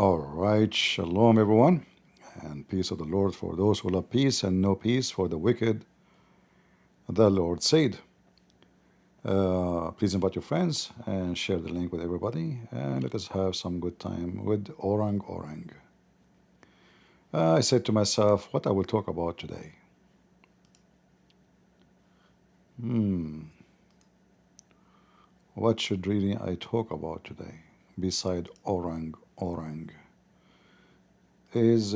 All right, shalom everyone, and peace of the Lord for those who love peace, and no peace for the wicked, the Lord said. Please invite your friends and share the link with everybody, and let us have some good time with Orang Orang. I said to myself, what I will talk about today. What should really I talk about today beside Orang Orang? Is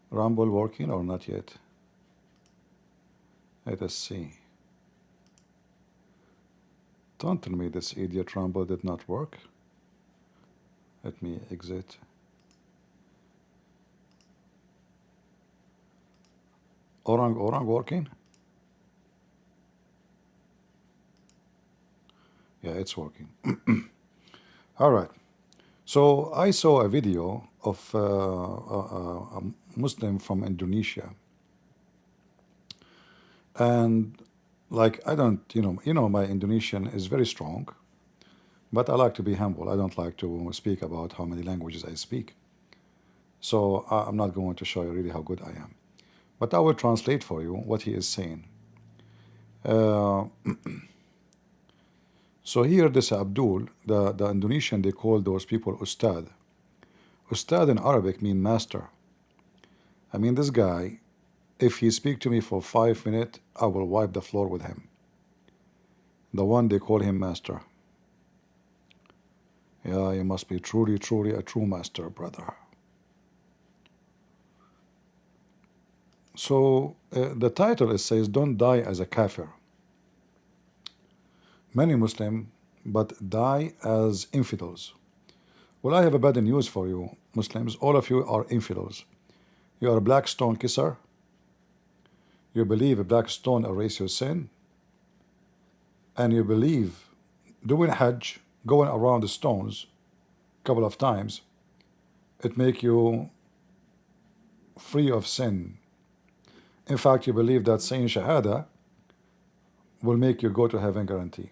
Rumble working or not yet? Let us see. Don't tell me this idiot Rumble did not work. Let me exit. Orang Orang working? Yeah, it's working. All right. So I saw a video of a Muslim from Indonesia, and like I don't, my Indonesian is very strong, but I like to be humble. I don't like to speak about how many languages I speak. So I'm not going to show you really how good I am, but I will translate for you what he is saying. So here, this Abdul, the Indonesian, they call those people Ustad. Ustad in Arabic mean master. I mean, this guy, if he speak to me for 5 minutes, I will wipe the floor with him. The one they call him master. Yeah, you must be truly, truly a true master, brother. So the title, it says, don't die as a kafir. Many Muslims, but die as infidels. Well, I have a bad news for you, Muslims. All of you are infidels. You are a black stone kisser. You believe a black stone erase your sin. And you believe doing Hajj, going around the stones a couple of times, it make you free of sin. In fact, you believe that saying Shahada will make you go to heaven guarantee.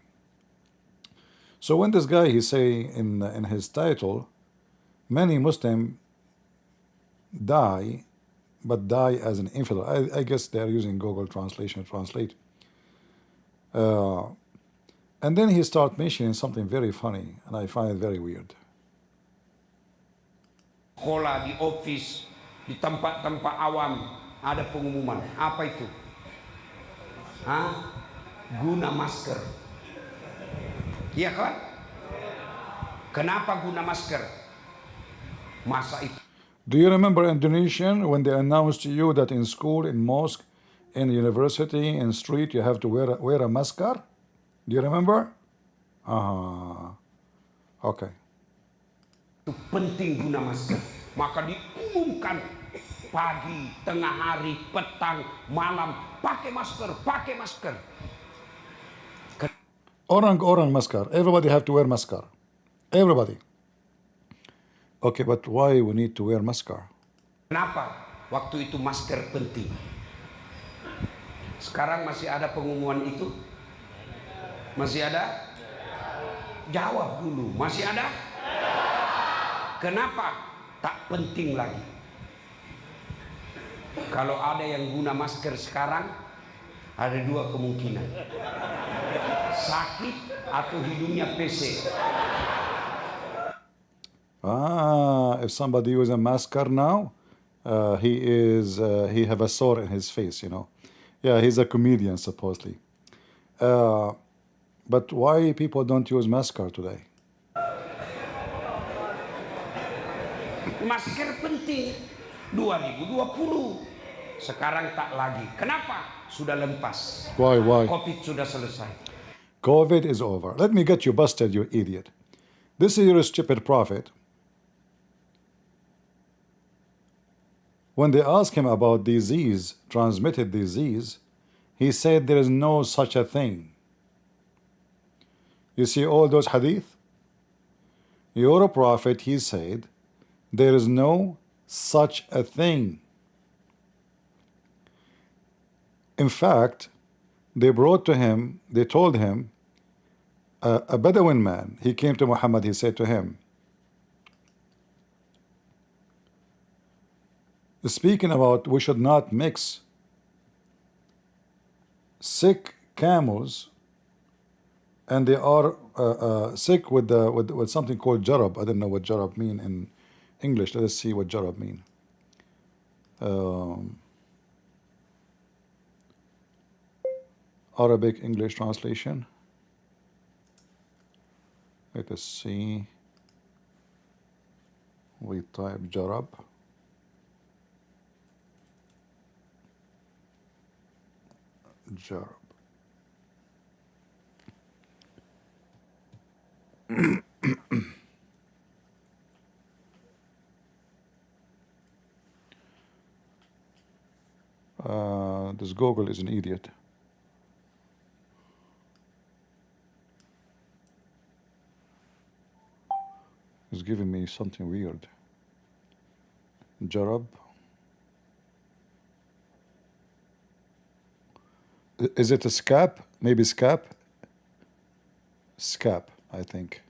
So when this guy, he say in his title, many Muslims die, but die as an infidel. I guess they're using Google Translation to translate. And then he start mentioning something very funny, and I find it very weird. Sekolah, di office, di tempat-tempat awam ada pengumuman. Apa itu? Guna masker. Iya kan? Kenapa guna masker? Masa itu. Do you remember Indonesian when they announced to you that in school, in mosque, in university, in street, you have to wear a masker? Do you remember? Okay. Itu penting guna masker. Maka diumumkan pagi, tengah hari, petang, malam, pakai masker, pakai masker. Orang masker. Everybody have to wear masker. Everybody. Okay, but why we need to wear masker? Kenapa? Waktu itu masker penting. Sekarang masih ada pengumuman itu? Masih ada? Jawab dulu. Masih ada? Kenapa? Tak penting lagi. Kalau ada yang guna masker sekarang, ada dua kemungkinan. Sakit atau hidungnya PC. If somebody use a masker now, he have a sore in his face, Yeah, he's a comedian supposedly. But why people don't use masker today? Masker penting 2020. Sekarang tak lagi. Kenapa? Sudah lempas. Why? Covid sudah selesai. COVID is over. Let me get you busted, you idiot. This is your stupid prophet. When they asked him about disease, transmitted disease, he said there is no such a thing. You see all those hadith? Your prophet, he said, there is no such a thing. In fact, they brought to him, they told him, a Bedouin man, he came to Muhammad, he said to him, speaking about we should not mix sick camels, and they are sick with with something called jarab. I don't know what jarab mean in English. Let us see what jarab mean. Arabic English translation. Let us see. We type jarab. Jarab. This Google is an idiot. It's giving me something weird. Jarab. Is it a scap? Maybe scap? Scap, I think.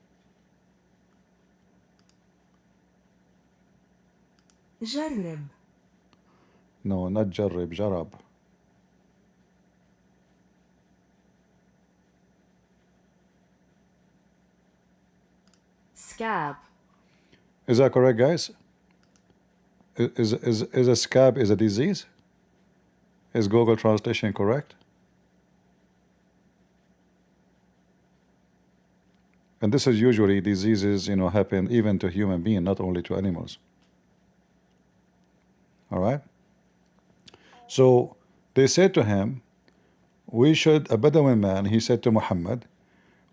جرب. No, not jarab, jarab. Scab. Is that correct, guys? Is a scab is a disease? Is Google translation correct? And this is usually diseases, you know, happen even to human beings, not only to animals. All right. So they said to him, we should, a Bedouin man, he said to Muhammad,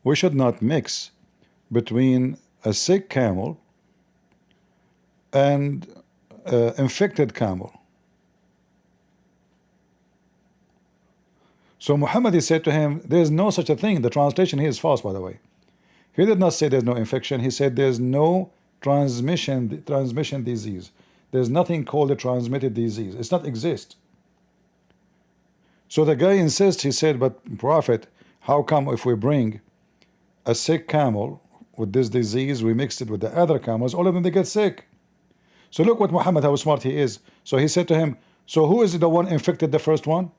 we should not mix between a sick camel and infected camel. So Muhammad, he said to him, there's no such a thing. The translation here is false, by the way. He did not say there's no infection. He said there's no transmission disease. There's nothing called a transmitted disease. It's not exist. So the guy insists, he said, but Prophet, how come if we bring a sick camel with this disease, we mix it with the other camels, all of them they get sick. So look what Muhammad, how smart he is. So he said to him, so who is the one infected the first one?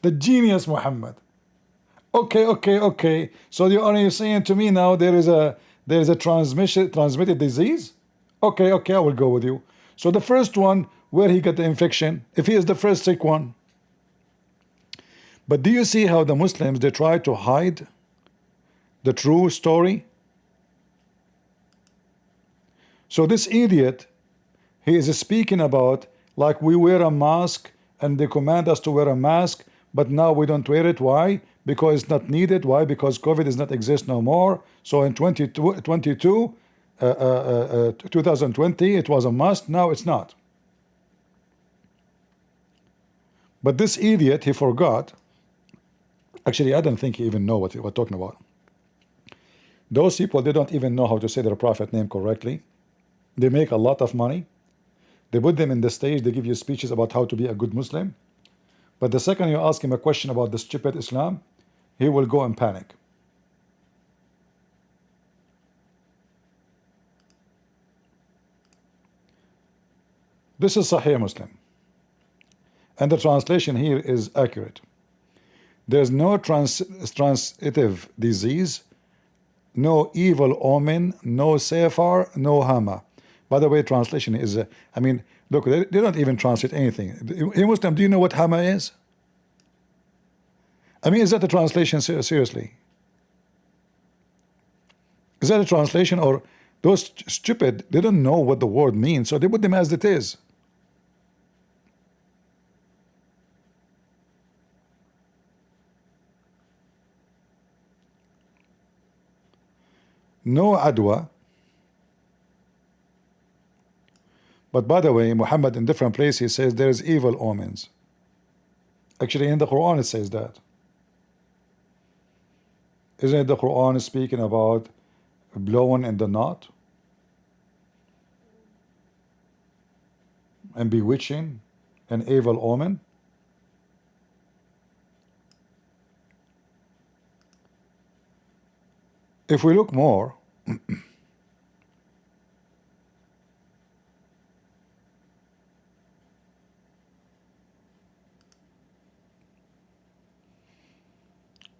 The genius Muhammad. Okay. So you're saying to me now there is a transmitted disease? Okay, I will go with you. So the first one, where he got the infection, if he is the first sick one. But do you see how the Muslims, they try to hide the true story? So this idiot, he is speaking about like we wear a mask and they command us to wear a mask, but now we don't wear it. Why? Because it's not needed. Why? Because COVID does not exist no more. So in 2020, it was a must. Now it's not. But this idiot, he forgot. Actually, I don't think he even know what we're talking about. Those people, they don't even know how to say their prophet name correctly. They make a lot of money. They put them in the stage. They give you speeches about how to be a good Muslim. But the second you ask him a question about the stupid Islam, he will go and panic. This is Sahih Muslim. And the translation here is accurate. There's no transitive disease, no evil omen, no safar, no hama. By the way, translation is, I mean, look, they don't even translate anything. Hey Muslim, do you know what hama is? I mean, is that a translation seriously? Is that a translation, or those stupid, they don't know what the word means, so they put them as it is. No adwa. But by the way, Muhammad in different places he says there is evil omens. Actually, in the Quran it says that. Isn't it the Quran speaking about blowing in the knot and bewitching an evil omen? If we look more,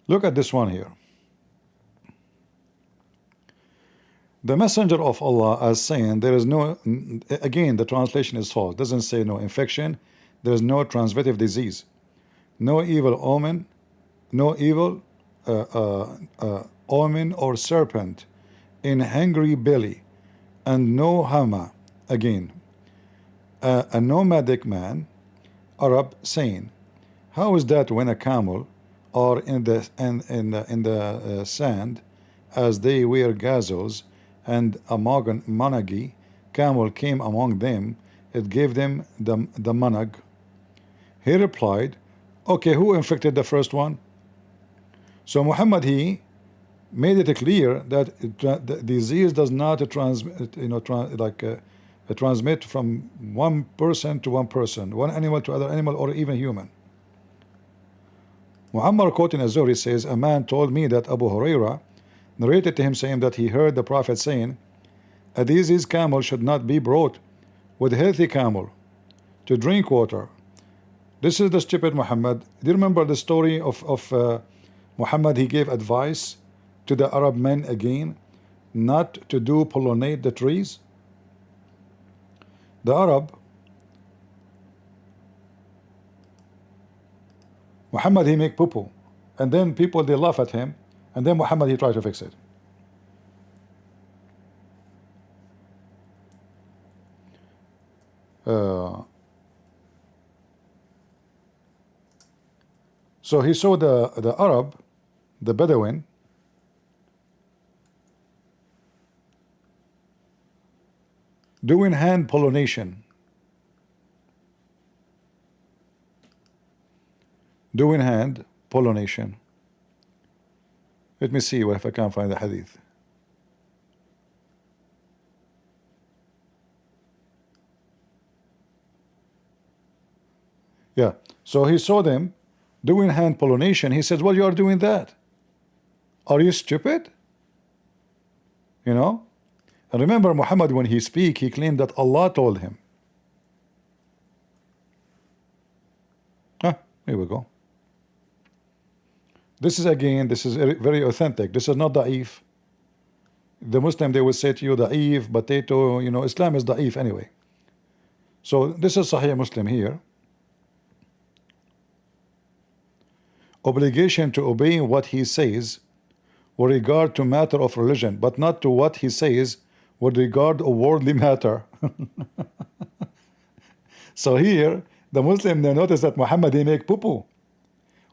look at this one here. The messenger of Allah as saying there is no, again the translation is false, doesn't say no infection, there is no transmittive disease, no evil omen, no evil omen or serpent in hungry belly, and no hama, again a nomadic man, Arab, saying, how is that when a camel or in the sand, as they wear gazelles, and a managi camel came among them, it gave them the manag. He replied, okay, who infected the first one? So Muhammad, he made it clear that the disease does not transmit, transmit from one person to one person, one animal to other animal, or even human. Muhammad, quoting Azuri, says, a man told me that Abu Huraira narrated to him saying that he heard the Prophet saying, a diseased camel should not be brought with a healthy camel to drink water. This is the stupid Muhammad. Do you remember the story of Muhammad? He gave advice to the Arab men again not to do pollinate the trees. The Arab, Muhammad, he make poo-poo, and then people, they laugh at him, and then Muhammad, he tried to fix it. So he saw the Arab, the Bedouin, doing hand pollination. Doing hand pollination. Let me see if I can find the hadith. Yeah, so he saw them doing hand pollination. He said, well, you are doing that. Are you stupid? You know? And remember, Muhammad, when he speak, he claimed that Allah told him. Here we go. This is, again, this is very authentic. This is not da'if. The Muslim, they will say to you, da'if, potato, you know, Islam is da'if anyway. So this is Sahih Muslim here. Obligation to obey what he says with regard to matter of religion, but not to what he says with regard to worldly matter. So here, the Muslim, they notice that Muhammad, he make poo-poo.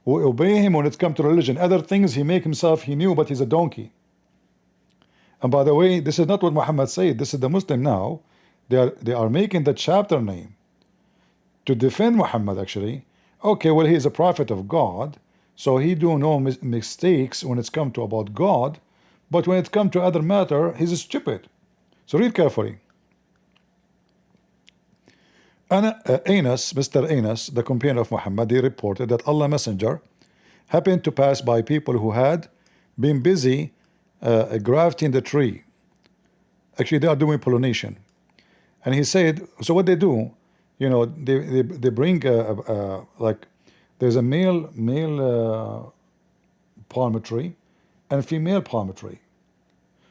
We obey him when it comes to religion. Other things he make himself, he knew, but he's a donkey. And by the way, this is not what Muhammad said. This is the Muslim now. They are making the chapter name to defend Muhammad, actually. Okay, well, he is a prophet of God, so he do no mistakes when it's come to about God, but when it come to other matter, he's stupid. So read carefully. Anas, Mr. Anas, the companion of Muhammad, he reported that Allah Messenger happened to pass by people who had been busy grafting the tree. Actually, they are doing pollination. And he said, so what they do, you know, they bring like there's a male palm tree and female palm tree.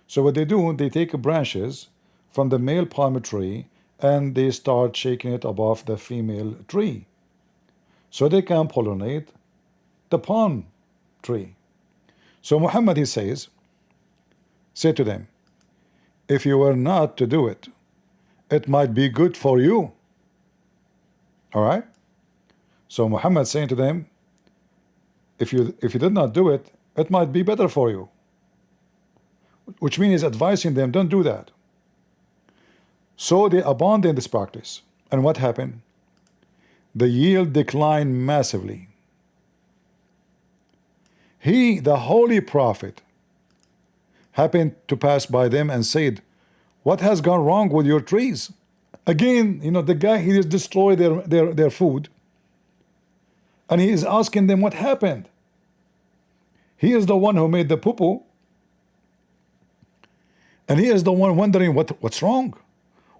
So what they do, they take branches from the male palm tree and they start shaking it above the female tree, so they can pollinate the palm tree. So Muhammad, he says, say to them, if you were not to do it, it might be good for you. All right? So Muhammad saying to them, if you did not do it, it might be better for you. Which means he's advising them, don't do that. So they abandoned this practice. And what happened? The yield declined massively. He, the holy prophet, happened to pass by them and said, what has gone wrong with your trees? Again, you know, the guy, he just destroyed their food. And he is asking them what happened. He is the one who made the poo-poo. And he is the one wondering what's wrong.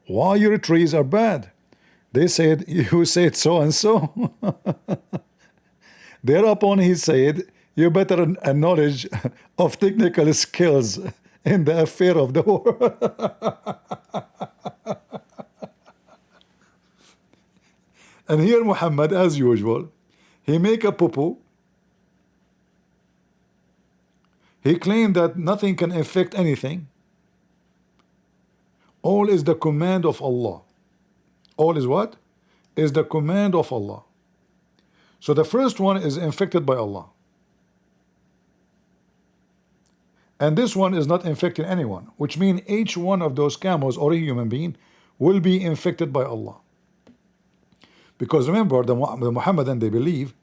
Why your trees are bad? They said, you said so and so. Thereupon he said, you better knowledge of technical skills in the affair of the war. And here Muhammad, as usual, he make a poo-poo. He claimed that nothing can infect anything. All is the command of Allah. All is what? Is the command of Allah. So the first one is infected by Allah. And this one is not infecting anyone, which means each one of those camels or a human being will be infected by Allah. Because remember, the Muhammadan, they believe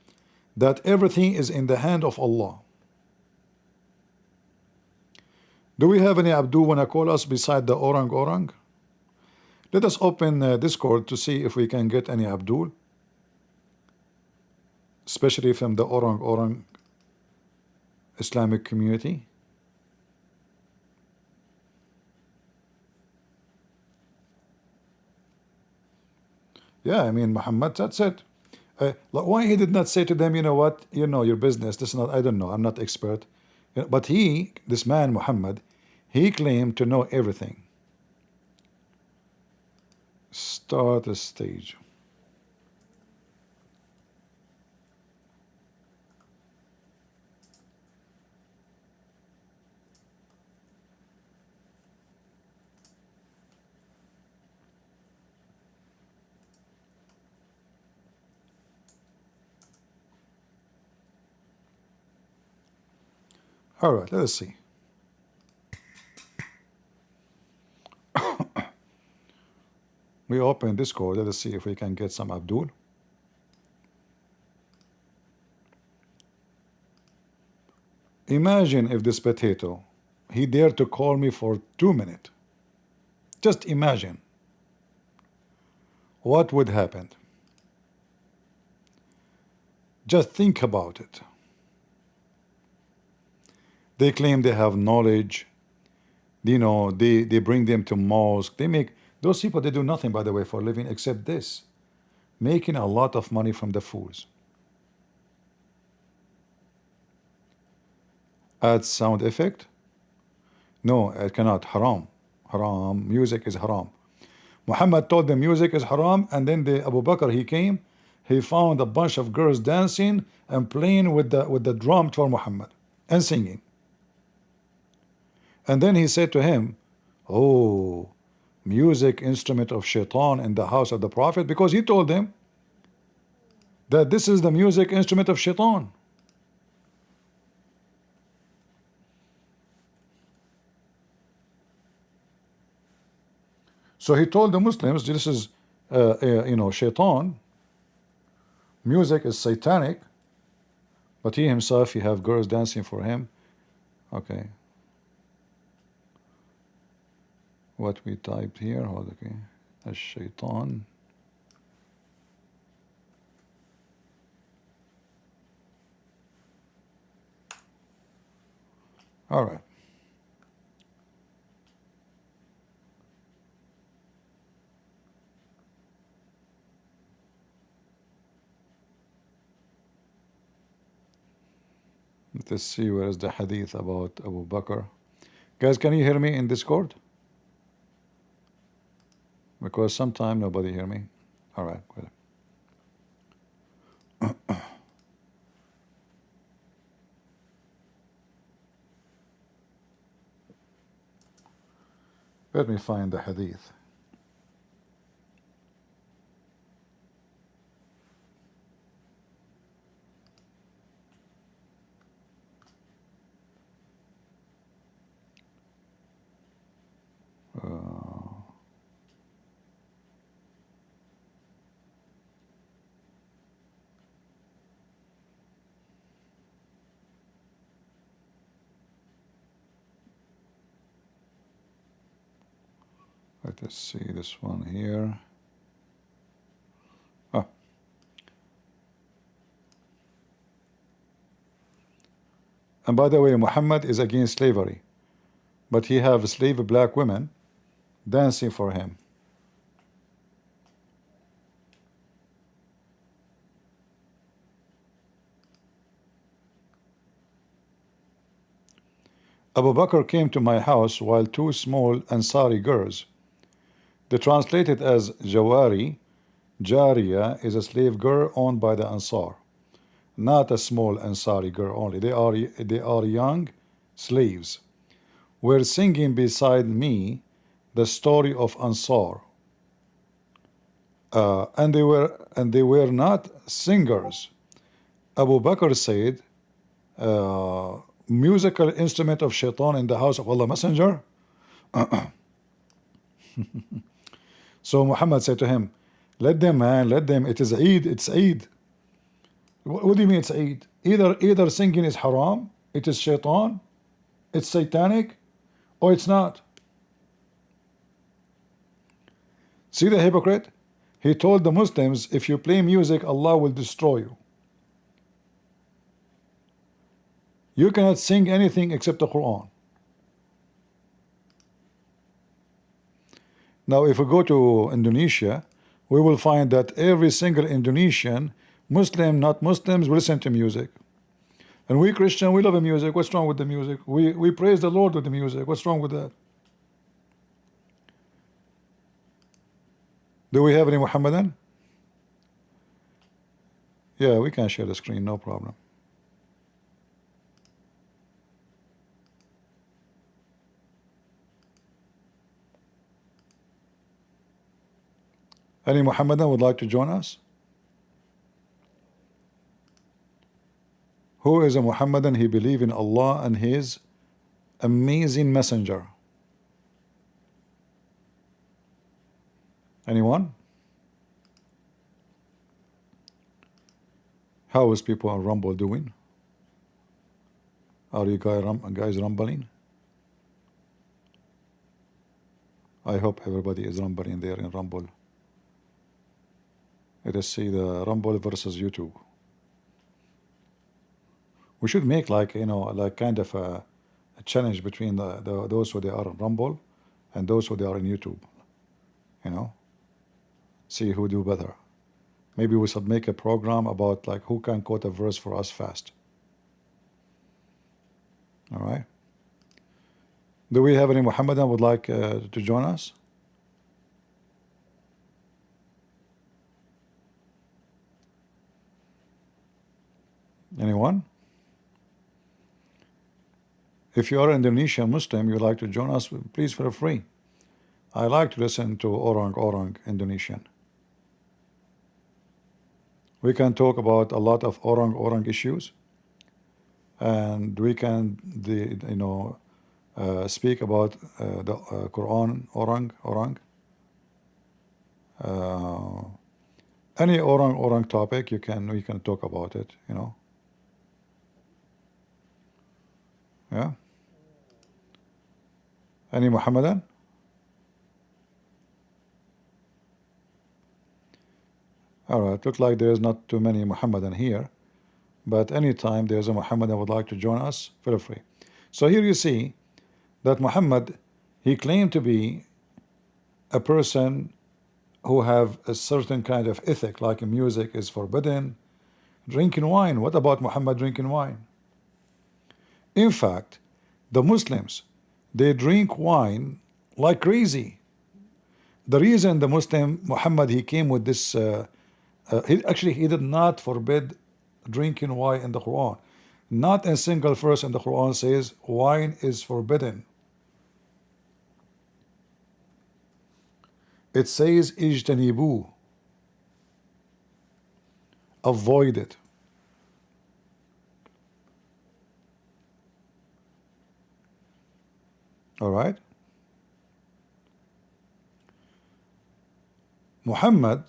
that everything is in the hand of Allah. Do we have any Abdul wanna call us beside the orang? Let us open Discord to see if we can get any Abdul, especially from the orang Islamic community. Yeah, I mean, Muhammad, that's it. Like, why he did not say to them, you know what, you know your business, this is not, I don't know, I'm not expert. But he, this man, Muhammad, he claimed to know everything. Start the stage. All right, let us see. We open Discord. Let us see if we can get some Abdul. Imagine if this potato, he dared to call me for 2 minutes. Just imagine what would happen. Just think about it. They claim they have knowledge. You know, they bring them to mosque. They make, those people, they do nothing, by the way, for a living except this. Making a lot of money from the fools. Add sound effect? No, it cannot. Haram. Haram. Music is haram. Muhammad told them music is haram, and then the Abu Bakr, he came, he found a bunch of girls dancing and playing with the drum for Muhammad and singing. And then he said to him, oh, music instrument of shaitan in the house of the Prophet, because he told them that this is the music instrument of shaitan. So he told the Muslims, this is, you know, shaitan. Music is satanic. But he himself, he have girls dancing for him. Okay. What we typed here, hold, okay. Shaitan. All right. Let's see where is the hadith about Abu Bakr. Guys, can you hear me in Discord? Because sometimes nobody hear me. All right, good. Let me find the hadith. Let us see this one here. Ah. And by the way, Muhammad is against slavery. but he have slave black women dancing for him. Abu Bakr came to my house while two small Ansari girls. They translate it as Jawari. Jariya is a slave girl owned by the Ansar, not a small Ansari girl only. They are young slaves. Were singing beside me the story of Ansar, and they were not singers. Abu Bakr said, musical instrument of shaitan in the house of Allah Messenger. So Muhammad said to him, let them, man, let them. It is Eid. It's Eid. What do you mean it's Eid? Either singing is haram, it is shaitan, it's satanic, or it's not. See the hypocrite? He told the Muslims, if you play music, Allah will destroy you. You cannot sing anything except the Quran. Now, if we go to Indonesia, we will find that every single Indonesian, Muslim, not Muslims, listen to music. And we Christian, we love the music. What's wrong with the music? We praise the Lord with the music. What's wrong with that? Do we have any Muhammadan? Yeah, we can share the screen, no problem. Any Muhammadan would like to join us? Who is a Muhammadan? He believes in Allah and His amazing messenger. Anyone? How is people on Rumble doing? Are you guys rumbling? I hope everybody is rumbling there in Rumble. Let us see the Rumble versus YouTube. We should make like kind of a challenge between those who they are on Rumble and those who they are in YouTube. See who do better. Maybe we should make a program about like who can quote a verse for us fast. All right. Do we have any Muhammadan would like to join us? Anyone? If you are an Indonesian Muslim, you would like to join us, please feel free. I like to listen to orang Indonesian. We can talk about a lot of orang issues, and we can speak about the Quran orang. Any orang topic we can talk about it. Yeah. Any Muhammadan? All right, looks like there is not too many Muhammadan here, but anytime there's a Muhammadan would like to join us, feel free. So here you see that Muhammad, he claimed to be a person who have a certain kind of ethic, like music is forbidden, drinking wine. What about Muhammad drinking wine? In fact, the Muslims, they drink wine like crazy. The reason the Muslim Muhammad, he came with this, he did not forbid drinking wine in the Quran. Not a single verse in the Quran says wine is forbidden. It says ijtanibu, avoid it. All right. Muhammad,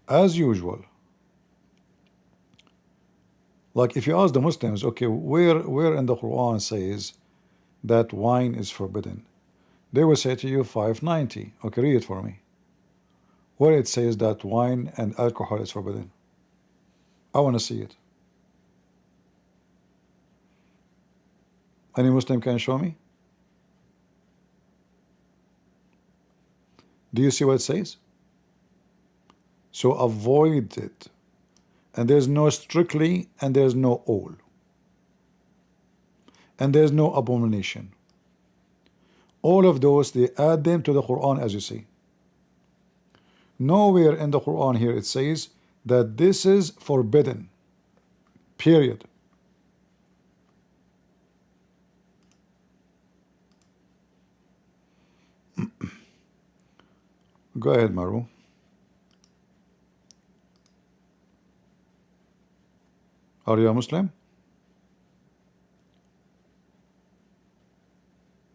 as usual, like if you ask the Muslims, okay, where in the Quran says that wine is forbidden, they will say to you 590. Okay, read it for me. Where it says that wine and alcohol is forbidden. I want to see it. Any Muslim can show me? Do you see what it says? So avoid it. And there's no strictly, and there's no all. And there's no abomination. All of those, they add them to the Quran, as you see. Nowhere in the Quran here it says that this is forbidden. Period. Go ahead, Maru. Are you a Muslim?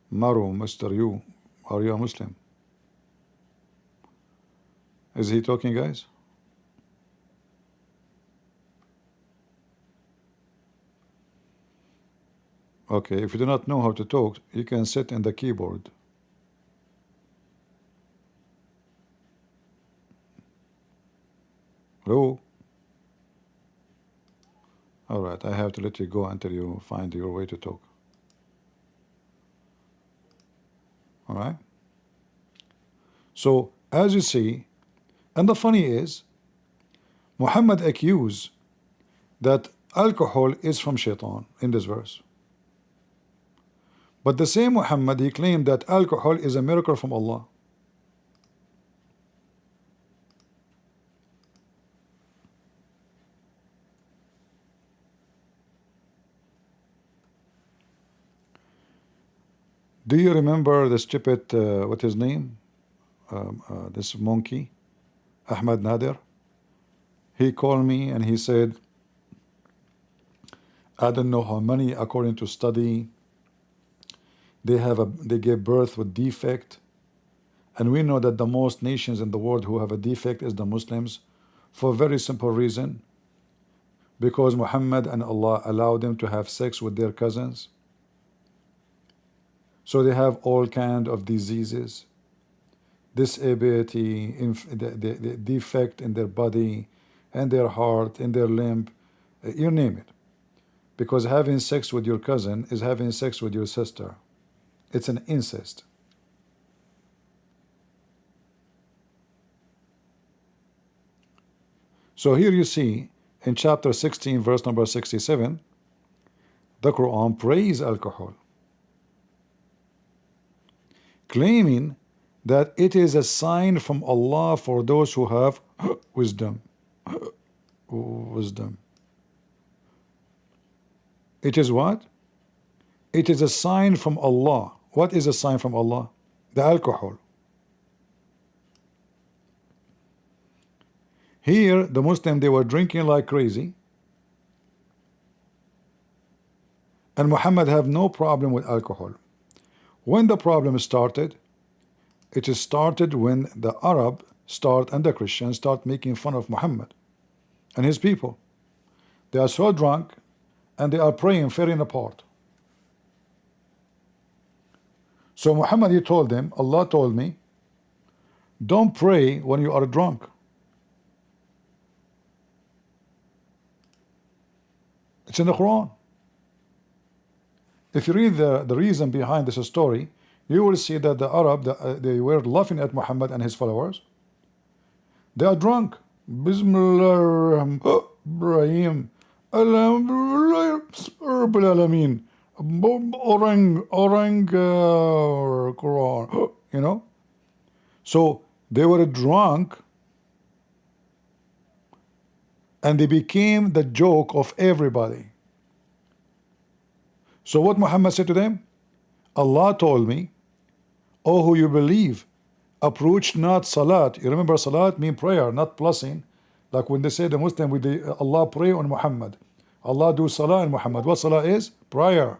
Maru, Mr. You, are you a Muslim? Is he talking, guys? Okay, if you do not know how to talk, you can sit in the keyboard. Hello? Alright, I have to let you go until you find your way to talk. Alright? So, as you see, and the funny is, Muhammad accused that alcohol is from shaitan in this verse. But the same Muhammad, he claimed that alcohol is a miracle from Allah. Do you remember the stupid, what his name? This monkey, Ahmad Nader? He called me and he said, I don't know how many, according to study, they gave birth with defect, and we know that the most nations in the world who have a defect is the Muslims, for a very simple reason, because Muhammad and Allah allowed them to have sex with their cousins. So they have all kind of diseases, disability, the defect in their body, and their heart, in their limb, you name it. Because having sex with your cousin is having sex with your sister. It's an incest. So here you see in chapter 16, verse number 67, the Quran praise alcohol, claiming that it is a sign from Allah for those who have wisdom. Wisdom. It is what? It is a sign from Allah. What is a sign from Allah? The alcohol. Here, the Muslim, they were drinking like crazy, and Muhammad have no problem with alcohol. When the problem started, it started when the Arab and the Christians start making fun of Muhammad and his people. They are so drunk and they are praying tearing apart. So Muhammad, he told them, Allah told me, don't pray when you are drunk. It's in the Quran. If you read the reason behind this story, you will see that the Arab, they were laughing at Muhammad and his followers. They are drunk. Bismillahirrahmanirrahim. Alhamdulillah. Orang Quran, you know. So they were drunk, and they became the joke of everybody. So what Muhammad said to them? Allah told me, oh, who you believe, approach not salat. You remember salat mean prayer, not plussing. Like when they say the Muslim, Allah pray on Muhammad. Allah do salah on Muhammad. What salah is? Prayer.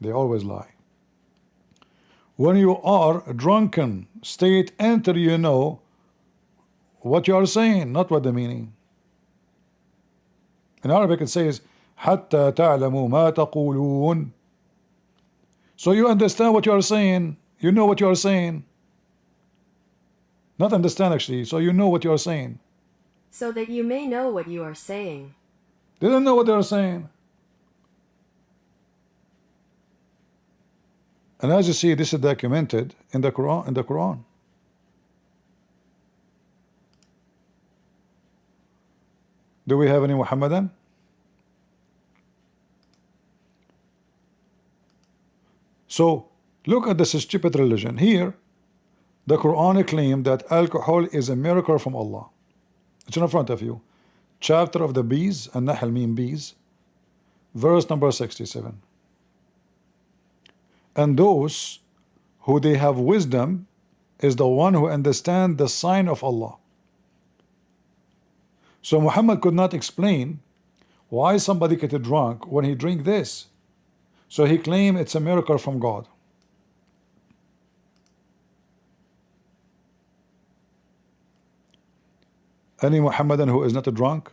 They always lie. When you are drunken state, enter, you know what you are saying, not what the meaning. In Arabic it says, حَتَّى تَعْلَمُوا مَا تَقُولُونَ. So you understand what you are saying. You know what you are saying. Not understand actually. So you know what you are saying. So that you may know what you are saying. They don't know what they are saying. And as you see, this is documented in the Quran. Do we have any Muhammadan? So look at this stupid religion. Here, the Quran claimed that alcohol is a miracle from Allah. It's in front of you. Chapter of the bees, and Nahl mean bees, verse number 67. And those who they have wisdom is the one who understand the sign of Allah. So Muhammad could not explain why somebody get drunk when he drink this. So he claimed it's a miracle from God. Any Muhammadan who is not a drunk?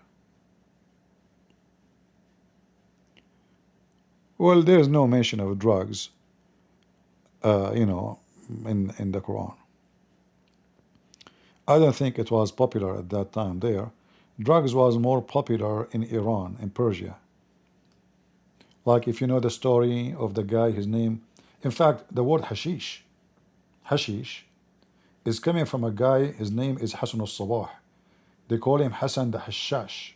Well, there is no mention of drugs, in the Quran. I don't think it was popular at that time there. Drugs was more popular in Iran, in Persia. Like if you know the story of the guy, his name, in fact, the word hashish is coming from a guy, his name is Hassan al-Sabah. They call him Hassan the Hashash.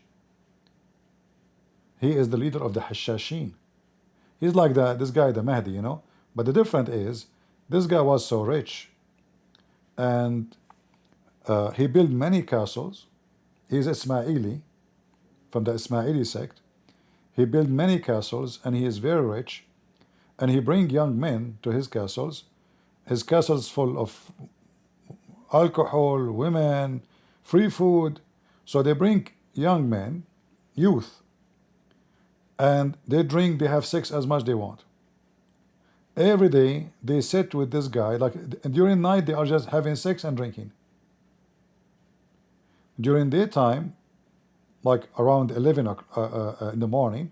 He is the leader of the Hashashin. He's like this guy, the Mahdi, But the difference is, this guy was so rich, and he built many castles. He's Ismaili, from the Ismaili sect. He built many castles, and he is very rich. And he bring young men to his castles. His castles full of alcohol, women, free food. So they bring young men, youth, and they drink, they have sex as much they want. Every day they sit with this guy, like during night they are just having sex and drinking. During daytime, like around 11 in the morning,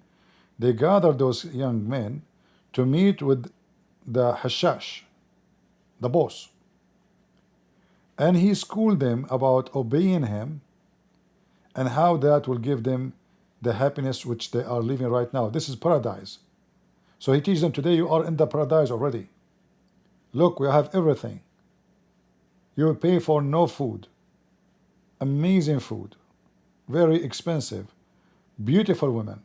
they gather those young men to meet with the Hashash, the boss. And he schooled them about obeying him and how that will give them the happiness which they are living right now. This is paradise. So he teaches them, today you are in the paradise already. Look, we have everything. You will pay for no food. Amazing food. Very expensive. Beautiful women.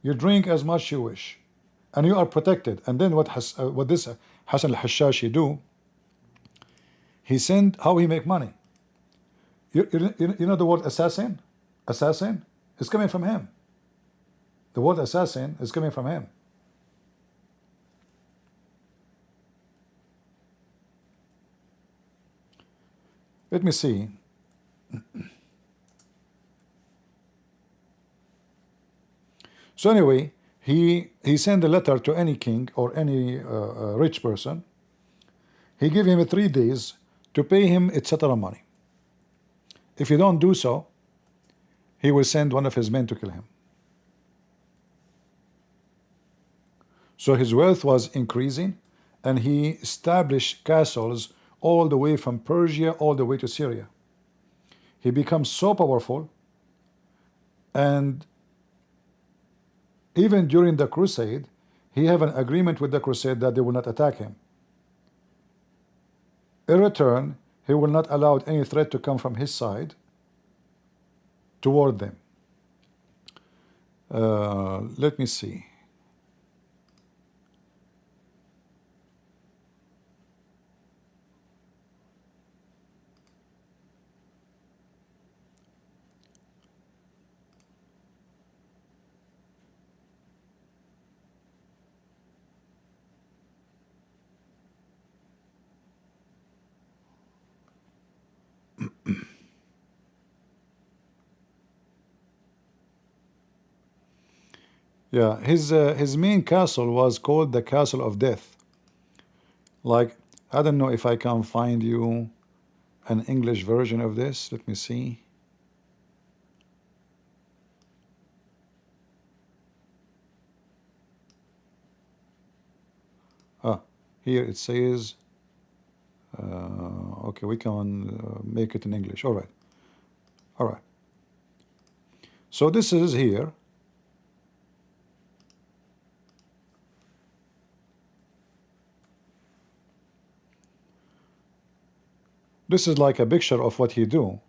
You drink as much you wish. And you are protected. And then what this Hassan al-Hashashi do? He sent, how he make money. You know the word assassin? Assassin is coming from him. The word assassin is coming from him. Let me see. So anyway, he sent a letter to any king or any rich person. He gave him 3 days to pay him etc. money. If you don't do so, he will send one of his men to kill him. So his wealth was increasing, and he established castles all the way from Persia all the way to Syria. He becomes so powerful, and even during the crusade, he have an agreement with the crusade that they will not attack him. In return, he will not allow any threat to come from his side toward them. Let me see. Yeah, his main castle was called the Castle of Death. Like, I don't know if I can find you an English version of this. Let me see. Here it says, okay, we can make it in English. All right. All right. So this is here. This is like a picture of what he do.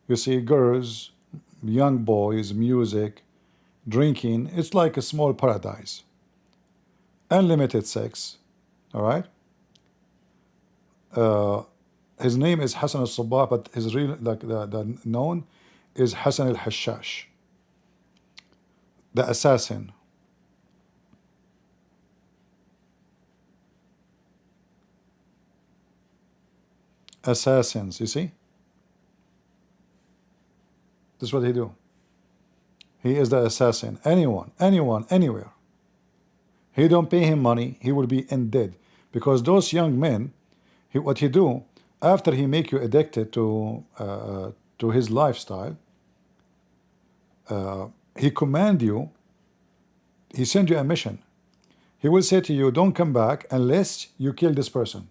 You see girls, young boys, music, drinking. It's like a small paradise. Unlimited sex. All right. His name is Hassan al-Sabbah, but his real, like the known, is Hassan al-Hashash, the assassin. Assassins, you see? This is what he do. He is the assassin. Anyone, anywhere. He don't pay him money, he will be in dead. Because those young men, what he do, after he make you addicted to his lifestyle, he command you, he send you a mission. He will say to you, don't come back unless you kill this person.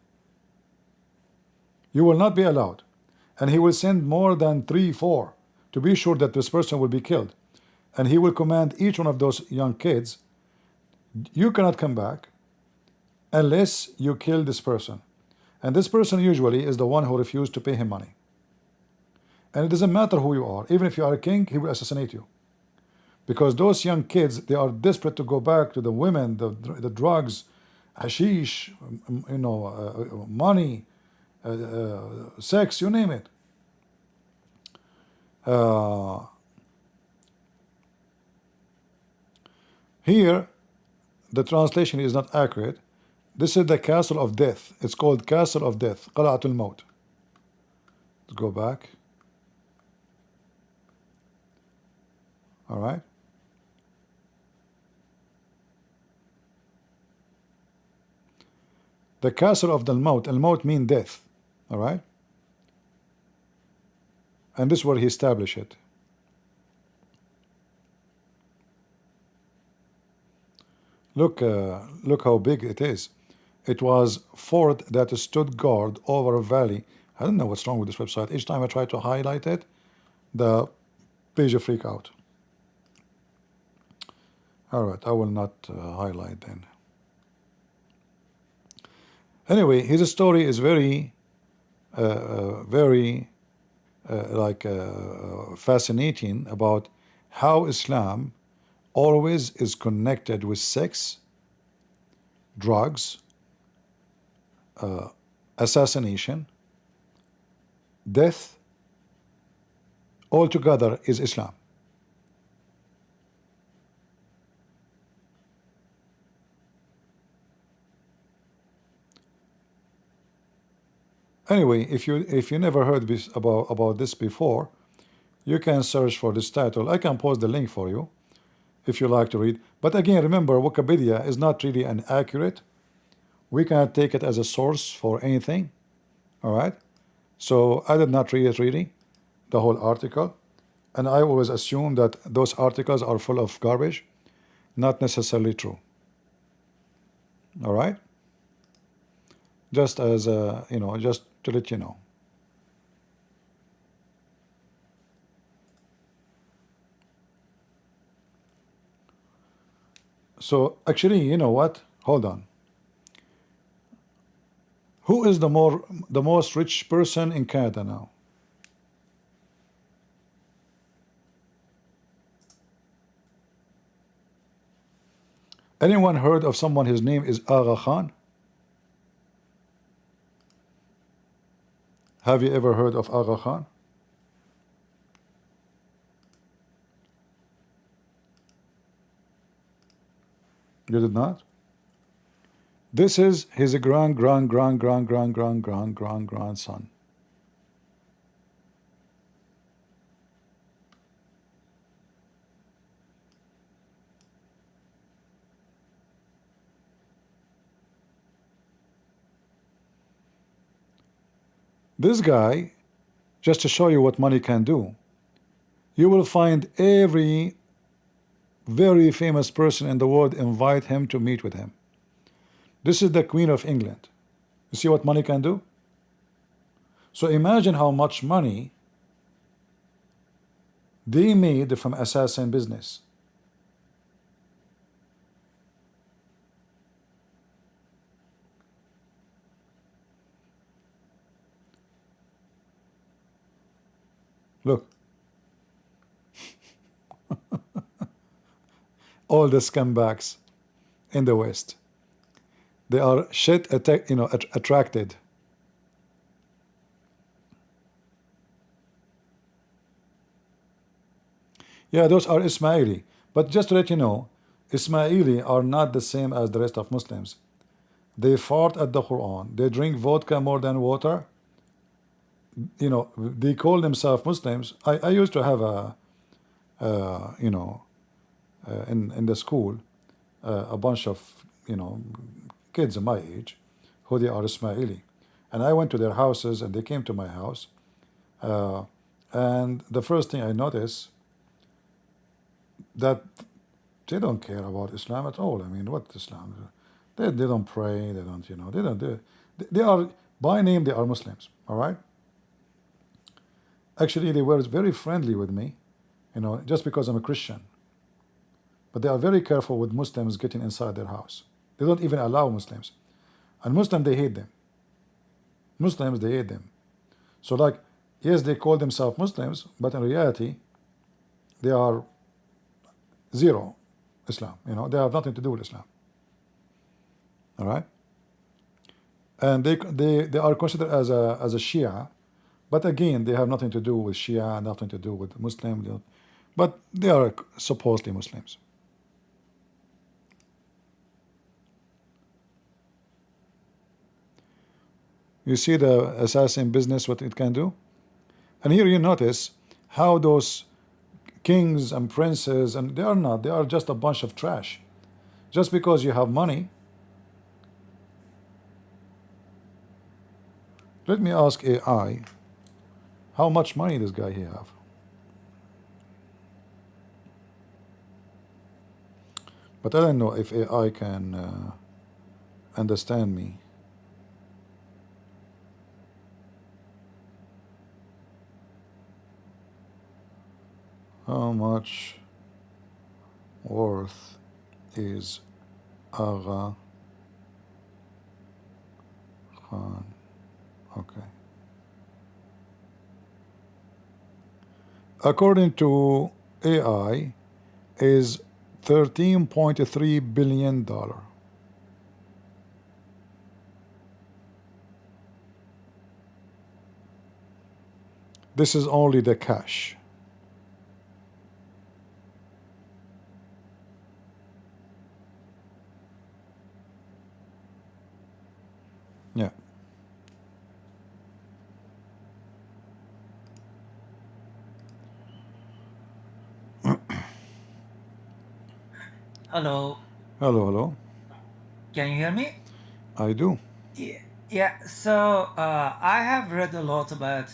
You will not be allowed. And he will send more than 3, 4 to be sure that this person will be killed. And he will command each one of those young kids, you cannot come back unless you kill this person. And this person usually is the one who refused to pay him money. And it doesn't matter who you are. Even if you are a king, he will assassinate you. Because those young kids, they are desperate to go back to the women, the drugs, hashish, money, sex, you name it. Here, the translation is not accurate. This is the castle of death. It's called castle of death. Qala'atul Maut. Let's go back. All right. The castle of the Maut. Al-Maut means death. All right. And this is where he established it. Look how big it is. It was fort that stood guard over a valley. I don't know what's wrong with this website. Each time I try to highlight it, the page will freak out. All right, I will not highlight then. Anyway, his story is very fascinating about how Islam always is connected with sex, drugs, assassination, death. All together is Islam. Anyway, if you never heard this about this before, you can search for this title. I can post the link for you if you like to read. But again, remember, Wikipedia is not really an accurate. We cannot take it as a source for anything. All right. So I did not read it really, the whole article, and I always assume that those articles are full of garbage. Not necessarily true. All right. Just as just to let you know. So actually, you know what? Hold on. Who is the most rich person in Canada now? Anyone heard of someone, his name is Aga Khan? Have you ever heard of Aga Khan? You did not? This is his grandson. This guy, just to show you what money can do, you will find every very famous person in the world invite him to meet with him. This is the Queen of England. You see what money can do? So imagine how much money they made from assassin business. Look. all the scumbags in the West. They are shit attracted. Yeah, those are Ismaili. But just to let you know, Ismaili are not the same as the rest of Muslims. They fart at the Quran. They drink vodka more than water. They call themselves Muslims. I used to have in the school, a bunch of, kids my age, who they are Ismaili. And I went to their houses and they came to my house. And the first thing I noticed, that they don't care about Islam at all. I mean, what Islam? They don't pray. They don't, they don't do. They are, by name, they are Muslims. All right. Actually, they were very friendly with me, just because I'm a Christian. But they are very careful with Muslims getting inside their house. They don't even allow Muslims. And Muslims, they hate them. Muslims, they hate them. So, like, yes, they call themselves Muslims, but in reality, they are zero Islam. They have nothing to do with Islam. All right. And they are considered as a Shia, but again, they have nothing to do with Shia, nothing to do with Muslim. But they are supposedly Muslims. You see the assassin business, what it can do? And here you notice how those kings and princes, and they are just a bunch of trash. Just because you have money. Let me ask AI, how much money this guy he have? But I don't know if AI can understand me. How much worth is Aga Khan? Okay. According to AI, is $13.3 billion. This is only the cash. Yeah. Hello, Hello, hello. can you hear me? I do. Yeah, so I have read a lot about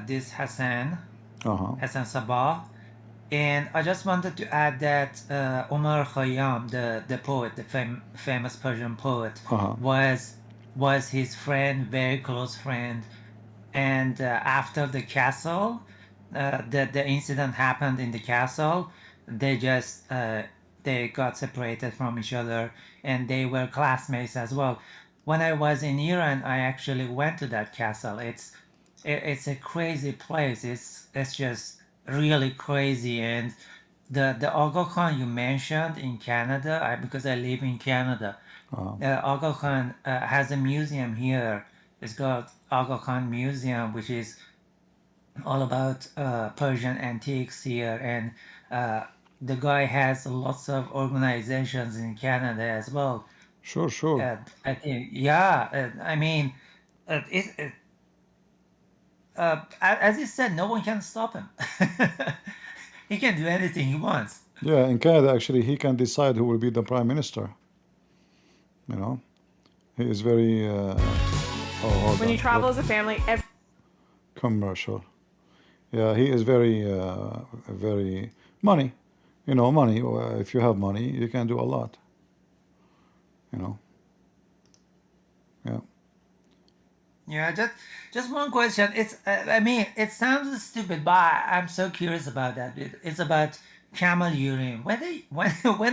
this Hassan Uh-huh. Sabah, and I just wanted to add that Omar Khayyam, the poet, the famous Persian poet, Uh-huh. was his friend, very close friend, and after the castle, the incident happened in the castle. They just they got separated from each other, and they were classmates as well. When I was in Iran, I actually went to that castle. It's a crazy place. It's just really crazy. And the Aga Khan you mentioned in Canada, because I live in Canada, Aga Khan has a museum here. It's called Aga Khan Museum, which is all about Persian antiques here. And the guy has lots of organizations in Canada as well. Sure, sure. I think, yeah, I mean, as you said, no one can stop him. He can do anything he wants. Yeah, in Canada, actually, he can decide who will be the prime minister. He is very, hold When you on, travel as a family, commercial. Yeah, he is very, very money. Money. If you have money, you can do a lot. Yeah. Yeah, just one question. I mean, it sounds stupid, but I'm so curious about that. It's about camel urine. When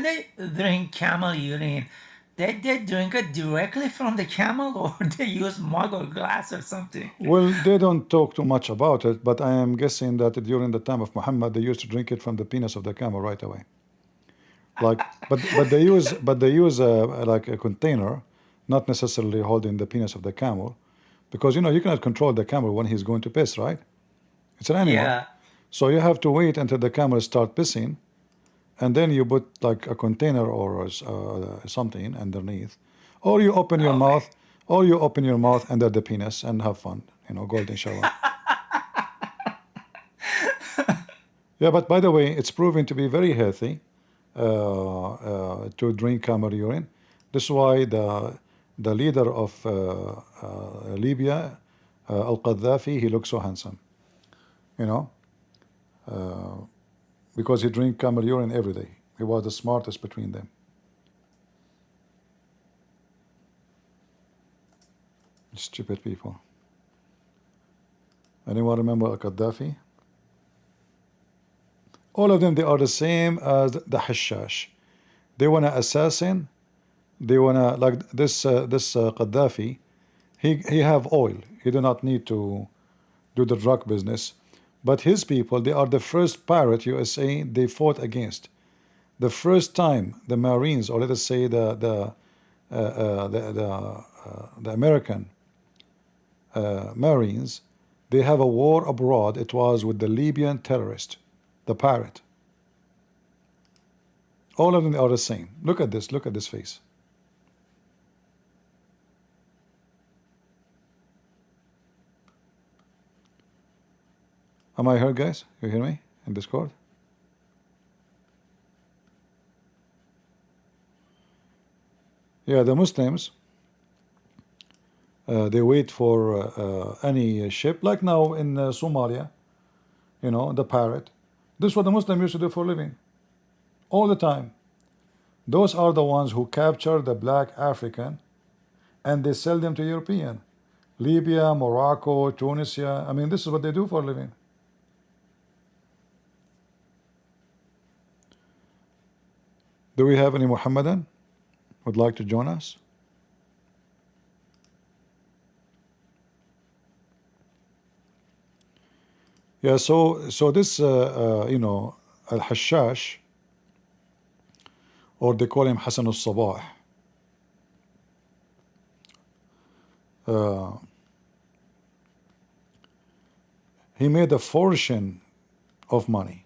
they drink camel urine, they drink it directly from the camel, or they use mug or glass or something. Well, they don't talk too much about it, but I am guessing that during the time of Muhammad, they used to drink it from the penis of the camel right away. Like, but they use like a container, not necessarily holding the penis of the camel, because you cannot control the camel when he's going to piss, right? It's an animal, Yeah. so you have to wait until the camel start pissing, and then you put like a container or something underneath, or you open your Okay. mouth, or you open your mouth under the penis and have fun, golden shower. Yeah, but by the way, it's proven to be very healthy to drink camel urine. This is why the leader of Libya, Al-Qaddafi, he looks so handsome, you know, because he drink camel urine every day. He was the smartest between them. Stupid people. Anyone remember Al-Qaddafi? All of them, they are the same as the Hashash. They want to assassin. They want to, like this Qaddafi, he have oil. He do not need to do the drug business. But his people, they are the first pirate USA they fought against. The first time the Marines, or let us say the American Marines, they have a war abroad. It was with the Libyan terrorist, the pirate. All of them are the same. Look at this. Look at this face. Am I heard, guys? You hear me in Discord? Yeah, the Muslims, they wait for any ship, like now in Somalia, the pirate. This is what the Muslim used to do for a living, all the time. Those are the ones who capture the black African and they sell them to European. Libya, Morocco, Tunisia. I mean, this is what they do for a living. Do we have any Muhammadan would like to join us? Yeah, so this Al-Hashash, or they call him Hassan al-Sabah, he made a fortune of money,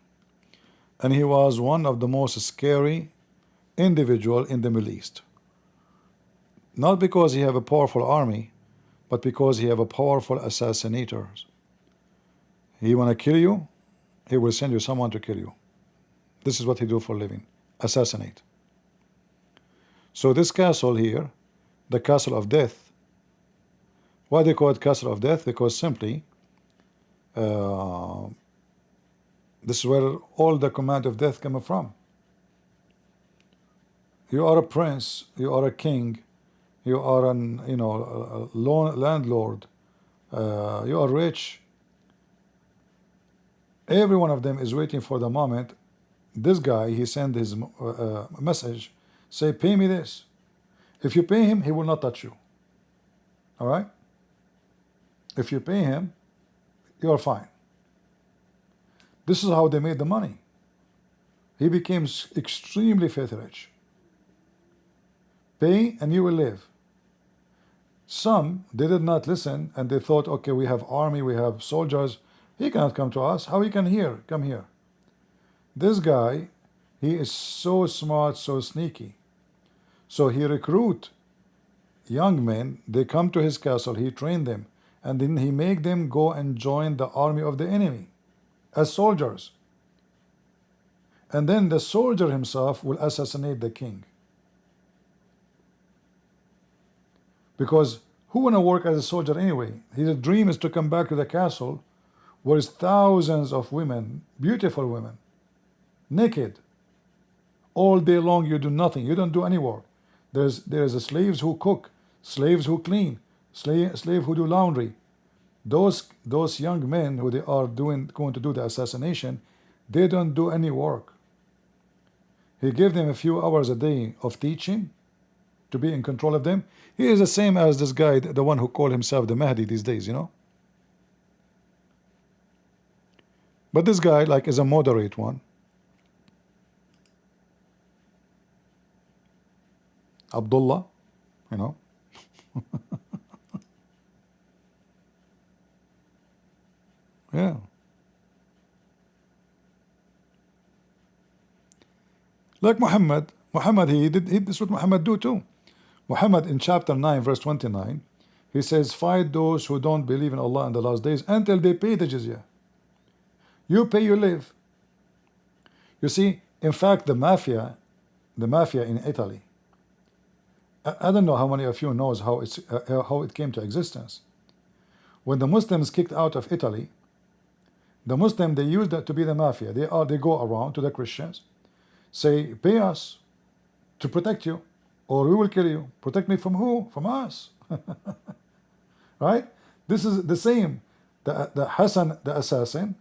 and he was one of the most scary individual in the Middle East. Not because he have a powerful army, but because he have a powerful assassinators. He want to kill you, he will send you someone to kill you. This is what he do for a living, assassinate. So this castle here, the castle of death, why they call it castle of death? Because simply, this is where all the command of death come from. You are a prince, you are a king, you are an a landlord, you are rich. Every one of them is waiting for the moment. This guy, he sent his message, say, pay me this. If you pay him, he will not touch you. All right? If you pay him, you are fine. This is how they made the money. He became extremely filthy rich. Pay and you will live. Some, they did not listen and they thought, okay, we have army, we have soldiers. He cannot come to us. How he can come here? This guy, he is so smart, so sneaky. So he recruit young men. They come to his castle. He train them, and then he make them go and join the army of the enemy as soldiers. And then the soldier himself will assassinate the king. Because who wanna work as a soldier anyway? His dream is to come back to the castle where is thousands of women, beautiful women, naked. All day long you do nothing, you don't do any work. There's slaves who cook, slaves who clean, slave who do laundry. Those young men who they are going to do the assassination, they don't do any work. He gave them a few hours a day of teaching to be in control of them. He is the same as this guy, the one who called himself the Mahdi these days, But this guy, like, is a moderate one. Abdullah, you know. Yeah. Like Muhammad. Muhammad, this is what Muhammad do too. Muhammad in chapter 9, verse 29, he says, fight those who don't believe in Allah in the last days until they pay the jizya. You pay, you live. You see, in fact, the mafia in Italy, I don't know how many of you knows how it came to existence. When the Muslims kicked out of Italy, the Muslim, they used that to be the mafia. They go around to the Christians, say, pay us to protect you, or we will kill you. Protect me from who? From us. Right? This is the same. The Hassan, the assassin,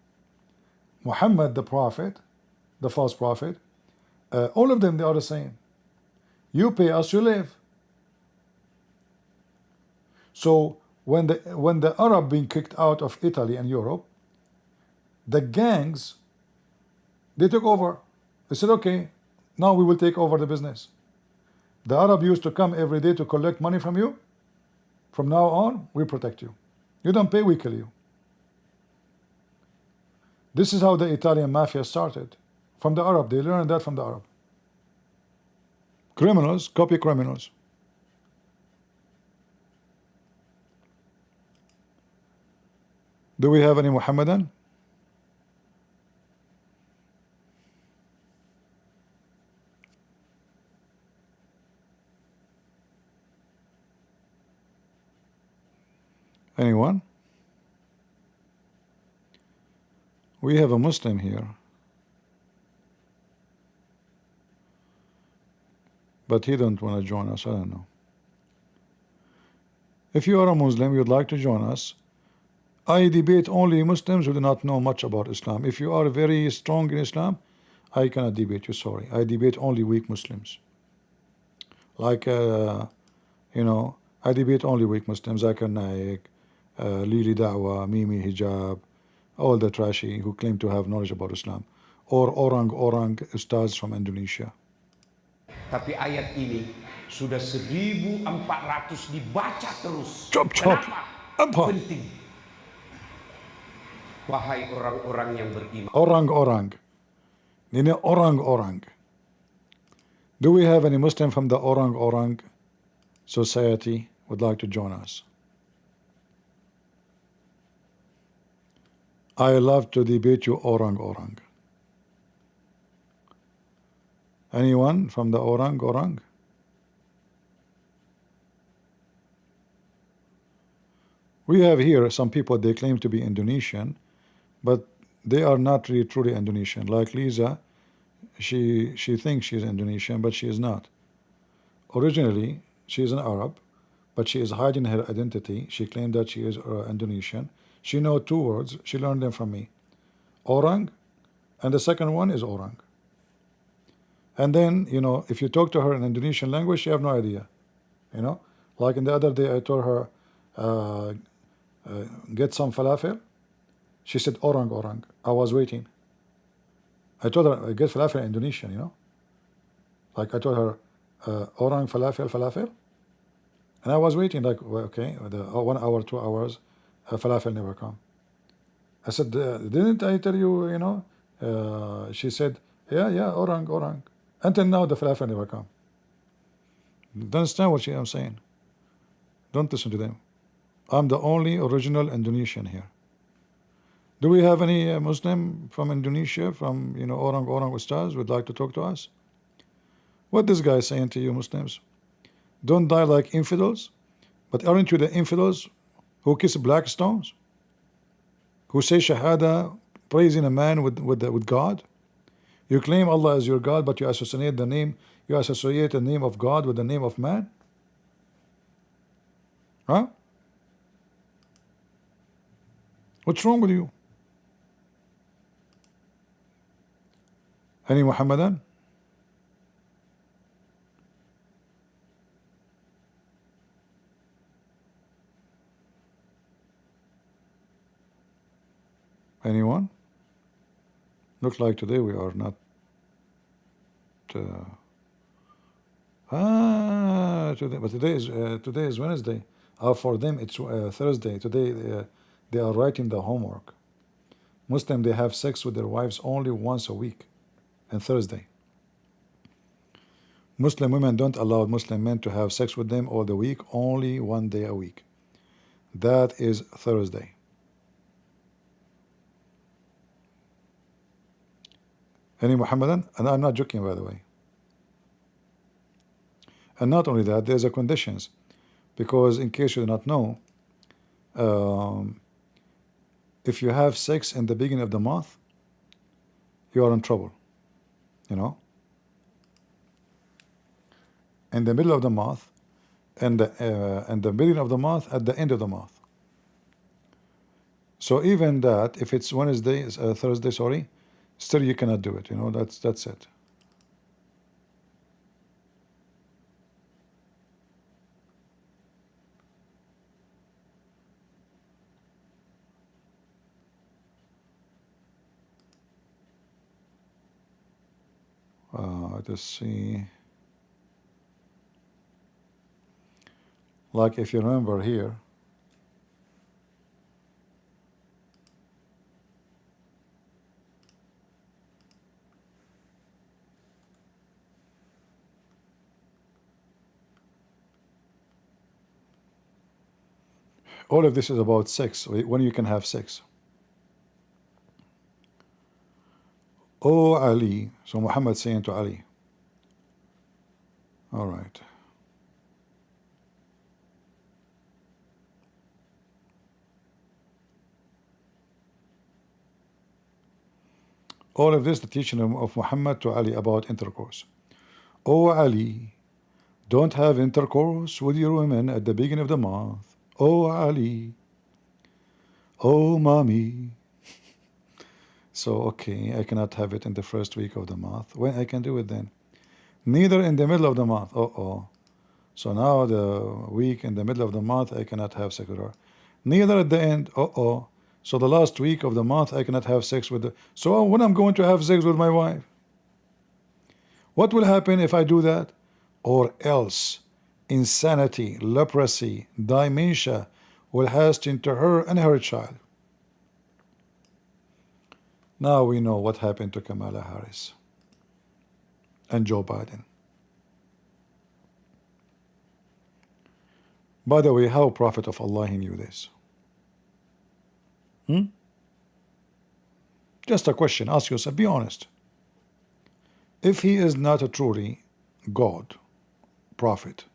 Muhammad, the prophet, the false prophet, all of them, they are the same. You pay us, you live. So when the Arab being kicked out of Italy and Europe, the gangs, they took over. They said, okay, now we will take over the business. The Arab used to come every day to collect money from you. From now on, we protect you. You don't pay, we kill you. This is how the Italian mafia started. From the Arab. They learned that from the Arab. Criminals copy criminals. Do we have any Muhammadan? Anyone? We have a Muslim here, but he don't want to join us. I don't know. If you are a Muslim, you'd like to join us, I debate only Muslims who do not know much about Islam. If you are very strong in Islam, I cannot debate you, sorry. I debate only weak Muslims. Like, you know, I debate only weak Muslims. Zakir Naik, Lili Da'wa, Mimi Hijab, all the trashy who claim to have knowledge about Islam. Or orang-orang ustaz from Indonesia. Tapi ayat ini sudah 1400 dibaca terus. Chop, chop. Kenapa? Apa? Penting. Wahai orang-orang yang beriman. Orang-orang. Ini orang-orang. Do we have any Muslim from the orang-orang society would like to join us? I love to debate you orang-orang. Anyone from the orang-orang? We have here some people, they claim to be Indonesian, but they are not really truly Indonesian. Like Lisa, she thinks she's Indonesian, but she is not. Originally, she is an Arab, but she is hiding her identity. She claimed that she is Indonesian. She knows 2 words. She learned them from me. Orang, and the second one is orang. And then, you know, if you talk to her in Indonesian language, she have no idea. You know, like in the other day, I told her, get some falafel. She said, orang. I was waiting. I told her, get falafel in Indonesian, you know. Like I told her, orang falafel. And I was waiting, like, well, okay, 1 hour, 2 hours, falafel never come. I said, didn't I tell you, you know? She said, yeah, orang. Until now, the falafel never come. Don't understand what I'm saying. Don't listen to them. I'm the only original Indonesian here. Do we have any Muslim from Indonesia, from, you know, orang ustaz would like to talk to us? What this guy is saying to you Muslims? Don't die like infidels? But aren't you the infidels who kiss black stones? Who say shahada, praising a man with God? You claim Allah as your God, but you associate the name of God with the name of man? Huh? What's wrong with you? Any Muhammadan? Anyone? Looks like today we are not. today, but today is Wednesday. For them it's Thursday. Today they are writing the homework. Muslim, they have sex with their wives only once a week, and Thursday. Muslim women don't allow Muslim men to have sex with them all the week, only one day a week. That is Thursday. Any Muhammadan? And I'm not joking, by the way. And not only that, there's a conditions, because in case you do not know, if you have sex in the beginning of the month, you are in trouble. You know, in the middle of the month, and the beginning of the month, at the end of the month. So even that, if it's Wednesday, Thursday, sorry, still you cannot do it. You know, that's it. Let's see. Like if you remember here, all of this is about sex, when you can have sex. Oh Ali, so Muhammad saying to Ali, all right. All of this, the teaching of Muhammad to Ali about intercourse. Oh Ali, don't have intercourse with your women at the beginning of the month. Oh Ali, oh mommy. So okay, I cannot have it in the first week of the month. When I can do it then? Neither in the middle of the month. So now the week in the middle of the month I cannot have sex with her. Neither at the end. So the last week of the month I cannot have sex with her. So when I'm going to have sex with my wife, what will happen if I do that? Or else insanity, leprosy, dementia will hasten to her and her child. Now we know what happened to Kamala Harris and Joe Biden. By the way, how Prophet of Allah he knew this? Just a question, ask yourself, be honest. If he is not a truly God, prophet,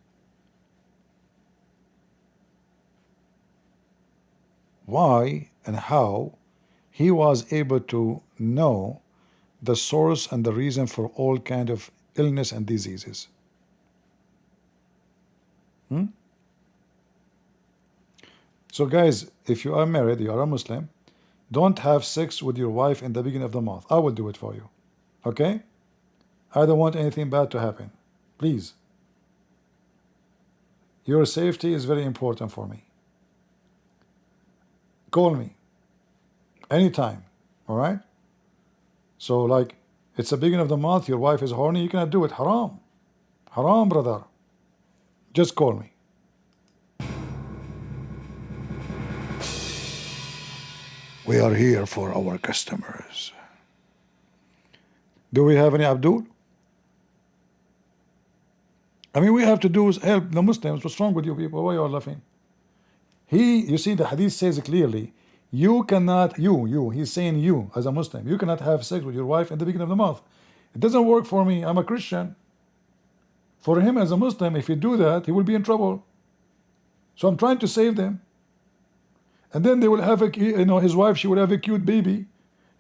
why and how he was able to know the source and the reason for all kind of illness and diseases? So guys, if you are married, you are a Muslim, don't have sex with your wife in the beginning of the month. I will do it for you. Okay? I don't want anything bad to happen. Please. Your safety is very important for me. Call me anytime. All right? So like, it's the beginning of the month, your wife is horny, you cannot do it. Haram. Haram, brother. Just call me. We are here for our customers. Do we have any Abdul? I mean, we have to do is help the Muslims. What's wrong with you people? Why are you laughing? You see, the hadith says clearly, you cannot, he's saying you as a Muslim, you cannot have sex with your wife in the beginning of the month. It doesn't work for me. I'm a Christian. For him as a Muslim, if you do that, he will be in trouble. So I'm trying to save them. And then they will have his wife, she will have a cute baby.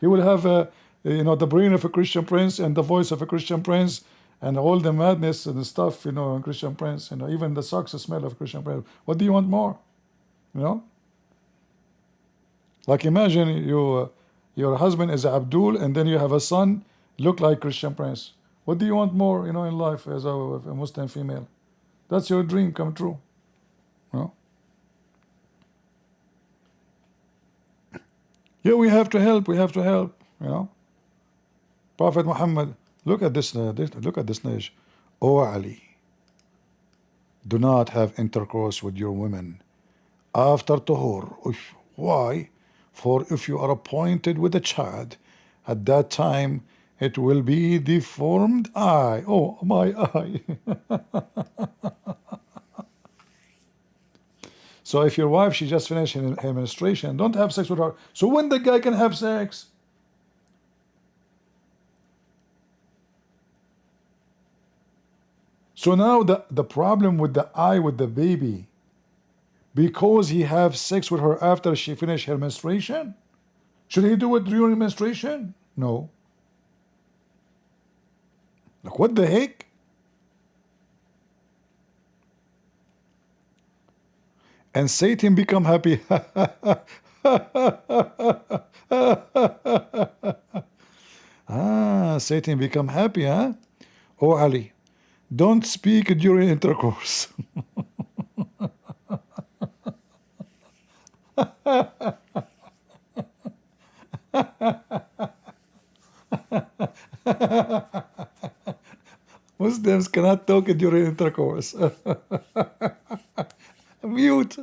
He will have the brain of a Christian prince and the voice of a Christian prince and all the madness and the stuff, in Christian prince, even the socks smell of Christian prince. What do you want more? Like imagine your husband is Abdul and then you have a son look like Christian prince. What do you want more, in life as a Muslim female? That's your dream come true. Yeah, we have to help. Prophet Muhammad, look at this. Look at this niche. Oh Ali, do not have intercourse with your women after tuhur. Why? For if you are appointed with a child, at that time it will be deformed eye. Oh, my eye. So if your wife, she just finished her menstruation, don't have sex with her. So when the guy can have sex? So now the problem with the eye with the baby, because he have sex with her after she finished her menstruation? Should he do it during menstruation? No. Like, what the heck? And Satan become happy. Satan become happy, huh? Oh, Ali, don't speak during intercourse. Muslims cannot talk during intercourse. Mute.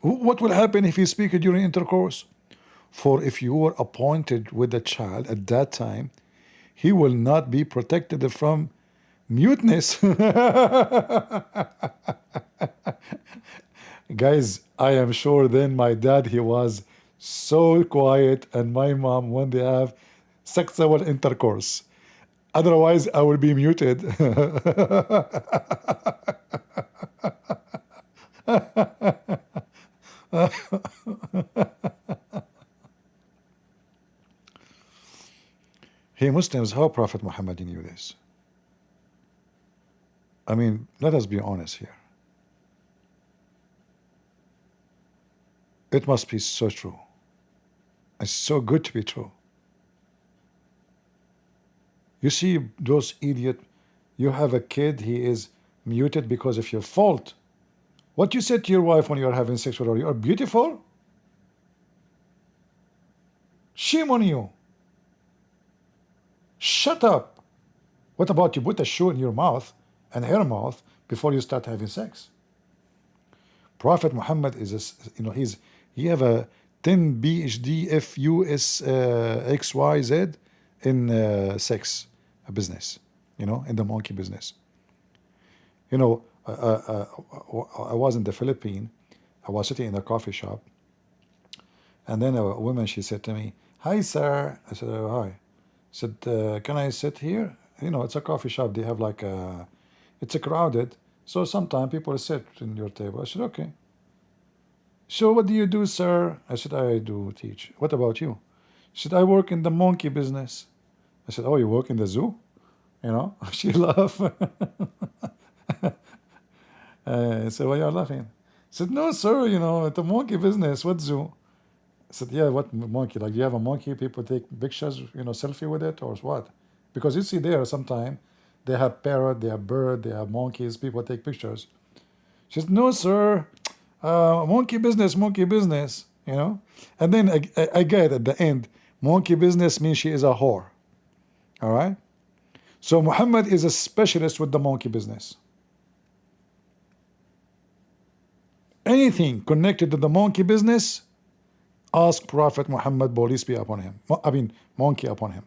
What will happen if you speak during intercourse? For if you were appointed with a child at that time, he will not be protected from muteness. Guys, I am sure then my dad, he was so quiet, and my mom when they have sexual intercourse. Otherwise, I will be muted. Hey Muslims, how Prophet Muhammad knew this? I mean, let us be honest here. It must be so true. It's so good to be true. You see those idiot, you have a kid, he is muted because of your fault. What you said to your wife when you are having sex with her, you are beautiful? Shame on you. Shut up. What about you put a shoe in your mouth and her mouth before you start having sex? Prophet Muhammad is, he have a 10 PhD FUS XYZ in sex business, in the monkey business. I was in the Philippines. I was sitting in a coffee shop, and then a woman, she said to me, "Hi, sir." I said, "Oh, hi." She said, "Can I sit here?" It's a coffee shop. They have it's a crowded, so sometimes people sit in your table. I said, "Okay." "So what do you do, sir?" I said, "I do teach." "What about you?" She said, "I work in the monkey business." I said, "Oh, you work in the zoo?" She laughed. I said, "Why are you laughing?" She said, "No, sir, the monkey business. What zoo?" I said, "Yeah, what monkey? Like, you have a monkey, people take pictures, selfie with it, or what?" Because you see there, sometimes they have parrot, they have bird, they have monkeys, people take pictures. She said, "No, sir, monkey business, monkey business, And then I get at the end, monkey business means she is a whore. All right? So Muhammad is a specialist with the monkey business. Anything connected to the monkey business, ask Prophet Muhammad, peace be upon him. Monkey upon him.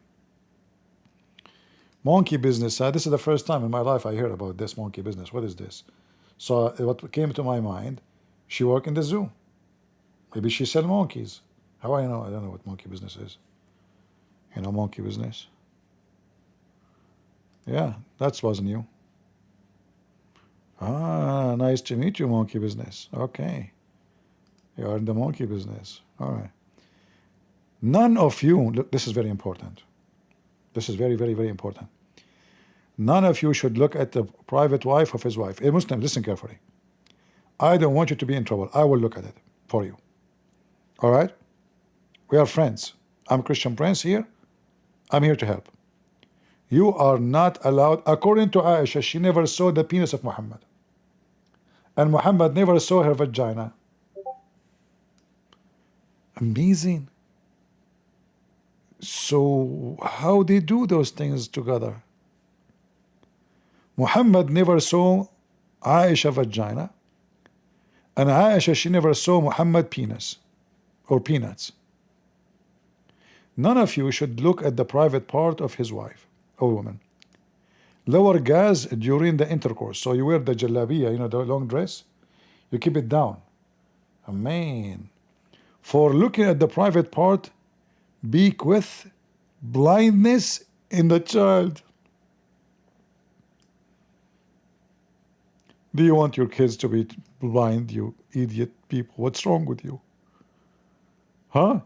Monkey business. This is the first time in my life I heard about this monkey business. What is this? So what came to my mind, she worked in the zoo. Maybe she sell monkeys. How I know? I don't know what monkey business is. Monkey business. Yeah, that was new. Nice to meet you, monkey business. Okay. You are in the monkey business. All right. None of you, look, this is very important. This is very, very, very important. None of you should look at the private wife of his wife. A Muslim, listen carefully. I don't want you to be in trouble. I will look at it for you. All right? We are friends. I'm Christian Prince here. I'm here to help. You are not allowed, according to Aisha, she never saw the penis of Muhammad. And Muhammad never saw her vagina. Amazing. So how they do those things together? Muhammad never saw Aisha vagina, and Aisha, she never saw Muhammad penis or peanuts. None of you should look at the private part of his wife or woman. Lower gas during the intercourse. So you wear the jalabiya, you know, the long dress, you keep it down. Amen. For looking at the private part, beak with blindness in the child. Do you want your kids to be blind, you idiot people? What's wrong with you? Huh?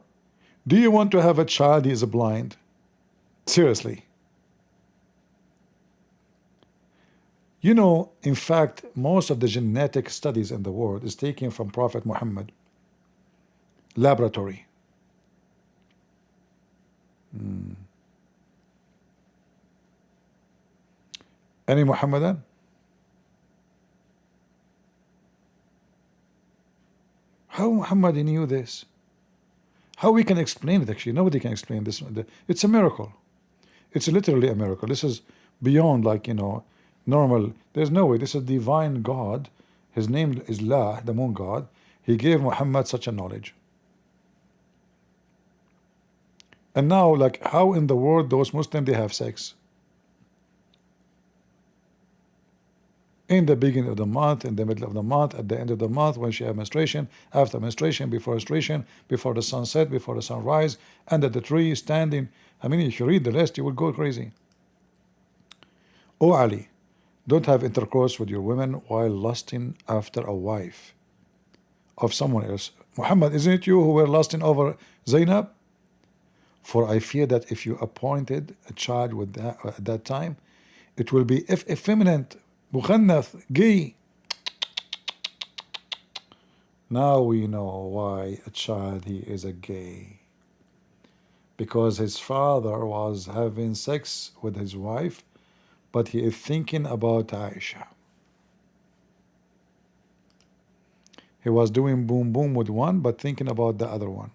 Do you want to have a child who is blind? Seriously. You know, in fact, most of the genetic studies in the world is taken from Prophet Muhammad. Laboratory. Any Muhammadan? How Muhammad knew this? How we can explain it actually? Nobody can explain this. It's a miracle. It's literally a miracle. This is beyond, like, you know, normal. There's no way. This is divine God. His name is La, the moon god. He gave Muhammad such a knowledge. And now, like, how in the world those Muslims, they have sex? In the beginning of the month, in the middle of the month, at the end of the month, when she has menstruation, after menstruation, before the sunset, before the sunrise, under the tree, standing. I mean, if you read the list, you will go crazy. O Ali, don't have intercourse with your women while lusting after a wife of someone else. Muhammad, isn't it you who were lusting over Zainab? For I fear that if you appointed a child with that, at that time, it will be effeminate, mukhannath, gay. Now we know why a child, he is a gay. Because his father was having sex with his wife, but he is thinking about Aisha. He was doing boom boom with one, but thinking about the other one.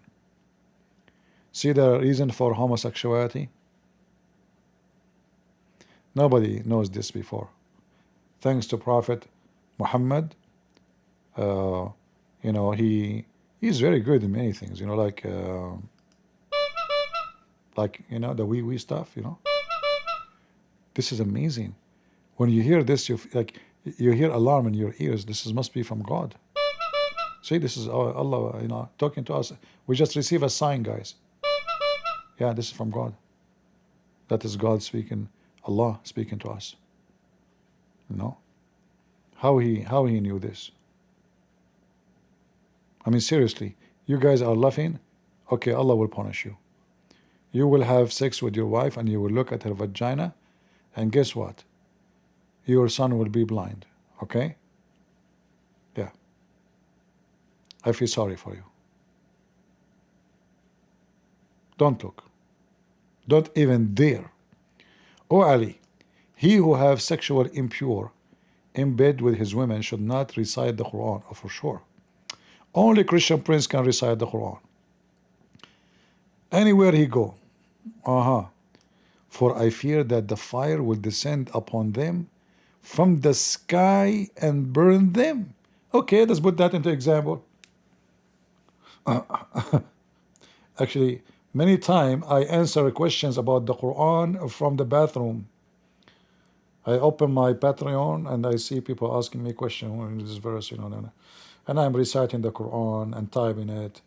See the reason for homosexuality? Nobody knows this before. Thanks to Prophet Muhammad, you know, he's very good in many things. You know, like you know, the wee stuff. You know, this is amazing. When you hear this, you hear alarm in your ears. This must be from God. See, this is Allah, you know, talking to us. We just receive a sign, guys. Yeah, this is from God. That is God speaking, Allah speaking to us. You know, how he knew this. I mean, seriously, you guys are laughing. Okay, Allah will punish you. You will have sex with your wife and you will look at her vagina, and guess what? Your son will be blind. Okay? Yeah. I feel sorry for you. Don't look. Don't even dare. O Ali, he who have sexual impure in bed with his women should not recite the Quran, for sure. Only Christian prince can recite the Quran. Anywhere he go. For I fear that the fire will descend upon them from the sky and burn them. Okay, let's put that into example. Actually, many times I answer questions about the Quran from the bathroom. I open my Patreon and I see people asking me questions in this verse, you know, and I'm reciting the Quran and typing it,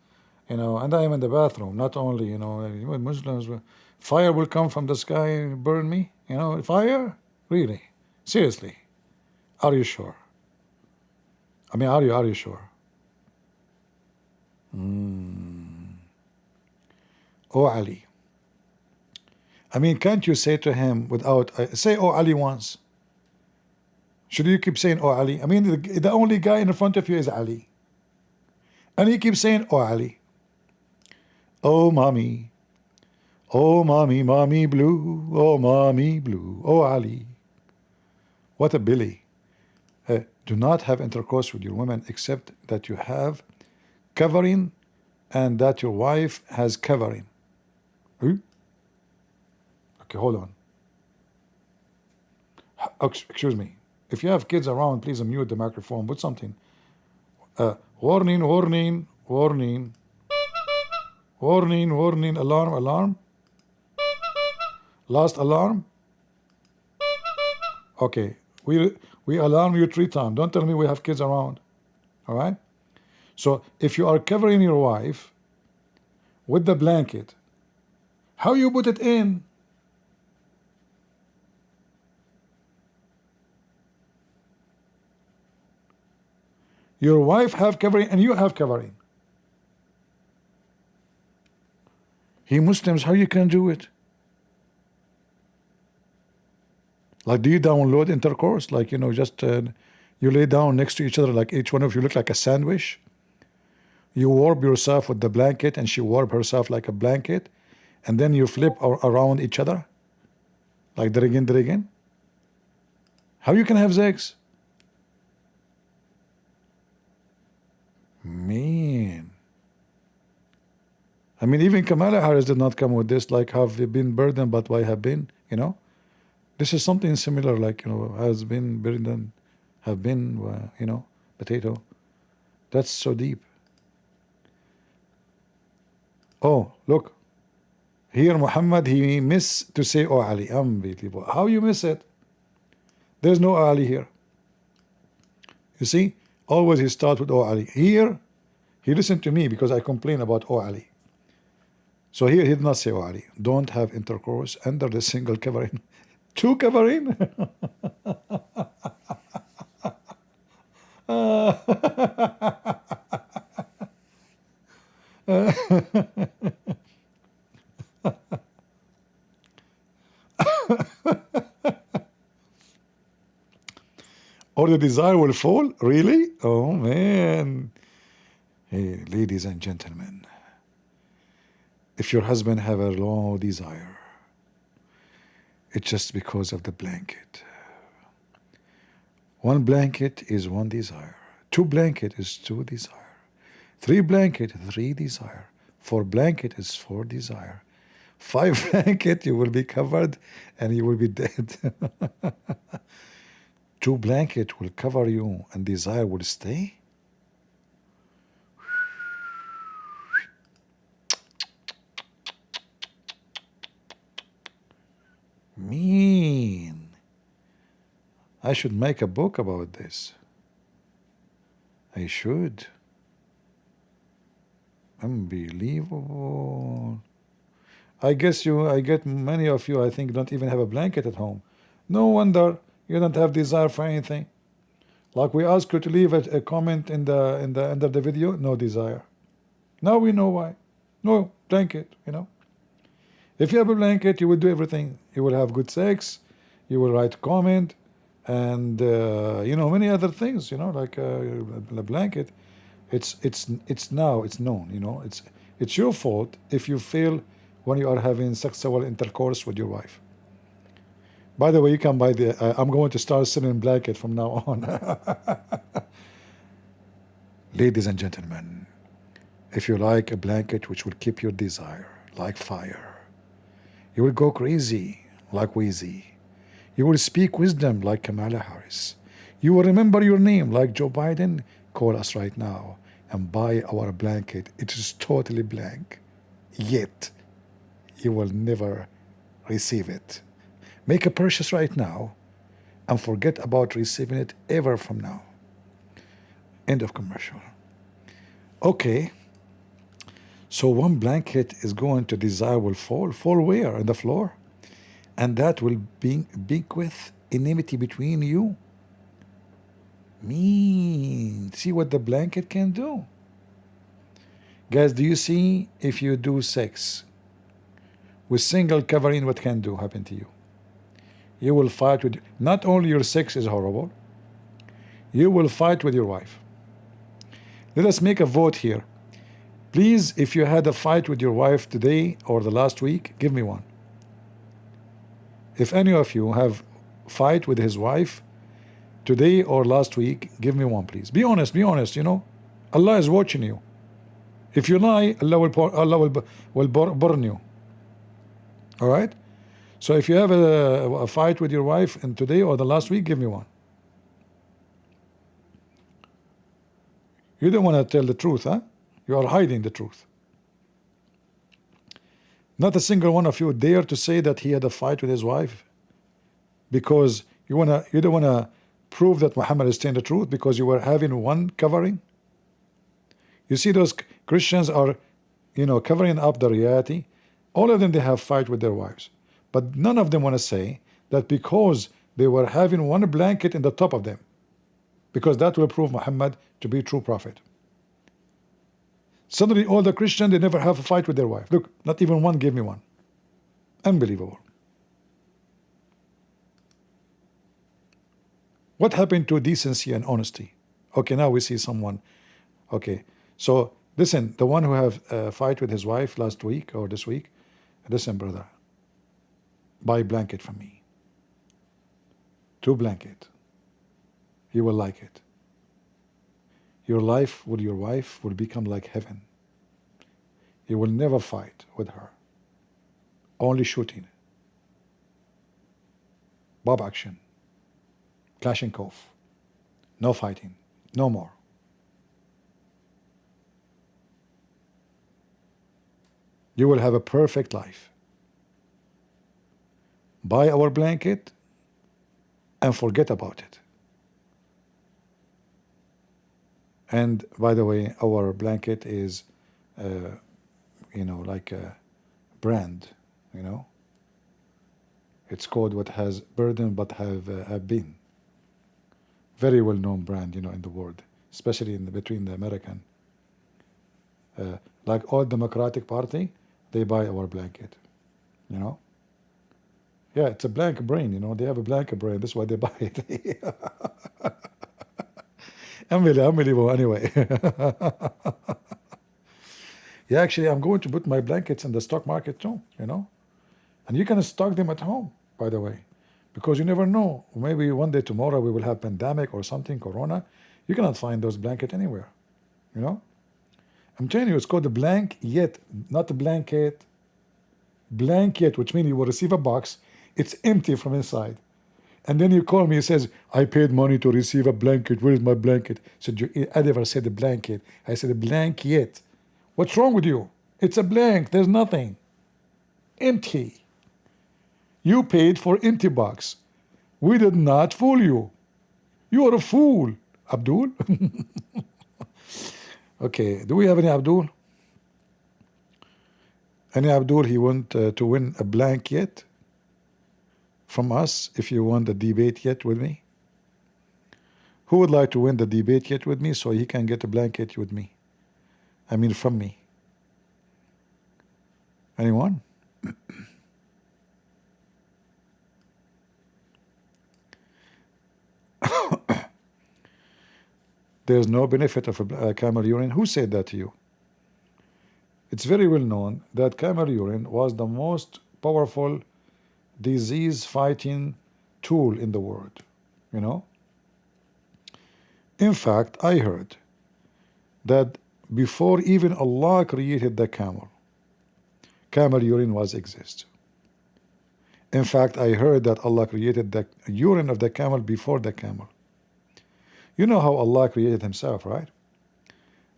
you know, and I am in the bathroom. Not only, you know, Muslims, fire will come from the sky and burn me, you know, fire? Really? Seriously? Are you sure? I mean, are you sure? O Ali. I mean, can't you say to him without, say O Ali once? Should you keep saying O Ali? I mean, the only guy in front of you is Ali. And he keeps saying O Ali. Oh mommy. Oh mommy, mommy blue. Oh mommy blue. Oh Ali. What a Billy. Do not have intercourse with your women except that you have covering and that your wife has covering. Okay, hold on. Excuse me. If you have kids around, please unmute the microphone. Put something. Warning, warning, warning. Warning, warning, alarm, alarm. Last alarm. Okay, we alarm you 3 times. Don't tell me we have kids around. All right? So if you are covering your wife with the blanket, how you put it in? Your wife have covering and you have covering. He Muslims, how you can do it? Like, do you download intercourse? Like, you know, just you lay down next to each other, like each one of you look like a sandwich. You warp yourself with the blanket and she warp herself like a blanket, and then you flip around each other like dragon. How you can have sex? Man, I mean, even Kamala Harris did not come with this, like, have been burdened but why have been, you know. This is something similar, like, you know, has been burdened, have been, you know, potato. That's so deep. Oh, look. Here Muhammad, he missed to say, oh Ali, unbelievable. How you miss it? There's no Ali here. You see? Always he starts with, oh Ali. Here, he listened to me because I complain about, oh Ali. So here he did not say, oh Ali, don't have intercourse under the single covering. 2 covering? Or the desire will fall? Really? Oh man. Hey, ladies and gentlemen, if your husband have a low desire, it's just because of the blanket. 1 blanket is 1 desire. 2 blanket is 2 desire. 3 blanket, 3 desire. 4 blanket is 4 desire. 5 blanket, you will be covered and you will be dead. 2 blanket will cover you and desire will stay. Mean. I should make a book about this. I should. Unbelievable. I get many of you, I think, don't even have a blanket at home. No wonder you don't have desire for anything. Like we ask you to leave a comment in the under the video, no desire. Now we know why. No blanket, you know. If you have a blanket, you will do everything. You will have good sex, you will write comment, and you know, many other things, you know, like a blanket. It's known, you know. It's your fault if you feel when you are having sexual intercourse with your wife. By the way, you can buy the I'm going to start selling blanket from now on. Ladies and gentlemen, if you like a blanket which will keep your desire like fire, you will go crazy like Wheezy. You will speak wisdom like Kamala Harris. You will remember your name like Joe Biden. Call us right now and buy our blanket. It is totally blank, yet you will never receive it. Make a purchase right now and forget about receiving it ever from now. End of commercial. Okay. So 1 blanket is going to desire will fall. Fall where? On the floor? And that will bequeath enmity between you. Mean. See what the blanket can do. Guys, do you see if you do sex with single covering, what can happen to you? You will fight with, not only your sex is horrible, you will fight with your wife. Let us make a vote here. Please, if you had a fight with your wife today or the last week, give me one. If any of you have fight with his wife today or last week, give me one, please. Be honest, you know. Allah is watching you. If you lie, Allah will burn you. All right? So if you have a fight with your wife in today or the last week, give me one. You don't want to tell the truth, huh? You are hiding the truth. Not a single one of you dare to say that he had a fight with his wife because you don't wanna prove that Muhammad is telling the truth because you were having one covering. You see, those Christians are, covering up the reality. All of them, they have fight with their wives, but none of them want to say that because they were having one blanket in the top of them, because that will prove Muhammad to be true prophet. Suddenly, all the Christians, they never have a fight with their wife. Look, not even one gave me one. Unbelievable. What happened to decency and honesty? Okay, now we see someone. Okay, so listen, the one who have a fight with his wife last week or this week, listen, brother, buy a blanket from me. 2 blankets. You will like it. Your life with your wife will become like heaven. You will never fight with her. Only shooting. Bob action. Kalashnikov. No fighting. No more. You will have a perfect life. Buy our blanket and forget about it. And by the way, our blanket is, like a brand, It's called what has burden but have been. Very well-known brand, in the world, especially between the American. Like all Democratic Party, they buy our blanket, Yeah, it's a blank brain, They have a blank brain. That's why they buy it. Unbelievable. Anyway, yeah, actually, I'm going to put my blankets in the stock market too, and you can stock them at home, by the way, because you never know. Maybe one day tomorrow we will have pandemic or something, corona. You cannot find those blankets anywhere, I'm telling you, it's called a blanket, not a blanket. Blanket, which means you will receive a box. It's empty from inside. And then you call me, he says, I paid money to receive a blanket. Where is my blanket? I said, I never said a blanket. I said a blanket. What's wrong with you? It's a blank. There's nothing. Empty. You paid for empty box. We did not fool you. You are a fool, Abdul. Okay, do we have any Abdul? Any Abdul, he want to win a blanket from us? If you want the debate yet with me, who would like to win the debate yet with me so he can get a blanket with me? I mean, from me. Anyone? There's no benefit of a camel urine. Who said that to you? It's very well known that camel urine was the most powerful disease-fighting tool in the world, In fact, I heard that before even Allah created the camel urine was exist. In fact, I heard that Allah created the urine of the camel before the camel. You know how Allah created himself, right?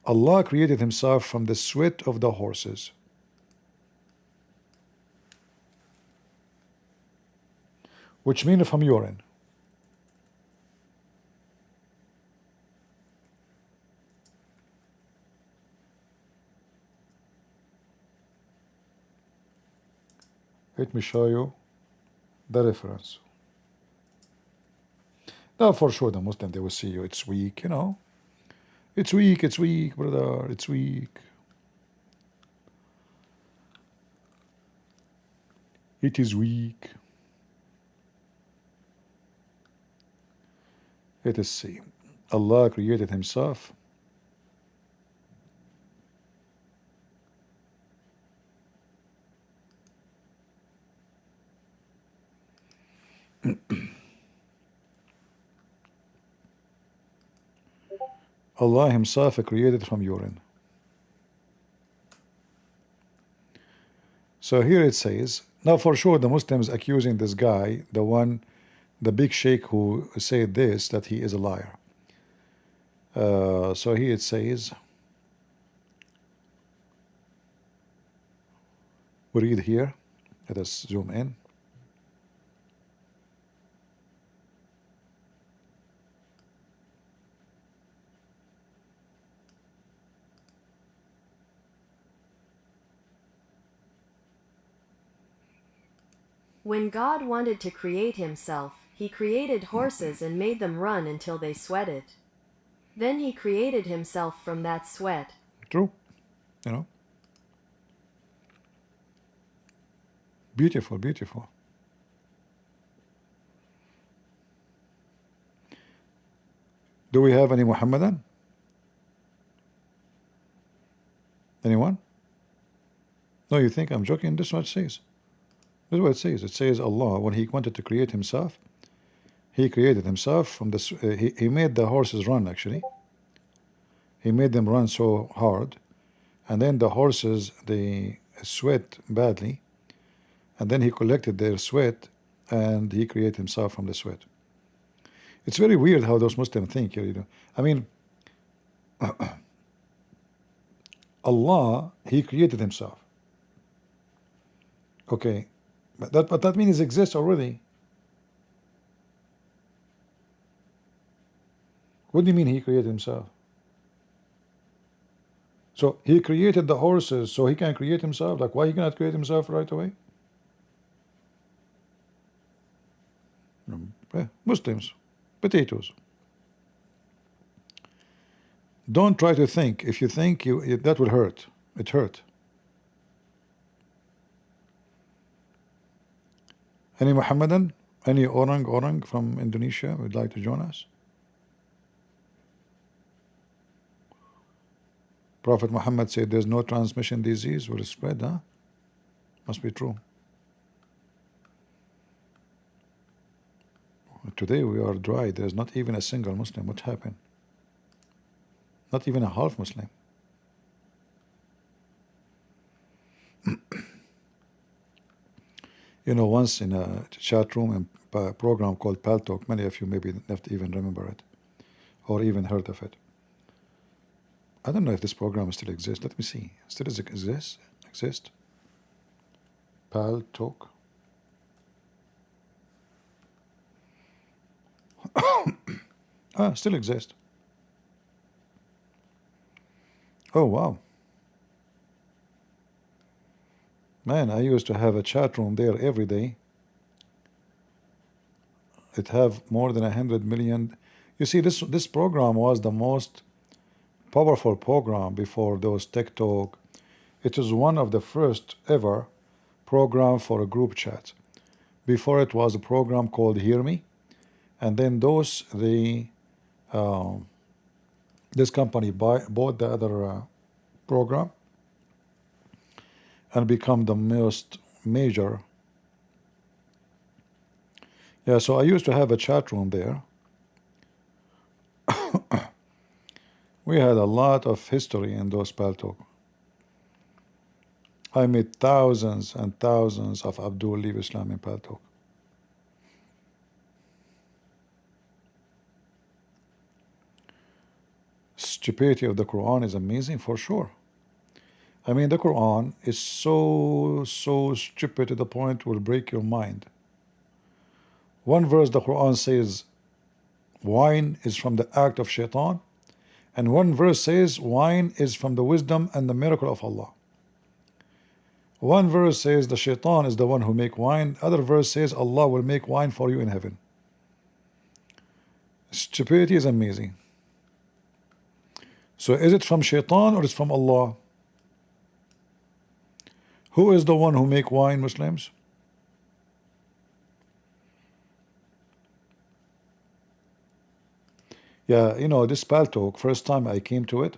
Allah created himself from the sweat of the horses. Which means from urine. Let me show you the reference. Now, for sure, the Muslim, they will see you. It's weak, It's weak, brother. It's weak. It is weak. Let us see. Allah created himself. Allah himself created from urine. So here it says, Now, for sure, the Muslims accusing this guy, the big sheikh who said this, that he is a liar. So here it says, we read here. Let us zoom in. When God wanted to create himself, he created horses and made them run until they sweated. Then he created himself from that sweat. True. You know, beautiful, beautiful. Do we have any Muhammadan? Anyone? No, you think I'm joking? This is what it says. This is what it says. It says Allah, when He wanted to create Himself, He created Himself from the. He made the horses run. Actually, He made them run so hard, and then the horses they sweat badly, and then He collected their sweat, and He created Himself from the sweat. It's very weird how those Muslims think. You know, I mean, Allah, He created Himself. Okay, but that means He exists already. What do you mean He created Himself? So He created the horses, so He can create Himself. Like, why He cannot create Himself right away? Muslims, potatoes. Don't try to think. If you think, that will hurt. It hurt. Any Muhammadan? Any orang from Indonesia would like to join us? Prophet Muhammad said there's no transmission disease will spread, huh? Must be true. Today we are dry. There's not even a single Muslim. What happened? Not even a half Muslim. You know, once in a chat room and a program called Pal Talk, many of you maybe not even remember it or even heard of it. I don't know if this program still exists. Let me see. Still exists? Exist? Pal Talk. Still exist. Oh wow. Man, I used to have a chat room there every day. It have more than 100 million. You see, this program was the most powerful program before those TikTok. It was one of the first ever program for a group chat. Before it was a program called Hear Me, and then this company bought the other program and become the most major. Yeah, so I used to have a chat room there. We had a lot of history in those Pal Talk. I met thousands and thousands of Abdul leave Islam in Pal Talk. Stupidity of the Quran is amazing for sure. I mean, the Quran is so stupid to the point it will break your mind. One verse the Quran says wine is from the act of shaitan, and one verse says wine is from the wisdom and the miracle of Allah. One verse says the shaitan is the one who make wine. Other verse says Allah will make wine for you in heaven. Stupidity is amazing. So is it from shaitan or is it from Allah? Who is the one who make wine, Muslims? Yeah, you know, this Pal Talk, first time I came to it,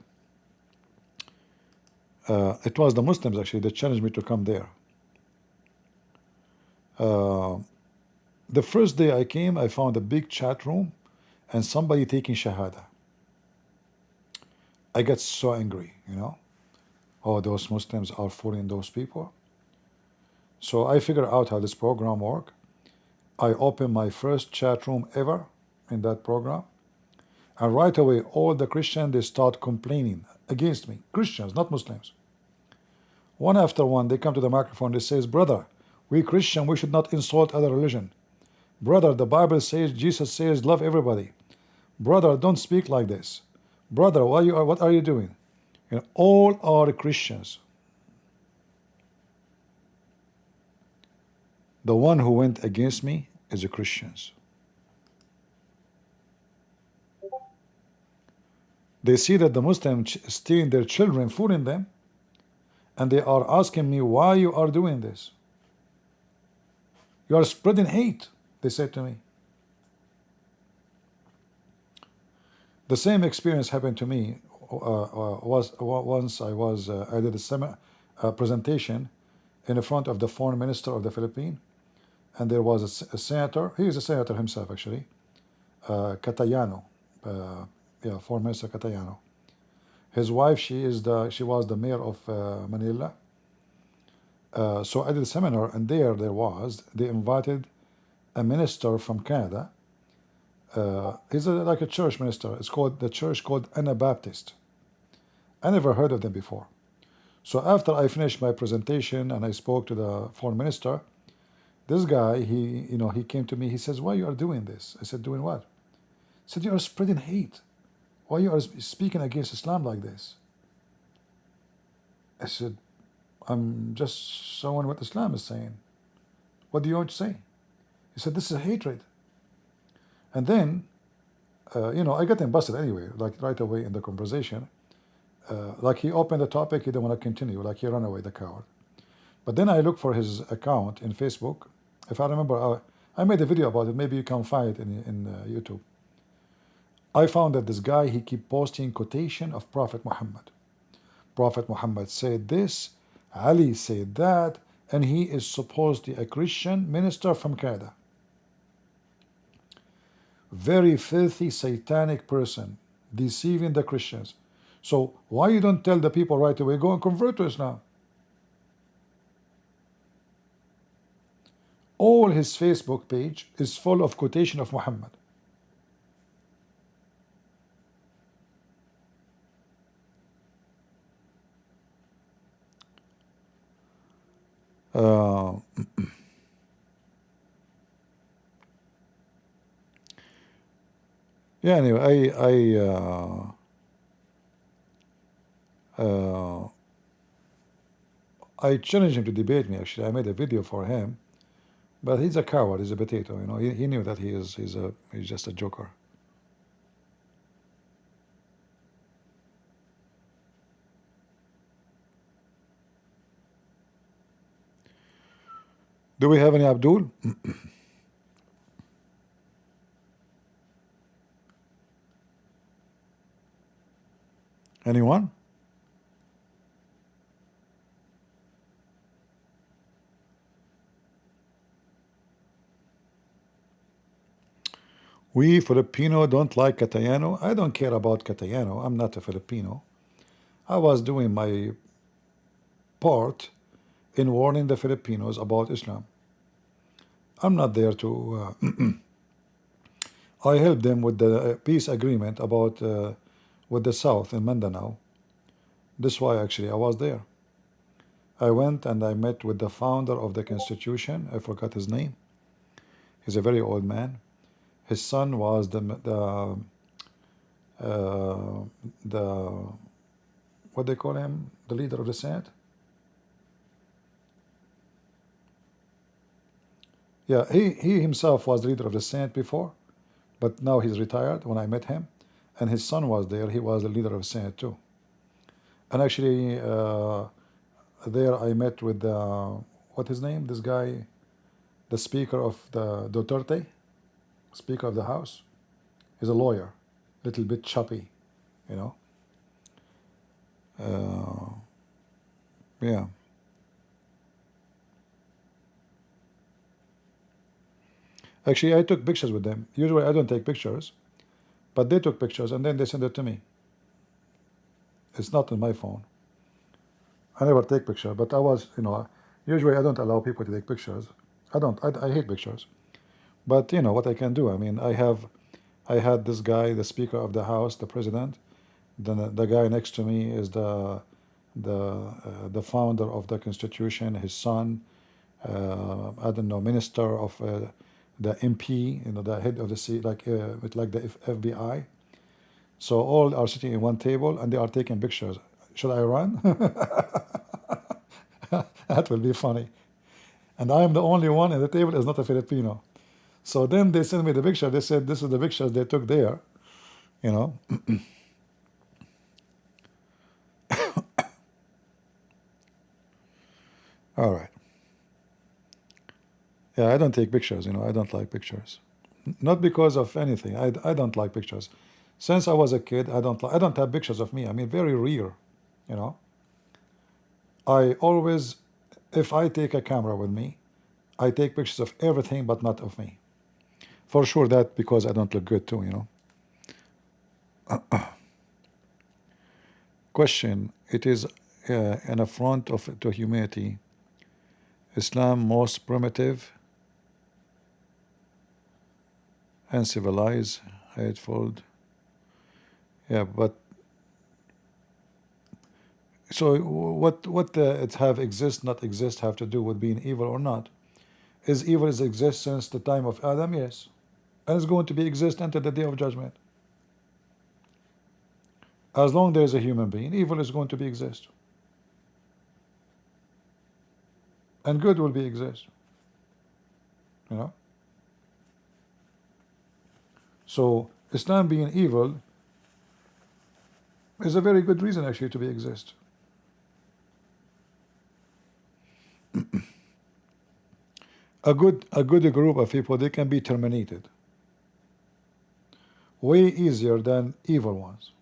it was the Muslims actually that challenged me to come there. The first day I came, I found a big chat room and somebody taking Shahada. I get so angry, you know. Oh, those Muslims are fooling those people. So I figured out how this program works. I opened my first chat room ever in that program, and right away all the Christians, they start complaining against me. Christians, not Muslims. One after one, they come to the microphone, they says, brother, we Christian, we should not insult other religion. Brother, the Bible says, Jesus says, love everybody. Brother, don't speak like this. Brother, what are you doing? And all are Christians. The one who went against me is the Christians. They see that the Muslims stealing their children, fooling them, and they are asking me why you are doing this. You are spreading hate, they said to me. The same experience happened to me was once I did a presentation in front of the foreign minister of the Philippines, and there was a senator. He is a senator himself, actually, Catayano, foreign minister Catayano. His wife, she was the mayor of Manila. So I did a seminar, and they invited a minister from Canada. He's like a church minister. It's called the church called Anabaptist. I never heard of them before. So after I finished my presentation and I spoke to the foreign minister, this guy, he came to me. He says, "Why you are doing this?" I said, "Doing what?" He said, "You are spreading hate. Why you are speaking against Islam like this?" I said, "I'm just showing what Islam is saying. What do you want to say?" He said, "This is hatred." And then, I got him busted anyway, like right away in the conversation. Like he opened the topic, he didn't want to continue, like he ran away, the coward. But then I looked for his account in Facebook. If I remember, I made a video about it. Maybe you can find it in YouTube. I found that this guy, he keep posting quotation of Prophet Muhammad. Prophet Muhammad said this, Ali said that, and he is supposedly a Christian minister from Canada. Very filthy, satanic person, deceiving the Christians. So why you don't tell the people right away, go and convert to Islam? All his Facebook page is full of quotation of Muhammad. Yeah, anyway, I challenged him to debate me. Actually, I made a video for him, but he's a coward. He's a potato. He knew that he's just a joker. Do we have any Abdul? Anyone? We Filipino don't like Catayano. I don't care about Catayano. I'm not a Filipino. I was doing my part in warning the Filipinos about Islam. I'm not there to... I helped them with the peace agreement about with the South in Mindanao. This is why actually I was there. I went and I met with the founder of the Constitution. I forgot his name. He's a very old man. His son was the what they call him, the leader of the Senate. Yeah, he himself was the leader of the Senate before, but now he's retired. When I met him, and his son was there, he was the leader of the Senate too. And actually, there I met with what his name? This guy, the Speaker of the Duterte, Speaker of the House. He's a lawyer, little bit choppy, yeah. Actually, I took pictures with them. Usually I don't take pictures, but they took pictures and then they sent it to me. It's not on my phone. I never take picture, but I was, Usually I don't allow people to take pictures. I hate pictures. But you know what I can do. I mean, I had this guy, the Speaker of the House, the President. Then the guy next to me is the founder of the Constitution, his son. I don't know, Minister of the MP, you know, the head of the C, like like the FBI. So all are sitting in one table and they are taking pictures. Should I run? That will be funny. And I am the only one in the table is not a Filipino. So then they sent me the picture. They said this is the pictures they took there. You know. All right. Yeah, I don't take pictures. You know, I don't like pictures. Not because of anything. I don't like pictures. Since I was a kid, I don't have pictures of me. I mean, very rare. You know. I always, if I take a camera with me, I take pictures of everything but not of me. For sure that because I don't look good too, you know. Question, it is an affront to humanity. Islam most primitive, uncivilized, hateful. Yeah, but so what it have exist, not exist have to do with being evil or not? Is evil is exist since the time of Adam? Yes. And it's going to be exist until the day of judgment. As long there is a human being, evil is going to be exist. And good will be exist. You know? So Islam being evil is a very good reason actually to be exist. A good group of people, they can be terminated way easier than evil ones.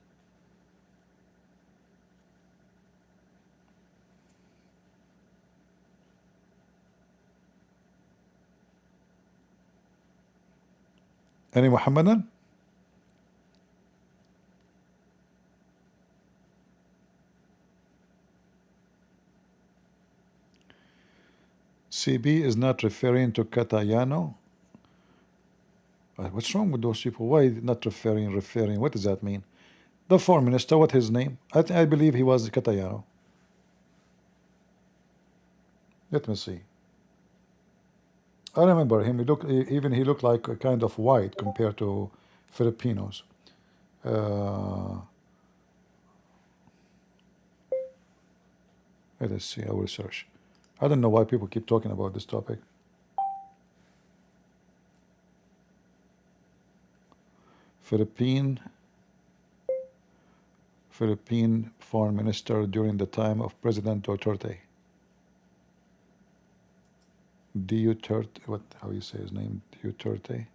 Any Muhammadan? CB is not referring to Catayano. What's wrong with those people? Why not referring? What does that mean? The foreign minister, what his name? I believe he was Catayano. Let me see. I remember him. He looked like a kind of white compared to Filipinos. Let us see. I will search. I don't know why people keep talking about this topic. Philippine foreign minister during the time of President Duterte. Duterte, how you say his name? Duterte.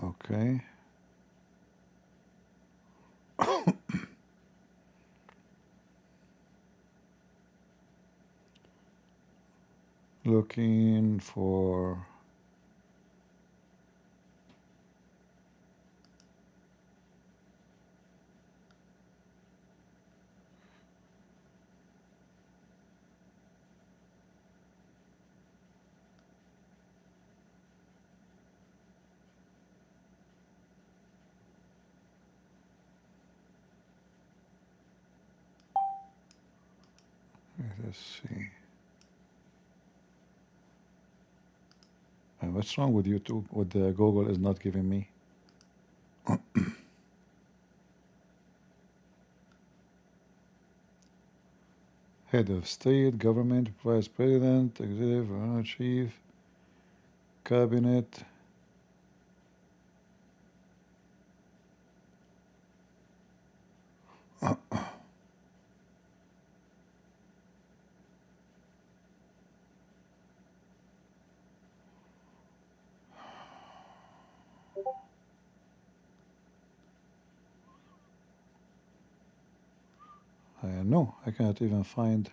Okay. Looking for let's see. What's wrong with YouTube? What the Google is not giving me? Head of state, government, vice president, executive, chief, cabinet. No, I cannot even find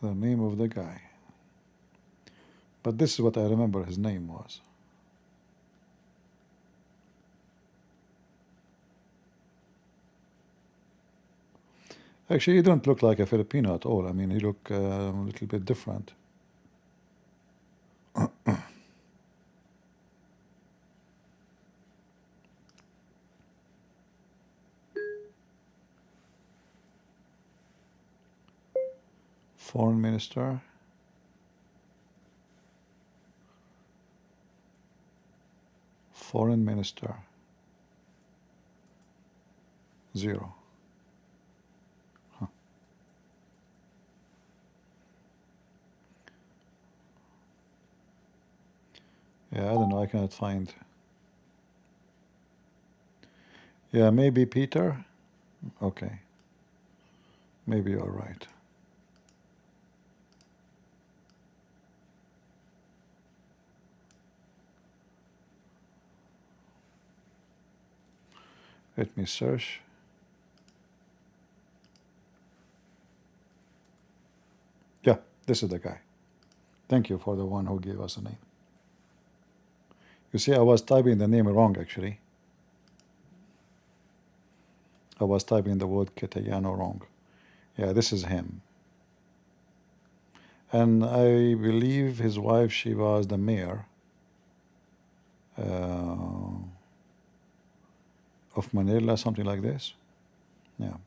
the name of the guy. But this is what I remember his name was. Actually, he don't look like a Filipino at all. I mean, he look a little bit different. Foreign minister. Foreign minister. 0. Huh. Yeah, I don't know. I cannot find. Yeah, maybe Peter. Okay. Maybe you're right. Let me search. Yeah, this is the guy. Thank you for the one who gave us a name. You see, I was typing the name wrong, actually. I was typing the word Ketayano wrong. Yeah, this is him. And I believe his wife, she was the mayor of Manila, something like this. Yeah.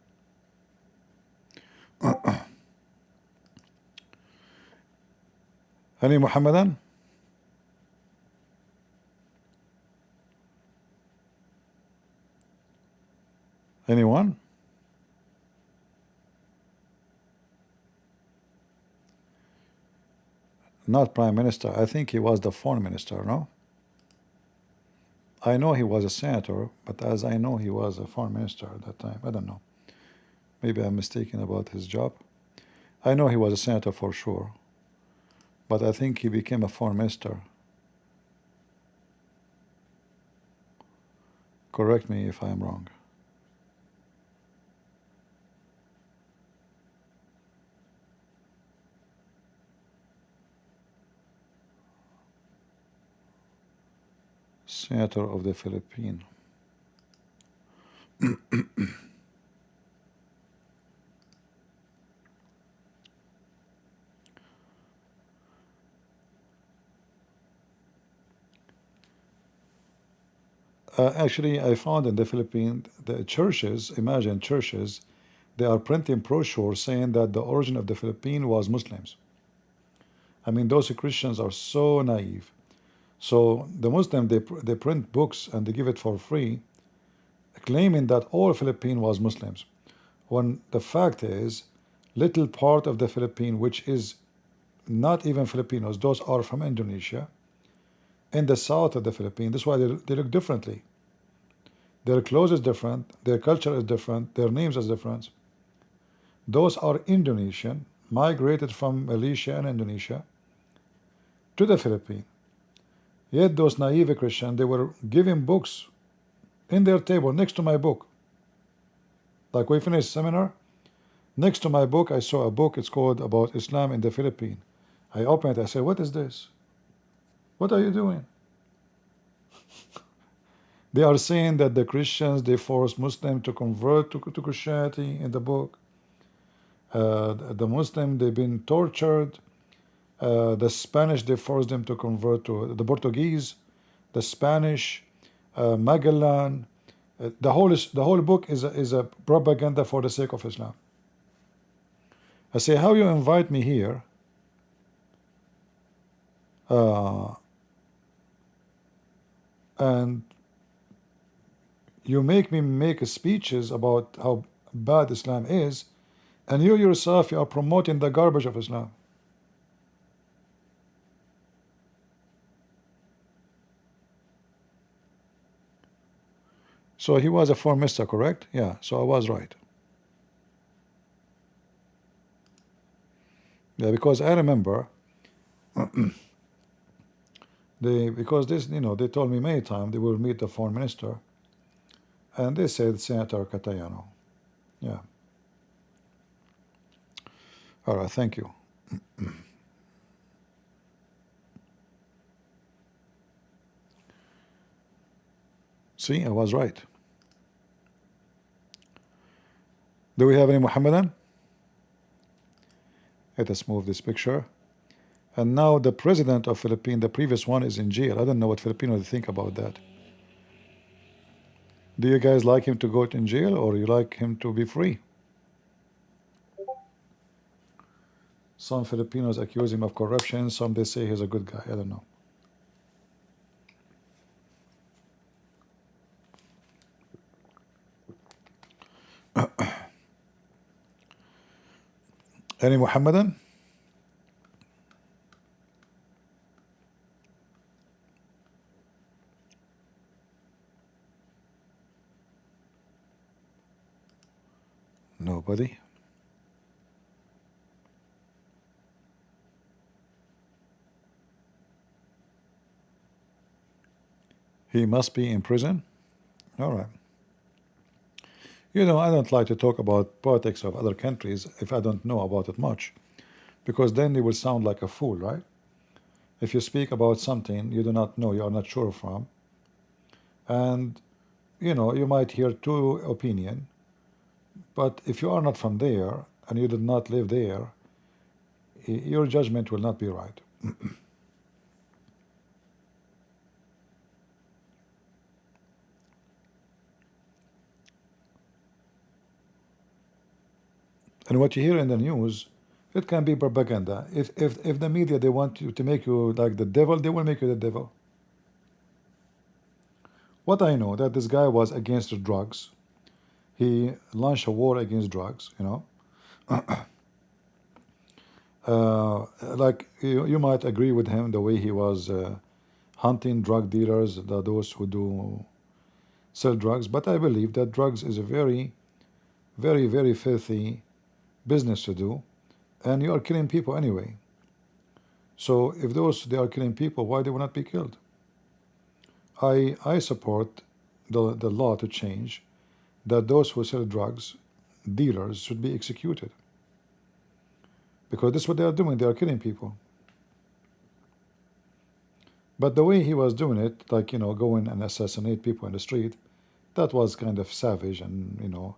Any Muhammadan? Anyone? Not prime minister. I think he was the foreign minister, no? I know he was a senator, but as I know he was a foreign minister at that time. I don't know. Maybe I'm mistaken about his job. I know he was a senator for sure, but I think he became a foreign minister. Correct me if I'm wrong. Senator of the Philippines. Actually, I found in the Philippines, the churches, imagine churches, they are printing brochures saying that the origin of the Philippines was Muslims. I mean, those Christians are so naive. So the Muslim, they print books and they give it for free, claiming that all Philippines was Muslims. When the fact is, little part of the Philippines, which is not even Filipinos, those are from Indonesia, in the south of the Philippines. That's why they look differently. Their clothes is different, their culture is different, their names is different. Those are Indonesian, migrated from Malaysia and Indonesia to the Philippines. Yet those naive Christians, they were giving books in their table next to my book. Like we finished seminar, next to my book I saw a book, it's called About Islam in the Philippines. I opened it, I said, what is this? What are you doing? They are saying that the Christians, they forced Muslims to convert to Christianity in the book. The Muslim, they've been tortured. The Spanish, they forced them to convert to the Portuguese, the Spanish, Magellan. The whole book is a propaganda for the sake of Islam. I say, how you invite me here and you make me make speeches about how bad Islam is, and you yourself, you are promoting the garbage of Islam. So he was a foreign minister, correct? Yeah, so I was right. Yeah, because I remember because this, they told me many times they will meet the foreign minister, and they said Senator Catayano. Yeah. All right, thank you. See, I was right. Do we have any Muhammadan? Let us move this picture. And now the president of Philippines, the previous one, is in jail. I don't know what Filipinos think about that. Do you guys like him to go in jail, or you like him to be free? Some Filipinos accuse him of corruption. Some they say he's a good guy. I don't know. Any Muhammadan? Nobody. He must be in prison. All right. You know, I don't like to talk about politics of other countries if I don't know about it much, because then you will sound like a fool, right? If you speak about something you do not know, you are not sure from, and you know, you might hear two opinion, but if you are not from there and you did not live there, your judgment will not be right. And what you hear in the news, it can be propaganda. If the media, they want you to make you like the devil, they will make you the devil. What I know, that this guy was against the drugs. He launched a war against drugs, you know. Like you might agree with him the way he was hunting drug dealers, those who do sell drugs, but I believe that drugs is a very, very, very filthy business to do, and you are killing people anyway. So if they are killing people, why they will not be killed? I support the law to change, that those who sell drugs, dealers, should be executed, because this is what they are doing. They are killing people. But the way he was doing it, like, you know, going and assassinate people in the street, that was kind of savage. And you know,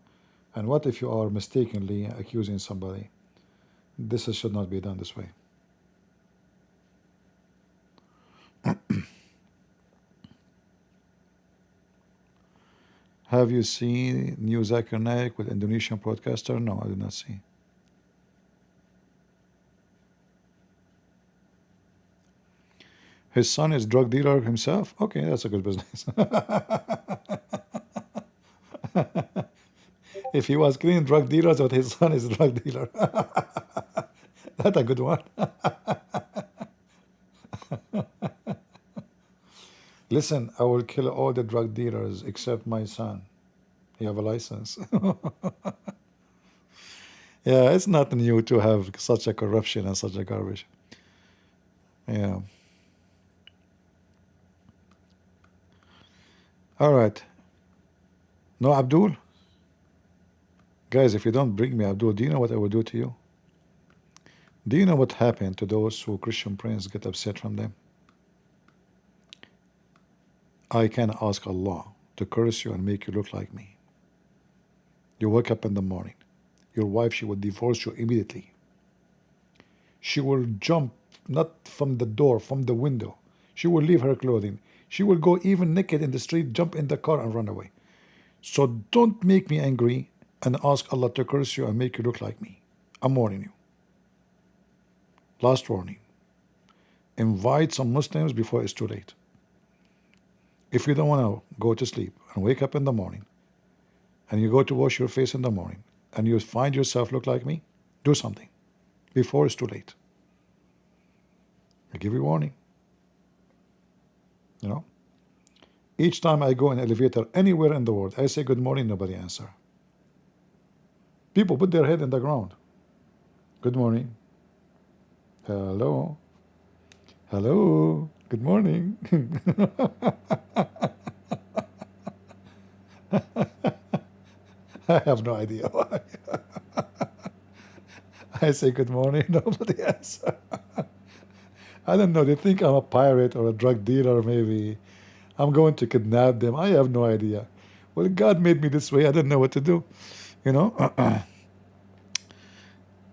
and what if you are mistakenly accusing somebody? This should not be done this way. Have you seen new Zakir Naik with Indonesian broadcaster? No, I did not see. His son is drug dealer himself? Okay, that's a good business. If he was killing drug dealers, but his son is a drug dealer. That's a good one. Listen, I will kill all the drug dealers except my son. He have a license. Yeah, it's not new to have such a corruption and such a garbage. Yeah. All right. No Abdul? Guys, if you don't bring me Abdul, do you know what I will do to you? Do you know what happened to those who Christian prince get upset from them? I can ask Allah to curse you and make you look like me. You wake up in the morning. Your wife, she will divorce you immediately. She will jump, not from the door, from the window. She will leave her clothing. She will go even naked in the street, jump in the car and run away. So don't make me angry and ask Allah to curse you and make you look like me. I'm warning you. Last warning. Invite some Muslims before it's too late. If you don't want to go to sleep and wake up in the morning, and you go to wash your face in the morning, and you find yourself look like me, do something before it's too late. I give you warning. You know, each time I go in an elevator anywhere in the world, I say good morning, nobody answer. People put their head in the ground. Good morning. Hello. Hello. Good morning. I have no idea why. I say good morning, nobody answers. I don't know. They think I'm a pirate or a drug dealer, maybe. I'm going to kidnap them. I have no idea. Well, God made me this way. I don't know what to do. You know?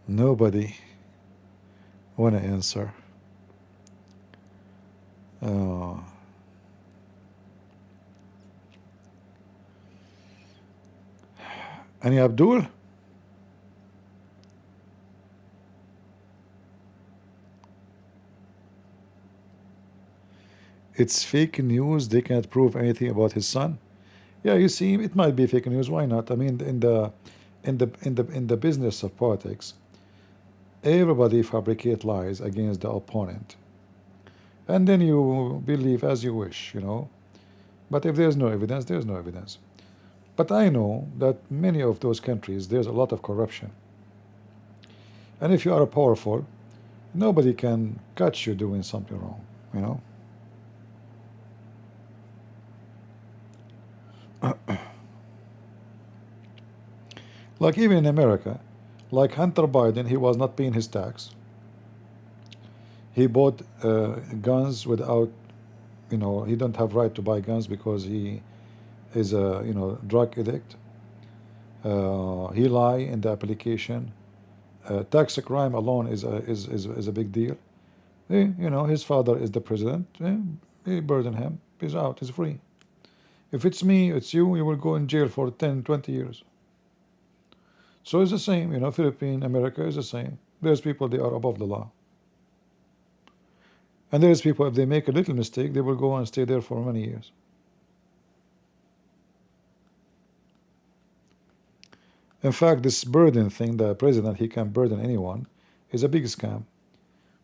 Nobody want to answer. Oh. Any Abdul? It's fake news. They can't prove anything about his son. Yeah, you see, it might be fake news. Why not? I mean, in the business of politics, everybody fabricate lies against the opponent, and then you believe as you wish, you know. But if there's no evidence, there's no evidence. But I know that many of those countries, there's a lot of corruption, and if you are powerful, nobody can catch you doing something wrong, you know. Like even in America, like Hunter Biden, he was not paying his tax. He bought guns without, you know, he don't have right to buy guns because he is a, you know, drug addict. He lie in the application. Tax crime alone is a big deal. You know, his father is the president. He burden him. He's out. He's free. If it's me, it's you. You will go in jail for 10, 20 years. So it's the same. You know, Philippine, America is the same. There's people, they are above the law. And there's people, if they make a little mistake, they will go and stay there for many years. In fact, this burden thing, the president, he can burden anyone, is a big scam.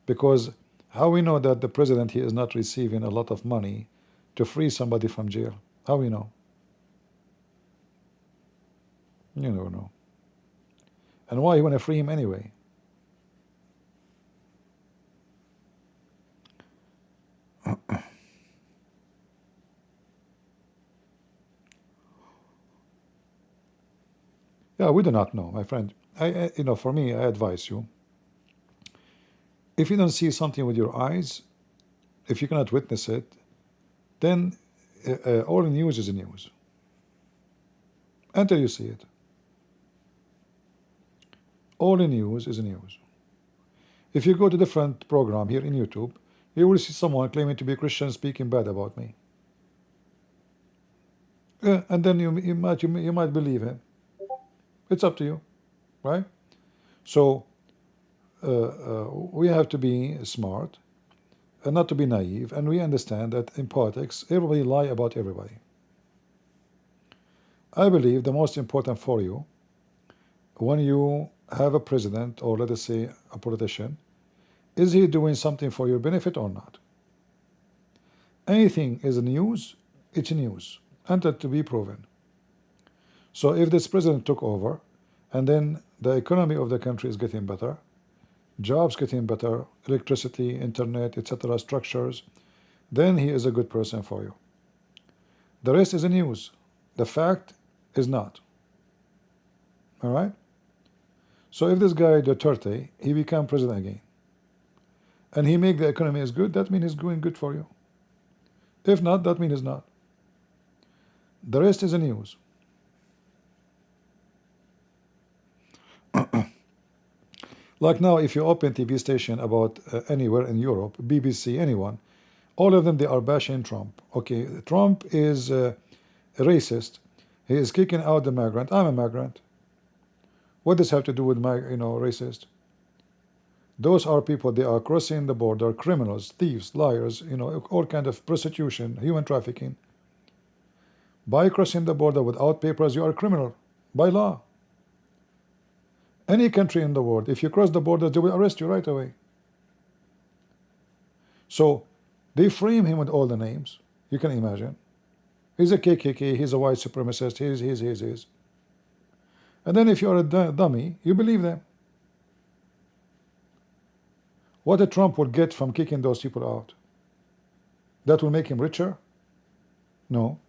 Because how we know that the president, he is not receiving a lot of money to free somebody from jail? How we know? You never know. And why you want to free him anyway? Yeah, we do not know, my friend. You know, for me, I advise you. If you don't see something with your eyes, if you cannot witness it, then all news is news until you see it. All news is news. If you go to different program here in YouTube, you will see someone claiming to be Christian speaking bad about me. And then you might believe him. It's up to you, right? So we have to be smart and not to be naive, and we understand that in politics, everybody lie about everybody. I believe the most important for you, when you have a president, or let us say a politician, is he doing something for your benefit or not? Anything is news, it's news, until to be proven. So if this president took over, and then the economy of the country is getting better, jobs getting better, electricity, internet, etc., structures, then he is a good person for you. The rest is news. The fact is not. All right? So if this guy Duterte, he become president again, and he make the economy is good, that means he's doing good for you. If not, that means it's not. The rest is news. Like now, if you open TV station about anywhere in Europe, BBC, anyone, all of them, they are bashing Trump. Okay, Trump is a racist. He is kicking out the migrant. I'm a migrant. What does have to do with my, racist? Those are people, they are crossing the border, criminals, thieves, liars, all kind of prostitution, human trafficking. By crossing the border without papers, you are a criminal, by law. Any country in the world, if you cross the border, they will arrest you right away. So they frame him with all the names you can imagine. He's a KKK, he's a white supremacist, he's. And then if you are a dummy, you believe them. What a Trump would get from kicking those people out? That will make him richer? No.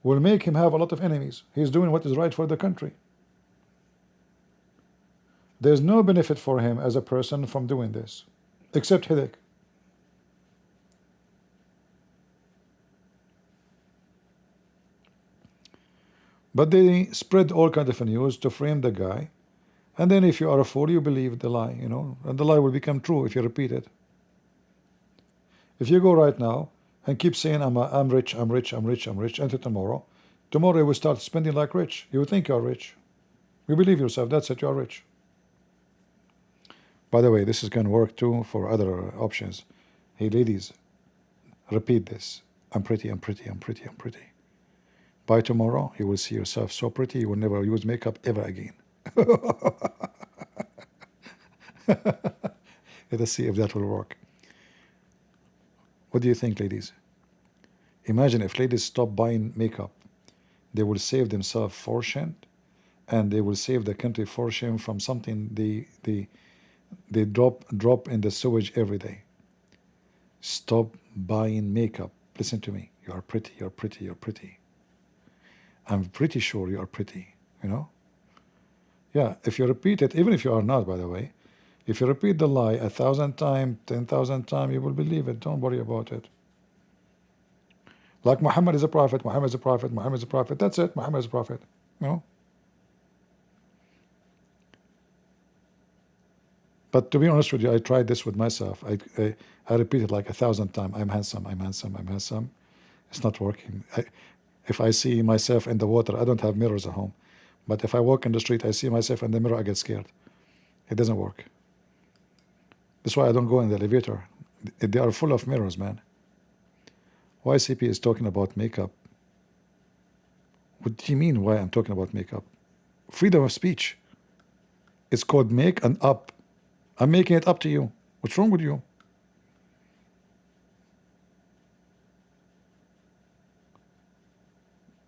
Will make him have a lot of enemies. He's doing what is right for the country. There's no benefit for him as a person from doing this, except headache. But they spread all kinds of news to frame the guy, and then if you are a fool, you believe the lie, and the lie will become true if you repeat it. If you go right now and keep saying I'm rich, I'm rich, I'm rich, I'm rich until tomorrow you will start spending like rich. You will think you are rich. You believe yourself. That's it. You are rich. By the way, this is going to work too for other options. Hey, ladies, repeat this. I'm pretty, I'm pretty, I'm pretty, I'm pretty. By tomorrow, you will see yourself so pretty, you will never use makeup ever again. Let us see if that will work. What do you think, ladies? Imagine if ladies stop buying makeup. They will save themselves fortune, and they will save the country fortune from something they drop in the sewage every day. Stop buying makeup. Listen to me. You are pretty, you're pretty, you're pretty. I'm pretty sure you are pretty, Yeah, if you repeat it, even if you are not, by the way, if you repeat the lie 1,000 times, 10,000 times, you will believe it. Don't worry about it. Like Muhammad is a prophet, Muhammad is a prophet, Muhammad is a prophet. That's it. Muhammad is a prophet. But to be honest with you, I tried this with myself. I repeated like 1,000 times. I'm handsome, I'm handsome, I'm handsome. It's not working. If I see myself in the water, I don't have mirrors at home. But if I walk in the street, I see myself in the mirror, I get scared. It doesn't work. That's why I don't go in the elevator. They are full of mirrors, man. YCP is talking about makeup. What do you mean why I'm talking about makeup? Freedom of speech. It's called make and up. I'm making it up to you. What's wrong with you?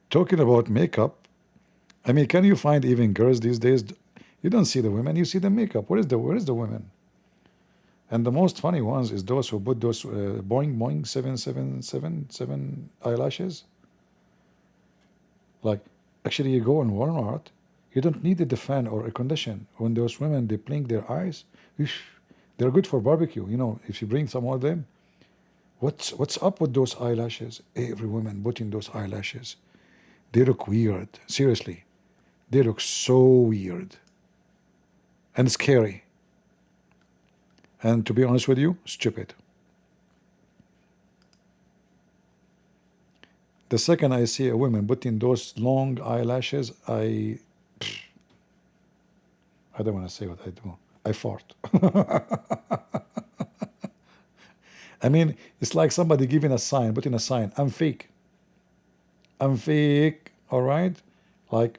Talking about makeup, I mean, can you find even girls these days? You don't see the women, you see the makeup. Where is the women? And the most funny ones is those who put those boing boing 777 eyelashes. Like, actually, you go in Walmart, you don't need the fan or a condition. When those women, they blink their eyes, they're good for barbecue. If you bring some of them, what's up with those eyelashes? Every woman putting those eyelashes. They look weird. Seriously. They look so weird. And scary. And to be honest with you, stupid. The second I see a woman putting those long eyelashes, I don't want to say what I do. I fart. I mean, it's like somebody giving a sign, putting a sign. I'm fake. I'm fake, all right? Like,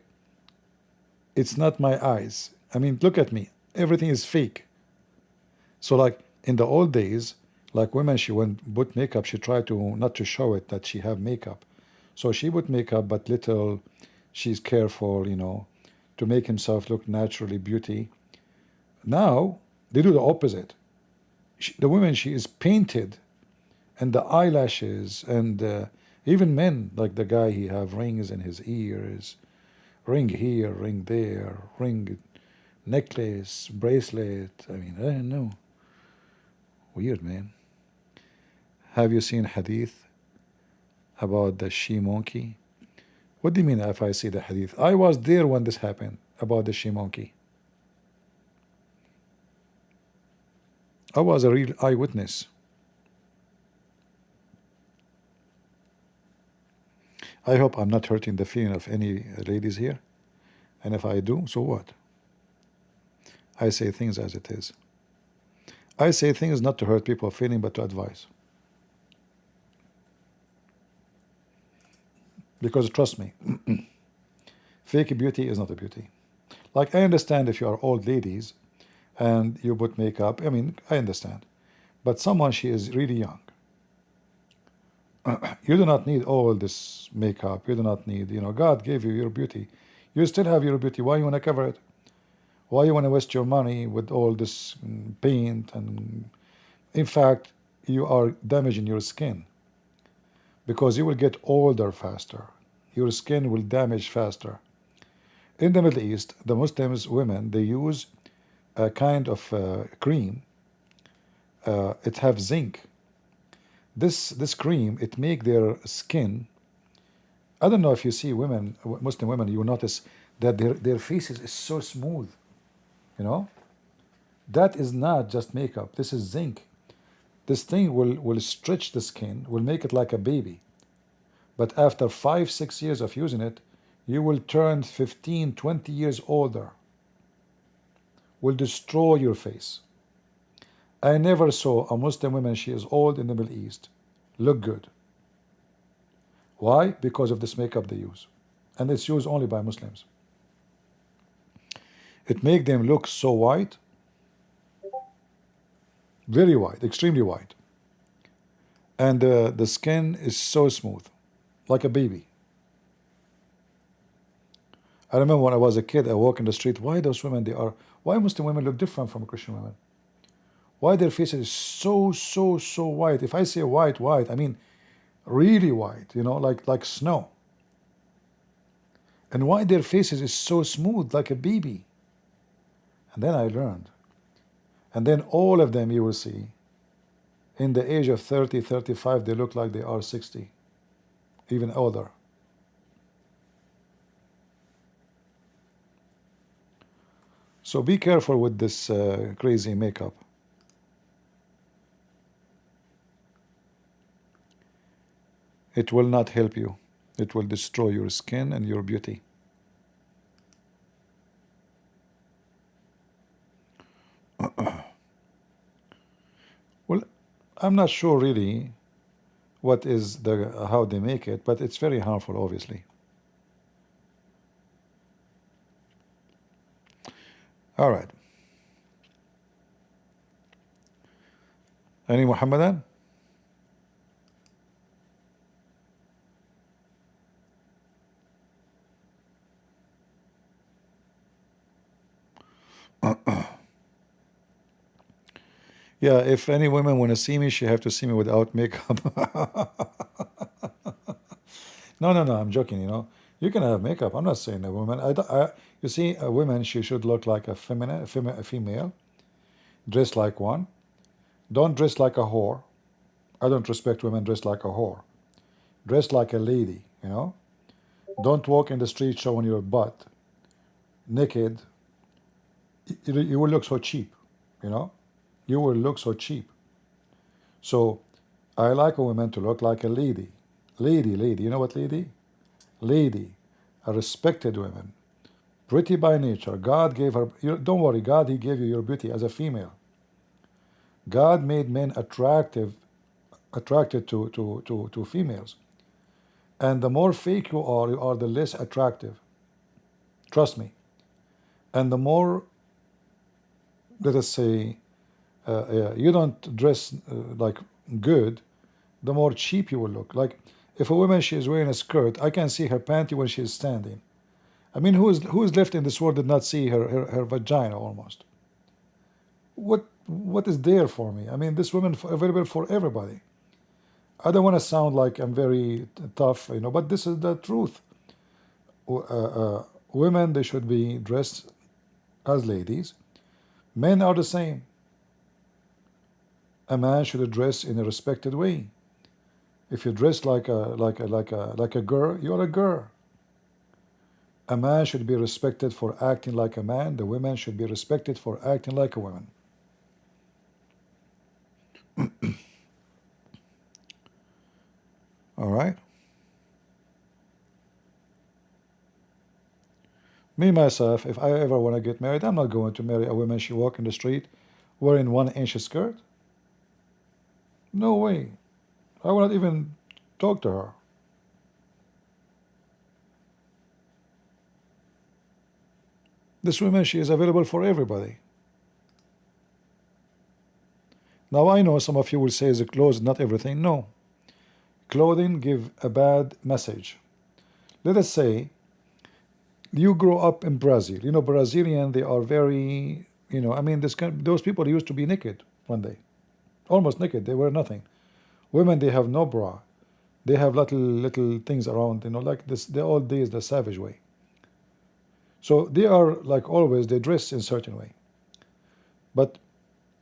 it's not my eyes. I mean, look at me. Everything is fake. So, like, in the old days, like women, she went put makeup, she tried to not to show it that she have makeup. So she put makeup, but little, she's careful, to make himself look naturally beauty. Now, they do the opposite. The women, she is painted, and the eyelashes, and even men, like the guy, he have rings in his ears, ring here, ring there, ring, necklace, bracelet. I mean, I don't know. Weird, man. Have you seen Hadith about the she monkey? What do you mean if I see the Hadith? I was there when this happened, about the she monkey. I was a real eyewitness. I hope I'm not hurting the feeling of any ladies here. And if I do, so what? I say things as it is. I say things not to hurt people's feeling, but to advise. Because trust me, fake beauty is not a beauty. Like, I understand if you are old ladies and you put makeup, I mean, I understand. But someone, she is really young. You do not need all this makeup. You do not need, God gave you your beauty. You still have your beauty. Why you want to cover it? Why you want to waste your money with all this paint? And in fact, you are damaging your skin, because you will get older faster. Your skin will damage faster. In the Middle East, the Muslims, women, they use a kind of cream. It have zinc. This cream, it make their skin. I don't know if you see women, Muslim women, you will notice that their faces is so smooth. You know, that is not just makeup. This is zinc. This thing will stretch the skin, will make it like a baby. But after 5-6 years of using it, you will turn 15-20 years older. Will destroy your face. I never saw a Muslim woman, she is old in the Middle East, look good. Why? Because of this makeup they use. And it's used only by Muslims. It makes them look so white, very white, extremely white. And the skin is so smooth, like a baby. I remember when I was a kid, I walk in the street, why those women, why Muslim women look different from Christian women? Why their faces is so white? If I say white, I mean really white, you know, like snow. And why their faces is so smooth, like a baby? And then I learned. And then all of them, you will see, in the age of 30, 35, they look like they are 60, even older. So be careful with this crazy makeup. It will not help you. It will destroy your skin and your beauty. Well, I'm not sure really what is how they make it, but it's very harmful, obviously. All right. Any Muhammadan? Yeah, if any women want to see me, she have to see me without makeup. No, I'm joking, you know. You can have makeup. I'm not saying a woman. You see, a woman, she should look like a female, dress like one. Don't dress like a whore. I don't respect women dressed like a whore. Dress like a lady, you know. Don't walk in the street showing your butt, naked. You will look so cheap, you know. You will look so cheap. So I like a woman to look like a lady. Lady. You know what lady? Lady. A respected woman. Pretty by nature. God gave her, don't worry, God, He gave you your beauty as a female. God made men attracted to females. And the more fake you are the less attractive. Trust me. And the more, let us say, you don't dress like good, the more cheap you will look. Like if a woman, she is wearing a skirt, I can see her panty when she is standing. I mean, who is left in this world did not see her vagina almost? What is there for me? I mean, this woman available for everybody. I don't want to sound like I'm very tough, you know, but this is the truth. Women, they should be dressed as ladies. Men are the same. A man should dress in a respected way. If you dress like a girl, you are a girl. A man should be respected for acting like a man. The women should be respected for acting like a woman. All right. Me, myself, if I ever want to get married, I'm not going to marry a woman, she walk in the street wearing 1-inch skirt. No way. I will not even talk to her. This woman, she is available for everybody. Now I know some of you will say the clothes, not everything. No. Clothing give a bad message. Let us say you grow up in Brazil. You know, Brazilian, they are very, you know, I mean, those people used to be naked one day. Almost naked. They wear nothing. Women, they have no bra. They have little things around, you know, like this, the old days, the savage way. So they are, like always, they dress in a certain way. But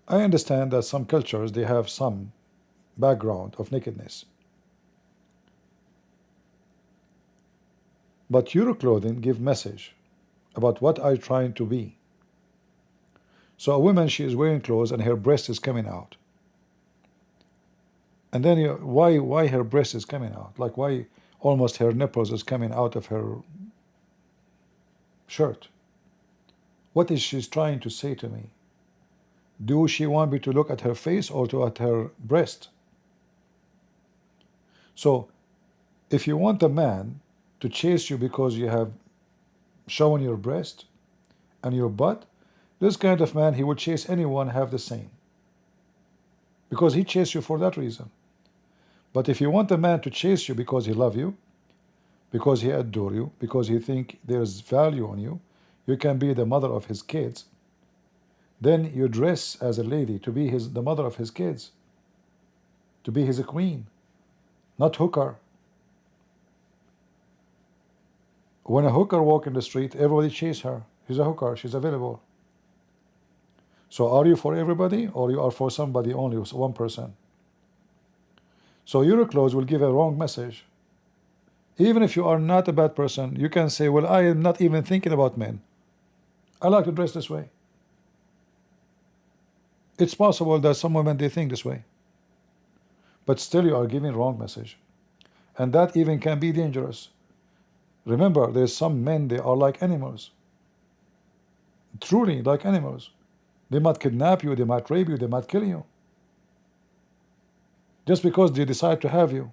I understand that some cultures, they have some background of nakedness. But your clothing give message about what are you trying to be. So a woman, she is wearing clothes and her breast is coming out. And then why her breast is coming out? Like why almost her nipples is coming out of her shirt? What is she trying to say to me? Do she want me to look at her face or to at her breast? So if you want a man to chase you because you have shown your breast and your butt, this kind of man, he would chase anyone have the same, because he chased you for that reason. But if you want a man to chase you because he love you, because he adore you, because he think there's value on you, you can be the mother of his kids, then you dress as a lady to be the mother of his kids, to be his queen, not hooker. When a hooker walk in the street, everybody chase her. She's a hooker, she's available. So are you for everybody, or you are for somebody only, one person? So your clothes will give a wrong message. Even if you are not a bad person, you can say, well, I am not even thinking about men. I like to dress this way. It's possible that some women, they think this way. But still you are giving wrong message. And that even can be dangerous. Remember, there's some men, they are like animals. Truly like animals. They might kidnap you, they might rape you, they might kill you. Just because they decide to have you.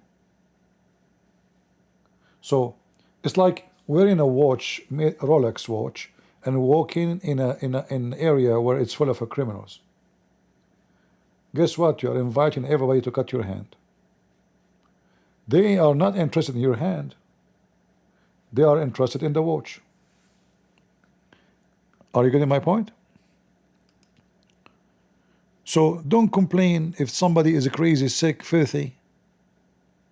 So it's like wearing a watch, Rolex watch, and walking in an area where it's full of criminals. Guess what? You are inviting everybody to cut your hand. They are not interested in your hand. They are interested in the watch. Are you getting my point? So don't complain if somebody is crazy, sick, filthy.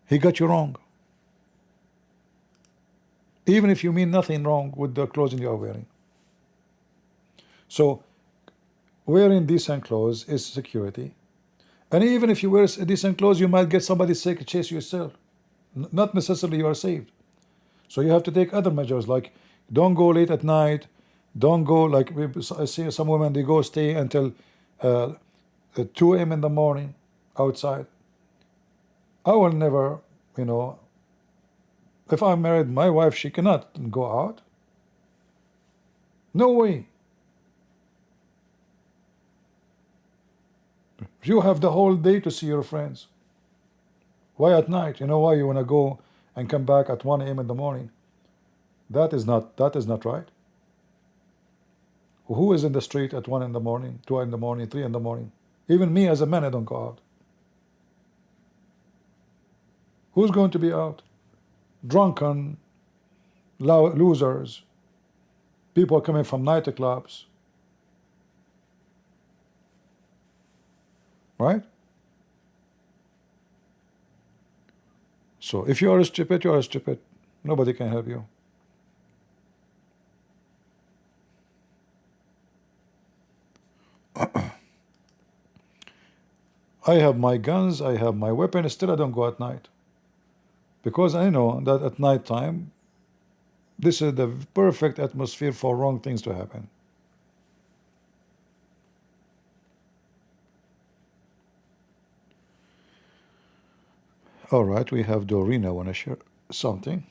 He got you wrong. Even if you mean nothing wrong with the clothing you are wearing. So wearing decent clothes is security. And even if you wear decent clothes, you might get somebody sick, chase you yourself. Not necessarily you are saved. So you have to take other measures, like don't go late at night. Don't go, like I see some women, they go stay until 2 a.m. in the morning outside. I will never, if I'm married, my wife, she cannot go out. No way. You have the whole day to see your friends. Why at night? You know why you want to go and come back at 1 a.m. in the morning? That is not right. Who is in the street at 1 in the morning, 2 in the morning, 3 in the morning? Even me as a man, I don't go out. Who's going to be out? Drunken, losers, people coming from nightclubs. Right? So if you are stupid, you are stupid. Nobody can help you. I have my guns, I have my weapon, still I don't go at night. Because I know that at night time, this is the perfect atmosphere for wrong things to happen. All right, we have Dorina want to share something.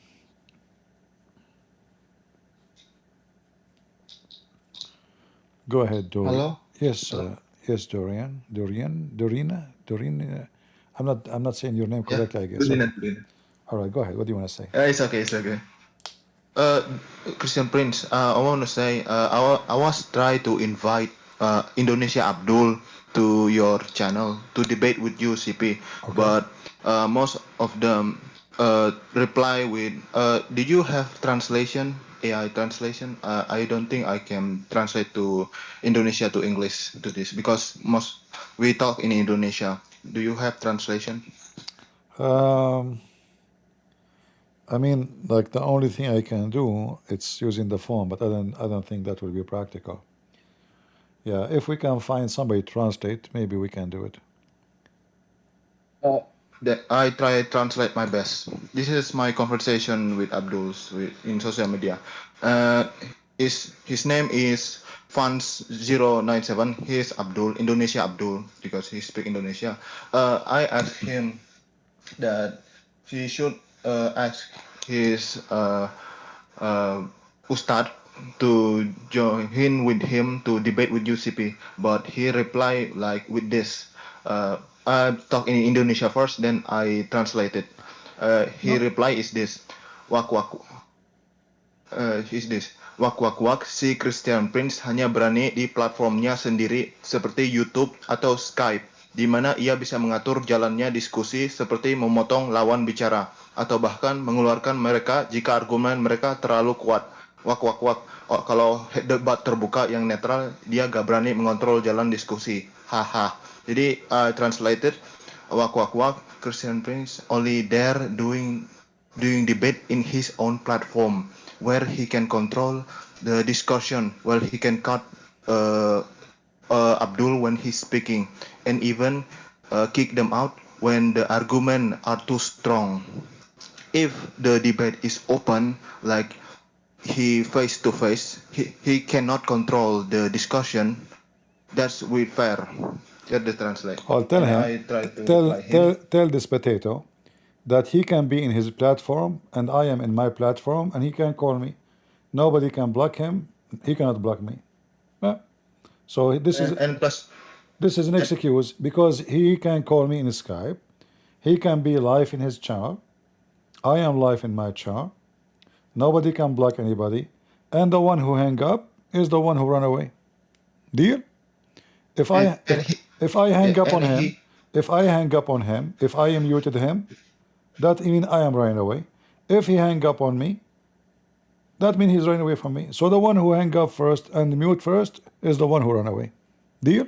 Go ahead, Dorina. Hello? Yes, Hello? yes, Dorina. I'm not saying your name Yeah, correctly, I guess. good Okay. enough, good enough. All right, go ahead. What do you want to say? It's okay, it's okay. Christian Prince, I want to say, I was try to invite Indonesia Abdul to your channel to debate with you, CP, Okay. but most of them reply with, did you have translation, AI translation? I don't think I can translate to Indonesia to English to this because we talk in Indonesia. Do you have translation? I mean, like the only thing I can do, it's using the phone, but I don't think that will be practical. Yeah, if we can find somebody to translate, maybe we can do it. That I try translate my best. This is my conversation with Abdul in social media. Uh, his name is Fans097. He is Abdul, Indonesia Abdul, because he speak Indonesia. I asked him that he should ask his Ustad to join in with him to debate with UCP, but he replied like with this. I talk in Indonesia first, then I translate it. He No, reply is this. Wak wak is this. Wak wak wak, si Christian Prince hanya berani di platformnya sendiri seperti YouTube atau Skype, di mana ia bisa mengatur jalannya diskusi seperti memotong lawan bicara atau bahkan mengeluarkan mereka jika argumen mereka terlalu kuat. Wak wak wak. Oh, kalau debat terbuka yang netral, dia gak berani mengontrol jalan diskusi. Haha. Jadi translated, wak wak wak, Christian Prince only there doing debate in his own platform where he can control the discussion, where he can cut Abdul when he's speaking, and even kick them out when the argument are too strong. If the debate is open, like he face to face, he cannot control the discussion. That's with fair. That the translate. I'll tell And him, I try to reply him. tell this potato that he can be in his platform and I am in my platform and he can call me. Nobody can block him. He cannot block me. Yeah. So And plus, this is an excuse because he can call me in Skype. He can be live in his channel. I am live in my channel. Nobody can block anybody. And the one who hang up is the one who run away. Deal? If I hang up on him, if I hang up on him, if I muted him, that means I am running away. If he hang up on me, that means he's running away from me. So the one who hang up first and mute first is the one who run away. Deal?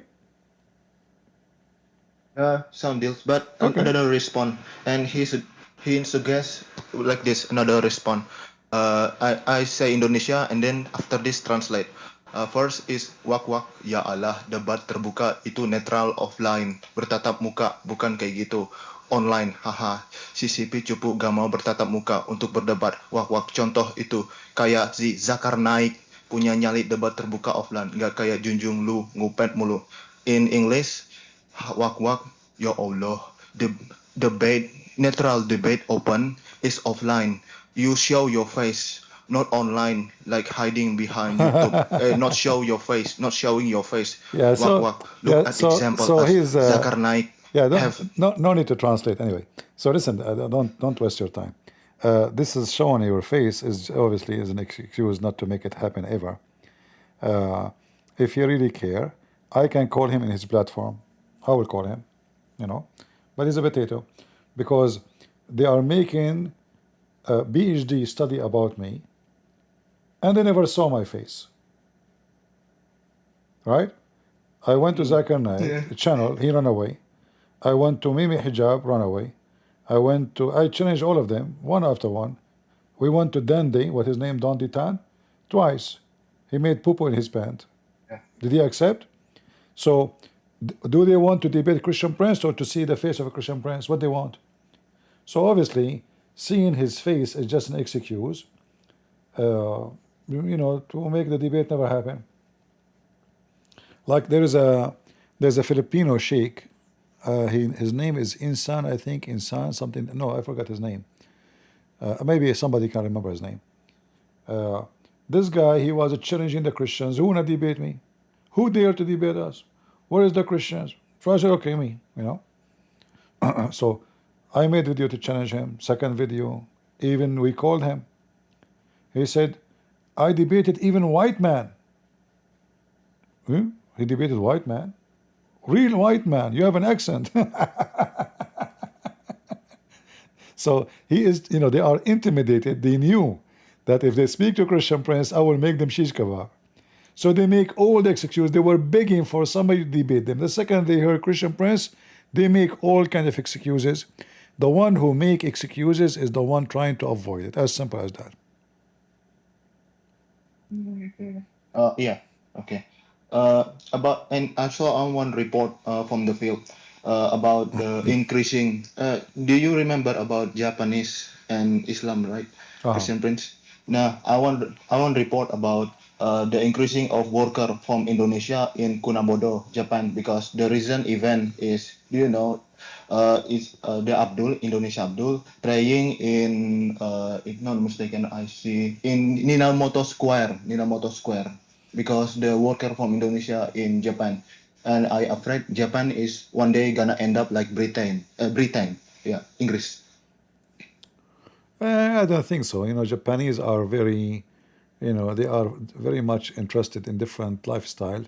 some deals, but Okay. another response, and he suggests like this another response. I say Indonesia, and then after this translate. First is wak wak, ya Allah, debat terbuka itu netral offline, bertatap muka, bukan kayak gitu. Online, haha. CCP cupu gak mau bertatap muka untuk berdebat. Wak wak, contoh itu kayak si Zakar Naik punya nyali debat terbuka offline, gak kayak Junjung Lu ngupet mulu. In English, wak wak, ya Allah, the debate, neutral debate open is offline. You show your face, not online, like hiding behind YouTube. Not show your face, not showing your face. Yeah. So Wak wak, look yeah. at So example as he's Zakar Naik. yeah. Have No need to translate anyway. So listen, don't waste your time. This is showing your face is obviously is an excuse not to make it happen ever. If you really care, I can call him in his platform. I will call him, but he's a potato because they are making a PhD study about me and they never saw my face. Right? I went to Zakir Naik channel, he ran away. I went to Mimi Hijab, run away. I challenged all of them, one after one. We went to Dandi, what his name, Dondi Tan, twice. He made poo-poo in his pant. Did he accept? So, do they want to debate Christian Prince or to see the face of a Christian Prince? What they want? So obviously, seeing his face is just an excuse, to make the debate never happen. Like there's a Filipino sheikh. His name is Insan, I think Insan something. No, I forgot his name. Maybe somebody can remember his name. This guy, he was challenging the Christians. Who wanna debate me? Who dare to debate us? Where is the Christians? So I said, okay, me. So I made video to challenge him. Second video, even we called him. He said, I debated even white man. He debated white man. Real white man. You have an accent. So he is, they are intimidated. They knew that if they speak to Christian Prince, I will make them shish kebab. So they make all the excuses. They were begging for somebody to debate them. The second they heard Christian Prince, they make all kind of excuses. The one who make excuses is the one trying to avoid it. As simple as that. yeah, okay. About, and I saw on one report from the field about the increasing. Do you remember about Japanese and Islam, right? Uh-huh. Christian Prince. Now, I want report about the increasing of worker from Indonesia in Kunamoto, Japan, because the recent event is, do you know, is the Indonesia Abdul praying in, if not mistaken, I see in Ninamoto Square, because the worker from Indonesia in Japan, and I afraid Japan is one day gonna end up like Britain, yeah, English. I don't think so. Japanese are very, they are very much interested in different lifestyle,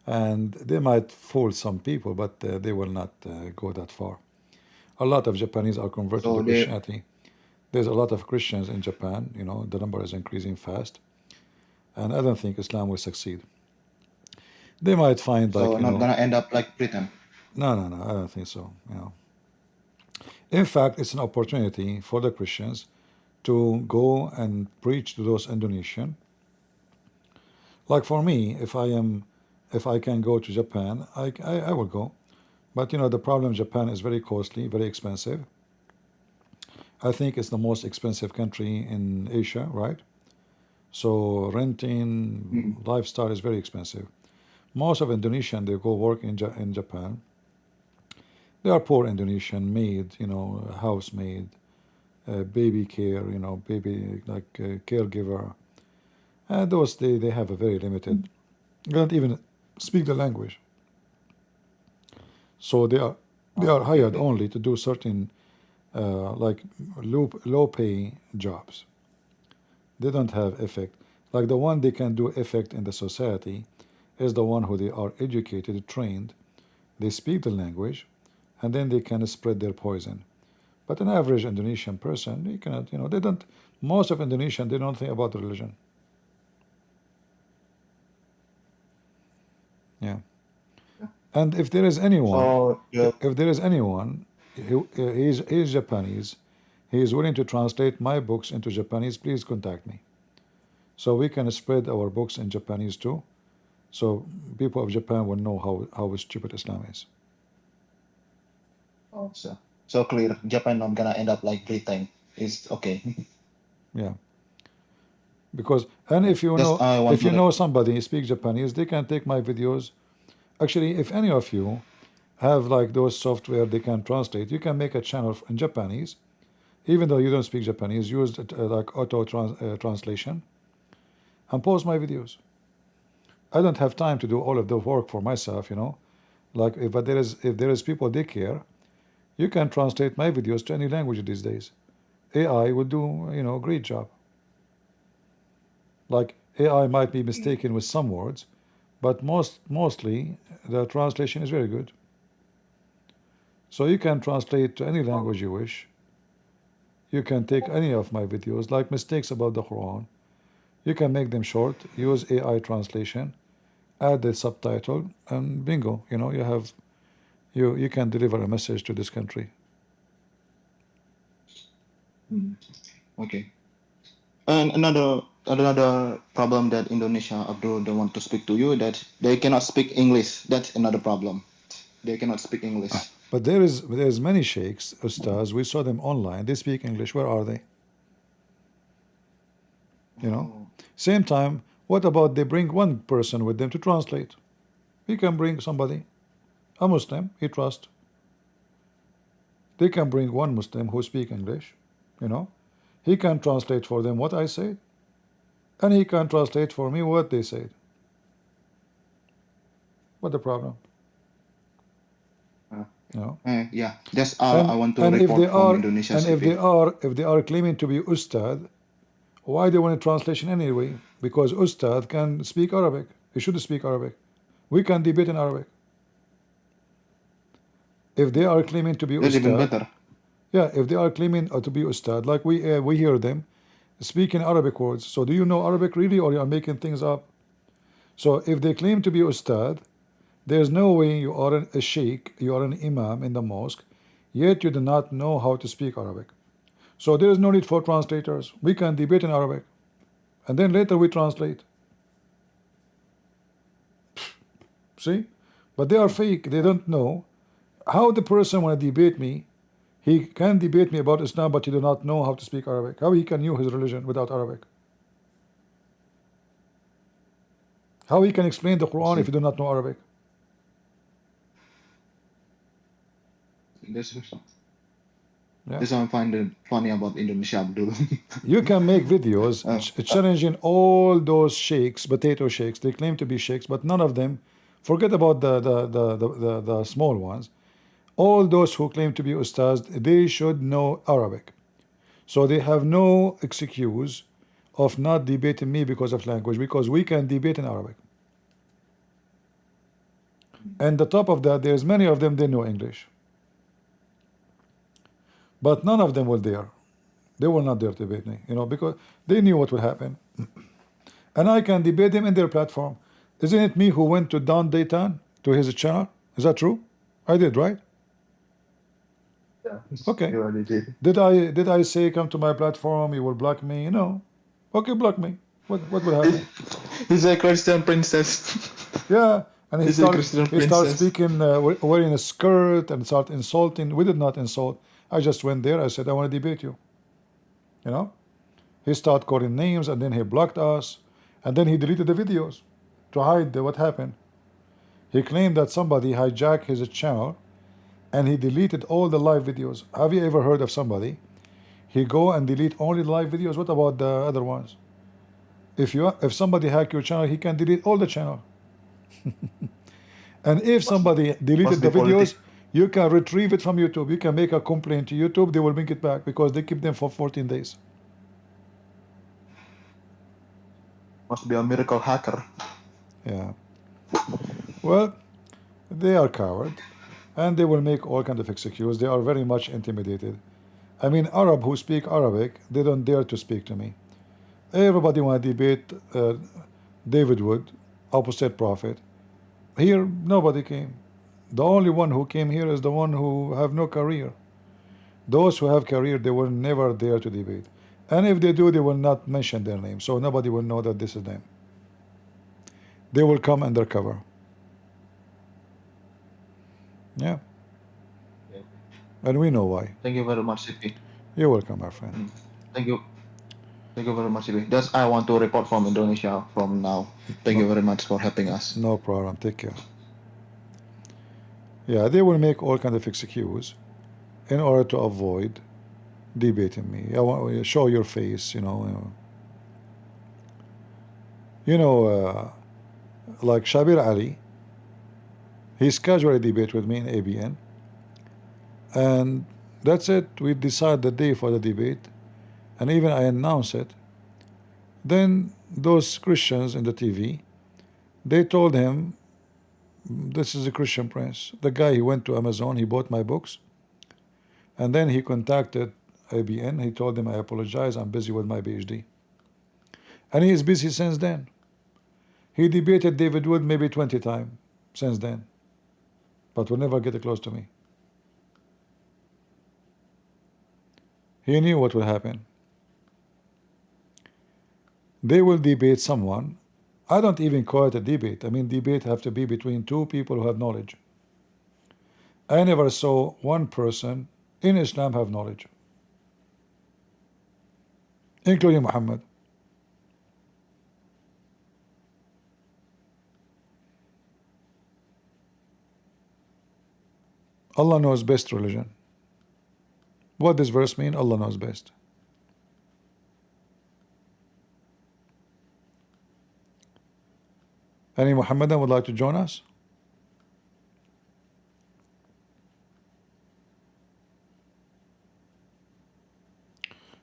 and they might fool some people, but they will not go that far. A lot of Japanese are converted to So they, Christianity. There's a lot of Christians in Japan. The number is increasing fast, and I don't think Islam will succeed. They might find like, so not gonna end up like Britain. no, no, no, I don't think so. In fact, it's an opportunity for the Christians to go and preach to those Indonesian. Like for me, if I can go to Japan, I will go. But the problem, Japan is very costly, very expensive. I think it's the most expensive country in Asia, right? So renting, lifestyle is very expensive. Most of Indonesian, they go work in Japan. They are poor Indonesian, maid, housemaid, baby care, baby like caregiver. And those they have a very limited. They don't even speak the language. So they are Okay, hired okay. only to do certain like low pay jobs. They don't have effect. Like the one they can do effect in the society is the one who they are educated, trained, they speak the language, and then they can spread their poison. But an average Indonesian person, they cannot, they don't. Most of Indonesian, they don't think about religion. Yeah. And if there is anyone, So the if there is anyone, he's Japanese, he is willing to translate my books into Japanese, please contact me. So we can spread our books in Japanese too. So people of Japan will know how stupid Islam is. so clear. Japan not gonna end up like Britain. It's okay. Yeah. Because and Just I want if to you know somebody speak Japanese, they can take my videos. Actually, if any of you have like those software they can translate, you can make a channel in Japanese. Even though you don't speak Japanese, use it, like translation and post my videos. I don't have time to do all of the work for myself. Like, but if there is people they care, you can translate my videos to any language these days. AI will do a great job. Like AI might be mistaken with some words, but mostly the translation is very good. So you can translate to any language you wish. You can take any of my videos, like mistakes about the Quran. You can make them short, use AI translation, add the subtitle, and bingo. You can deliver a message to this country. okay. And another problem that Indonesia Abdul don't want to speak to you, that they cannot speak English. That's another problem. They cannot speak English. But there's many sheikhs, ustaz. We saw them online. They speak English. Where are they? Oh, Same time. What about they bring one person with them to translate? We can bring somebody, a Muslim he trust. They can bring one Muslim who speak English. He can translate for them what I said, and he can translate for me what they said. What the problem? uh, You know. yeah. Just And I want to and if they report from are Indonesia and CV. if they are claiming to be ustad, why they want a translation anyway? Because ustad can speak Arabic. He should speak Arabic. We can debate in Arabic. If they are claiming to be That's even ustad, better. yeah, if they are claiming to be ustad, like we hear them speak in Arabic words. So do you know Arabic really, or you are making things up? So if they claim to be ustad, there's no way you are a sheikh, you are an imam in the mosque, yet you do not know how to speak Arabic. So there is no need for translators. We can debate in Arabic, and then later we translate. See? But they are fake. They don't know how the person want to debate me. He can debate me about Islam, but he do not know how to speak Arabic. How he can know his religion without Arabic? How he can explain the Quran if he do not know Arabic? This Yeah. this I find it funny about Indonesia, Abdul. You can make videos Uh, challenging all those sheikhs, potato sheikhs. They claim to be sheikhs, but none of them. Forget about the small ones. All those who claim to be ustads, they should know Arabic. So they have no excuse of not debating me because of language, because we can debate in Arabic. And the top of that, there's many of them, they know English. But none of them will dare. They will not dare to debate me, because they knew what would happen. And I can debate them in their platform. Isn't it me who went to Don Dayton, to his channel? Is that true? I did, right? yeah, Okay. you already did. Did I say come to my platform, you will block me? No. Okay, block me. What will happen? He's a Christian princess. Yeah. And He's a Christian he started princess. speaking, wearing a skirt, and start insulting. We did not insult. I just went there. I said, I want to debate you. He started calling names, and then he blocked us, and then he deleted the videos to hide what happened. He claimed that somebody hijacked his channel, and he deleted all the live videos. Have you ever heard of somebody? He go and delete only the live videos. What about the other ones? If somebody hack your channel, he can delete all the channel. And if somebody deleted the videos, you can retrieve it from YouTube. You can make a complaint to YouTube. They will bring it back because they keep them for 14 days. Must be a miracle hacker. Yeah. Well, they are coward, and they will make all kinds of excuses. They are very much intimidated. I mean, Arab who speak Arabic, they don't dare to speak to me. Everybody want to debate David Wood, opposite prophet. Here, nobody came. The only one who came here is the one who have no career. Those who have career, they will never dare to debate. And if they do, they will not mention their name, so nobody will know that this is them. They will come undercover. Yeah. And we know why. Thank you very much, CP. You're welcome, my friend. Thank you. Thank you very much, CP. Just I want to report from Indonesia from now. Thank you very much for helping us. No problem. Take care. Yeah, they will make all kinds of excuses in order to avoid debating me. I want you show your face, like Shabir Ali. He scheduled a debate with me in ABN, and that's it. We decide the day for the debate, and even I announce it. Then those Christians in the TV, they told him, this is a Christian prince. The guy, he went to Amazon, he bought my books, and then he contacted ABN. He told them, I apologize, I'm busy with my PhD. And he is busy since then. He debated David Wood maybe 20 times since then, but will never get close to me. He knew what would happen. They will debate someone. I don't even call it a debate. I mean, debate have to be between two people who have knowledge. I never saw one person in Islam have knowledge, including Muhammad. Allah knows best religion. What does verse mean? Allah knows best. Any Muhammadan would like to join us?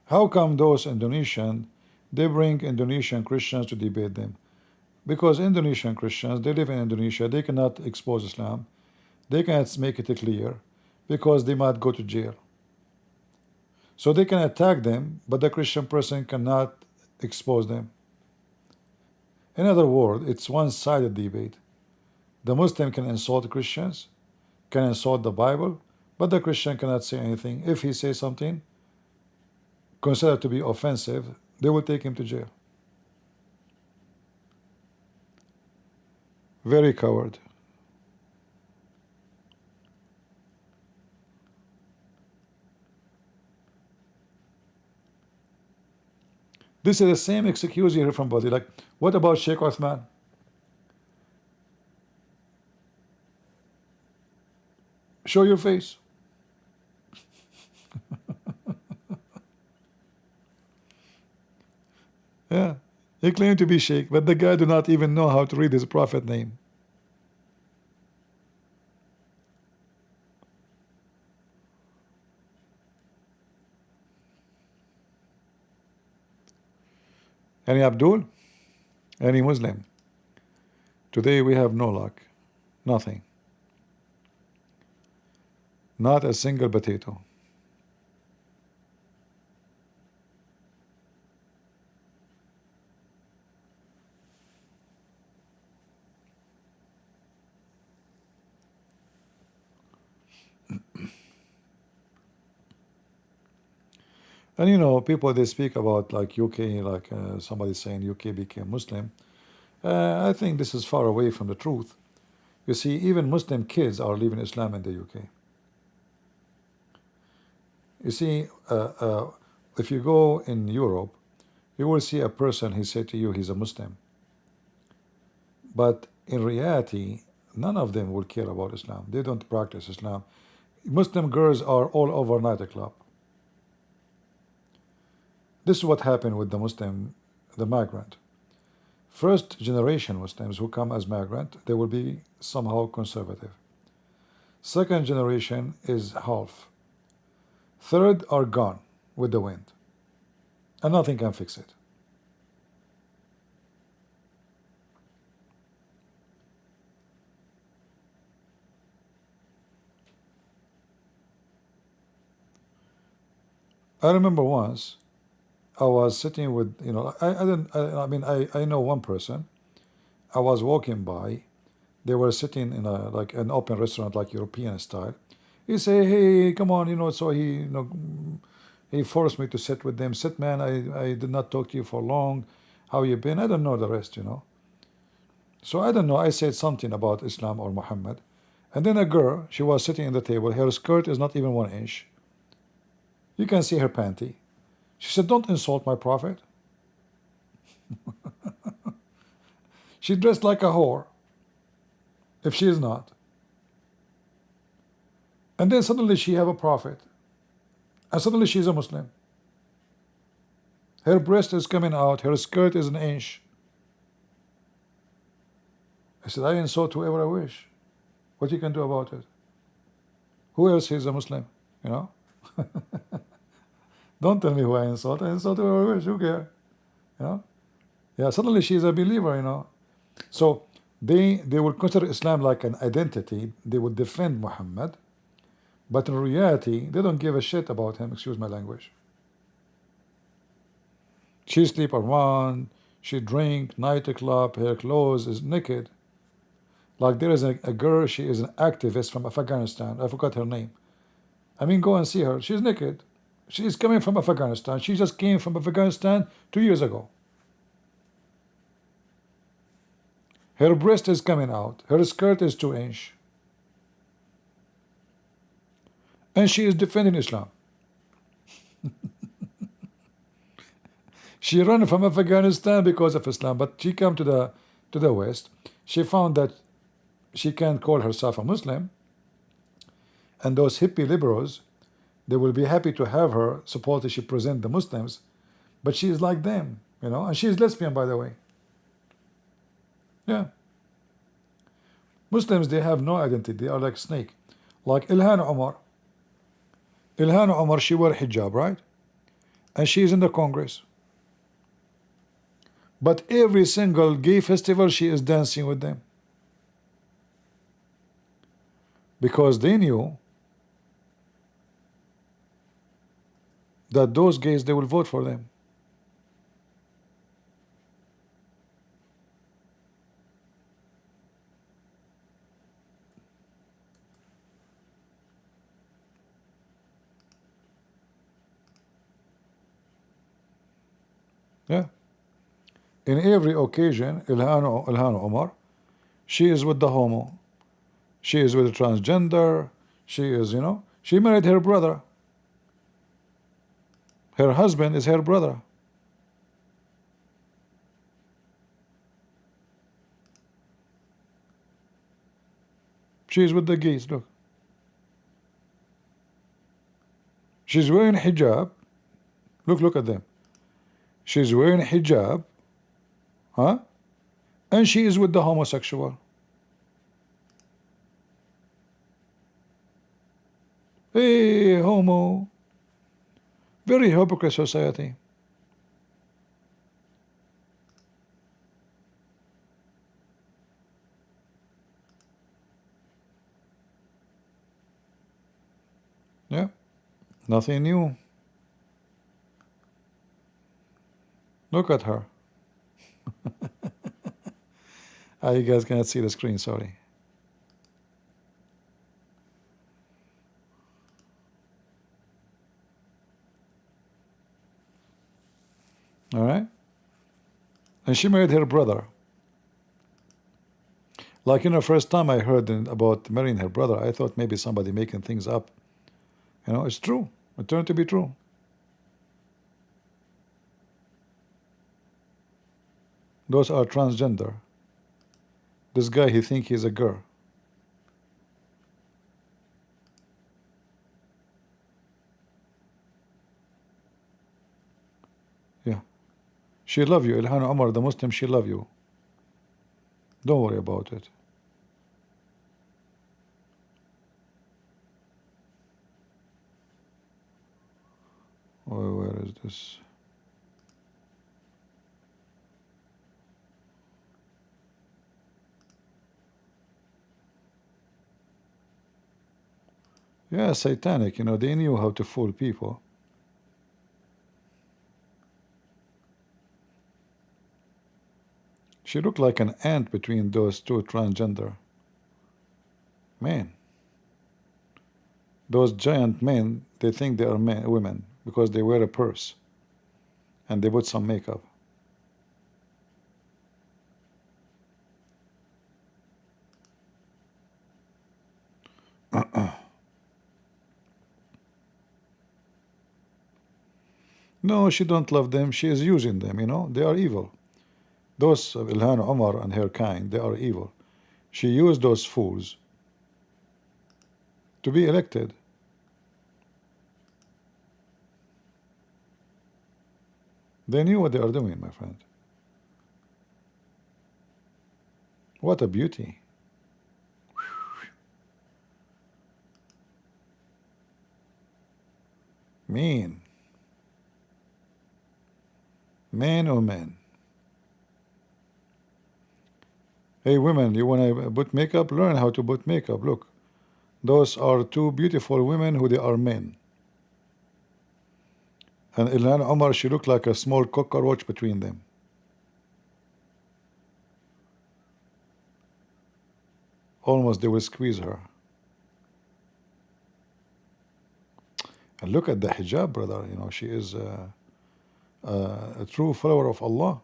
How come those Indonesian, they bring Indonesian Christians to debate them? Because Indonesian Christians, they live in Indonesia, they cannot expose Islam. They cannot make it clear because they might go to jail. So they can attack them, but the Christian person cannot expose them. In other words, it's one-sided debate. The Muslim can insult Christians, can insult the Bible, but the Christian cannot say anything. If he says something considered to be offensive, they will take him to jail. Very coward. This is the same excuse you hear from body. Like, what about Sheikh Uthman? Show your face. Yeah, he claimed to be Sheikh, but the guy do not even know how to read his prophet name. Any Abdul? Any Muslim? Today we have no luck. Nothing. Not a single potato. And you know, people they speak about like UK, like somebody saying UK became Muslim. I think this is far away from the truth. You see, even Muslim kids are leaving Islam in the UK. You see, if you go in Europe, you will see a person, he said to you, he's a Muslim. But in reality, none of them will care about Islam. They don't practice Islam. Muslim girls are all over nightclub. This is what happened with the Muslim, the migrant. First generation Muslims who come as migrant, they will be somehow conservative. Second generation is half. Third are gone with the wind. And nothing can fix it. I remember once I was sitting with, you know, I know one person. I was walking by. They were sitting in a like an open restaurant, like European style. He say, "Hey, come on," you know. So he forced me to sit with them. Sit, man. I did not talk to you for long. How you been? I don't know the rest, you know. So I don't know. I said something about Islam or Muhammad, and then a girl. She was sitting in the table. Her skirt is not even 1 inch. You can see her panty. She said, "Don't insult my prophet." She dressed like a whore, if she is not. And then suddenly she have a prophet. And suddenly she's a Muslim. Her breast is coming out. Her skirt is 1 inch. I said, I insult whoever I wish. What you can do about it? Who else is a Muslim? You know? Don't tell me who I insult. I insult whoever I wish. Who cares? You know? Yeah, suddenly she's a believer, you know. So they will consider Islam like an identity. They would defend Muhammad, but in reality, they don't give a shit about him. Excuse my language. She sleep around. She drink, nightclub. Her clothes is naked. Like there is a girl. She is an activist from Afghanistan. I forgot her name. I mean, go and see her. She's naked. She is coming from Afghanistan. She just came from Afghanistan 2 years ago. Her breast is coming out. Her skirt is 2 inch. And she is defending Islam. She ran from Afghanistan because of Islam, but she came to the West. She found that she can't call herself a Muslim. And those hippie liberals, they will be happy to have her, suppose she present the Muslims, but she is like them, you know, and she is lesbian, by the way. Yeah. Muslims, they have no identity. They are like snake. Like Ilhan Omar. Ilhan Omar, she wore hijab, right? And she is in the Congress. But every single gay festival, she is dancing with them. Because they knew that those gays, they will vote for them. Yeah. In every occasion, Ilhan Omar, she is with the homo. She is with the transgender. She is, you know, she married her brother. Her husband is her brother. She's with the gays, look. She's wearing hijab. Look at them. She's wearing hijab, huh? And she is with the homosexual. Hey, homo. Very hypocrite society. Yeah, nothing new. Look at her. You guys cannot see the screen, sorry. All right. And she married her brother. Like, first time I heard about marrying her brother, I thought maybe somebody making things up. It's true. It turned to be true. Those are transgender. This guy, he think he's a girl. Yeah. She love you. Ilhan Omar, the Muslim, she love you. Don't worry about it. Oh, where is this? Yeah, satanic. They knew how to fool people. She looked like an ant between those two transgender. Man. Those giant men, they think they are women because they wear a purse and they put some makeup. No, she don't love them. She is using them, They are evil. Those Ilhan Omar and her kind, they are evil. She used those fools to be elected. They knew what they are doing, my friend. What a beauty. Mean. Man, oh man. Hey women, you want to put makeup? Learn how to put makeup. Look, those are two beautiful women who they are men. And Ilhan Omar, she looked like a small cockroach between them. Almost they will squeeze her. And look at the hijab, brother. She is a true follower of Allah.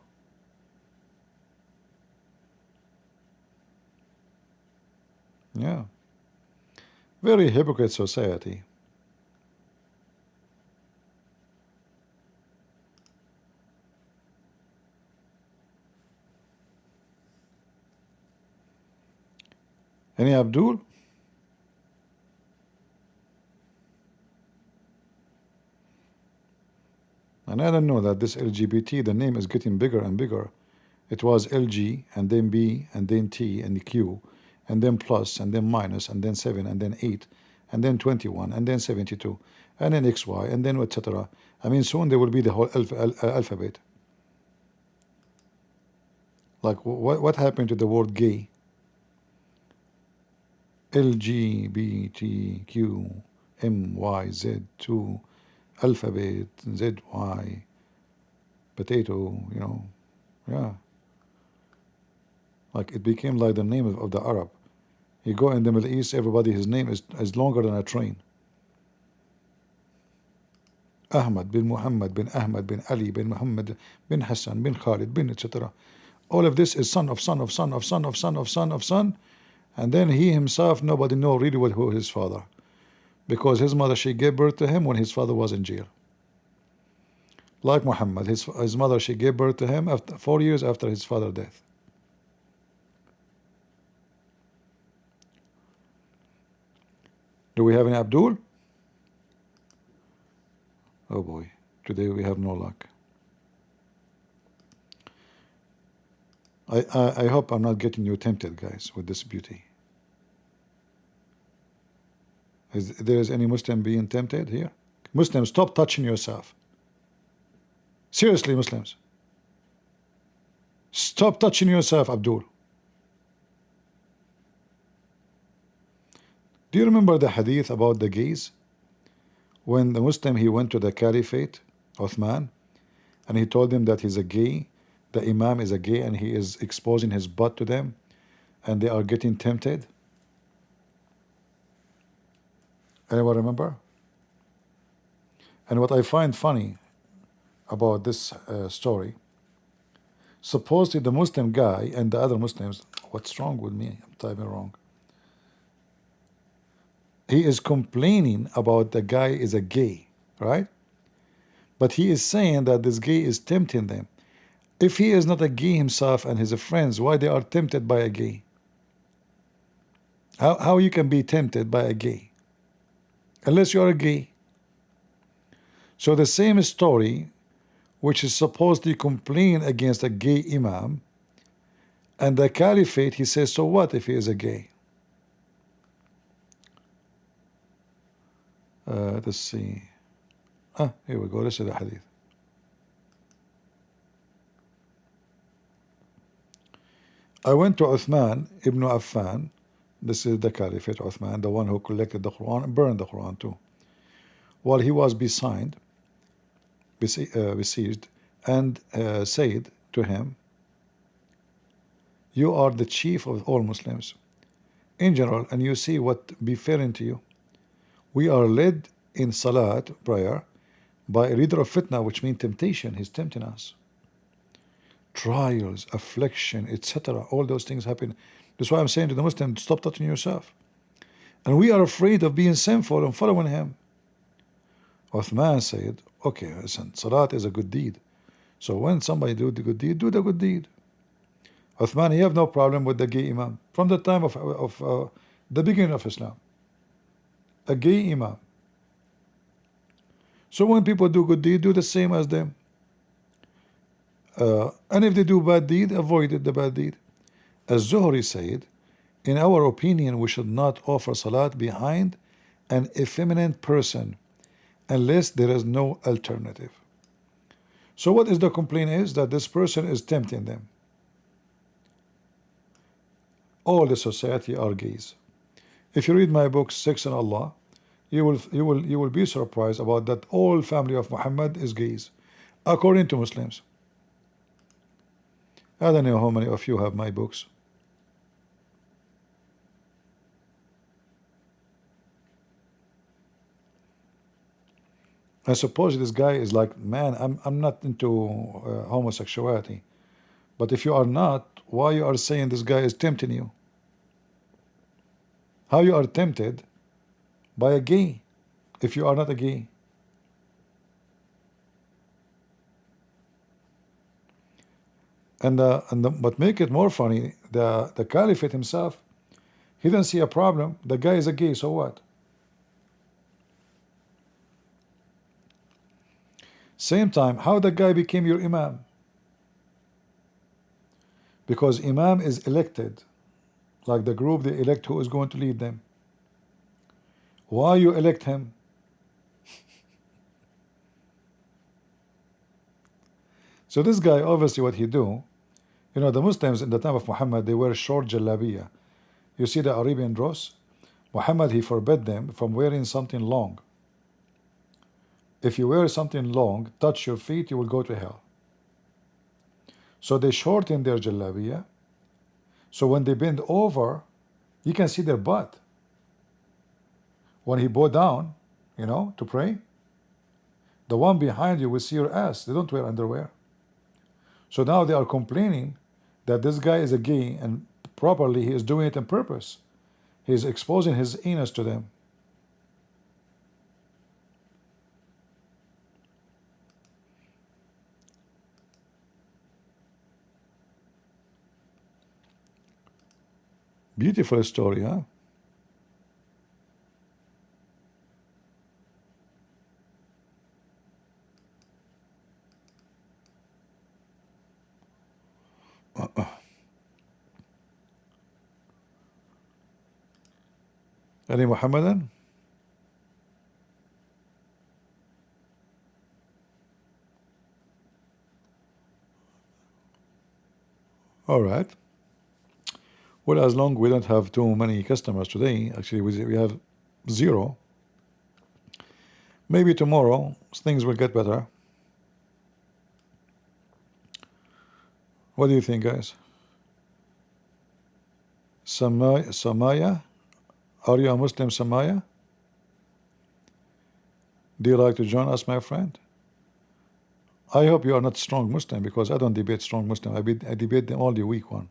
Yeah. Very hypocrite society. Any Abdul? And I don't know that this LGBT, the name is getting bigger and bigger. It was LG, and then B, and then T, and Q, and then plus, and then minus, and then 7, and then 8, and then 21, and then 72, and then XY, and then etc. I mean, soon there will be the whole alphabet. Like, what happened to the word gay? LGBTQ, MYZ2, alphabet, ZY, potato, yeah. Like, it became like the name of the Arab. You go in the Middle East, everybody, his name is longer than a train. Ahmad bin Muhammad bin Ahmad bin Ali bin Muhammad bin Hassan bin Khalid bin etc. All of this is son of son of son of son of son of son of son. And then he himself, nobody know really who his father. Because his mother, she gave birth to him when his father was in jail. Like Muhammad, his mother, she gave birth to him 4 years after his father's death. Do we have any Abdul? Oh boy, today we have no luck. I hope I'm not getting you tempted, guys, with this beauty. Is there any Muslim being tempted here? Muslims, stop touching yourself. Seriously, Muslims. Stop touching yourself, Abdul. Do you remember the hadith about the gays? When the Muslim, he went to the caliphate, Uthman, and he told them that he's a gay, the imam is a gay, and he is exposing his butt to them, and they are getting tempted. Anyone remember? And what I find funny about this story, supposedly the Muslim guy and the other Muslims, what's wrong with me? I'm typing wrong. He is complaining about the guy is a gay, right? But he is saying that this gay is tempting them. If he is not a gay himself and his friends, why they are tempted by a gay? How you can be tempted by a gay? Unless you are a gay. So the same story, which is supposedly complain against a gay imam, and the caliphate, he says, so what if he is a gay? Let's see. Here we go. This is the hadith. I went to Uthman ibn Affan. This is the caliphate Uthman, the one who collected the Quran and burned the Quran too. While he was besieged, and said to him, you are the chief of all Muslims in general, and you see what befallen to you. We are led in salat, prayer, by a leader of fitna, which means temptation. He's tempting us. Trials, affliction, etc. All those things happen. That's why I'm saying to the Muslim, stop touching yourself. And we are afraid of being sinful and following him. Uthman said, okay, listen, salat is a good deed. So when somebody do the good deed, do the good deed. Uthman, he have no problem with the gay imam. From the time of the beginning of Islam. A gay imam. So when people do good deed, do the same as them. And if they do bad deed, avoid the bad deed. As Zuhri said, in our opinion, we should not offer salat behind an effeminate person unless there is no alternative. So what is the complaint is that this person is tempting them. All the society are gays. If you read my book, Sex and Allah, you will be surprised about that all family of Muhammad is gays, according to Muslims. I don't know how many of you have my books. I suppose this guy is like, man, I'm not into homosexuality. But if you are not, why you are saying this guy is tempting you? How you are tempted by a gay if you are not a gay? But make it more funny, the caliphate himself, he didn't see a problem. The guy is a gay, so what? Same time, how the guy became your imam? Because imam is elected, like the group they elect who is going to lead them. Why you elect him? So this guy, obviously what he do, you know, the Muslims in the time of Muhammad, they wear short jalabiya. You see the Arabian dress? Muhammad, he forbid them from wearing something long. If you wear something long, touch your feet, you will go to hell. So they shorten their jalabiya. So when they bend over, you can see their butt. When he bow down, you know, to pray, the one behind you will see your ass. They don't wear underwear. So now they are complaining that this guy is a gay, and properly he is doing it on purpose. He is exposing his anus to them. Beautiful story, huh? Any Muhammadan? All right. Well, as long we don't have too many customers today, actually we have zero. Maybe tomorrow things will get better. What do you think, guys? Samaya, are you a Muslim, Samaya? Do you like to join us, my friend? I hope you are not strong Muslim, because I don't debate strong Muslim. I debate the only weak one.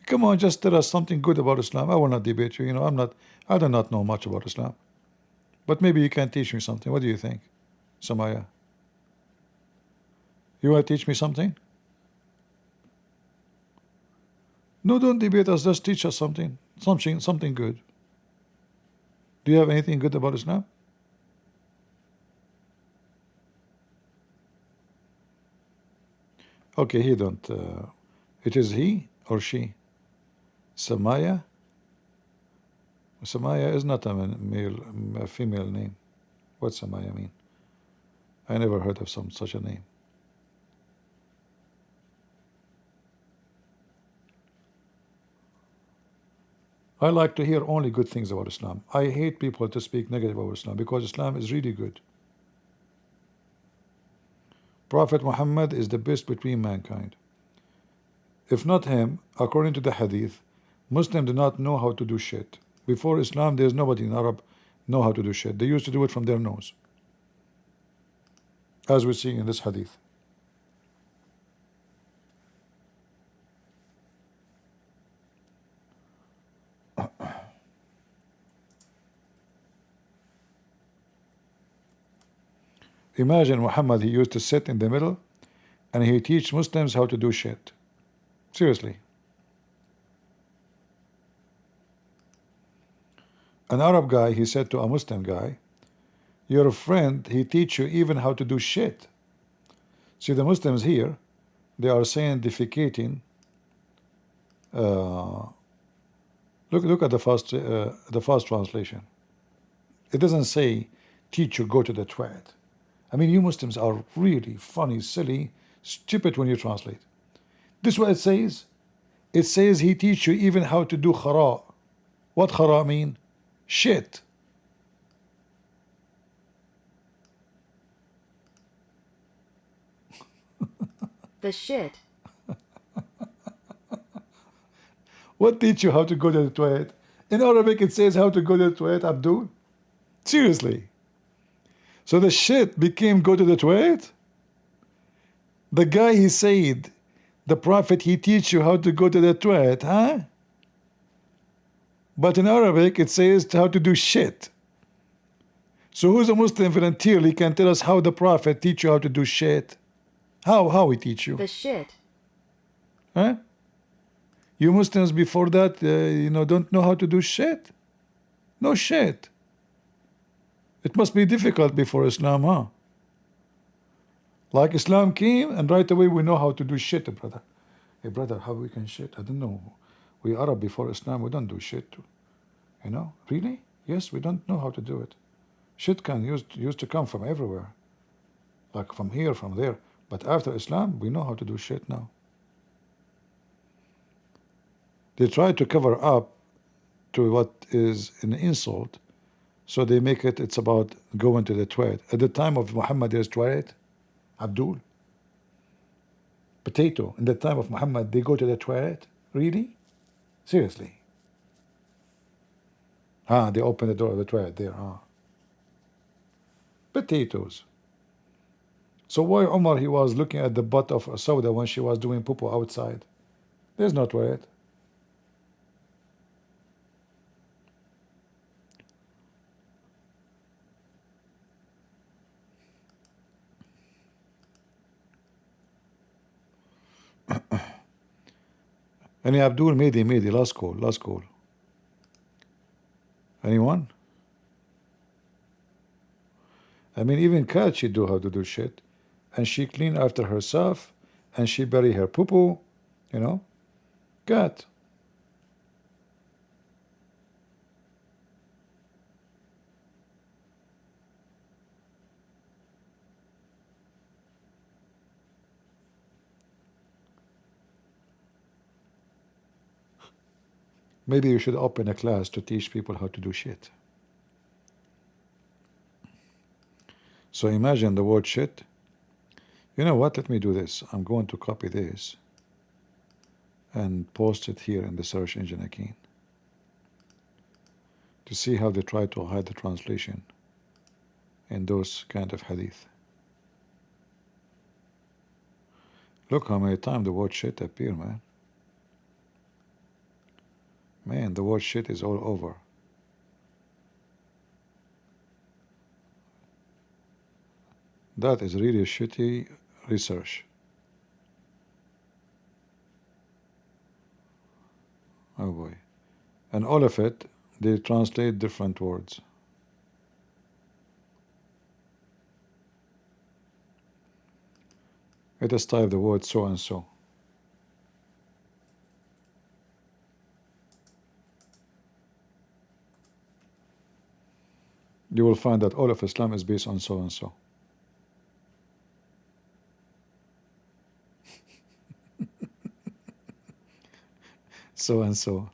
Come on, just tell us something good about Islam. I will not debate you. You know, I do not know much about Islam. But maybe you can teach me something. What do you think, Samaya? You want to teach me something? No, don't debate us. Just teach us something. Something good. Do you have anything good about Islam? Okay, he don't. It is he or she? Samaya? Samaya is not a female name. What Samaya mean? I never heard of such a name. I like to hear only good things about Islam. I hate people to speak negative about Islam, because Islam is really good. Prophet Muhammad is the best between mankind. If not him, according to the Hadith, Muslims do not know how to do shit. Before Islam, there's nobody in Arab know how to do shit. They used to do it from their nose, as we see in this Hadith. Imagine Muhammad, he used to sit in the middle and he teach Muslims how to do shit. Seriously. An Arab guy, he said to a Muslim guy, your friend, he teach you even how to do shit. See, the Muslims here, they are saying defecating. Look at the first translation. It doesn't say teach you go to the toilet. I mean, you Muslims are really funny, silly, stupid when you translate. This is what it says. It says he teach you even how to do khara. What khara mean? Shit. The shit. What teach you how to go to the toilet? In Arabic it says how to go to the toilet, Abdul. Seriously. So the shit became go to the toilet? The guy, he said, the Prophet, he teach you how to go to the toilet, huh? But in Arabic it says how to do shit. So who's a Muslim volunteer? He can tell us how the Prophet teach you how to do shit. How he teach you? The shit. Huh? You Muslims before that, don't know how to do shit? No shit. It must be difficult before Islam, huh? Like Islam came and right away we know how to do shit, brother. Hey, brother, how we can shit? I don't know. We Arab before Islam, we don't do shit too. You know? Really? Yes, we don't know how to do it. Shit used to come from everywhere. Like from here, from there. But after Islam, we know how to do shit now. They try to cover up to what is an insult, so they make it's about going to the toilet. At the time of Muhammad, there's toilet, Abdul. Potato. In the time of Muhammad, they go to the toilet? Really? Seriously? They open the door of the toilet there, Potatoes. So why Umar, he was looking at the butt of Sauda when she was doing poo outside? There's no toilet. Any Abdul, Mehdi, last call. Anyone? I mean, even cat, she do how to do shit. And she clean after herself, and she bury her poo-poo, Cat. Maybe you should open a class to teach people how to do shit. So imagine the word shit. You know what? Let me do this. I'm going to copy this and post it here in the search engine again to see how they try to hide the translation in those kind of hadith. Look how many times the word shit appear, man. Man, the word shit is all over. That is really shitty research. Oh boy. And all of it, they translate different words. Let us type the word so and so. You will find that all of Islam is based on so and so. So and so.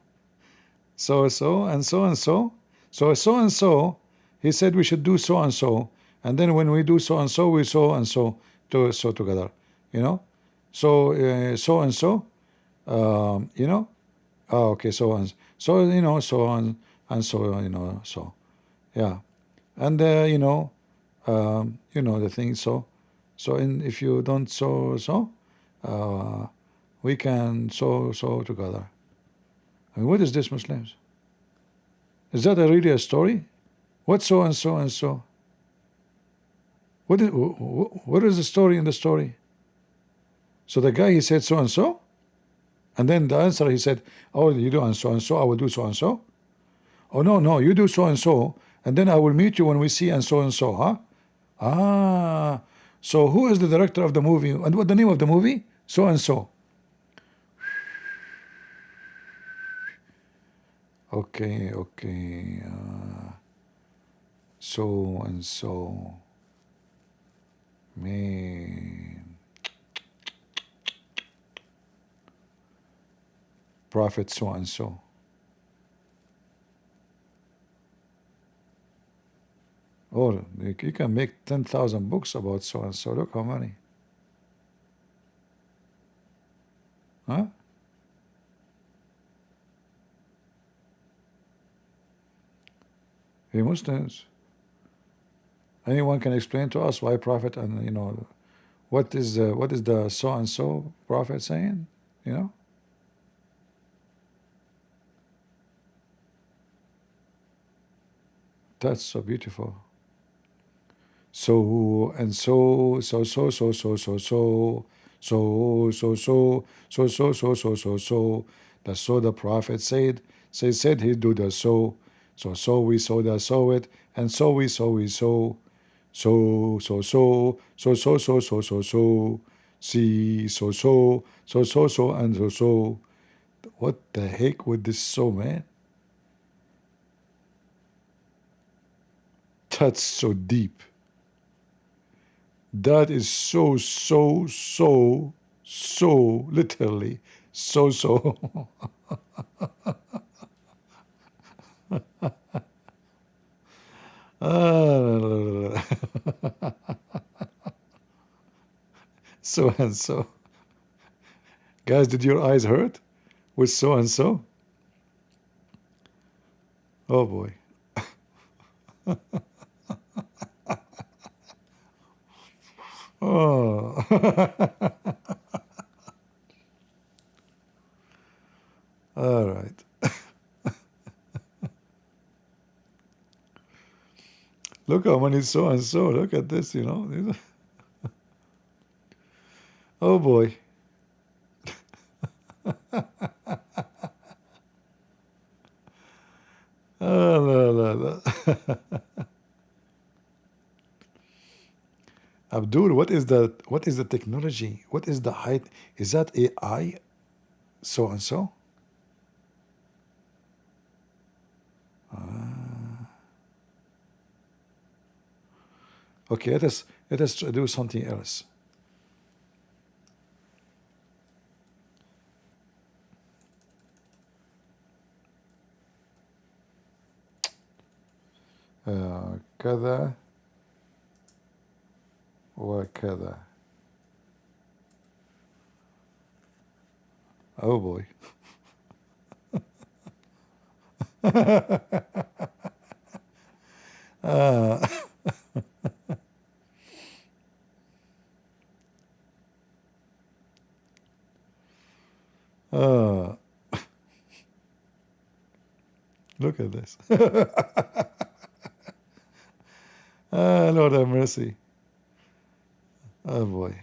So and so and so and so. So and so, he said we should do so and so. And then when we do so and so, we so and so together. You know? So so and so. You know? Oh, okay, so and so, you know, so on and so, you know, so. Yeah. And you know the thing, so if you don't we can so together. I mean, what is this, Muslims? Is that really a story? What so and so and so? What is the story in the story? So the guy, he said so and so, and then the answer, he said, oh, you do and so, I will do so and so. Oh no, you do so and then I will meet you when we see and so, huh? Ah, so who is the director of the movie? And what the name of the movie? So and so. Okay. So and so. Man. Prophet so and so. Oh, you can make 10,000 books about so and so. Look how many. Huh? Hey, Muslims, anyone can explain to us why Prophet, and what is the so and so Prophet saying? That's so beautiful. So and so so so so so so so so so so so so so so so so. That's so the Prophet said he do the so we saw the saw it, and so we so so see so and so. What the heck with this so, man? That's so deep. That is so literally so so and so. Guys, did your eyes hurt with so and so? Oh boy. Oh. All right. Look how many so and so. Look at this, Oh boy. La. Abdul, what is the technology? What is the height? Is that AI so and so? Okay, let us do something else. كذا وكذا. Oh boy. uh, uh, look at this. Lord have mercy. Oh boy.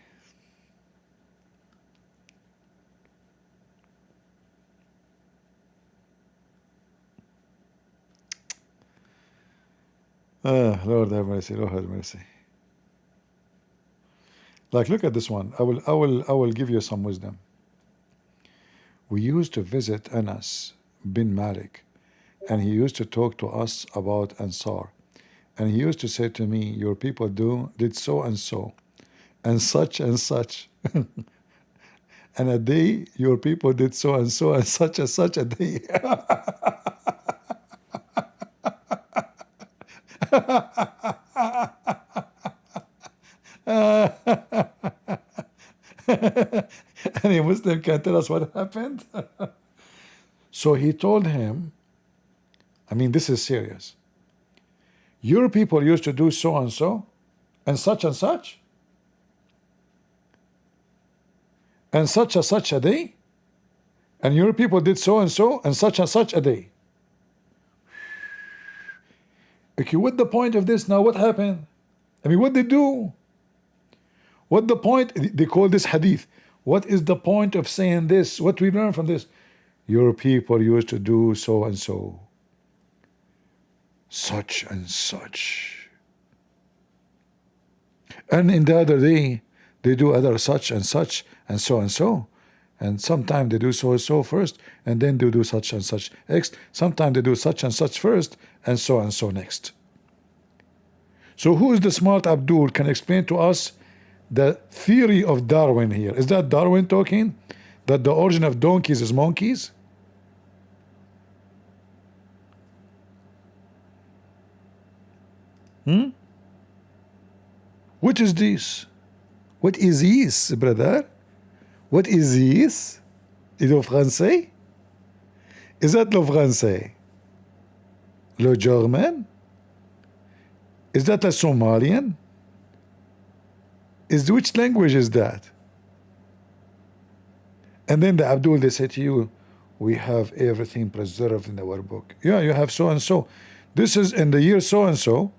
Lord have mercy. Lord have mercy. Like, look at this one. I will give you some wisdom. We used to visit Anas bin Malik, and he used to talk to us about Ansar, and he used to say to me, "Your people did so and so, and such and such, and a day your people did so and so, and such a day." Any Muslim can tell us what happened? So he told him, I mean, this is serious. Your people used to do so and so, and such, and such a day, and your people did so, and such a day. Okay, what the point of this now? What happened? I mean, what they do? What the point? They call this hadith. What is the point of saying this? What we learn from this? Your people used to do so and so, such and such, and in the other day they do other such and such, and so and so, and sometimes they do so and so first, and then they do such and such next. Sometimes they do such and such first, and so next. So who is the smart Abdul can explain to us the theory of Darwin here? Is that Darwin talking that the origin of donkeys is monkeys? What is this? What is this, brother? What is this? Is it français? Is that le français? Le German? Is that a Somalian? Which language is that? And then the Abdul, they say to you, we have everything preserved in our book. Yeah, you have so and so. This is in the year so and so.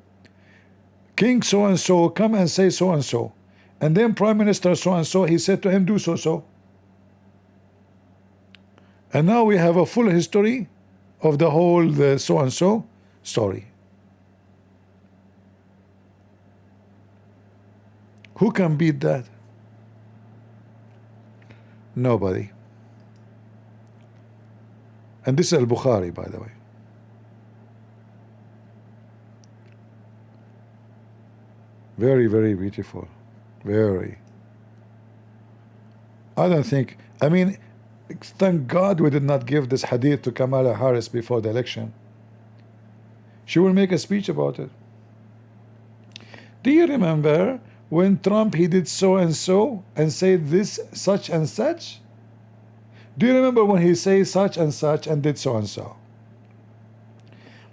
King so and so come and say so and so. And then Prime Minister so and so, he said to him, do so. And now we have a full history of the whole so and so story. Who can beat that? Nobody. And this is Al-Bukhari, by the way. Very, very beautiful. Very. I don't think, I mean, thank God we did not give this hadith to Kamala Harris before the election. She will make a speech about it. Do you remember when Trump, he did so and said this, such and such? Do you remember when he said such and did so and so?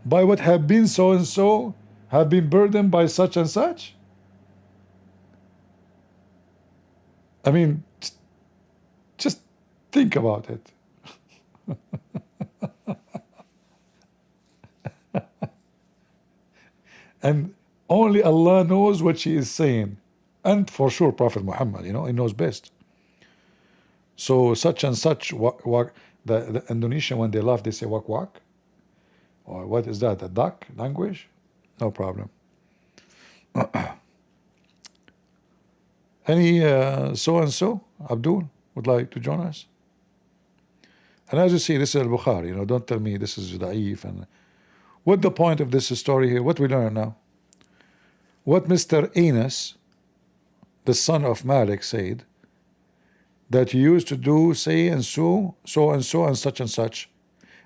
By what have been so and so, have been burdened by such and such? I mean, just think about it. And only Allah knows what she is saying. And for sure, Prophet Muhammad, he knows best. So such and such, the Indonesian, when they laugh, they say wak wak. Or what is that, a duck language? No problem. Any so-and-so, Abdul, would like to join us? And as you see, this is Al-Bukhari, don't tell me this is da'if. And what the point of this story here? What we learn now? What Mr. Enos, the son of Malik, said, that he used to do say and so and such,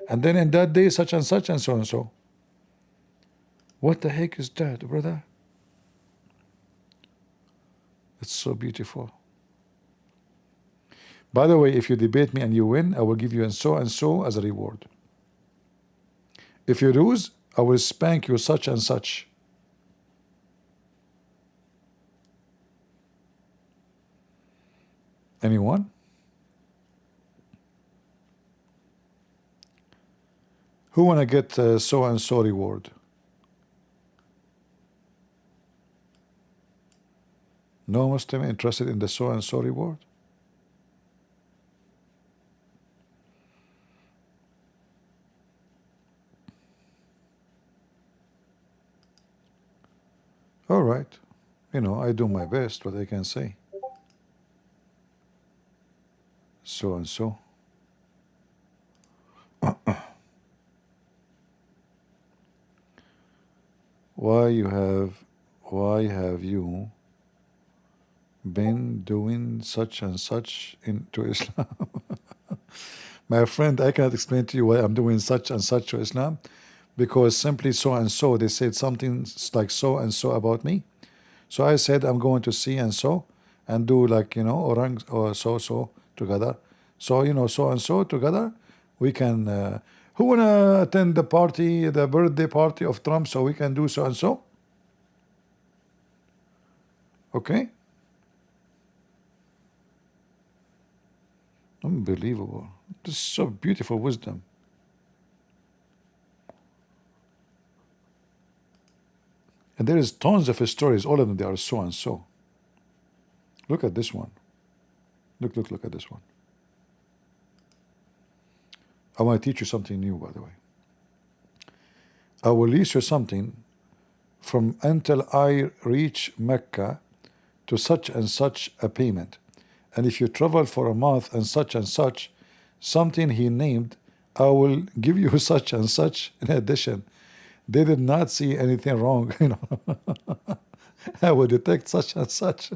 and then in that day such and such and so. What the heck is that, brother? It's so beautiful. By the way, if you debate me and you win, I will give you and so as a reward. If you lose, I will spank you such and such. Anyone? Who wanna get so and so reward? No Muslim interested in the so and so reward? All right. You know, I do my best, what I can say. So and so. Why have you been doing such and such into Islam? My friend, I cannot explain to you why I'm doing such and such to Islam, because simply so and so, they said something like so and so about me. So I said I'm going to see and so, and do like, you know, orang or so together. So, you know, so and so together, we can, who wanna attend the party, the birthday party of Trump, so we can do so and so? Okay? Unbelievable. This is so beautiful wisdom. And there is tons of stories, all of them, they are so and so. Look at this one. Look at this one. I want to teach you something new, by the way. I will lease you something from until I reach Mecca to such and such a payment. And if you travel for a month and such, something he named, I will give you such and such in addition. They did not see anything wrong, you know. I will detect such and such.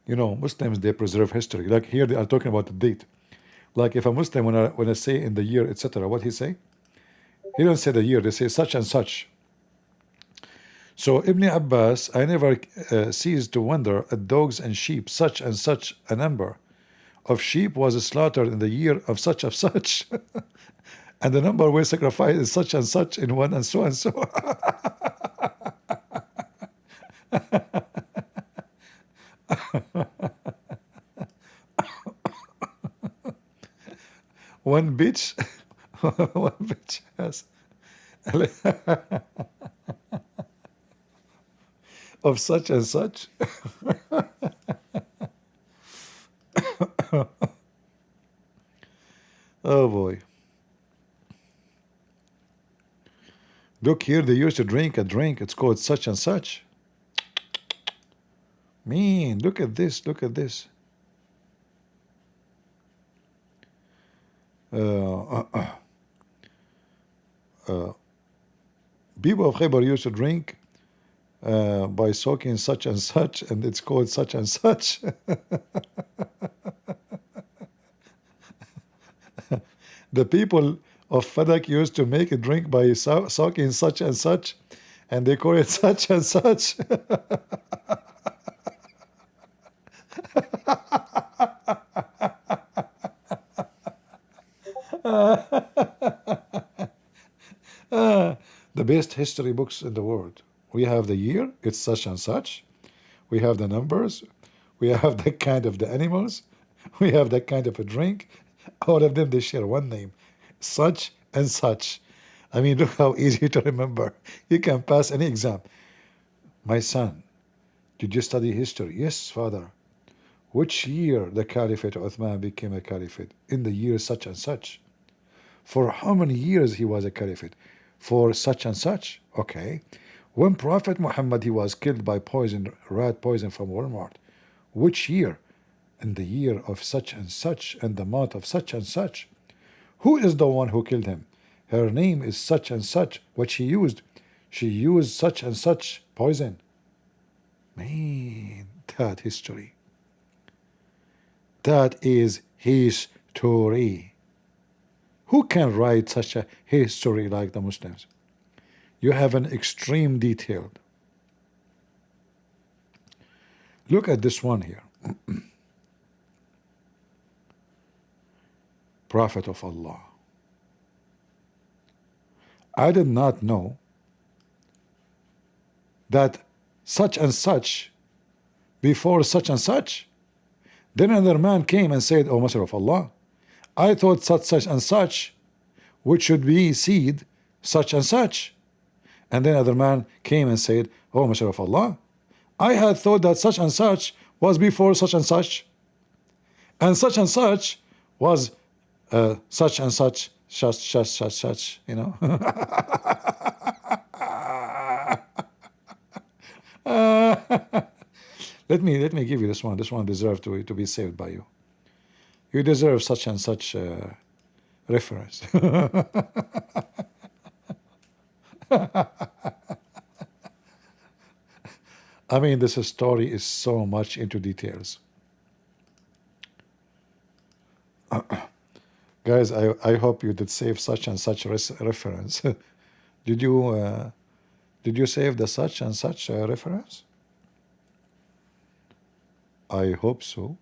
You know, Muslims, they preserve history. Like here, they are talking about the date. Like if a Muslim, when I say in the year, etc., what he say? He don't say the year. They say such and such. So Ibn Abbas, I never ceased to wonder at dogs and sheep. Such and such a number of sheep was slaughtered in the year of such, and the number were sacrificed is such and such in one and so and so. One bitch, one bitch has of such and such. Oh boy. Look here, they used to drink a drink, it's called such and such. Man, look at this, look at this. People of Khaybar used to drink by soaking such and such, and it's called such and such. The people of Fadak used to make a drink by soaking such and such, and they call it such and such. The best history books in the world. We have the year, it's such and such. We have the numbers. We have the kind of the animals. We have that kind of a drink. All of them, they share one name, such and such. I mean, look how easy to remember. You can pass any exam. My son, did you study history? Yes, father. Which year the Caliphate Uthman became a caliphate? In the year such and such. For how many years he was a caliphate? For such and such. Okay. When Prophet Muhammad, he was killed by poison, rat poison from Walmart. Which year? In the year of such and such, and the month of such and such. Who is the one who killed him? Her name is such and such, what she used. She used such and such poison. Man, that history. That is history. Who can write such a history like the Muslims? You have an extreme detailed. Look at this one here. Prophet of Allah. I did not know that such and such before such and such. Then another man came and said, O Messenger of Allah, I thought such and such, which should be seed such and such. And then another man came and said, O Messenger of Allah, I had thought that such and such was before such and such was such and such, such, you know. Let me give you this one. This one deserves to be saved by you. You deserve such and such reference. I mean, this story is so much into details. Guys, I hope you did save such and such reference. Did you save the such and such reference? I hope so.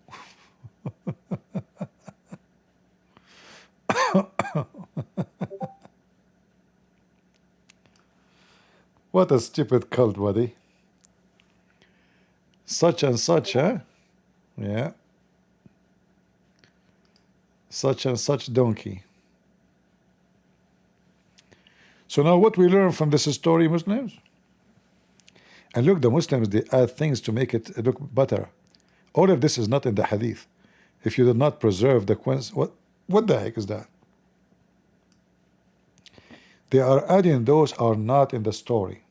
What a stupid cult, buddy. Such and such, huh? Yeah. Such and such donkey. So now what we learn from this story, Muslims? And look, the Muslims, they add things to make it look better. All of this is not in the Hadith. If you did not preserve the what the heck is that? They are adding those are not in the story.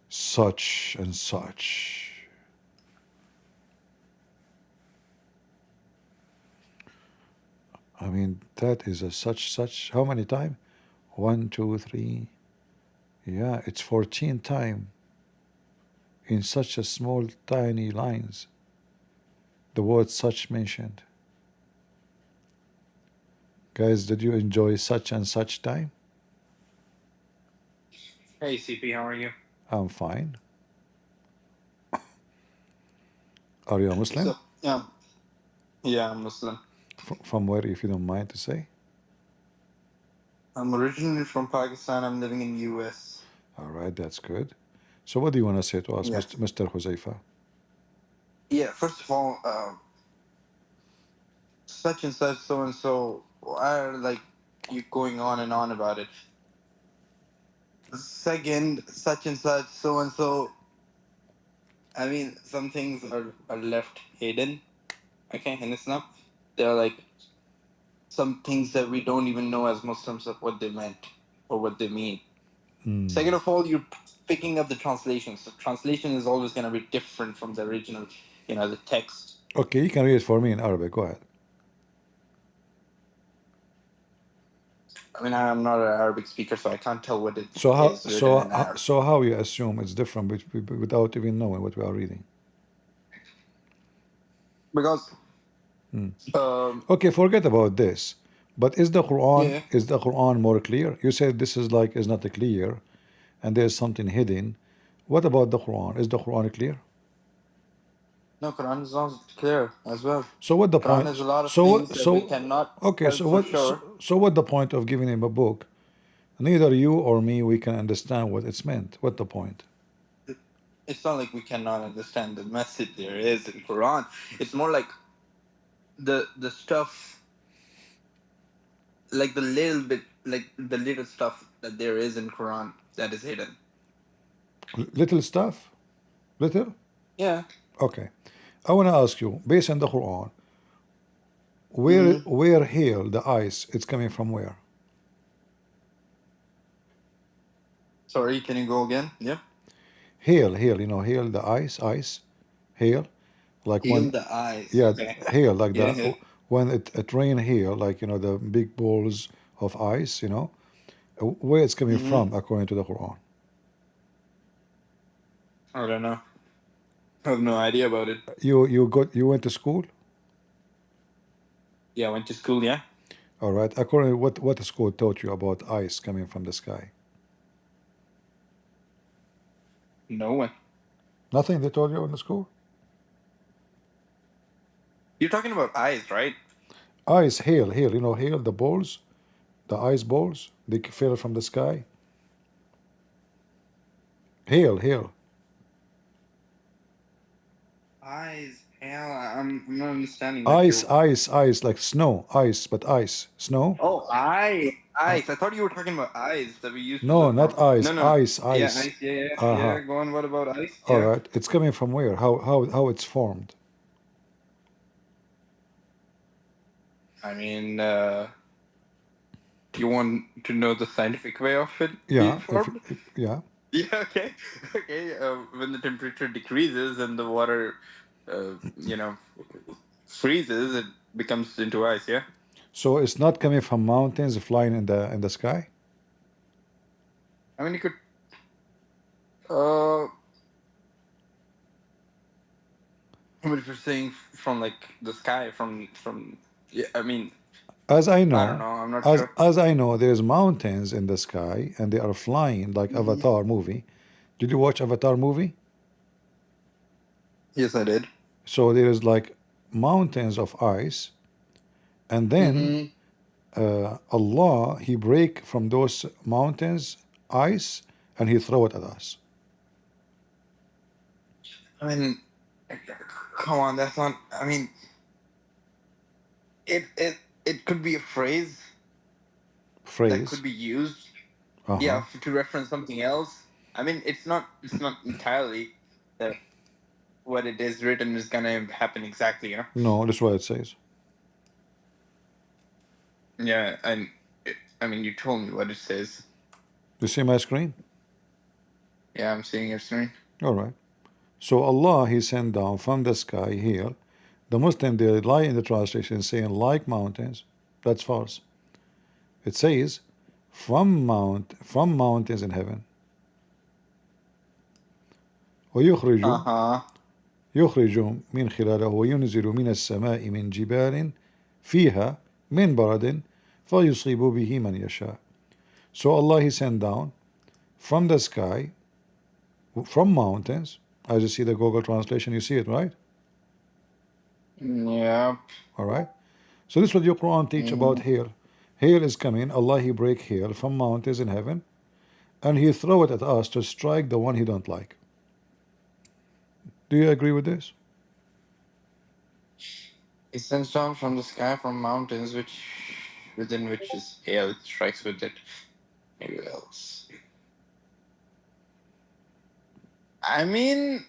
Such and such. I mean, that is a such. How many times? 1, 2, 3. Yeah, it's 14 times in such a small, tiny lines. The word such mentioned. Guys, did you enjoy such and such time? Hey CP, how are you? I'm fine. Are you a Muslim? So, yeah, I'm Muslim. From where, if you don't mind to say? I'm originally from Pakistan. I'm living in US. All right, that's good. So what do you want to say to us, Yes. Mr. Huzaifa? Yeah, first of all, such and such, so and so, why are like you going on and on about it? Second, such and such, so and so. I mean, some things are left hidden. Okay, in Islam, there are like some things that we don't even know as Muslims of what they meant or what they mean. Second of all, you're picking up the translations. The translation is always going to be different from the original, the text. Okay, you can read it for me in Arabic. Go ahead. I mean, I'm not an Arabic speaker, so I can't tell what it So how is written in Arabic. so how you assume it's different without even knowing what we are reading? Because, Okay, forget about this. But is the Yeah. Quran more clear? You said this is not clear, and there's something hidden. What about the Quran? Is the Quran clear? no, Quran is not clear as well. So what the Quran point? has a lot of So things what? that we cannot Okay. tell So for what? sure. So what the point of giving him a book? Neither you or me we can understand what it's meant. What the point? It's not like we cannot understand the message there is in Quran. It's more like the stuff, like the little bit, like the little stuff that there is in Quran that is hidden. Little stuff. Little. Yeah. Okay. I want to ask you, based on the Quran, where hail the ice? It's coming from where? Sorry, can you go again? Yeah. Hail. You know, hail the ice. Hail, like Heal when the eyes. yeah, Okay. hail like Yeah, that. yeah. When it rain hail, like the big balls of ice. Where it's coming Mm-hmm. from according to the Quran? I don't know. I have no idea about it. You went to school? Yeah, I went to school, yeah. All right. According to what the school taught you about ice coming from the sky? No one. Nothing they told you in the school? You're talking about eyes, right? Ice, hail, hail. You know, hail, the balls, the ice balls, they fell from the sky. Hail, hail. Eyes. Hell, I'm not understanding. Like Ice, you. ice, ice, like snow, ice, but ice, snow. Oh, eyes. Uh, Eyes. I thought you were talking about eyes that we used to no, look not from. ice, No, no. ice, Yeah, ice. ice. Yeah, yeah, Uh-huh. yeah. Go on. What about ice? All Yeah. right. It's coming from where? How it's formed? I mean, do you want to know the scientific way of it being Yeah, formed? yeah. Yeah. Okay. Okay. When the temperature decreases and the water, you know, freezes, it becomes into ice. Yeah. So it's not coming from mountains flying in the sky? I mean, you could. Uh, But if you're saying from like the sky, from yeah, I mean, As I I don't know, know. I'm not sure. as I know, there's mountains in the sky and they are flying like Mhm. Avatar movie. Did you watch Avatar movie? Yes, I did. So there is like mountains of ice, and then Hmm. Allah He break from those mountains ice and He throw it at us. I mean, come on, that's not. I mean, it could be a phrase that could Phrase. be used, Uh-huh. yeah, to reference something else. I mean, it's not. It's not entirely that what it is written is gonna happen exactly. You know. No, that's what it says. Yeah, and I mean, you told me what it says. You see my screen? Yeah, I'm seeing your screen. All right. So Allah He sent down from the sky here. The Muslim they lie in the translation saying like mountains. That's false. It says from mountains in heaven. Uh ويخرج huh. يخرج من خلاله وينزل من السماء من جبال فيها من برد فيصيب به من يشاء. So Allah He sent down from the sky, from mountains. As you see the Google translation, you see it, right? Yeah. All right. So this is what your Quran teach about Mm-hmm. hail. Hail is coming. Allah He break hail from mountains in heaven, and He throw it at us to strike the one He don't like. Do you agree with this? It sends down from the sky from mountains, within which is hail. It strikes with it. Maybe else. I mean,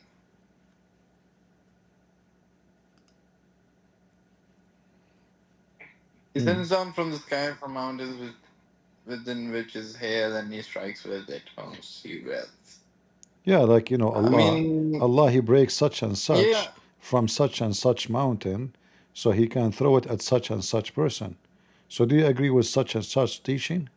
he sends down from the sky from mountains within which is hail, and he strikes with it. Oh, see else. Yeah, like you know, I mean, Allah He breaks such and such yeah. from such and such mountain, so He can throw it at such and such person. So do you agree with such and such teaching?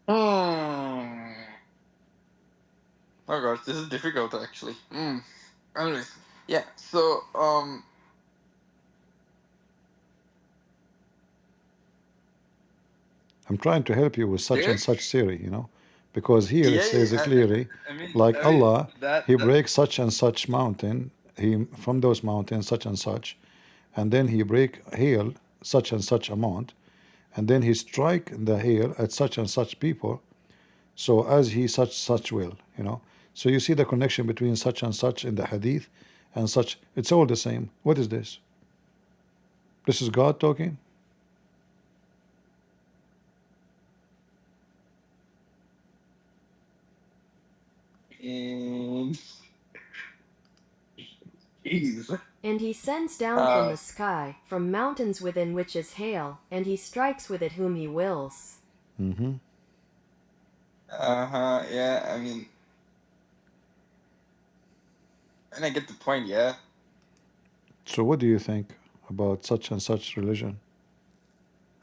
Hmm. Oh gosh, this is difficult actually. Anyways, yeah. So I'm trying to help you with such there. and such theory, you know, because here it Yeah, says yeah. it clearly, like I mean Allah, that He that. breaks such and such mountain, He from those mountains such and such, and then He break hail such and such amount, and then He strike the hail at such and such people. So as He such will, you know. So you see the connection between such and such in the Hadith, and such. It's all the same. What is this? This is God talking. Mm, Jeez. And he sends down from the sky, from mountains within which is hail, and he strikes with it whom he wills. Mm-hmm. Uh-huh. Yeah. I mean, and I get the point. Yeah. So what do you think about such and such religion?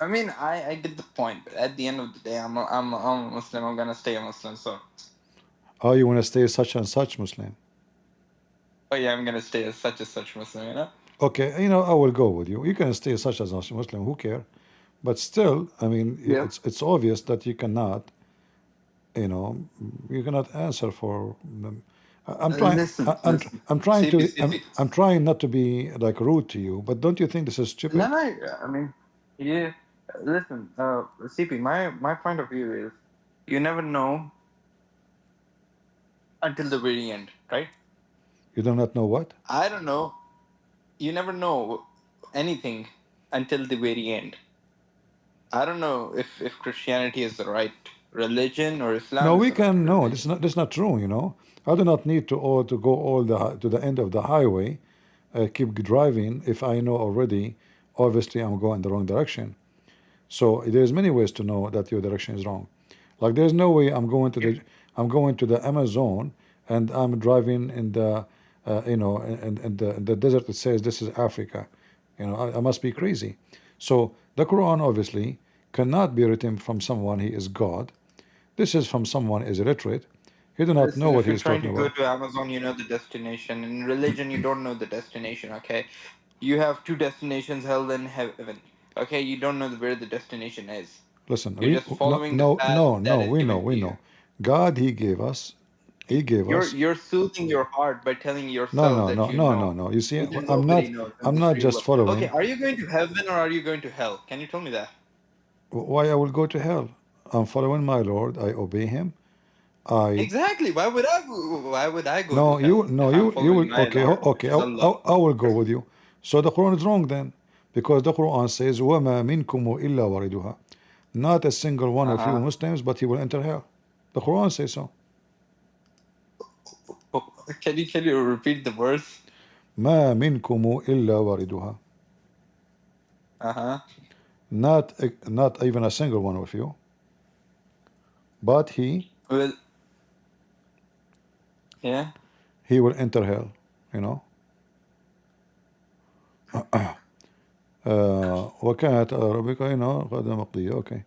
I mean, I get the point, but at the end of the day, I'm a Muslim. I'm gonna stay a Muslim. So, Oh, you want to stay such and such Muslim? oh yeah, I'm gonna stay as such Muslim. You know. Okay, you know, I will go with you. You can stay such as a Muslim, who care? But still, I mean, Yeah. it's obvious that you cannot, you know, you cannot answer for them. I'm trying. Listen, listen. I'm trying CP, to. CP. I'm trying not to be like rude to you, but don't you think this is No, stupid? no. I mean, yeah. Listen, CP. My point of view is, you never know until the very end, right? You do not know what? I don't know. You never know anything until the very end. I don't know if Christianity is the right religion or No, Islam is we the right can. No, religion. this is not true. You know, I do not need to go all to the end of the highway, keep driving if I know already. Obviously, I'm going the wrong direction. So there's many ways to know that your direction is wrong. Like there's no way I'm going to the Amazon and I'm driving in the you know in the desert. It says this is Africa. You know, I must be crazy. So the Quran obviously cannot be written from someone he is God. This is from someone is illiterate. He do not know Listen, what if you're he's trying talking to go about. to Amazon, you know the destination. In religion, you don't know the destination. Okay, you have two destinations: hell and heaven. Okay, you don't know where the destination is. Listen, You're just no following the path that is we know given to we you. know. God he gave us. He gave us. You're soothing your heart by telling yourself that you know, No. You see, even nobody knows in I'm this not free just world. Okay, following. are you going to heaven or are you going to hell? Can you tell me that? Why I will go to hell? I'm following my Lord. I obey Him. I Exactly. Why would I? Why would I go to no hell if I'm you following will my okay Lord, okay which is Allah? I will go with you. So the Quran is wrong then, because the Quran says وَمَا مِنْكُمُ إِلَّا وَارِدُهَا. Not a single one Uh of you huh. Muslims, but he will enter hell. The Quran says so. Can you repeat the verse? ما منكم إلا واردها. Uh huh. Not even a single one of you, but Well, yeah. he will enter hell. You know. وكانت ربك you know قد مقضية. Okay.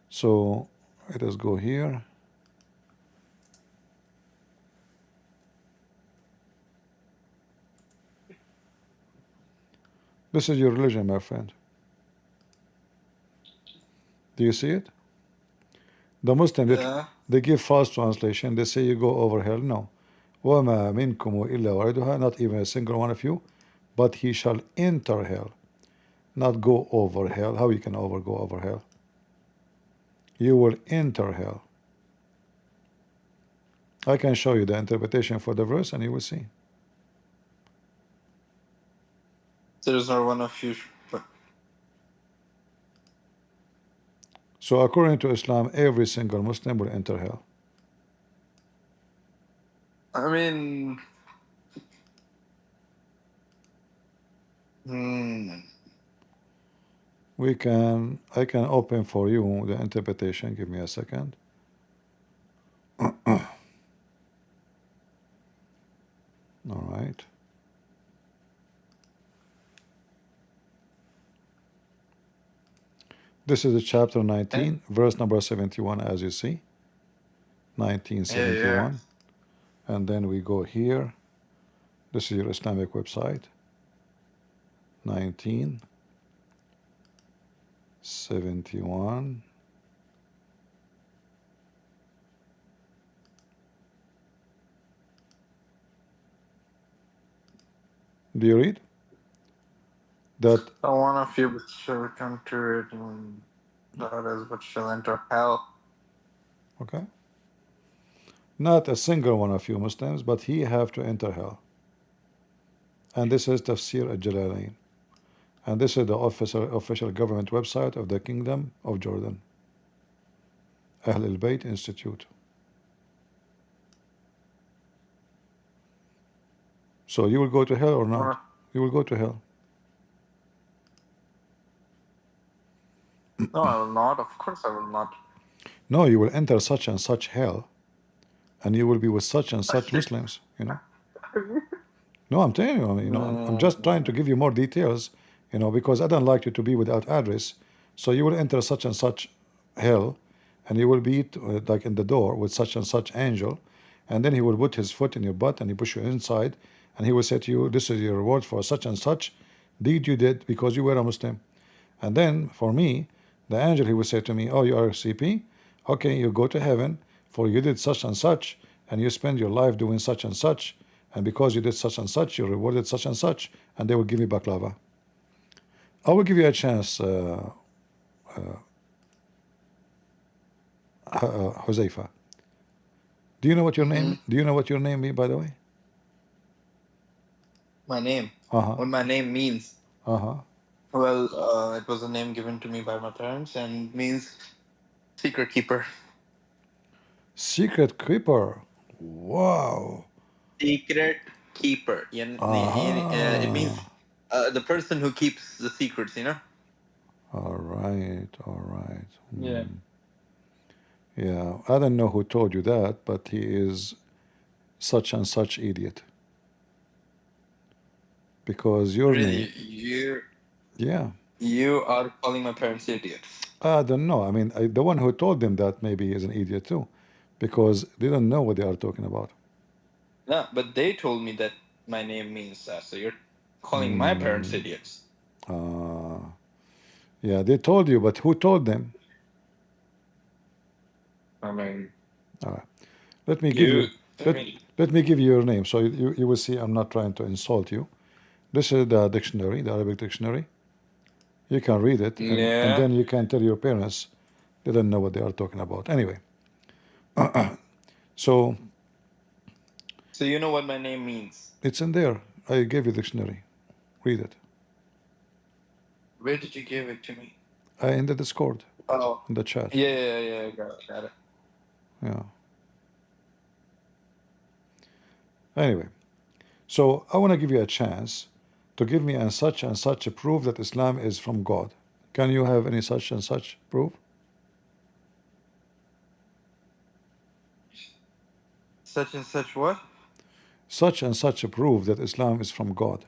So let us go here. This is your religion, my friend. Do you see it? The Muslim, Yeah. they give false translation. They say you go over hell. No. وَمَا مِنْكُمُ إِلَّا وَارِدُهَا. Not even a single one of you, but he shall enter hell. Not go over hell. How you can go over hell? You will enter hell. I can show you the interpretation for the verse and you will see. There's no one of you. But So according to Islam, every single Muslim will enter hell. I mean, hmm. I can open for you the interpretation. Give me a second. All right. This is the chapter 19, verse number 71, as you see. Yeah, 1971. And then we go here. This is your Islamic website. 1971. Do you read? That no one of you but shall come to it, and that is what shall enter hell. okay? Not a single one of you Muslims, but he have to enter hell. And this is Tafsir al-Jalalain. And this is the official government website of the Kingdom of Jordan. Ahl al-Bayt Institute. So you will go to hell or not? You will go to hell. No, I will not. Of course, I will not. No, you will enter such and such hell, and you will be with such and such Muslims, you know. No, I'm telling you, I'm just trying to give you more details, because I don't like you to be without address. So you will enter such and such hell, and you will be like in the door with such and such angel, and then he will put his foot in your butt and he push you inside, and he will say to you, "This is your reward for such and such deed you did because you were a Muslim." And then for me, the angel, he will say to me, "Oh, you are a CP? Okay, you go to heaven for you did such and such, and you spend your life doing such and such, and because you did such and such, you're rewarded such and such," and they will give me baklava. I will give you a chance, Huzaifa. Do you know what your name? Do you know what your name means, by the way? My name. Uh-huh. What my name means. Uh-huh. Well, it was a name given to me by my parents and means secret keeper. Secret keeper. Wow. Secret keeper. It means the person who keeps the secrets, All right. All right. Yeah. Yeah. I don't know who told you that, but he is such and such idiot. Because your name. Really, Yeah. you are calling my parents idiots. I don't know. I mean, the one who told them that maybe is an idiot too, because they don't know what they are talking about. No, but they told me that my name means that. So you're calling my parents idiots. Yeah, they told you, but who told them? I mean, All right. Let me give you. Let me give you your name, so you will see I'm not trying to insult you. This is the dictionary, the Arabic dictionary. You can read it, and then you can tell your parents they don't know what they are talking about. Anyway, so you know what my name means. it's in there. I gave you the dictionary. Read it. Where did you give it to me? In the Discord, Oh, in the chat. yeah, got it. Yeah. Anyway, so I want to give you a chance to give me and such a proof that Islam is from God. Can you have any such and such proof? Such and such what? Such and such a proof that Islam is from God.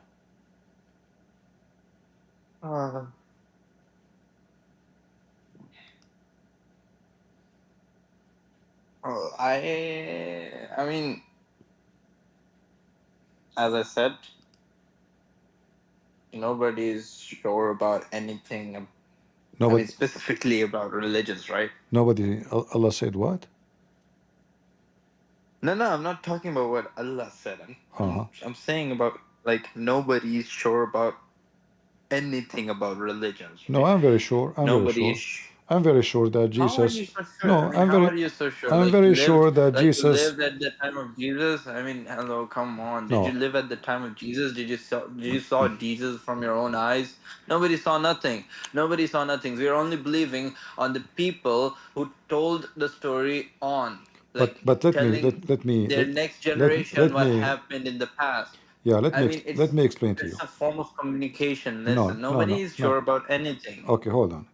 I mean, as I said, nobody is sure about anything. I Nobody, mean, specifically about religions, right? nobody. Allah said what? No, I'm not talking about what Allah said. I'm saying about like nobody is sure about anything about religions. No, Right? I'm very sure. I'm very Nobody sure. is. I'm very sure that How are Jesus. you so sure? No, I mean, how are you so sure? I'm Like very you sure lived, that like you Jesus. lived at the time of Jesus. I mean, hello, come on. Did No, you live at the time of Jesus? Did you saw Jesus from your own eyes? Nobody saw nothing. Nobody saw nothing. We're only believing on the people who told the story on, like but let me telling let me their next generation let what me happened in the past. yeah I mean, let me explain to you. it's a form of communication. No, Listen, no, nobody no, is no. sure about anything. Okay, hold on.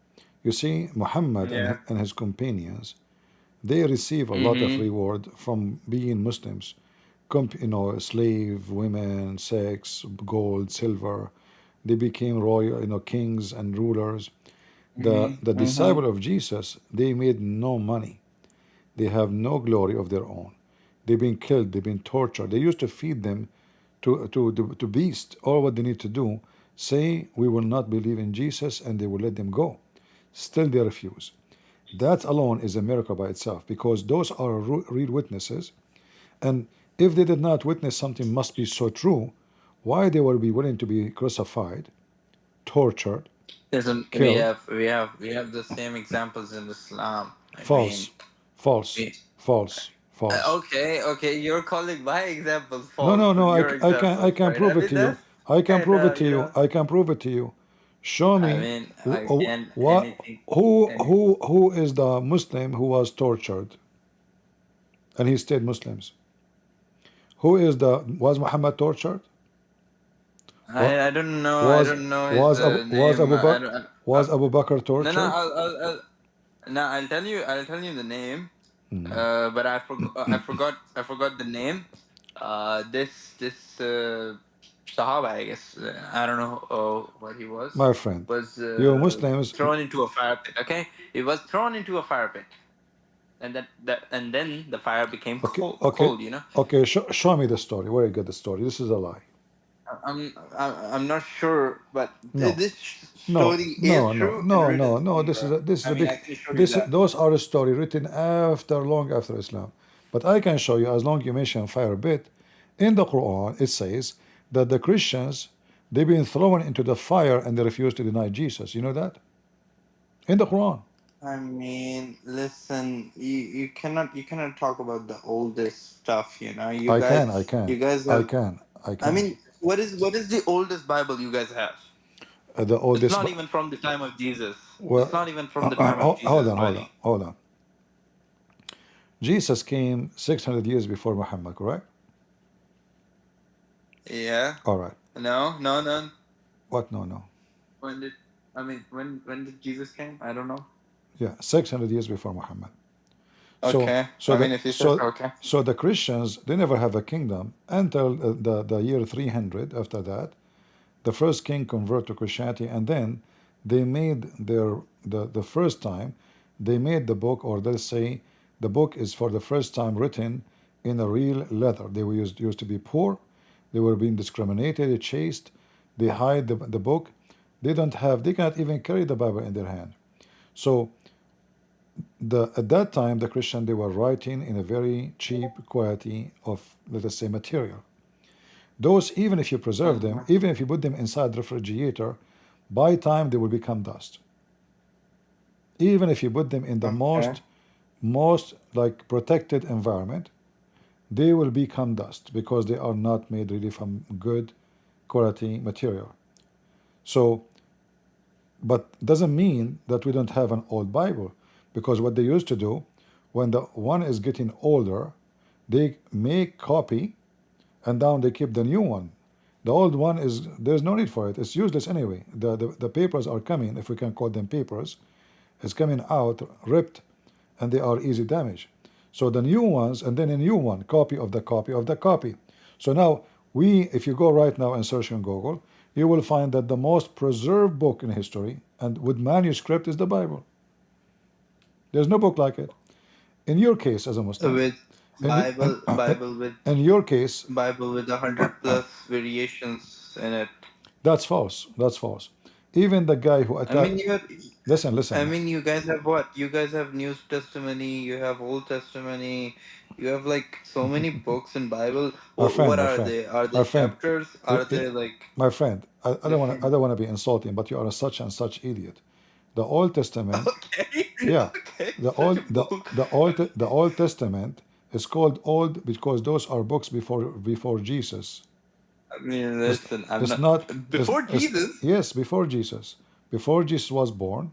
You see, Muhammad Yeah. and his companions, they receive a lot of reward from being Muslims. Slave, women, sex, gold, silver. They became royal, kings and rulers. The disciple of Jesus, they made no money. They have no glory of their own. They've been killed. They've been tortured. They used to feed them to beasts. All what they need to do, say we will not believe in Jesus, and they will let them go. Still they refuse. That alone is a miracle by itself, because those are real witnesses. And if they did not witness something must be so true, why they will be willing to be crucified, tortured, Listen, killed? we have the same examples in Islam. I mean, False, false, we, false, false. okay, you're calling my examples No, false, no, but no. your I examples, can right? I prove it mean, to you. that's I can kind prove it of, to you. I can prove it to you. Show I me mean, again, what anything, who is the Muslim who was tortured and he stayed Muslims? Who is the was Muhammad tortured? What I don't know, was his was name. Abu Bakr I, was Abu Bakr no, tortured? I'll tell you the name. But I forgot the name. This Sahaba, I guess. I don't know what he My friend, was you Muslims, thrown into a fire pit. Okay, he was thrown into a fire pit, and and then the fire became okay, cold. okay, Cold, you know. okay. Show me the story. Where you get the story? This is a lie. I'm not sure, but No, this no, story is no, no, true and no, written no, no. This is somewhere. a I mean, big. I can show you that. Those are a story written after, long after Islam. But I can show you, as long you mention fire bit, in the Quran it says that the Christians, they've been thrown into the fire and they refuse to deny Jesus. You know that in the Quran. I mean, listen, you cannot talk about the oldest stuff, you know. I can, I can, You guys I have. can, I I can. mean, what is the oldest Bible you guys have? The It's oldest. not even from the time of Jesus. It's Well, not even from the time of hold Jesus on, hold on, writing. hold on. Jesus came 600 years before Muhammad, correct? Yeah. All right. No, no, no. What? No, no. When did when did Jesus came? I don't know. Yeah, 600 years before Muhammad. So, Okay. so I the mean, if you say so okay. so the Christians, they never have a kingdom until the year 300. After that, the first king converted to Christianity, and then they made the first time they made the book, or they'll say the book is for the first time written in a real letter. They were used to be poor, they were being discriminated, chased, they hide the book. They cannot even carry the Bible in their hand. So at that time the Christian, they were writing in a very cheap quality of, let us say, material. Those, even if you preserve them, Mhm. even if you put them inside the refrigerator, by time they will become dust. Even if you put them in the Okay. most like protected environment, they will become dust because they are not made really from good quality material. So, but doesn't mean that we don't have an old Bible, because what they used to do, when the one is getting older, they make copy and down they keep the new one. The old one is, there's no need for it. It's useless anyway. The papers are coming, if we can call them papers, it's coming out ripped, and they are easy damage. So the new ones, and then a new one, copy of the copy of the copy. So now if you go right now and search on Google, you will find that the most preserved book in history and with manuscript is the Bible. There's no book like it. In your case, as a Muslim, With in, in, Bible with in your case, 100 plus variations in it. that's false. That's false. Even the guy who I mean, attacked. Listen, I listen. mean, you guys have what? You guys have New Testimony. You have Old Testimony. You have like so many books in Bible. My friend, What my are friend, they? Are my they friend, chapters? Are they like my friend. I different? don't want to be insulting, but you are a such and such idiot. The Old Testament, Okay, yeah, okay, the such a old bull. the Old Testament is called old because those are books before Jesus. I mean, It's listen, I'm it's not not before it's Jesus. yes, before Jesus was born.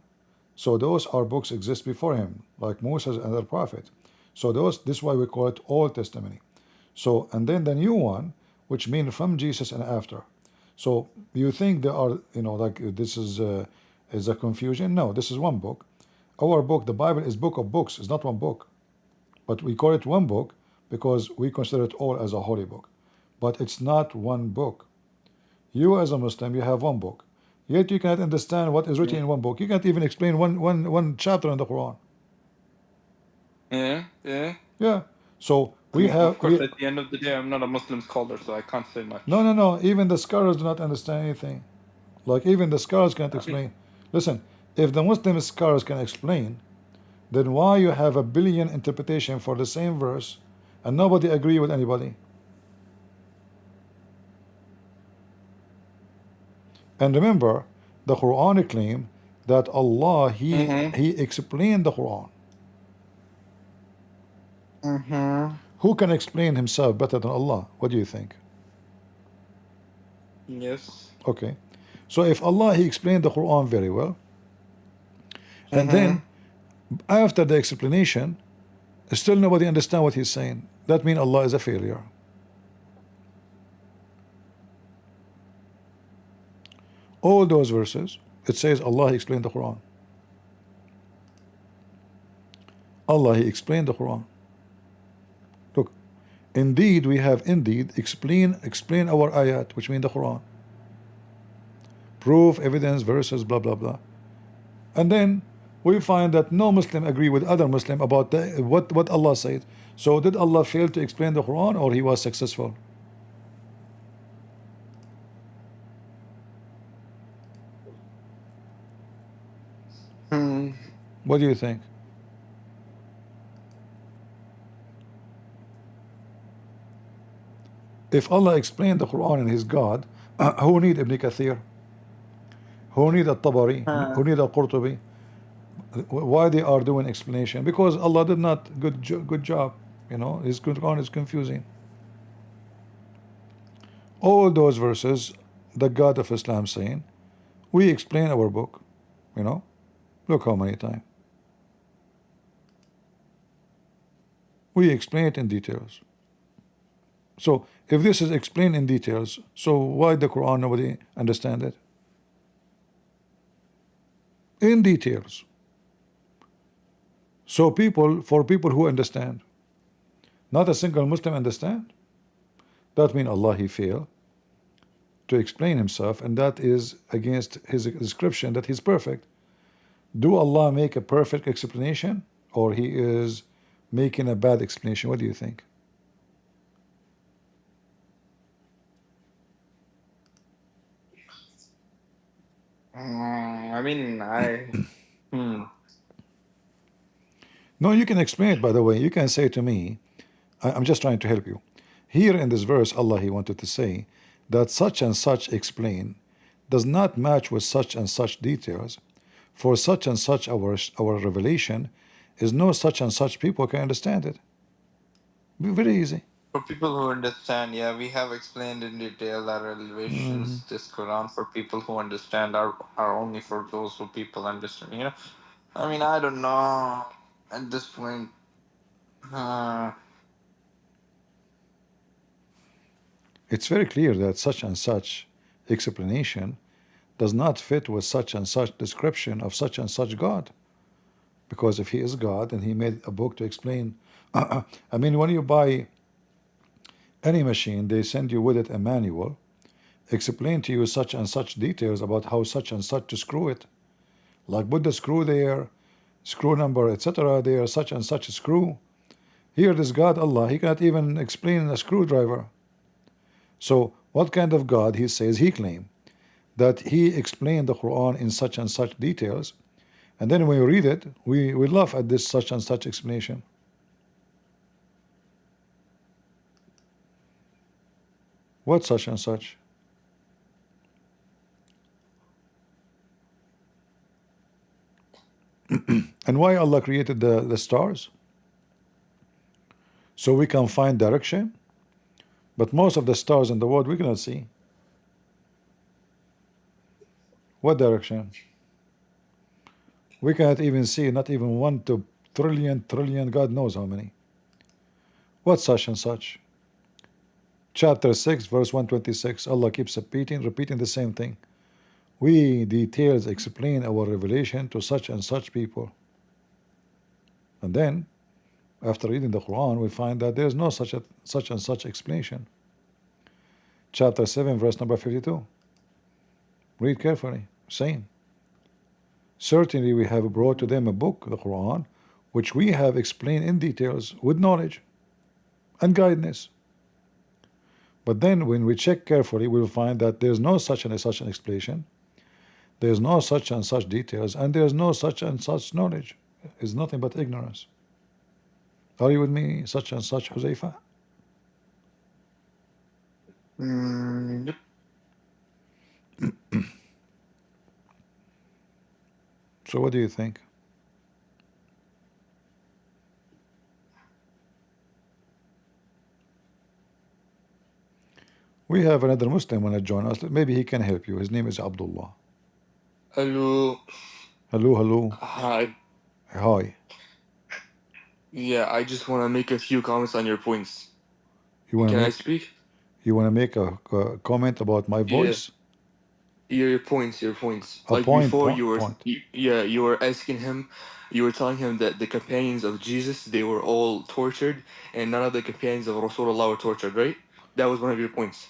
So those are books exist before him, like Moses and other prophet. So this is why we call it Old Testament. So, and then the new one, which mean from Jesus and after. So you think there are, like this is a confusion? No, this is one book. Our book, the Bible, is book of books. It's not one book, but we call it one book because we consider it all as a holy book. But it's not one book. You, as a Muslim, you have one book, yet you cannot understand what is written Yeah, in one book. You can't even explain one chapter in the Quran. yeah, yeah. Yeah. So I we mean, have of course, we at the end of the day, I'm not a Muslim scholar, so I can't say no, much. no, no. Even the scholars do not understand anything. Like even the scholars can't I mean, explain. Listen, if the Muslim scholars can explain, then why you have a billion interpretation for the same verse, and nobody agree with anybody? And remember, the Quran claim that Allah mm-hmm, He explained the Quran. mm-hmm. Who can explain himself better than Allah? What do you think? Yes. Okay. So if Allah He explained the Quran very well, and Mm-hmm. then after the explanation, still nobody understand what He's saying, that means Allah is a failure. All those verses, it says Allah explained the Quran. Allah He explained the Quran. Look, Indeed, we have indeed explain our ayat, which mean the Quran. Proof, evidence, verses, blah blah blah. And then we find that no Muslim agree with other Muslim about what Allah said. So did Allah fail to explain the Quran, or he was successful? Hmm. What do you think? If Allah explained the Quran and His God, who need Ibn Kathir? Who need At-Tabari? Huh. Who need Al-Qurtubi? Why they are doing explanation? Because Allah did not good job. You know, His Quran is confusing. All those verses, the God of Islam saying, we explain our book. You know, look how many times we explain it in details. So if this is explained in details, so why the Quran nobody understand it? In details. So for people who understand, not a single Muslim understand, that means Allah He failed to explain Himself, and that is against His description that He's perfect. Do Allah make a perfect explanation, or He is making a bad explanation? What do you think? I mean, hmm. No, you can explain it, by the way. You can say to me, I'm just trying to help you. Here in this verse, Allah He wanted to say that such and such explain does not match with such and such details. For such and such our revelation is no such and such people can understand it. Very easy. For people who understand, yeah, we have explained in detail our revelations. This Quran for people who understand are only for those who people understand. You know, I mean, I don't know at this point. Uh, It's very clear that such and such explanation does not fit with such and such description of such and such God. Because if He is God and He made a book to explain, I mean, when you buy any machine, they send you with it a manual, explain to you such and such details about how such and such to screw it. Like put the screw there, screw number, etc. there, such and such a screw. Here, this God, Allah, He cannot even explain a screwdriver. So, what kind of God He says He claimed? That He explained the Quran in such and such details, and then when we read it, we laugh at this such and such explanation. What such and such? And why Allah created the stars? So we can find direction, but most of the stars in the world we cannot see. What direction? We cannot even see, not even 1 to trillion, God knows how many. What such and such? Chapter 6, verse 126, Allah keeps repeating the same thing. We details explain our revelation to such and such people. And then, after reading the Quran, we find that there is no such and such explanation. Chapter 7, verse number 52. Read carefully. Same. Certainly we have brought to them a book, the Quran, which we have explained in details with knowledge and guidance. But then when we check carefully, we will find that there is no such and such an explanation, there is no such and such details, and there is no such and such knowledge. It's nothing but ignorance. Are you with me, such and such, Huzaifa? yep. So what do you think? We have another Muslim want to join us. Maybe he can help you. His name is Abdullah. Hello. Hello. Hi. Hi. Yeah, I just want to make a few comments on your points. You want Can to I make speak? you want to make a comment about my Yeah. voice? Your points, your points. A Like point, before, point, point. yeah, you were asking him, you were telling him that the companions of Jesus, they were all tortured, and none of the companions of Rasulullah were tortured, right? That was one of your points,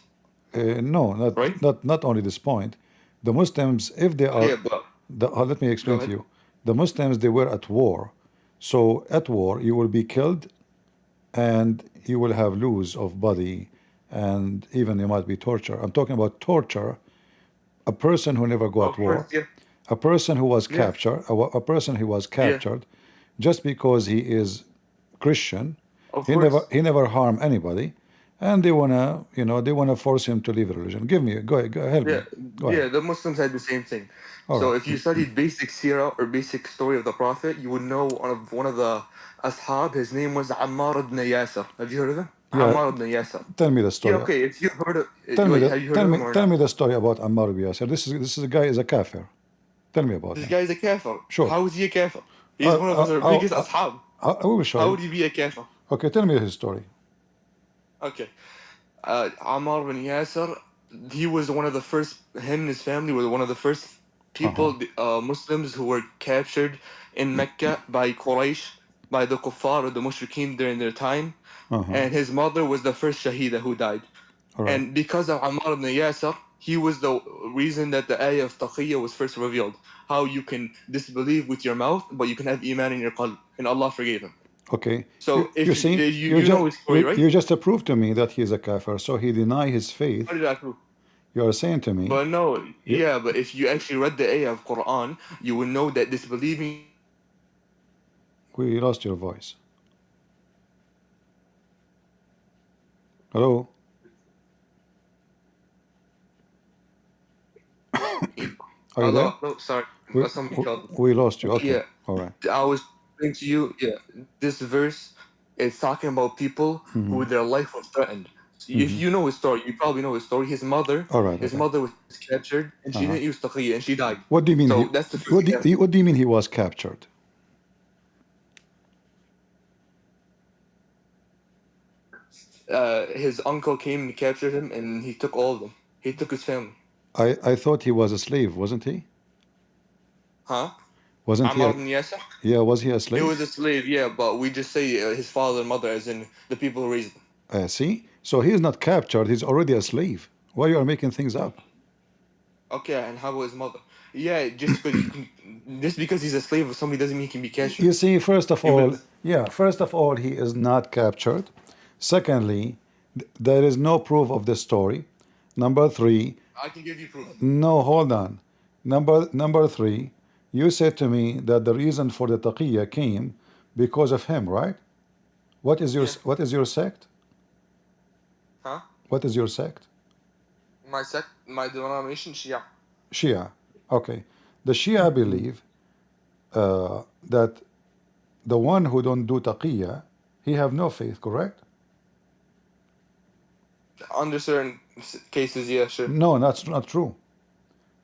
No, right? not only this point. The Muslims, if they are, Yeah, but let me go explain to ahead. you. The Muslims, they were at war. So at war, you will be killed and you will have loss of body, and even you might be tortured. I'm talking about torture. A person who never go Of at course, war, yeah, a person who was yeah, captured, a person who was yeah, captured, just because he is Christian, of he course. never harm anybody, and they wanna force him to leave the religion. Give me, go help Yeah, me. Go ahead. yeah, the Muslims had the same thing. All So right. if you studied basic seerah or basic story of the Prophet, you would know one of the ashab, his name was Ammar ibn Yasir. Have you heard of him? Yeah, Ammar ibn Yasir. tell me the Yeah, story. okay, if you've heard of, wait, have you heard of him or Tell not? me the story about Ammar ibn Yasir. This is a guy is a kafir. Tell me about This him. guy is a kafir. Sure. How is he a kafir? I, He's one of I, our biggest ashab. I will show How you. would he be a kafir? Okay, tell me his story. Okay. Ammar ibn Yasir, he was one of the first, him and his family were one of the first Uh-huh. people, Muslims who were captured in Mecca by Quraysh, by the kuffar or the mushrikeen during their time. Uh-huh. And his mother was the first Shahida who died. All right. And because of Ammar ibn Yasir, he was the reason that the ayah of taqiyya was first revealed. How you can disbelieve with your mouth, but you can have iman in your qalb. And Allah forgave him. Okay. So You if see, you know his story, right? you just proved to me that he is a kafir, so he deny his How faith. did I prove? You are saying to me, But no, you, yeah, but if you actually read the ayah of Quran, you will know that disbelieving. we lost your voice. Hello? Are you there? Allah, no, sorry, We, somebody called. we lost you. Okay. Yeah, All right. I was saying to you, yeah, this verse is talking about people who their life was threatened. So if you know his story, you probably know his story. All right. His Okay. mother was captured, and she didn't use taqiyya, and she died. What do you mean? So that's the first thing. What do you mean he was captured? His uncle came and captured him, and he took all of them. He took his family. I thought he was a slave, wasn't he? Huh? Wasn't he? Ammar ibn Yasir? Yeah, was he a He slave? was a slave, yeah, but we just say his father and mother, as in the people who raised him. See? So he is not captured, he's already a slave. Why you are making things up? Okay, and how about his mother? Yeah, just because he's a slave of somebody doesn't mean he can be captured. You see, first of Even all, he is not captured. Secondly, there is no proof of this story. Number three, I can give you proof. no, hold on. Number three, you said to me that the reason for the taqiyya came because of him, right? What is your Yeah. what is your sect? Huh? What is your sect? My denomination, Shia. Shia. Okay. The Shia believe that the one who don't do taqiyya, he have no faith, correct? Under certain cases, yeah, sure. No, that's not true.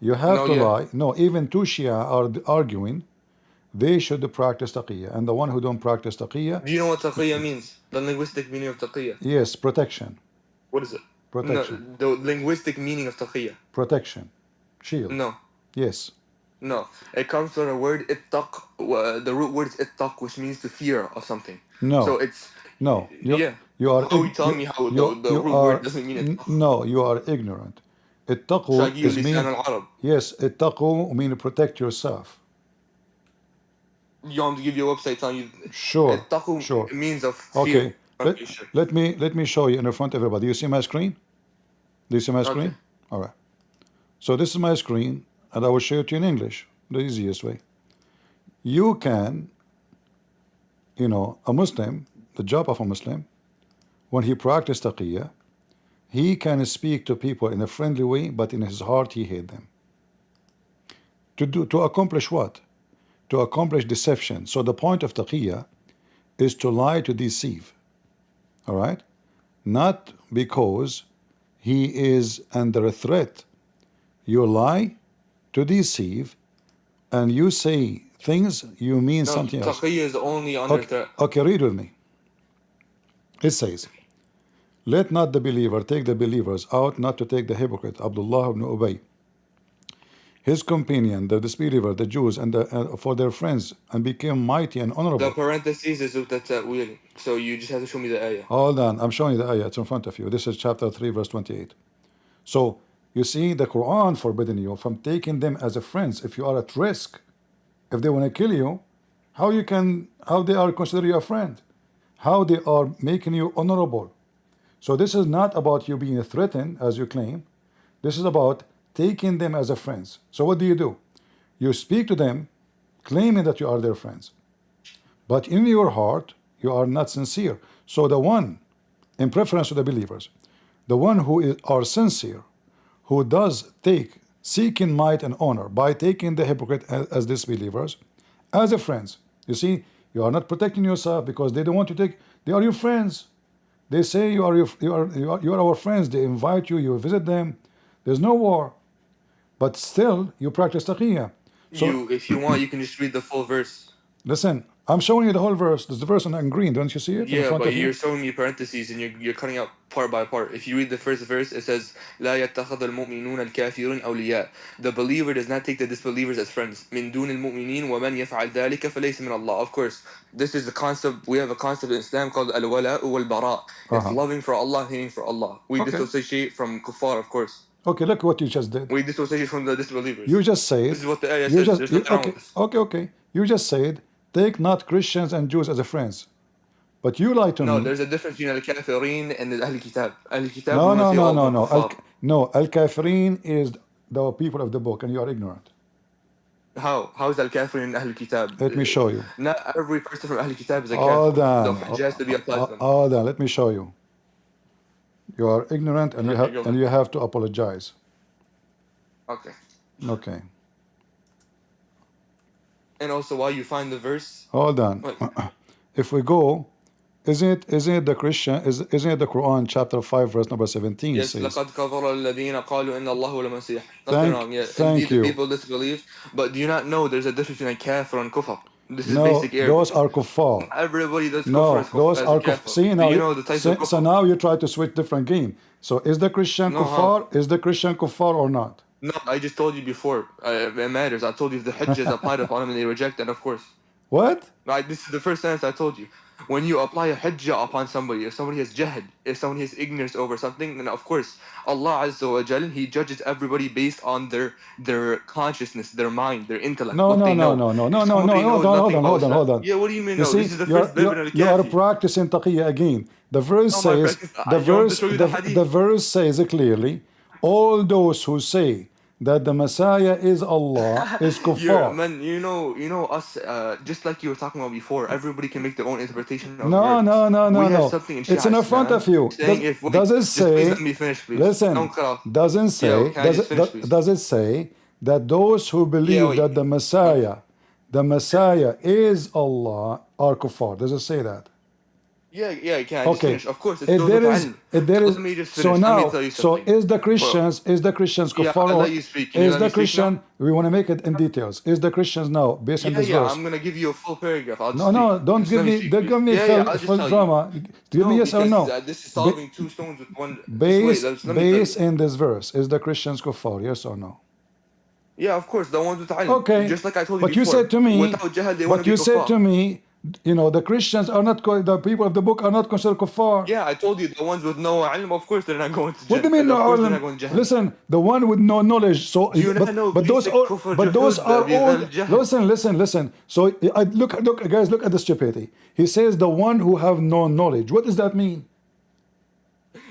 You have No, to yeah. lie. No, even two Shia are arguing they should practice taqiyya, and the one who don't practice taqiyya, Do you know what taqiyya means? The linguistic meaning of taqiyya. yes, protection, What is it? protection, No, the linguistic meaning of taqiyya. protection, shield. No, Yes. no. It comes from the word ittaq. The root word is ittaq, which means to fear of something. No. So it's No. yeah. You are. How are you telling me how the root word doesn't mean ittaq? No, you are ignorant. Ittaqu شاقي is لسان mean. العرب. Yes, ittaqu mean protect yourself. You want me to give you a website telling you Sure. ittaqu Sure. means of fear. Okay. Okay, sure. Let me show you in front of everybody. You see my screen? Do you see my screen? Okay. All right. So this is my screen, and I will show it to you in English, the easiest way. You can, a Muslim, the job of a Muslim, when he practices taqiyya, he can speak to people in a friendly way, but in his heart he hates them. To accomplish what? To accomplish deception. So the point of taqiyya is to lie, to deceive. All right? Not because he is under a threat. You lie to deceive, and you say things you mean No, something else. taqiyya is only under threat. Okay, read with me. It says, let not the believer take the believers out, not to take the hypocrite, Abdullah ibn Ubay. his companion, the disbeliever, the Jews, and for their friends, and became mighty and The honorable. parentheses is that will. So you just have to show me the ayah. Hold on, I'm showing you the ayah. It's in front of you. This is chapter 3, verse 28. So you see, the Quran forbidden you from taking them as a friends if you are at risk. If they want to kill you, how they are consider you a friend? How they are making you honorable? So this is not about you being threatened, as you claim. This is about taking them as a friends. So what do? You speak to them, claiming that you are their friends. But in your heart, you are not sincere. So the one, in preference to the believers, the one who are sincere, who does seeking might and honor by taking the hypocrite as disbelievers, as a friends. You see, you are not protecting yourself because they don't want to take. They are your friends. They say you are our friends. They invite you. You visit them. There's no war, but still you practice taqiyya. So If you want, you can just read the full verse. listen, I'm showing you the whole verse. There's the verse in green. Don't you see it in Yeah, front but of you? you're showing me parentheses and you're cutting out part by part. If you read the first verse, it says, لا يتخذ المؤمنون الكافرون أولياء. The believer does not take the disbelievers as friends. من دون المؤمنين ومن يفعل ذلك فليس من الله. Of course, this is the concept. We have a concept in Islam called al-wala wal-bara. It's loving for Allah, hating for Allah. We Okay. dissociate from kuffar, of course. Okay, look what you just did. We dissociate from the disbelievers. You just said. This is what the ayah says. There's nothing wrong with this. Okay. You just said, take not Christians and Jews as a friends. But you lied to No, me. there's a difference between al-kafirin and the Ahl-Kitab. Ahl-Kitab, No. Al-Kafirin is the people of the book, and you are ignorant. How is al-kafirin and Ahl-Kitab? Let me show you. Not every person from Ahl-Kitab is a Hold kafir. on. The hajj has to be applied to them. Hold on. Let me show you. You are ignorant, and you have to apologize. Okay. Okay. And also, while you find the verse, Hold on. Wait. If we go, isn't it the Quran chapter 5 verse number 17 yes, says, لَقَدْ كَفَرَ الَّذِينَ قَالُوا إِنَّ اللَّهَ هُوَ الْمَسِيحُ. Nothing wrong. Yeah, thank indeed, you. the people disbelieve, but do you not know there's a difference between a kafir and kufr? This is no, basic Arabic. those are kuffar. Everybody does No, kufr those as are a kafir. see now. Do you know the types of kufr? So now you try to switch different game. So is the Christian No, kuffar? Is the Christian kuffar or not? No, I just told you before. It matters. I told you if the hajj is applied upon them and they reject it, of course. What? Right, this is the first sentence I told you. When you apply a hujjah upon somebody, if somebody has jahd, if somebody has ignorance over something, then of course, Allah Azza wa Jal, He judges everybody based on their consciousness, their mind, their intellect, No. what they know. Hold on. Yeah, what do you mean You no? see, This is the first bib in you are al-Kafi. practicing taqiyya again. The verse Oh, my says, practice, you want to show you the hadith? the verse says clearly, all those who say that the Messiah is Allah is Yeah, kuffar. man, you know us, just like you were talking about before, everybody can make their own interpretation of No. words. We have something in Shia It's in front Islam of you. saying Does it just say? please let me finish, please. Listen. Don't cut off. Doesn't say. Can I just finish, please? Does it say that those who believe wait. that the Messiah is Allah are kuffar? Does it say that? Yeah, can I just Okay. finish? Of course, it's If those there with is, ilm. if there So is, let me just so finish. Let me now, tell you so something. is the Christians Yeah, kuffar I'll or let you speak. Can you is let the me speak Christian? now? We want to make it in details. Is the Christians now based on this verse? I'm gonna give you a full paragraph. I'll just No, speak. don't Just give let me me, speak, don't please. give me I'll just full tell drama. Give me yes or because no. this is solving two stones with one. Just wait, let me tell Based you. in this verse, is the Christians kuffar? Yes or no? Yeah, of course, the ones with ilm. Okay. Just like I told you But before. you said to me, Without jahl, they want but to be you said kuffar. to me, the Christians are not, the people of the book are not considered kuffar. Yeah, I told you the ones with no ilm, of course they're not going to jahl. What do you mean Of no course they're not going ilm? to jahl. Listen, the one with no knowledge. So, Do you not know but those basic are, kufr but those juhud are all. بغير الجهل. Listen. So, look, guys, look at the stupidity. He says the one who have no knowledge. What does that mean?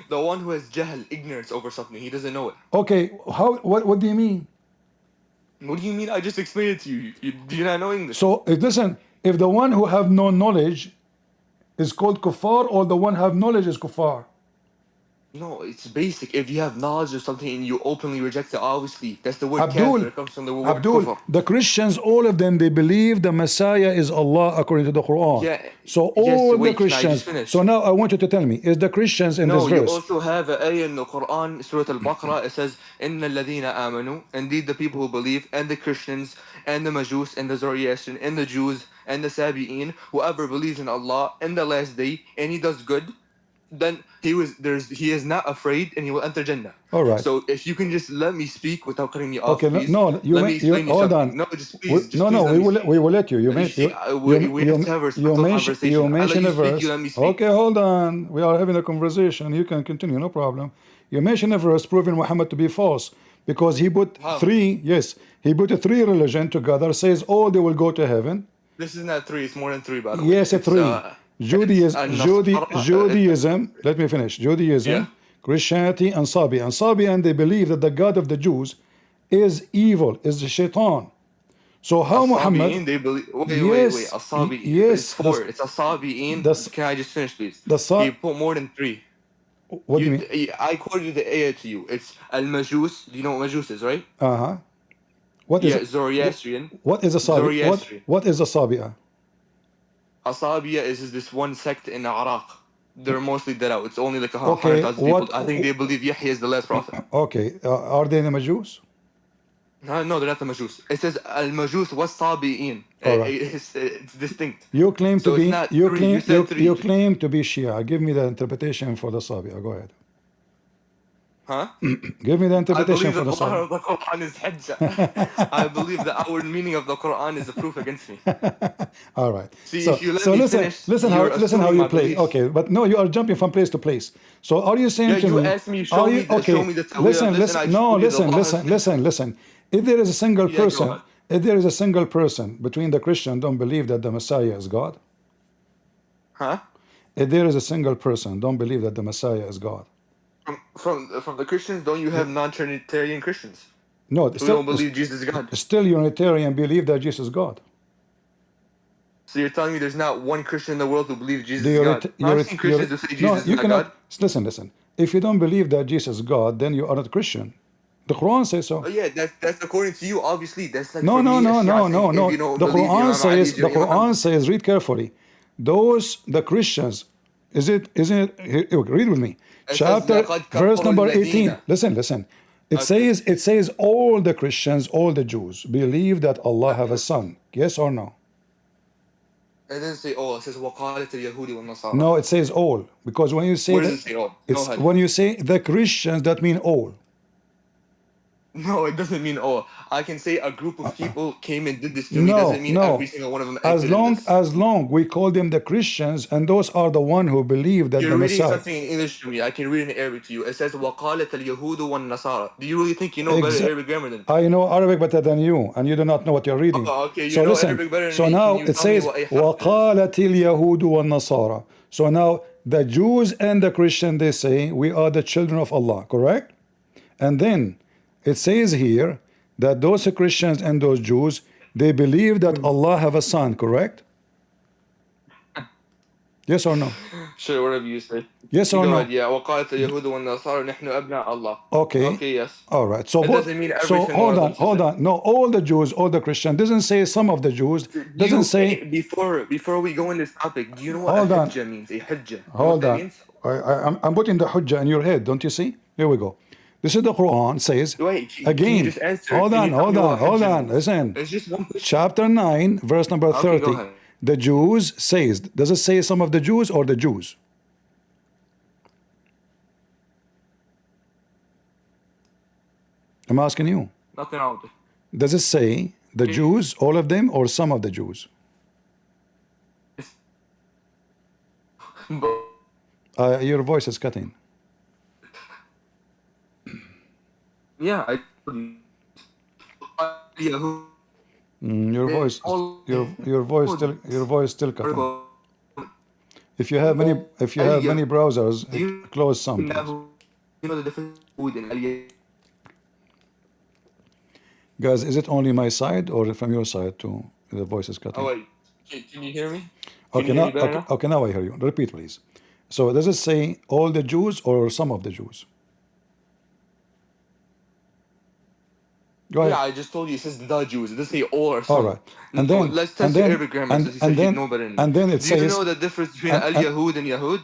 The one who has jahl, ignorance over something, he doesn't know it. Okay, what do you mean? What do you mean? I just explained it to you. Do you not know English? So, listen, if the one who have no knowledge is called kuffar, or the one have knowledge is kuffar? No, it's basic. If you have knowledge of something and you openly reject it, obviously, that's the word Abdul, kafir. It comes from the word kufr. the Christians, all of them, they believe the Messiah is Allah according to the Quran. Yeah. So all wait, the can I just Christians. finish? So now I want you to tell me, is the Christians in this No, you verse? also have an ayah in the Quran, Surah Al-Baqarah. It says, "Inna alladhina amanu." Indeed, the people who believe, and the Christians, and the Majus, and the Zoroastrian, and the Jews, and the Sabi'in, whoever believes in Allah and the last day, and he does good, then he is not afraid and he will enter Jannah. All right. So if you can just let me speak without cutting me off, Okay, please. no, you Let me explain you hold something. on. No, just please. No, let me speak. we will let you. You You see, we have to have a respectful conversation. you I let mention you a speak, verse. you let me speak. Okay, hold on. We are having a conversation. You can continue, no problem. You mention a verse proving Muhammad to be false because he put How? three. Yes, he put three religion together. Says all they will go to heaven. This is not 3. It's more than 3, by the way. Yes, It's, three. It's Judaism. Let me finish. Judaism, Yeah. Christianity, and Sabi. And Sabi, and they believe that the God of the Jews is evil, is the shaitan. So how Muhammad? Asabi'in, they believe. Wait. Asabi. Yes. It's 4. It's Asabi'in. Can I just finish, please? He put more than 3. What do you mean? I quoted the ayah to you. It's Al-Majus. Do you know what Majus is, right? What is Zoroastrian. What is a Sabi? Zoroastrian. What is a Sabi'a? Asabiya is this one sect in Iraq. They're mostly dead out. It's only like 100,000 people. I think they believe Yahya is the last prophet. Okay, are they the Majus? No, they're not the Majus. It says Al-Majus was Sabi'in. Right. It's distinct. You claim to So be it's not you three. claim You said three. you claim to be Shia. Give me the interpretation for the Sabi'a. Go ahead. Huh? Give me the I interpretation believe for that the Allah Sabi'a. of the Quran is Hajjah. I believe that our meaning of the Quran is a proof against me. All right. See, so if you let so me listen, finish, listen you're how assuming you my play. beliefs. Okay, but no, you are jumping from place to place. So are you saying Yeah, to you me? asked me, show me the ta'wil Listen, of this, and I listen. No, showed you the listen, Allah. listen. If there is a single Yeah, go person, ahead. if there is a single person between the Christian don't believe that the Messiah is God. Huh? If there is a single person don't believe that the Messiah is God. From the Christians, don't you have non-Trinitarian Christians No, who don't believe Jesus is God? still Unitarian believe that Jesus is God. So you're telling me there's not one Christian in the world who believes Jesus The is God? Unit- I've seen Christians who say no, Jesus you is not cannot. God. Listen. If you don't believe that Jesus is God, then you are not Christian. The Quran says so. Oh yeah, that's according to you. Obviously, that's like No, for no, me, a no, no, Shia no, saying, no. if you don't The believe Quran Imam Ali, says. you're The Imam. Quran says. Read carefully. The Christians. Isn't it? Read with me. It says, Chapter لَقَدْ verse كَفَرَ number 18. الَّذِينَ. Listen. It Okay. says all the Christians, all the Jews believe that Allah have a son. Yes or no? It doesn't say all. It says وَقَالَتِ الْيَهُودِ وَالنَّصَارَى. No, it says all. Because when you say Where does that, it say all? Go it's ahead. when you say the Christians, that mean all. No, it doesn't mean all. I can say a group of people came and did this to me. Doesn't mean No. every single one of them acted in this. As long we call them the Christians, and those are the one who believe that You're the reading Messiah. something in English to me. I can read it in Arabic to you. It says وَقَالَتَ الْيَهُودُ وَالنَّصَارَى. Do you really think you know better Arabic grammar than me? I know Arabic better than you, and you do not know what you're reading. Oh, okay, you So know listen. Arabic better than So me. now Can you it tell me says what a harf is? وَقَالَتِ الْيَهُودُ وَالنَّصَارَى. So now the Jews and the Christian, they say we are the children of Allah, correct? And then it says here that those Christians and those Jews, they believe that Allah have a son, correct? Yes or no? Sure, whatever you say. Yes or Go no? ahead, yeah. وَقَالَتَ الْيَهُودُ وَالنَّصَارَى نَحْنُ أَبْنَاءَ اللَّهِ. Okay. Okay, yes. All right. So It both. doesn't mean every So single one of them. hold on. No, all the Jews, all the Christians. Doesn't say some of the Jews. Doesn't say. Before we go in this topic, do you know what Hold a on. hijjah means? A hijjah. You know what Hold that on. means? I'm putting the hujjah in your head. Don't you see? Here we go. This is the Quran says. Wait, can Again. you just answer? Hold Can you on. tell me what Hold hijjah on. means? Listen. It's just one question. Chapter 9, verse number Okay, 30. go ahead. The Jews says. Does it say some of the Jews or the Jews? I'm asking you. Nothing wrong with it. Does it say the Jews, all of them, or some of the Jews? But, Your voice is cutting. yeah, I told you. Yahoo. Your voice, your voice still cutting. If you have many browsers, close some. Please. You know the difference between Guys, is it only my side or from your side too? The voice is cutting. Oh wait, can you hear me? Okay, now I hear you. Repeat, please. So does it say all the Jews or some of the Jews? Go ahead. Yeah, I just told you it says the Jews. It doesn't say all or some. All right. And then let's test your Arabic grammar since you said you know better than me. And then it Do you says know the difference between Al-Yahud and Yahud?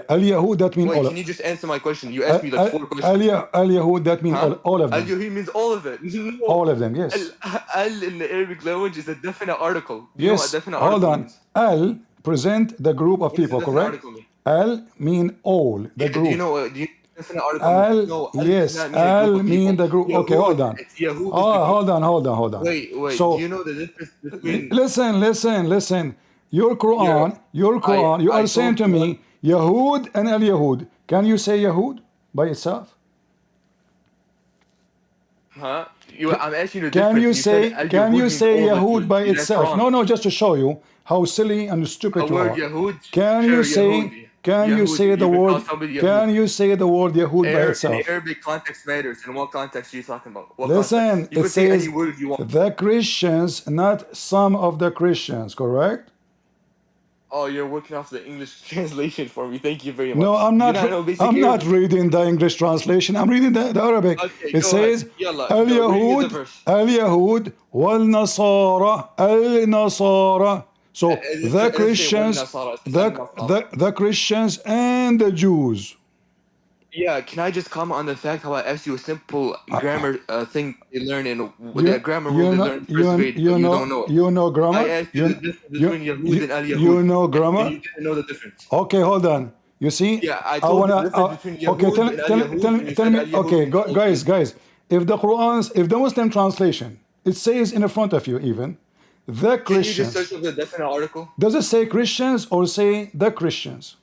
Al-Yahud, that means Wait, all. can you just answer my question? You asked me like 4 questions. Al-Yahud, that means all of them. Al-Yahud means all of it. No. All of them, yes. Al in the Arabic language is a definite article. You know Yes. what a definite Hold article on. means? Al present the group of What does a people, definite correct? article mean? Al mean all, the Yeah, do you group. know? Do you that's an article? Al, No, Al does yes, not mean a group Al of people. mean the group. Okay, hold Yahud, on. it's Yahud is the Oh, group. hold on. Wait. Do you So know the difference between? listen. Your Your, Quran, you I are saying told to you one. me Yahud and Al Yahud. Can you say Yahud by itself? Huh? I'm asking you the Can difference. you You said say Al can Yahud you means say all the Yahud Jews. by That's itself? wrong. No, just to show you how silly and The stupid you word are. Yahud, Can you sure, say Yahudi. can you Yahudi. say the You can call word somebody can Yahudi. you say the word Yahud by In itself? Arabic context matters. In what context are you talking about? What context? Listen, You it can say any says word you want. the Christians, not some of the Christians, correct? Oh, you're working off the English translation for me. Thank you very No, much. Do you not know basic I'm not Arabic? reading the English translation. I'm reading the Arabic. Okay, It go ahead. says Yalla, Al go. Read me the Yahud, verse. Al Yahud, wal Nasara, Al Nasara. So the It doesn't say one Christians, Nasara. It says Al Nasara. the Christians and the Jews. Yeah, can I just comment on the fact how I asked you a simple grammar thing they learn in the You grammar rule you they know learn in first grade, but you don't know it. you know I grammar. asked you the difference between Yahud and Al You Yahud, know and grammar. you didn't know the difference. Okay, hold on. You see, Yeah, I I told you the wanna. difference between Okay, Yahud and Al Yahud, and you tell said me. Al Yahud Okay, means all guys, Jews. if the Muslim translation, it says in front of you even, the Can you just search Christians. up the definite article? Does it say Christians or say the Christians?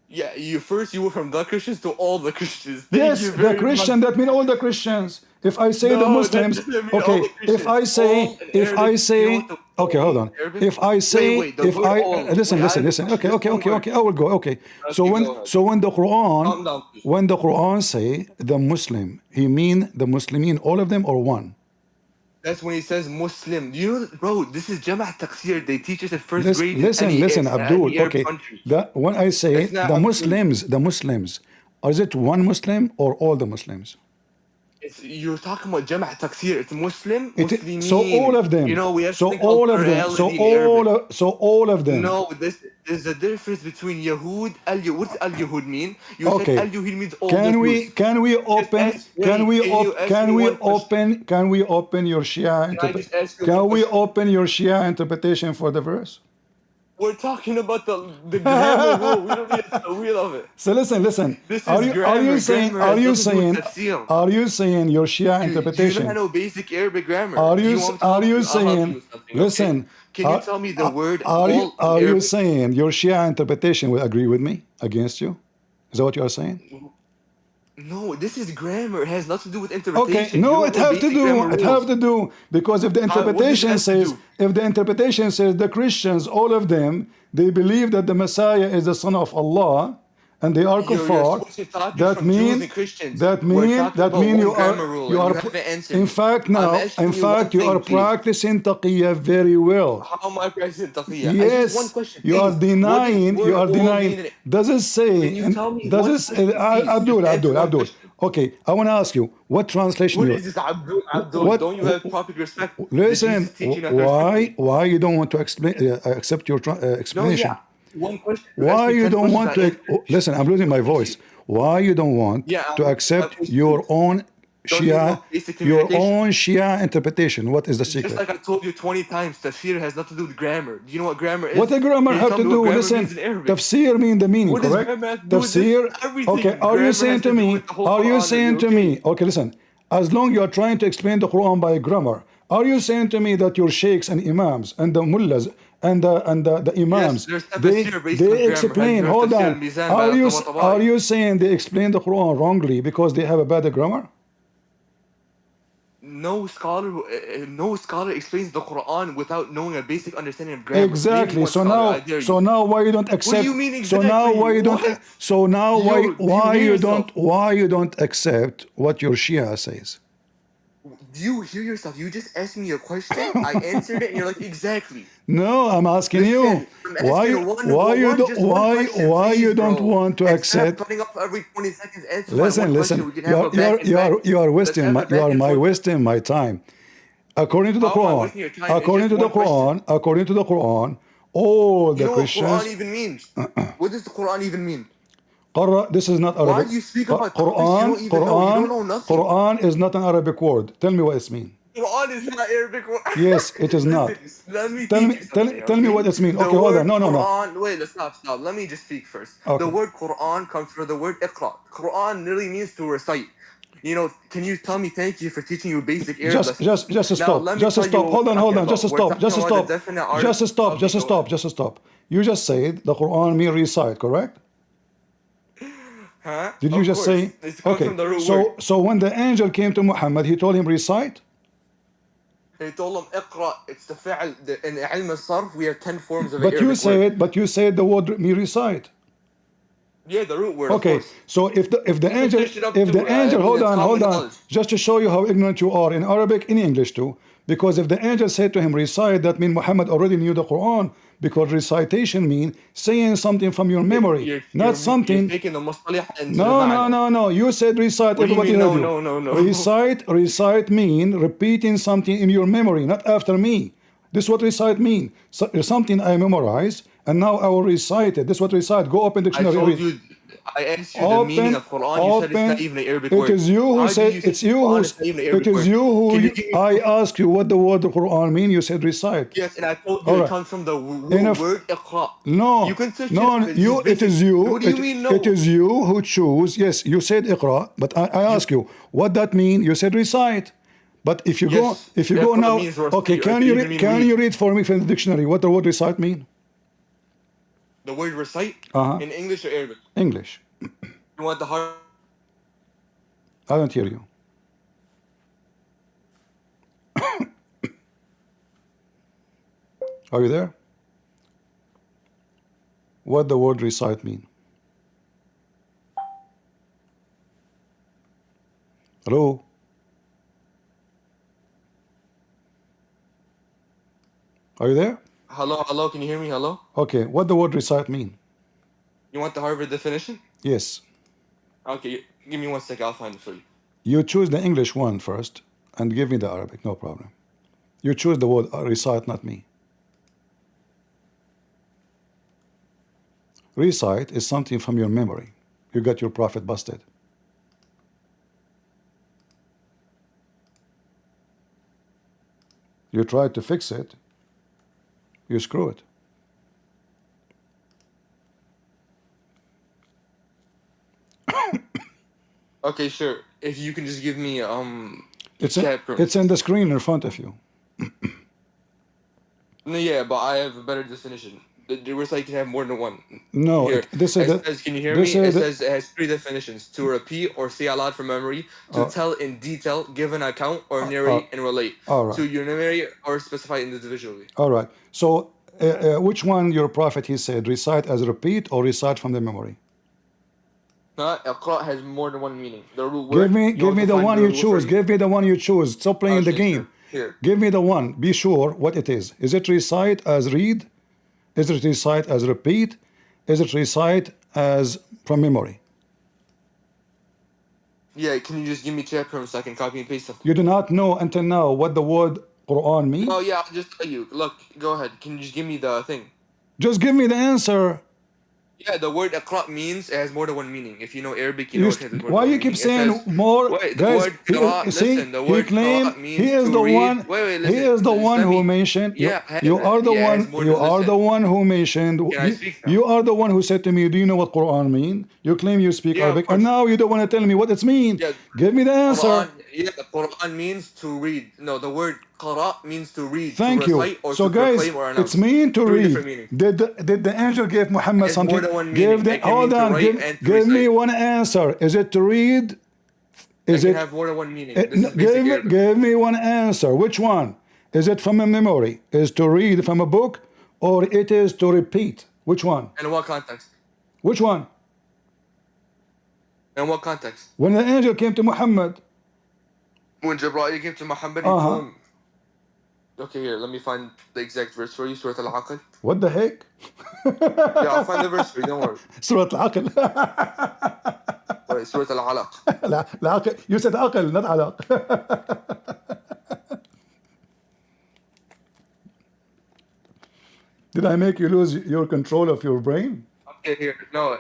Yeah, you were from the Christians to all the Christians. Thank Yes, you the very much. Christian. That means all the Christians. If I say the No, that Muslims, doesn't mean all okay. the Christians. All in Arabic, you know what the Okay, all hold means on. in Arabic? If I say, Wait, the word all. Wait, I have a listen. question. Just one word. Okay. I will go. Okay. Okay, go ahead. Calm down, please. When the Quran say the Muslim, he mean the Muslimin, all of them or one? That's when he says Muslim. You know, bro, this is Jama' Taqsir. They teach us in first grade in Listen, Abdul. any Arab Okay, country. when I say It's not the Muslims, is it one Muslim or all the Muslims? you're talking about Jama' Taqsir. It's Muslim, So all Muslimin. of them. You know, we have So something called all of them. plurality in Arabic. So all of them. No, there's a difference between Yahud, Al-Yahud. What does Al-Yahud mean? You said Okay. Al-Yahud means all the Jews. Can we open can we open your Shia Can I just ask you can one we question? open your Shia interpretation for the verse? We're talking about the grammar rule. We don't need the wheel of it. So listen. This is grammar. Grammar has nothing to do with tafsir. Are you saying your Shia Do you interpretation? not know basic Arabic grammar? Are Do you you want me to help you? I'll help you saying with something, listen? okay? Can you tell me the word Are all in you Arabic? saying your Shia interpretation will agree with me against you? Is that what you are saying? No, this is grammar. It has nothing to do with Okay, interpretation. no, You it don't know have to basic do. grammar It rules. have to do because if the What does it interpretation have to says, do? if the interpretation says the Christians, all of them, they believe that the Messiah is the Son of Allah, and they are You're kuffar. switching topics That from Jews mean and Christians. that We're mean talking that about mean one grammar rule, and you haven't answered in me. fact I'm now asking you one you are thing, please. practicing taqiyya very well. How am I practicing taqiyya? I just one Yes, question, you are please. denying. What You does are word all denying. mean? Does it say? Can you tell me Does one it? question, please? Just answer one Abdul. question. Okay, I want to ask you what translation What you. is this Abdul? Abdul, What? don't you have proper respect? Did Listen. Jesus teach you not to respect me? Why you don't want to explain? Accept your No, explanation. yeah. One question. You asked Why me you 10 don't questions, want I to? answered. Listen, I'm losing my voice. Why you don't want Yeah, to accept please. your own Don't you know Shia, basic your communication? own Shia interpretation? What is the Just secret? like I told you 20 times, tafsir has nothing to do with grammar. Do you know what grammar is? What the grammar Can you have tell to me what do? grammar Listen, means in Arabic? tafsir mean the meaning, What does correct? grammar have to do with this? Tafsir. Everything. Okay, are you Grammar saying has to to do me? with the whole Are you Quran. saying to Okay. me? Okay, listen. As long you are trying to explain the Quran by grammar, are you saying to me that your sheikhs and imams and the mullahs and the imams Yes, there's tafsir based on they grammar. explain? There's Hold tafsir on. al-mizan by al-Tabatabai. Are you saying they explain the Quran wrongly because they have a bad grammar? No scholar explains the Quran without knowing a basic understanding of grammar. Name me Exactly. one scholar, I dare you. Why you don't accept? What do you mean So now exactly? why you don't? What? So now Yo, do you hear yourself? why you don't accept what your Shia says? Do you hear yourself? You just asked me a question, I answered it, and you're like, exactly. No, I'm asking you. Listen, I'm asking one question, Why please, you don't bro. want to Instead of accept? cutting off every 20 seconds, answer my one question. Listen. We can have a back and back. You are Let's have a back and forth. wasting my time. According to the How am I Quran, wasting your time? It's just one question. according to the Quran, all You the know what Christians. Quran even means? What does the Quran even mean? This is not Why Arabic. do you speak about topics you don't even know? You don't know nothing. Quran is not an Arabic word. Tell me what it means. Quran is not Arabic. Yes, it is not. Listen, let me Tell teach me, you something. tell me Okay? what it means. The Okay, hold on. word No, no, no. Quran. Wait, let's stop. Let me just speak first. Okay. The word Quran comes from the word Iqra. Quran literally means to recite. You know, can you tell me thank you for teaching you basic Arabic lessons? Just Now, stop. let me Just tell you stop. what Hold we're on, talking hold on. Just about. We're stop. talking Just about the stop. definite art. Just stop. Okay, Just go stop. ahead. Just stop. You just said the Quran mean recite, correct? Huh? Did you Of just course. say? It comes Okay. from the root word. So when the angel came to Muhammad, he told him recite. He told him Iqra. It's the fi'al. In ilm al-sarf, we have 10 forms of Arabic word. But you said the word me recite. Yeah, the root word, of Okay, course. so if the You can angel search it up too. I mean, hold it's on, common hold on, knowledge. just to show you how ignorant you are in Arabic, in English too, because if the angel said to him recite, that means Muhammad already knew the Quran, because recitation means saying something from your memory, not You're something. taking the mustalih into the No, no, ma'na. no, no. You said recite. What do you Everybody mean? heard No, you. no, no, no. Recite mean repeating something in your memory, not after me. This is what recite mean. So, something I memorize, and now I will recite it. This is what recite. Go open I dictionary. told Read. you, I asked you the meaning of Quran. You said it's not even an Arabic It word. is you who How do said you say it's you Quran who's is not even an it Arabic is word? you who Can you you, give me? I asked you what the word the Quran mean. You said recite. Yes, and I told you All it right. comes from the root Enough. word Iqra. No, You can search it no, up. It's you. just It basic. is you. What do you mean no? It is you who choose. Yes, you said Iqra, but I ask you what that mean. You said recite. But if you go, Yes, if you go Iqra now, means recite, okay, or it could even mean read. you read for me from the dictionary what the word recite mean? The word recite Uh-huh. in English or Arabic? English. You want the hard? I don't hear you. Are you there? What the word recite mean? Hello? Are you there? Hello, hello. Can you hear me? Hello. Okay, what the word recite mean? You want the Harvard definition? Yes. Okay, give me 1 second. I'll find it for you. You choose the English one first and give me the Arabic, no problem. You choose the word recite, not me. Recite is something from your memory. You got your prophet busted. You tried to fix it, you screw it. Okay, sure. If you can just give me It's permission. in the screen in front of you. No, yeah, but I have a better definition. The recite can have more than one. No, Here, this is it says, can you hear me? this is It says it has 3 definitions: to repeat or say aloud from memory, to tell in detail, give an account, or narrate and relate. all right. To enumerate or specify individually. All right. So, which one your prophet he said recite as repeat or recite from the memory? Iqra has more than one meaning. The root Give word. me, You want me to the find one the you root word choose. Give me the one you choose. Stop playing the Okay, game. sure. Here. Give me the one. Be sure what it is. Is it recite as read? Is it recite as repeat? Is it recite as from memory? Yeah, can you just give me chat room so I can copy and paste them? You do not know until now what the word Quran means? Oh yeah, I'll just tell you. Look, go ahead. Can you just give me the thing? Just give me the answer. Yeah, the word Iqra means it has more than one meaning. If you know Arabic, you know it has more Why than one you keep meaning. It saying says, more? wait, the Guys, word Qira, listen, the he word claimed Qira he means is to the read. one. Wait, He listen. is the Just one let who me. mentioned. Yeah, You are the yeah, it one. has more You than are the listen. one who mentioned. Can I speak now? You are the one who said to me, "Do you know what Quran mean?" You claim you speak Yeah, of Arabic, and course. now you don't want to tell me what it means. Yeah, Give me the answer. Quran. Yeah, the Quran means to read. No, the word Qara means to read, to Thank you. recite, or So to guys, proclaim or it's announce. mean to 3 read. different meanings. Did the angel give Muhammad It's more something? than one Give meaning. the It can hold mean to on. write and to Give me recite. one answer. Is it to read? It Is can it? have more than one meaning. This is basic Give Arabic. give me one answer. Which one? Is it from a memory? Is to read from a book, or it is to repeat? Which one? In what context? Which one? In what context? When the angel came to Muhammad. When Jibreel came to Muhammad, he told him. Okay, here, let me find the exact verse for you. Surah Al-Aql. What the heck? Yeah, I'll find the verse for you. Don't worry. Surah Al-Aql. Wait, Surah Al-Alaq. العقل. You said aql, not alaq. Did I make you lose your control of your brain? Okay, here. No.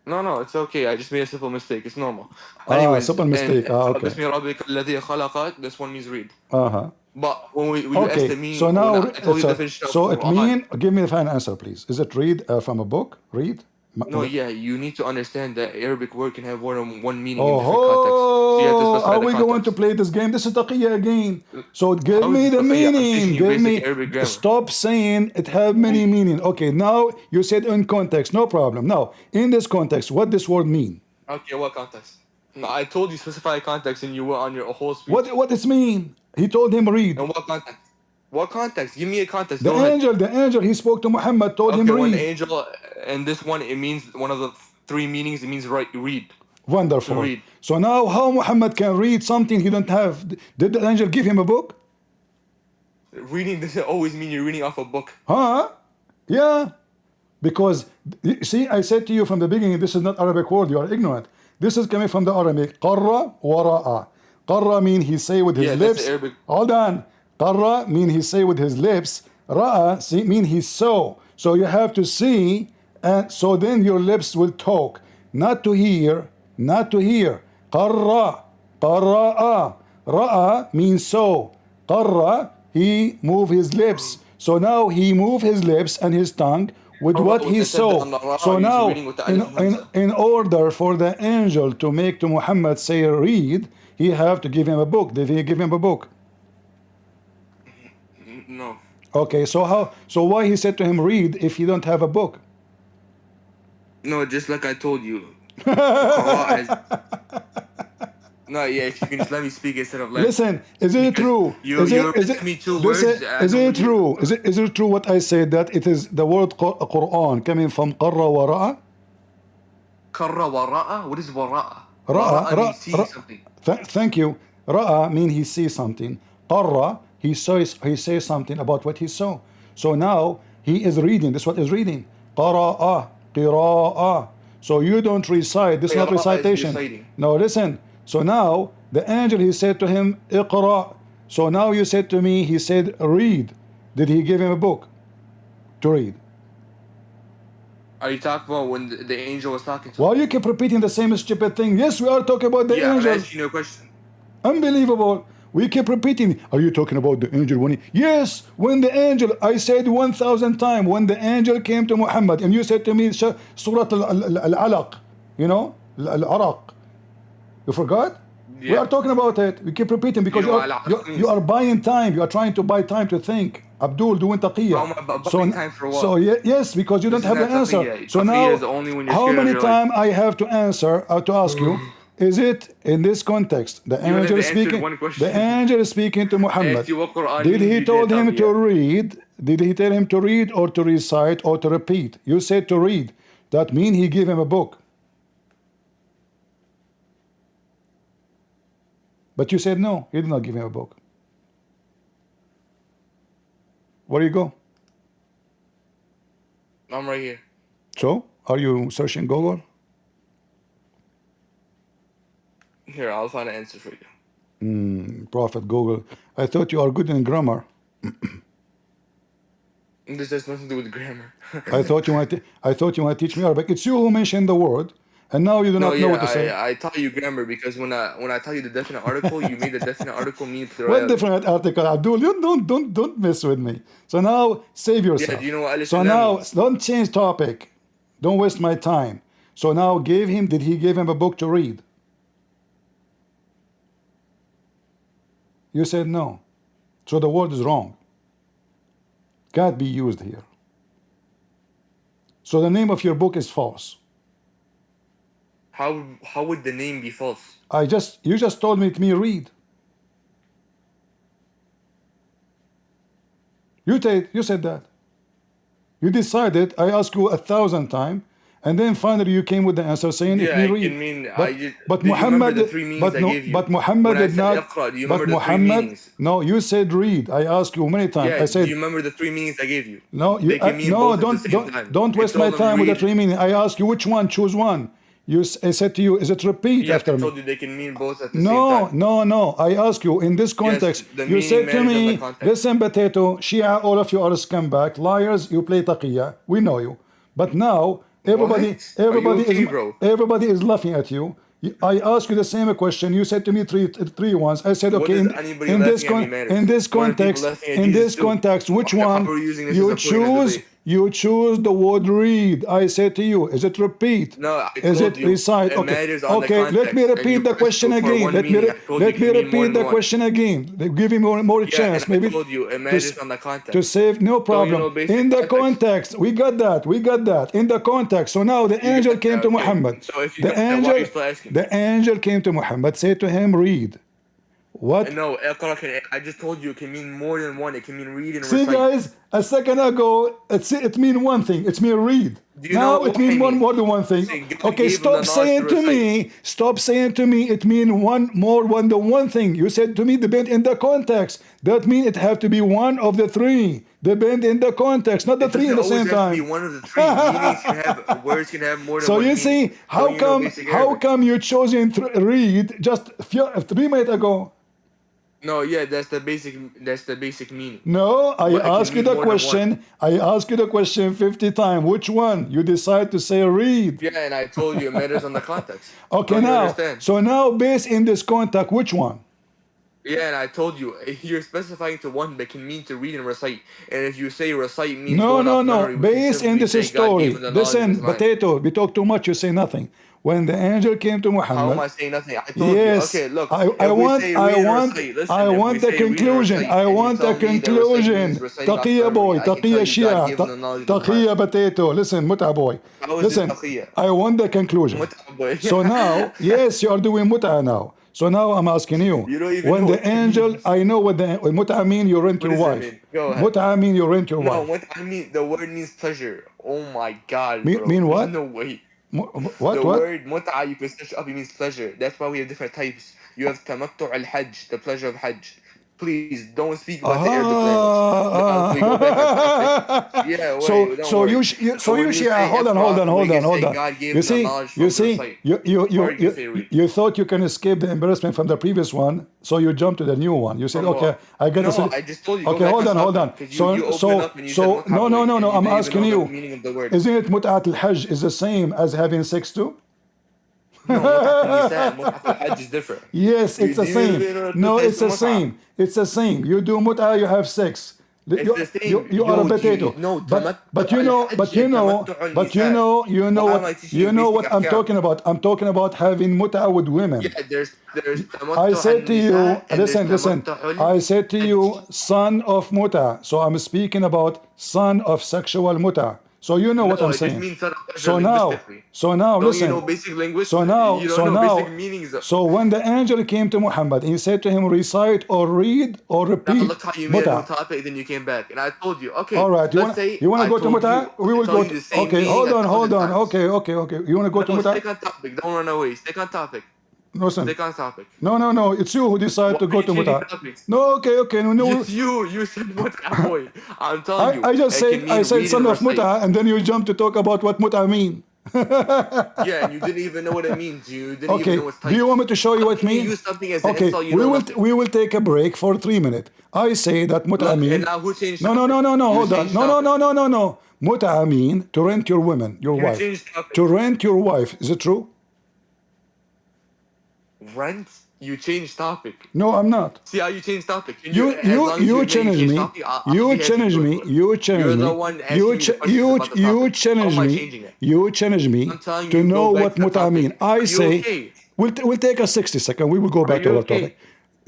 No, it's okay. I just made a simple mistake. It's normal. Anyways, Simple and mistake. Okay. Bismi rabbika alladhi khalaqa, this one means read. Uh-huh. But when you asked Okay. the mean, So when now, I told you the definition of so it Quran. give me the final answer, please. Is it read from a book? Read? No, yeah, you need to understand that Arabic word can have more than one meaning in different contexts. So you have to Oh, specify are the we going to context. play this game? This is taqiyya again. So give How is me this the taqiyya? I'm meaning. teaching you Give basic me. Arabic grammar. Stop saying it have many meaning. Okay, now you said in context. No problem. Now, in this context, what this word mean? Okay, what context? No, I told you specify context and you were on your whole speech. What it mean? He told him read. And what context? What context? Give me a context. The Go ahead. angel, he spoke to Muhammad, told him Okay, when read. angel, and this one, it means one of the three meanings. It means read. Wonderful. To read. So now how Muhammad can read something he don't have? Did the angel give him a book? Reading doesn't always mean you're reading off a book. Huh? Yeah. Because, see, I said to you from the beginning, this is not Arabic word, you are ignorant. This is coming from the Arabic. Qarra wa ra'a. Qarra mean he say with his Yeah, lips. that's the Arabic. Hold on. Qarra mean he say with his lips. Ra'a mean he saw. So you have to see, and so then your lips will talk. Not to hear, not to hear. Qarra, qarra'a. Ra'a means so. Qarra, he move his lips. So now he move his lips and his tongue with what he saw. So now, in order for the angel to make to Muhammad say read, he have to give him a book. Did he give him a book? No. Okay, so how? So why he said to him read if he don't have a book? No, just like I told you. Qara no, yeah, if you can just let me speak instead of Listen, is it true? Is it me two words? Is it true? Is it true what I said that it is the word Quran coming from qarra wa ra'a? Qarra wa ra'a? What is wara'a? Ra'a means see something. Thank you. Ra'a mean he sees something. Qarra he says something about what he saw. So now he is reading. This is what is reading. Qara'a, qira'a. So you don't recite. This is not recitation. No, listen. So now the angel he said to him iqra. So now you said to me he said read. Did he give him a book to read? Are you talking about when the angel was talking to him? Why you keep repeating the same stupid thing? Yes, we are talking about the angel. I'm asking you a question. Unbelievable. We keep repeating. Are you talking about the angel when he? Yes, when the angel. I said 1,000 times when the angel came to Muhammad and you said to me Surah al-Alaq, you know, al-Araq. You forgot? Yeah. We are talking about it. We keep repeating because you are buying time. You are trying to buy time to think. Abdul doing taqiyya. So time for what? So yes, because you don't have the answer. Taqiyya. So Taqiyya now, is only when you're how scared many of your life. times I have to answer to ask you? Is it in this context? The angel is speaking. The angel is speaking to Muhammad. Did he told him to read? Did he tell him to read or to recite or to repeat? You said to read. That means he gave him a book. But you said no, he did not give him a book. Where you go? I'm right here. So, are you searching Google? Here, I'll find an answer for you. Prophet Google. I thought you are good in grammar. This has nothing to do with grammar. I thought you might teach me Arabic. It's you who mentioned the word, and now you do not know what to say. I taught you grammar because when I tell you the definite article, you made the definite article mean plural. What definite article, Abdul? You don't mess with me. So now save yourself. Yeah, do you know what So now don't change topic. Don't waste my time. So now did he give him a book to read? You said no. So the word is wrong. Can't be used here. So the name of your book is false. How would the name be false? You just told me read. You said that. You decided. I asked you 1,000 times, and then finally you came with the answer saying it may read. But Muhammad, but Muhammad did not. But Muhammad, no, you said read. I asked you many times. I said. Do you remember the three meanings I gave you? No, don't waste my time with the three meanings. I asked you which one. Choose one. I said to you, is it repeat after me? I told you they can mean both at the same time. No. I ask you in this context. Yes, you said to me, listen, potato, Shia, all of you are scumbag, liars. You play taqiyya. We know you. But now Everybody, What? Are you everybody okay, is bro? everybody is laughing at you. I asked you the same question. You said to me three once. I said, What okay, does anybody in this laughing at me matters? in this What are people context, laughing at in Jesus this too? context, which How one are we using this as a point of debate? you choose the word read. I said to you, is it repeat? No, I Is told it you recite? it Okay, matters on the okay. Let me context, and you repeat the pressed question for again. one meaning. I told you let it me can mean more repeat than the one. question again. Give me more Yeah, and chance, I maybe told you it to matters on the to context. save. No Don't you problem. know basic In the context? context, we got that. We got that in the context. So now the You angel got came that, to okay. Muhammad. So if you The got that, why are you angel, still asking? the angel came to Muhammad. Said to him, read. What? No, I just told you it can mean more than one. It can mean read and See, recite. guys, a second ago, it mean one thing. It mean read. Do you know Now what it mean I mean? more than one thing. See, God Okay, gave him the stop knowledge saying to to recite. me. Stop saying to me. It mean more than one thing. You said to me, depend in the context. That mean it have to be one of the three. Depend in the context, not the It three in doesn't the always same have to be time. one of the three. Meanings can have words can have more than So one you meaning. see, Don't you know basic Arabic? you chosen read just 3 minutes ago? No, yeah, that's the basic meaning. No, I But it can ask you mean the more than one. question. I ask you the question 50 times. Which one? You decide to say read. Yeah, and I told you it matters on the context. Okay, Don't you now, understand? so now based in this contact, which one? Yeah, and I told you you're specifying to one that can mean to read and recite. And if you say recite means No, going no, off no. memory, we can Based in simply this say God gave story. him the knowledge of Listen, his mind. potato, we talk too much, you say nothing. When the angel came to How am Muhammad, I saying nothing? I told you. yes, Okay, look. I If we want, say I read and want, recite, listen. I If we want the say read and conclusion. recite, I and you want the tell me that recite means conclusion. reciting off Taqiya boy, memory, I can tell taqiya you God Shia, gave him the knowledge of his mind. taqiya potato. Listen, muta boy. How is this Listen, taqiyya? I want the conclusion. Muta boy. So now, yes, you are doing muta now. So now I'm asking you. You don't even When know the what that angel, means. I know what the muta mean. You rent What your does that wife. mean? Go ahead. Muta mean you rent your No, wife. what I mean, the word means pleasure. Oh my God, Mean, bro. mean There's what? no way. What? The What? word mut'a, you can search up, it means pleasure. That's why we have different types. You have tamattu' al-hajj, the pleasure of hajj. Please don't speak about the Arabic language. Now, if we go back on topic, yeah, wait, don't worry. So when you Shia, say hold on, Iqra, we can hold say on. God gave You them the see, knowledge from to recite. Which part you say read? you thought you can escape the embarrassment from the previous one, so you jumped to the new one. You said, From okay, what? I get No, the. I just told you, go Okay, back hold on on, hold on. topic. Because you opened up and you said mut'a No, no, boy, no, no. and you I'm didn't even asking know the you. meaning of the word. Isn't it mut'at al-hajj is the same as having sex too? No, mut'at al-nisa and mut'at al-hajj is different. Yes, it's Do the you same. even know the No, difference it's the of mut'a? same. It's the same. You do mut'a, you have sex. It's the same. You are a potato. No, But you know, you know what I'm talking about. I'm talking about having mut'a with women. Yeah, there's I tamattu' said to you, al-nisa and there's listen. tamattu' I said to you, al-hajj. son of muta. So I'm speaking about son of sexual muta. So you know what No, I'm it just saying. means son of pleasure So linguistically. now, Don't you listen. know basic linguistics? So now, You don't so know basic now, meanings. so when the angel came to Muhammad, he said to him, recite or read or Now repeat look how you made a new muta. topic, then you came back. And I told you, okay, All right, let's say you wanna I go to told you, muta? We I will tell go you to. the same Okay, meaning hold 1,000 on. times. Okay. You wanna go to No, muta? stick on topic. Don't run away. Stick on topic. Listen. Stick on topic. No. It's you who decide Why to are go you to changing muta. topics? No, okay. No. It's you. You said mut'a boy. I'm telling you, I just it said can mean read son and of recite. muta, and then you jump to talk about what muta mean. Yeah, and you didn't even know what it means. You didn't even Okay. know its Do you want types. me to show you How what it can you mean? use something as an Okay. insult? You know nothing. We will take a break for 3 minutes. I say that muta Look, and mean. now who changed No. topic? You Hold on. changed topic. No. Muta mean to rent your woman, your You wife. changed topic. To rent your wife. Is it true? Rent? You changed topic. No, I'm not. See how you changed topic? Can as long as you admit you challenge changed me. topic, I'll be happy to go to it. You challenge You're me. the one asking me the questions about the topic. How am I changing it? You challenge me I'm telling to you, know go back what to the muta mean. topic. I Are you say okay? we'll take a 60 second. We will go Are back you to our okay? topic.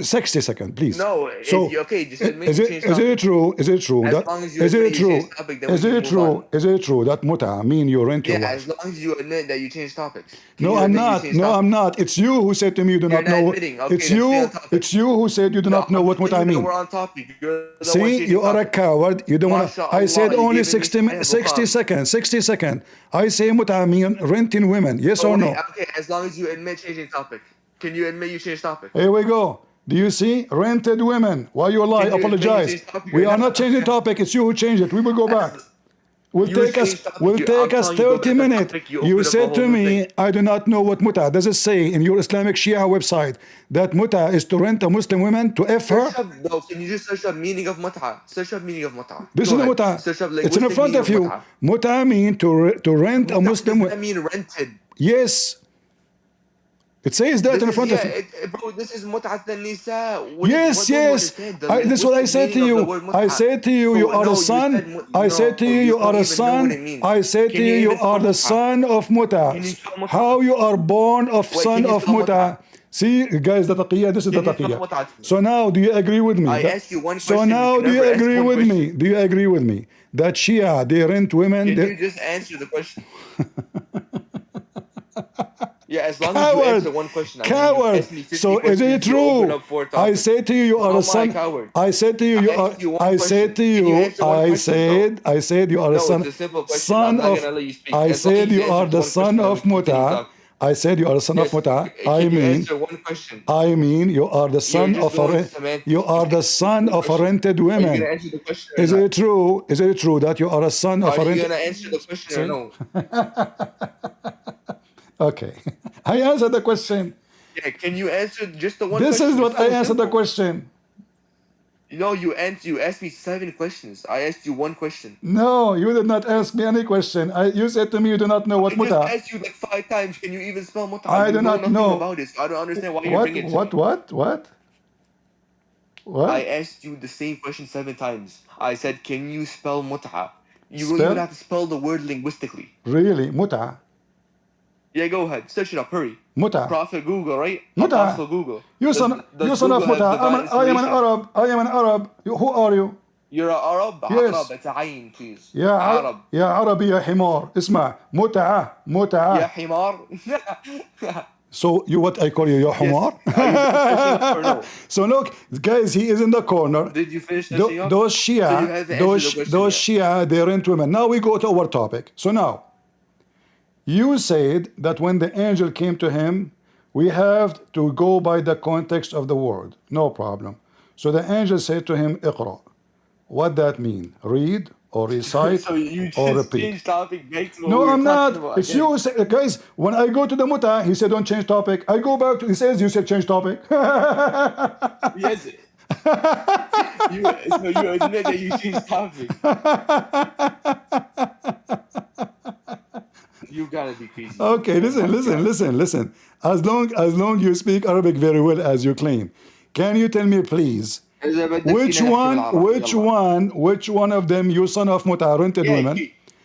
60 second, please. No, So okay, just admit is you it changed is it topic. true? Is it true As that long as you is admit it you true? changed topic, then we can move on. Is it true that muta mean you rent your Yeah, wife? as long as you admit that you changed topics. Can No, you I'm admit you not. changed No, topics? I'm not. It's you who said to me you do You're not not know. admitting. Okay, then stay on topic. It's you who said you do No, not know I'm what telling I you that mean. we're on topic. You're the one See, changing you are a topic. coward. You don't want to. I said MashaAllah, you only gave me 60, Sahih 60 Bukhari. seconds. 60 seconds. I say muta mean renting women. Yes So or wait, no? okay, as long as you admit changing topic. Can you admit you changed topic? Here we go. Do you see? Rented women. Why you lie? Can you admit you Apologize. changed topic We or are not? not changing topic. It's you who changed it. We will go back. Will You take us change topic. will take I'm us telling you, go 30 back to the minutes. topic, You open up a said whole to new me, thing. I do not know what muta. Does it say in your Islamic Shia website that muta is to rent a Muslim woman to F her? Search up, no, can you just search up meaning of mut'a? Search up meaning of mut'a. This Go is the ahead. muta. Search up It's in the linguistic front meaning of of you. mut'a. Muta mean to rent a Mut'a Muslim. does not mean rented. Yes, it says that This in the is, front yeah, of you. bro, this is mut'at nisa. Yes, What don't you yes. understand? The This is what I linguistic said to meaning of the you. word I mut'a. said to you, So, you are no, a you son. said, I said to you, you don't are a even know what son. it means. I said to Can you, you you even spell are the mut'a? son of Muta. Can you spell mut'a? How you are born of Wait, son can you of spell Muta. mut'a? See, guys, the taqiyya, this is the Can you spell taqiyya. mut'a to me? So now, do you agree with me? I asked you one So question, now, you do you never asked agree one with me? question. Do you agree with me that Shia, they rent women? Can you just answer the question? Yeah, as long as you Coward, answer one question. I mean, you've coward. asked me 50 So is questions. it You open true? up 4 I topics. said to you, you are How a am I son. a coward? I said to you, I you asked are. you one I question. said to Can you you, answer one question? I said you are a No, son. it's a simple question. Son I'm not of. gonna let you speak. I As long said as you answer are this the one son question, I of will continue Muta. talking. I said you are the son of Yes, Muta. can you answer one question? I mean, you are the You're son just of going a. semantics. You are the son One of a question. rented Are you woman. gonna answer the question or Is not? it true? Is it true that you are a son of Are a you rented? gonna answer the question or See? no? Okay, I answered the question. Yeah, can you answer just the one This question? is It's what I so answered the simple. question. No, you asked me 7 questions. I asked you one question. No, you did not ask me any question. You said to me you do not know I what just muta. asked you like 5 times. Can you even spell mut'a? I You do know not nothing know. about it. So I don't understand why you're What? bringing it to What? me. What? What? I What? asked you the same question 7 times. I said, can you spell mut'a? You don't even Spell? have to spell the word linguistically. Really? Muta? Yeah, go ahead. Search it up. Hurry. Muta? Prophet Google, right? Muta? Apostle Google. You Does son, you does son of Google have Muta. divine I am an inspiration? Arab. I am an Arab. Who are you? You're a Arab? Yes. Arab. It's a ayn, please. يا Arab. يا عربي يا حمار. اسمع. متعة. Ya متعة. himar. So you what I call you, يا Yes. حمار? Are you done searching up or no? So look, guys, he is in the corner. Did you finish searching up? Those So you Shia, haven't answered the question those yet. Shia, they rent women. Now we go to our topic. So now, you said that when the angel came to him, we have to go by the context of the word. No problem. So the angel said to him, اقرأ. What that mean? Read or recite So you or just repeat. changed topic back to what No, we were I'm talking not. about It's again. you, guys. When I go to the muta, he said, don't change topic. I go back to, he says, you said change topic. Yes. So you admit that you changed topic. You gotta be crazy. Okay, listen. As long you speak Arabic very well as you claim, can you tell me please, إذا بدك فينا نحكي بالعربي. which one of them you son of muta rented Yeah, women? can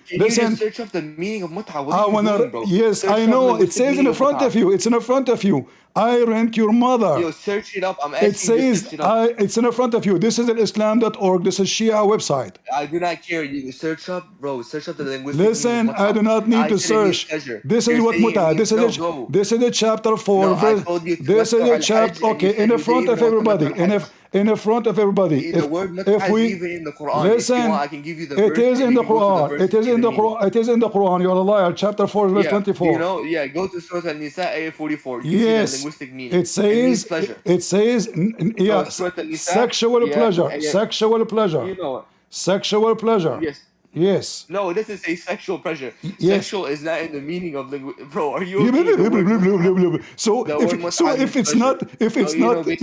you Listen, just search up the meaning of mut'a? What I are you wanna. doing, bro? Yes, Search I up know. It linguistic says in meaning the of front mut'a. of you. It's in the front of you. I rent your mother. Yo, search it up. I'm It asking you to says search it up. it's in the front of you. This is Islam.org. This is Shia website. I do not care. You search up, bro. Search up the linguistic Listen, meaning of mut'a. I do not need to said it means search. pleasure. This is You're what saying it muta. means no, go. This is a chapter 4. No, I told you This is tamattu a chapter. al-hajj, and you Okay, said in the you didn't front even of know what everybody. tamattu al-hajj. In the front of everybody. The word If mut'a is we even in the Quran. If you listen, want, I can give you the it verse. is and in you the can go to the Quran. verse It and is see in the the meaning. Quran. It is in the Quran. You're a liar. Chapter 4, verse Yeah, 24. yeah, go to Surah An-Nisa, ayah 44. You can see the Yes, linguistic meaning. it says. pleasure. It says. So Yeah, Surah An-Nisa, sexual yeah, pleasure. ayah, Sexual pleasure. you know it. Sexual pleasure. Yes. Yes. No, this is a sexual pleasure. Yes. Sexual is not in the meaning of Bro, are you okay? The word mut'a. So The word mut'a means if it's pleasure. not Basic Arabic.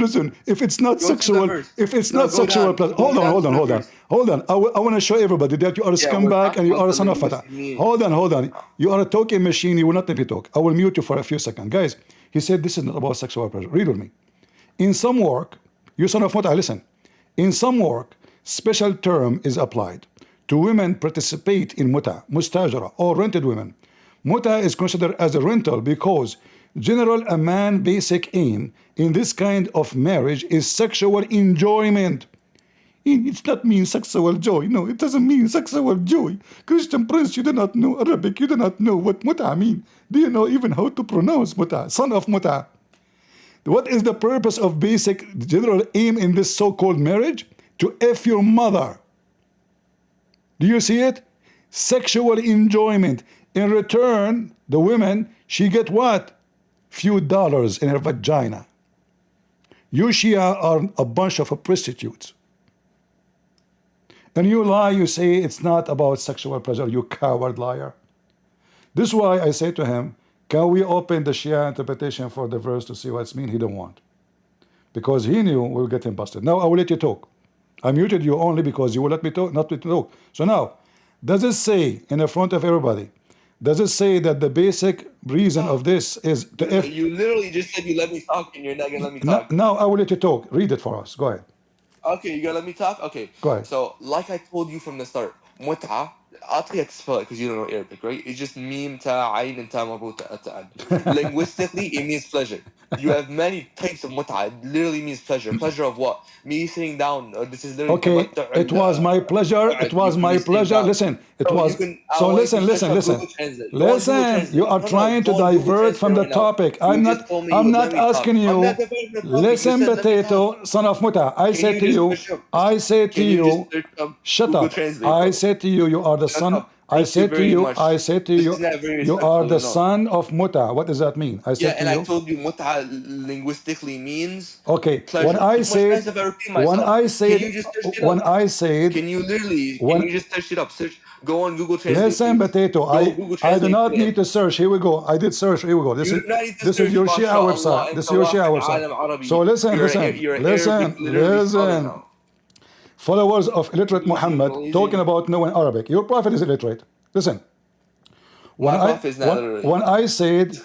listen, if it's not Go to the sexual, verse. if it's No, not go sexual down. pleasure, Go down to the verse. hold on. I want to show everybody that you are a Yeah, we're scumbag talking and you about are a the son of fata. linguistic meaning. Hold on. You are a talking machine. You will not let me talk. I will mute you for a few seconds, guys. He said this is not about sexual pleasure. Read with me. In some work, you son of fata, listen. In some work, special term is applied to women participate in muta, mustajara, or rented women. Muta is considered as a rental because general a man basic aim in this kind of marriage is sexual enjoyment. It's not mean sexual joy. No, it doesn't mean sexual joy. Christian Prince, you do not know Arabic. You do not know what muta mean. Do you know even how to pronounce muta? Son of muta. What is the purpose of basic general aim in this so-called marriage? To F your mother. Do you see it? Sexual enjoyment. In return, the women, she get what? Few dollars in her vagina. You Shia are a bunch of prostitutes. And you lie, you say it's not about sexual pleasure, you coward liar. This is why I say to him, can we open the Shia interpretation for the verse to see what it's mean? He don't want. Because he knew we'll get him busted. Now I will let you talk. I muted you only because you will let me talk, not let me talk. So now, does it say in the front of everybody, does it say that the basic reason of this is to if You literally just said you let me talk and you're not gonna let me talk. now I will let you talk. Read it for us. Go ahead. Okay, you gonna let me talk? Okay. Go ahead. So, like I told you from the start, Muta, I'll tell you how to spell it because you don't know Arabic, right? It's just meme ta ayn and ta mabuta ata'an. Linguistically, it means pleasure. You have many types of muta. It literally means pleasure. Pleasure of what? Me sitting down. This is literally Okay, it was my pleasure. It was my pleasure. Listen, it Bro, was. you can- So I want listen, you to listen, search up listen. Google Translate. Go on Google Listen, Translate. you are No, trying to go on Google divert from the Translate right now. topic. You I'm just not. told me you I'm would not let me talk. asking I'm you. not diverting the topic. You Listen, said let me potato, talk. son of Muta. I Can say you to just you. search up- I say to Can you just you. search up Shut Google up. Translate, I bro? say to you. You are the Shut son. up. I Thank say you to very you. much. I say to This you. is not very You are respectful, the you know. son of Muta. What does that mean? I Yeah, said to and I you. told you muta linguistically means Okay. pleasure. When I How much times said. have I repeated When myself? I Can said. you just search it When up? I said. Can you literally? Can When you just search it up? Search. Go on Google Translate, listen, please. potato. Go Google I do Translate. not Put it in. need to search. Here we go. I did search. Here we go. You do not need to This is search your Shia MashaAllah website. and This is your Shia Tawaf website. Alam Arabi. So listen, You're listen, you're listen, Arabic literary scholar listen. now. Followers of illiterate Easy, Muhammad easy. talking about knowing Arabic. Your prophet is illiterate. Listen. My prophet is not illiterate. When I said,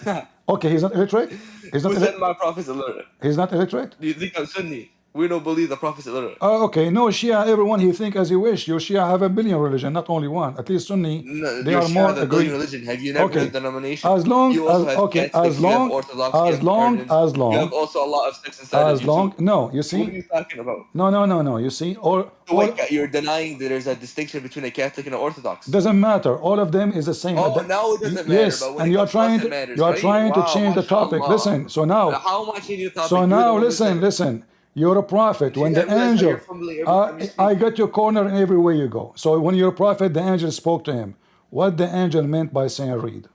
okay, he's not illiterate. He's not Who said illiterate. my prophet is illiterate? He's not illiterate. Do you think I'm Sunni? We don't believe the prophet is illiterate. Okay, no Shia. Everyone he think as he wish. Your Shia have a billion religion, not only one. At least Sunni, No, they your are Shia more has a billion agree. religion. Have you never Okay, heard the denomination? as long You as also have okay, Catholics. You have Orthodox. You have Cardinals. as You have long also a lot of sects inside of as you long. too. No, you So what are see, you talking about? no. You see, So wait, you're denying that there's a distinction between a Catholic and an Orthodox. doesn't matter. All of them is the same. Oh, now it doesn't matter, Yes, but when and it you are comes to us, trying it to matters, right? Wow, change the topic. mashallah. Listen. So now, How much in your topic? so You're the now one who said it. listen. You're a prophet. When I the realize how you're angel, fumbling every time you speak. I got your corner in every way you go. So when you're a prophet, the angel spoke to him. What the angel meant by saying read.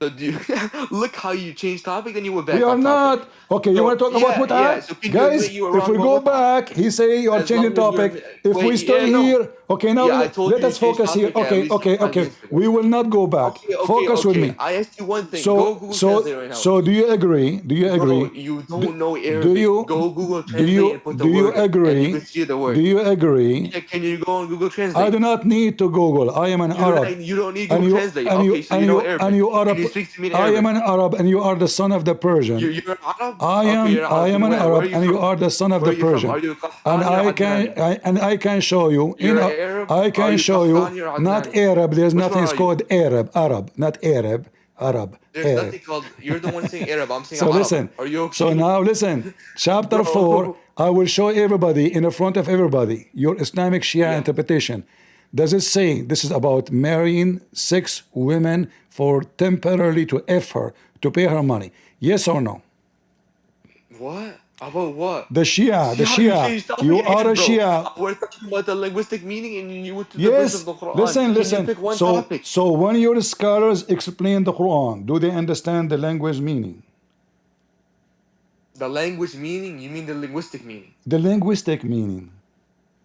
So do you, look how you changed topic, then you went back We are on topic. not. Okay, you want to talk about Yeah. Muta? So can you Guys, admit you were if wrong we about go Muta? back, he say you are As changing long as you're topic. If we wait, stay yeah, no. here, okay, now Yeah, I told let you us to change focus here. topic at least 5 Okay. minutes ago. We will not go back. Focus with me. I asked you one thing. Go Google Translate right now. So do you agree? Do you agree? Bro, you don't know Do Arabic. you Go Google do Translate and put the do you word in, and you agree? can see the word. Do you agree? Yeah, can you go on Google I Translate? do not need to Google. I am an Arab. You don't need And Google you Translate. and Okay, you so and you know you Arabic. and you are Can a you speak to me in I am Arabic? an Arab and you are the son of the Persian. You're an Arab? Okay, you're an I Arab. am Then an where are Arab you and from? you are the son of Where the are you from? Persian. Are you And Qahtani or Adnani? I can show you You're Arab? I Are can you show you Qahtani or not Adnani? Arab. There's Which nothing. one It's are you? called Arab, not Arab. Arab. There's nothing called. You're the one saying Arab. I'm saying So I'm Arab. listen. Are you So okay? now listen. Chapter 4. Bro. I will show everybody in the front of everybody your Islamic Shia Yeah. interpretation. Does it say this is about marrying 6 women for temporarily to F her, to pay her money? Yes or no? What? About what? The Shia, See the how you Shia. changed topic You are again, a bro. Shia. We're talking about the linguistic meaning and you went to the verse of Yes. the Quran. Can you pick one So, topic? so when your scholars explain the Quran, do they understand the language meaning? The language meaning? You mean the linguistic meaning? The linguistic meaning.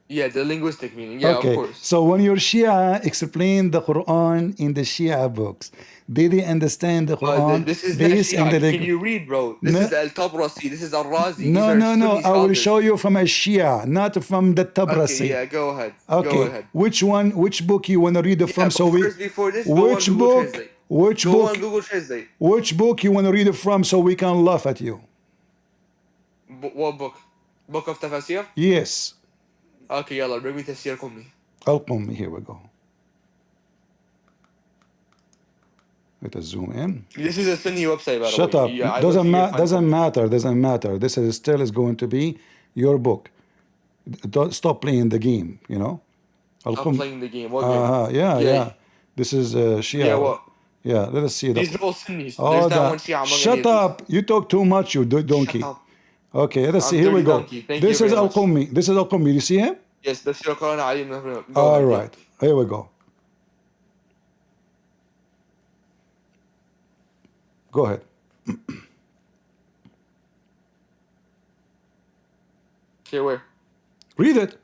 Yeah, the linguistic meaning. Yeah, of Okay. course. So when your Shia explain the Quran in the Shia books, did they understand the Quran This is not based in Shia. the Can you read, bro? This No. is Al-Tabrasi. This is Al-Razi. These No, are no. Sunni I will scholars. show you from a Shia, not from the Okay, Tabrasi. yeah, go ahead. Okay. Go ahead. Which one? Which book you want to read it from? Yeah, but first, before this, go on Which Google book? Translate. Which Go book? on Google Translate. Which book you want to read it from so we can laugh at you? What book? Book of Tafasir? Yes. Okay, yalla, bring me Tafsir Qummi. Al-Qummi. Here we go. Let us zoom in. This is a Sunni website, by the Shut way. up. Yeah, I Doesn't went to your doesn't find matter. This is still is going to be your book. Don't stop playing the game. You know. I'm playing the game. What game? Yeah. This is Shia. Yeah, what? Yeah. Let us see These the. are all Sunnis. Oh, There's not one Shia among any shut of these. up! You talk too much, you donkey. Shut up. Okay, let's see. I'm Here we dirty go. donkey. Thank This you is very much. Al-Qummi. This is Al-Qummi. You see him? Yes, Tafsir Quran Ali. Go All ahead, right. Here we go. Go ahead. Okay, where? Read it.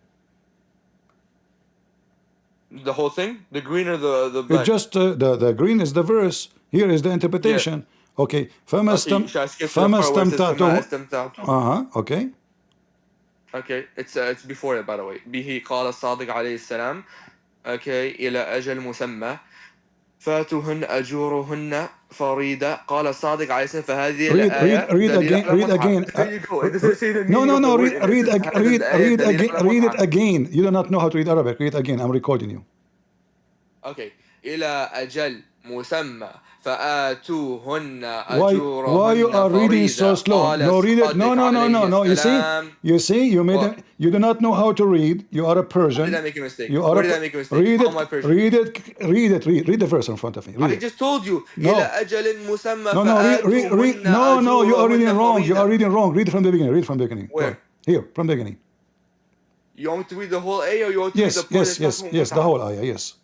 The whole thing? The green or the It's black? just the green is the verse. Here is the Yeah. interpretation. Okay. Okay, should I skip to the part where it says فَمَا أَسْتَمْتَعْتُمْ? Okay. Okay, it's before it, by the way. به قال الصادق عليه السلام. Okay, إلى أجل مسمى فاتوهن أجورهن فريدة قال الصادق عليه السلام فهذه الآية Read دليل again. على Read المتعة. again. There you go. It doesn't say the No, meaning no, of the no. word. It says هذه الآية دليل على Read it المتعة. again. You do not know how to read Arabic. Read again. I'm recording you. Okay. إلى أجل مسمى فآتوهن Why you أجورهن are reading so فريدة slow? قال No, read it. No, الصادق no, no, no, عليه no. السلام. You see, you made What? it. You do not know how to read. You are a Persian. Where did I make a mistake? You are Where did I make a mistake? Read How it. am I Persian? Read the verse in front of me. Read I it. just told you. No. إلى أجل مسمى No, read. فآتوهن No, you are reading أجورهن wrong. You are فريدة. reading wrong. Read it from the beginning. Read from the beginning. Go Where? ahead. Here, from the beginning. You want me to read the whole ayah or you want me to read the part that's talking about Yes, the whole ayah, yes.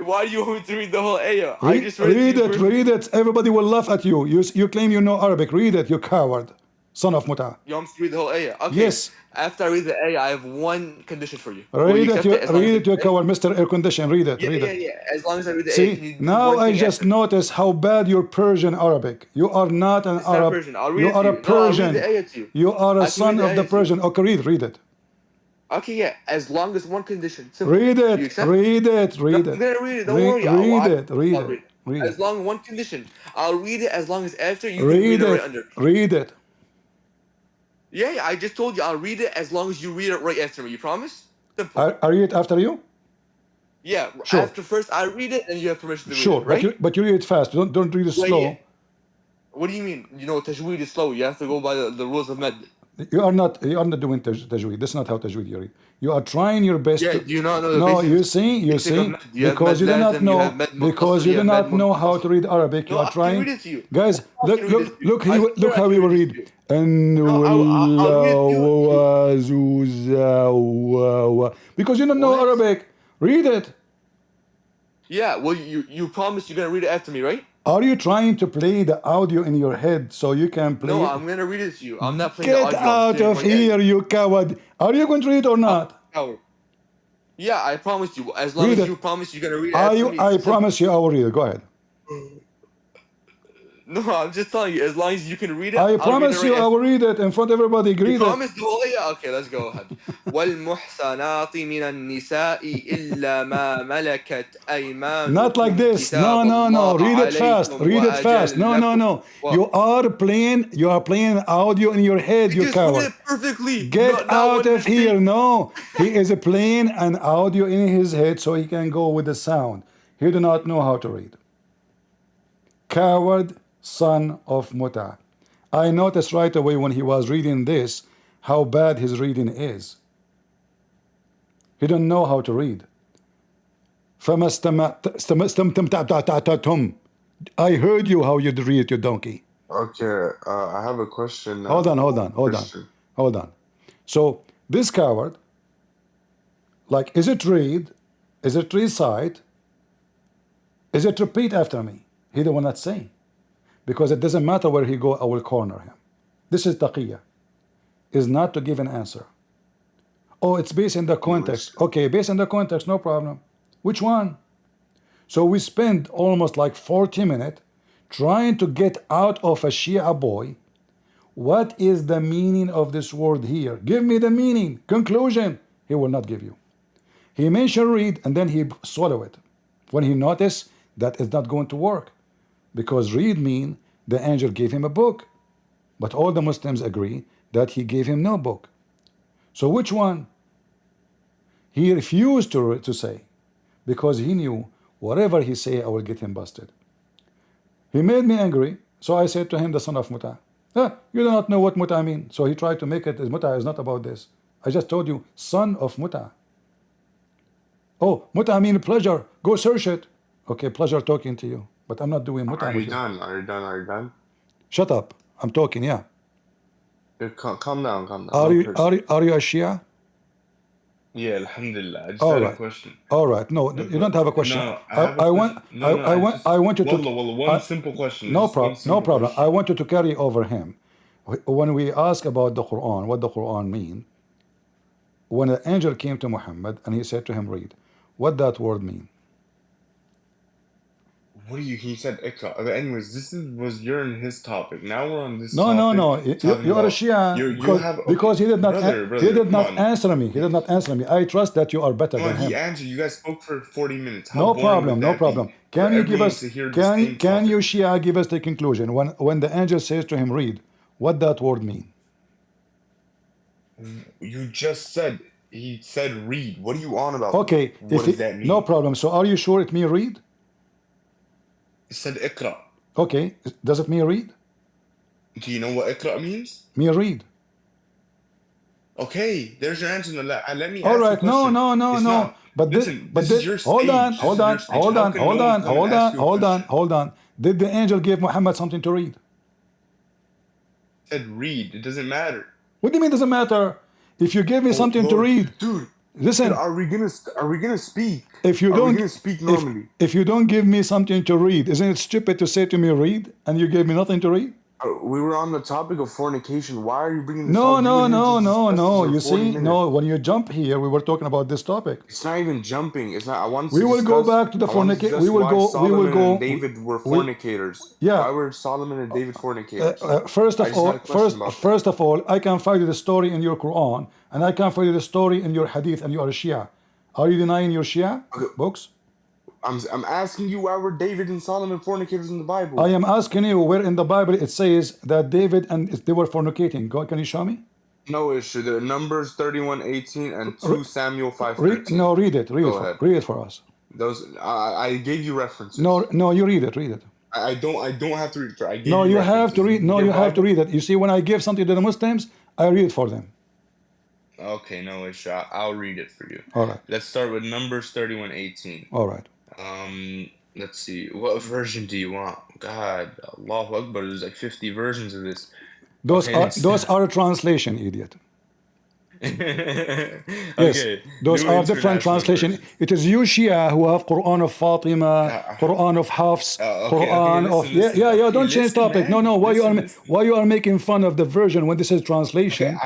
Why do you want me to read the whole ayah? I just read Read it. Everybody will laugh at you. You claim you know Arabic. Read it, you coward. Son of Muta. You want me to read the whole ayah? Okay. Yes. After I read the ayah, I have one condition for you. Read it, you coward, Mr. Air Condition. Read it. Yeah. As long as I read the ayah, can you See, do now one I thing just after? noticed how bad you're Persian Arabic. You are not an It's not Arab. Persian. I'll read You it to are you. a No, I'll read Persian. the ayah to you. You are I a can son read the of the ayah to you. Persian. Okay, read it. Okay, yeah. As long as one condition. Simple. Read You it. accept? Read it. No, Read I'm it. gonna read it. Don't worry. Read it. I'll Read read it. it. Read As it. long as one condition. I'll read it as long as after you can Read read it right it. under. Read it. Yeah, I just told you I'll read it as long as you read it right after me. You promise? Simple. Are you it after you? Yeah. Sure. After first I read it, and you have permission to read Sure, it, right? but you read it fast. Don't read it slow. Yeah. What do you mean? You know, tajweed is slow. You have to go by the rules of med. You are not doing tajweed. That's not how tajweed you read. You are trying your best. Yeah. To, Do you not know the no, basics? you see, Of med. You have because you med do not lazim, you know, have med because munfasil, you you do have not med know how munfasil. to read Arabic. You No, are I can trying. read it to you. Guys, I can read it to you. I swear look I how can we will read it to read. you. Because you don't know What? Arabic. Read it. Yeah. Well, you promise you're gonna read it after me, right? Are you trying to play the audio in your head so you can play? No, I'm gonna read it to you. I'm not playing the Get audio. I'm out saying of right here, you coward. Are you going to read it or not? now. Yeah, I promise you. As long Read as it. you promise you're gonna read it after me. I Simple. promise you I will read it. Go ahead. No, I'm just telling you. As long as you can read it, I I'll promise read it you right I after. will read it in front of everybody. You Read it. promise the whole ayah? Okay, let's go ahead. وَالْمُحْصَنَاتِ مِنَ النِّسَاءِ إِلَّا مَا مَلَكَتْ أَيْمَانُكُمْ Not like this. No, كِتَابَ no, no. اللَّهِ Read it fast. عَلَيْكُمْ Read it fast. وَأَجَلَ No, no, لَكُمْ. no. What? You are playing audio in your head, I you just read coward. it perfectly. Get Not out one of here. mistake. No. He is playing an audio in his head so he can go with the sound. He do not know how to read. Coward, son of Muta. I noticed right away when he was reading this how bad his reading is. He don't know how to read. I heard you how you read, you donkey. Okay, I have a question now. Hold on. So this coward, like, is it read? Is it recite? Is it repeat after me? He the one not saying. Because it doesn't matter where he go, I will corner him. This is taqiyya. Is not to give an answer. Oh, it's based in the context. Okay, based on the context, no problem. Which one? So we spend almost like 40 minutes trying to get out of a Shia boy what is the meaning of this word here. Give me the meaning. Conclusion. He will not give you. He mentioned read and then he swallow it. When he noticed that it's not going to work. Because read mean the angel gave him a book. But all the Muslims agree that he gave him no book. So which one? He refused to say, because he knew whatever he say, I will get him busted. He made me angry, so I said to him, the son of Muta, you do not know what Muta mean. So he tried to make it as Muta is not about this. I just told you, son of Muta. Oh, Muta mean pleasure. Go search it. Okay, pleasure talking to you, but I'm not doing Muta. Are you done? Shut up. I'm talking. Yeah. Calm down. Are you a Shia? Yeah, alhamdulillah. I just had a question. All right. No, you don't have a question. No, I want you to. One simple question. No problem. I want you to carry over him. When we ask about the Quran, what the Quran mean, when an angel came to Muhammad and he said to him, read, what that word mean? What do you? He said ikra. Okay, anyways, was you're in his topic. Now we're on this No, topic. no, no. Talking You are a about Shia you have because he did not brother, come on. answer me. He did not answer me. I trust that you are better Come than on, he him. answered. You guys spoke for 40 minutes. How No boring problem, would no that problem. be Can for you give everyone us to hear the same can you topic? Shia give us the conclusion when the angel says to him, read, what that word mean? You just said he said read. What are you on about? Okay, What does that mean? no problem. So are you sure it mean read? He said ikra. Okay, does it mean read? Do you know what ikra means? Mean read. Okay, there's your answer. Let me All ask you a right, no, question. no, no, It's no. not. Listen, this is your Hold on, stage. This hold is your on, stage. hold How on, can hold no one on, come and hold ask on, you a hold on, question? hold on. Did the angel give Muhammad something to read? Said read. It doesn't matter. What do you mean doesn't matter? If you give me Oh something to Lord, read, dude. listen. Are we gonna speak? If you Are we don't, gonna speak normally? if you don't give me something to read, isn't it stupid to say to me read and you gave me nothing to read? We were on the topic of fornication. Why are you bringing this No, up? no, no, no, no. For You 40 see, minutes. no. When you jump here, we were talking about this topic. It's not even jumping. It's not. I want to We will go discuss. back to the I want to fornication. discuss why Solomon go. and David were fornicators. Yeah. Why were Solomon and David fornicators? First I of just had all, a question about that. first of all, I can find you the story in your Quran, and I can find you the story in your Hadith, and you are a Shia. Are you denying your Shia books? I'm asking you why were David and Solomon fornicators in the Bible? I am asking you where in the Bible it says that David and they were fornicating. Go, can you show me? No issue. The Numbers 31:18 and 2 Samuel 5:13. No, read it. Go ahead. Read it for us. Those I gave you references. No, you read it. Read it. I don't have to read. I gave No, you have to read. No, Your you have to Bible? read it. You see, when I give something to the Muslims, I read it for them. Okay, no issue. I'll read it for you. All right. Let's start with Numbers 31:18. All right. Let's see. What version do you want? God, Allahu Akbar. There's like 50 versions of this. Those Okay, are a translation, idiot. Okay. Yes, those New are different International translation. Version. It is you Shia who have Quran of Fatima, Quran of Hafs, Quran of listen. yeah. Okay, Don't change listen, topic. man. No. Listen. Why you are making fun of the version when this is translation?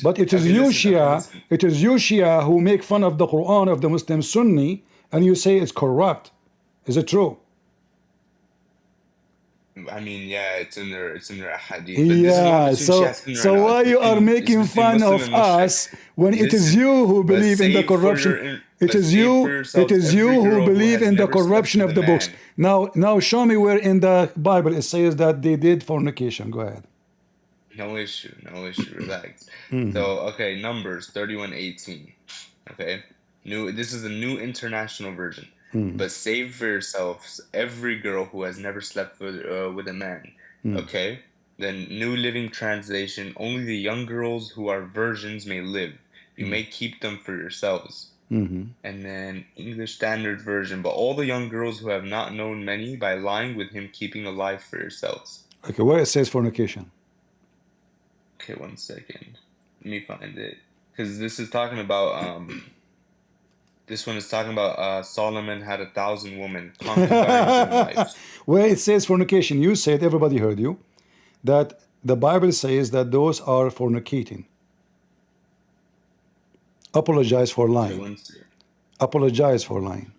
But it is you Shia. Listen. It is you Shia who make fun of the Quran of the Muslim Sunni, and you say it's corrupt. Is it true? I mean, yeah, it's in their hadith. Yeah, so why you are making fun of us when it is you who believe in the corruption? It is you who believe in the corruption of the books. Now show me where in the Bible it says that they did fornication. Go ahead. No issue, relax. So, okay, Numbers 31:18. Okay. This is a New International Version. But save for yourselves every girl who has never slept with a man. Okay? Then New Living Translation, only the young girls who are virgins may live. You may keep them for yourselves. And then English Standard Version, but all the young girls who have not known many by lying with him, keeping alive for yourselves. Okay, where it says fornication? Okay, 1 second. Let me find it. Because this is talking about this one is talking about Solomon had 1,000 women, concubines and wives. Where it says fornication, you said, everybody heard you, that the Bible says that those are fornicating. Apologize for lying. Apologize for lying.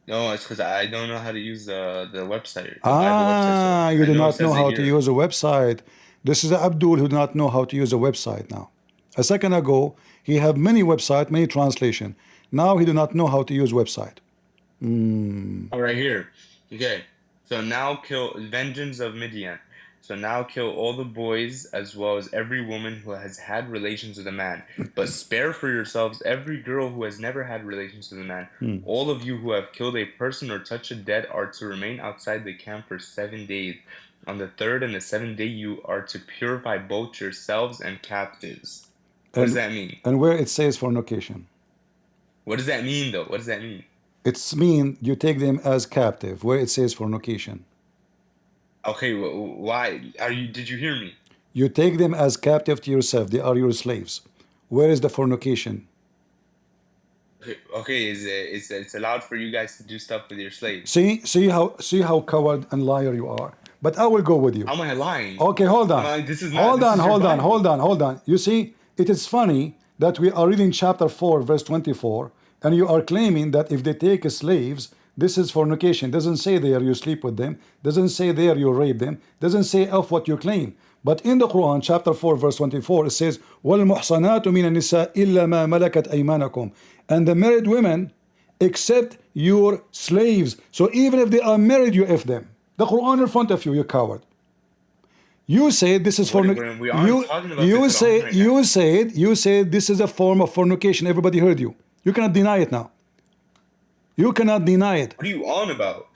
No, it's because I don't know how to use the website. You do not know how to use a website. This is Abdul who do not know how to use a website now. A second ago, he had many websites, many translation. Now he do not know how to use website. Oh, right here. Okay. So now kill vengeance of Midian. So now kill all the boys as well as every woman who has had relations with a man. But spare for yourselves every girl who has never had relations with a man. All of you who have killed a person or touched a dead are to remain outside the camp for 7 days. On the 3rd and the 7th day you are to purify both yourselves and captives. What does that mean? And where it says fornication? What does that mean, though? What does that mean? It's mean you take them as captive, where it says fornication. Okay, why? Did you hear me? You take them as captive to yourself. They are your slaves. Where is the fornication? Okay, it's allowed for you guys to do stuff with your slaves. See how coward and liar you are. But I will go with you. How am I lying? Okay, hold on. Hold on. Hold on. You see, it is funny that we are reading chapter 4, verse 24, and you are claiming that if they take slaves, this is fornication. Doesn't say there you sleep with them. Doesn't say there you rape them. Doesn't say of what you claim. But in the Quran, chapter 4, verse 24, it says, وَالْمُحْصَنَاتُ مِنَ النِّسَاءِ إِلَّا مَا مَلَكَتْ أَيْمَانَكُمْ. And the married women, except your slaves. So even if they are married, you F them. The Quran in front of you, you coward. You say this is fornication. You said this is a form of fornication. Everybody heard you. You cannot deny it now. You cannot deny it. What are you on about?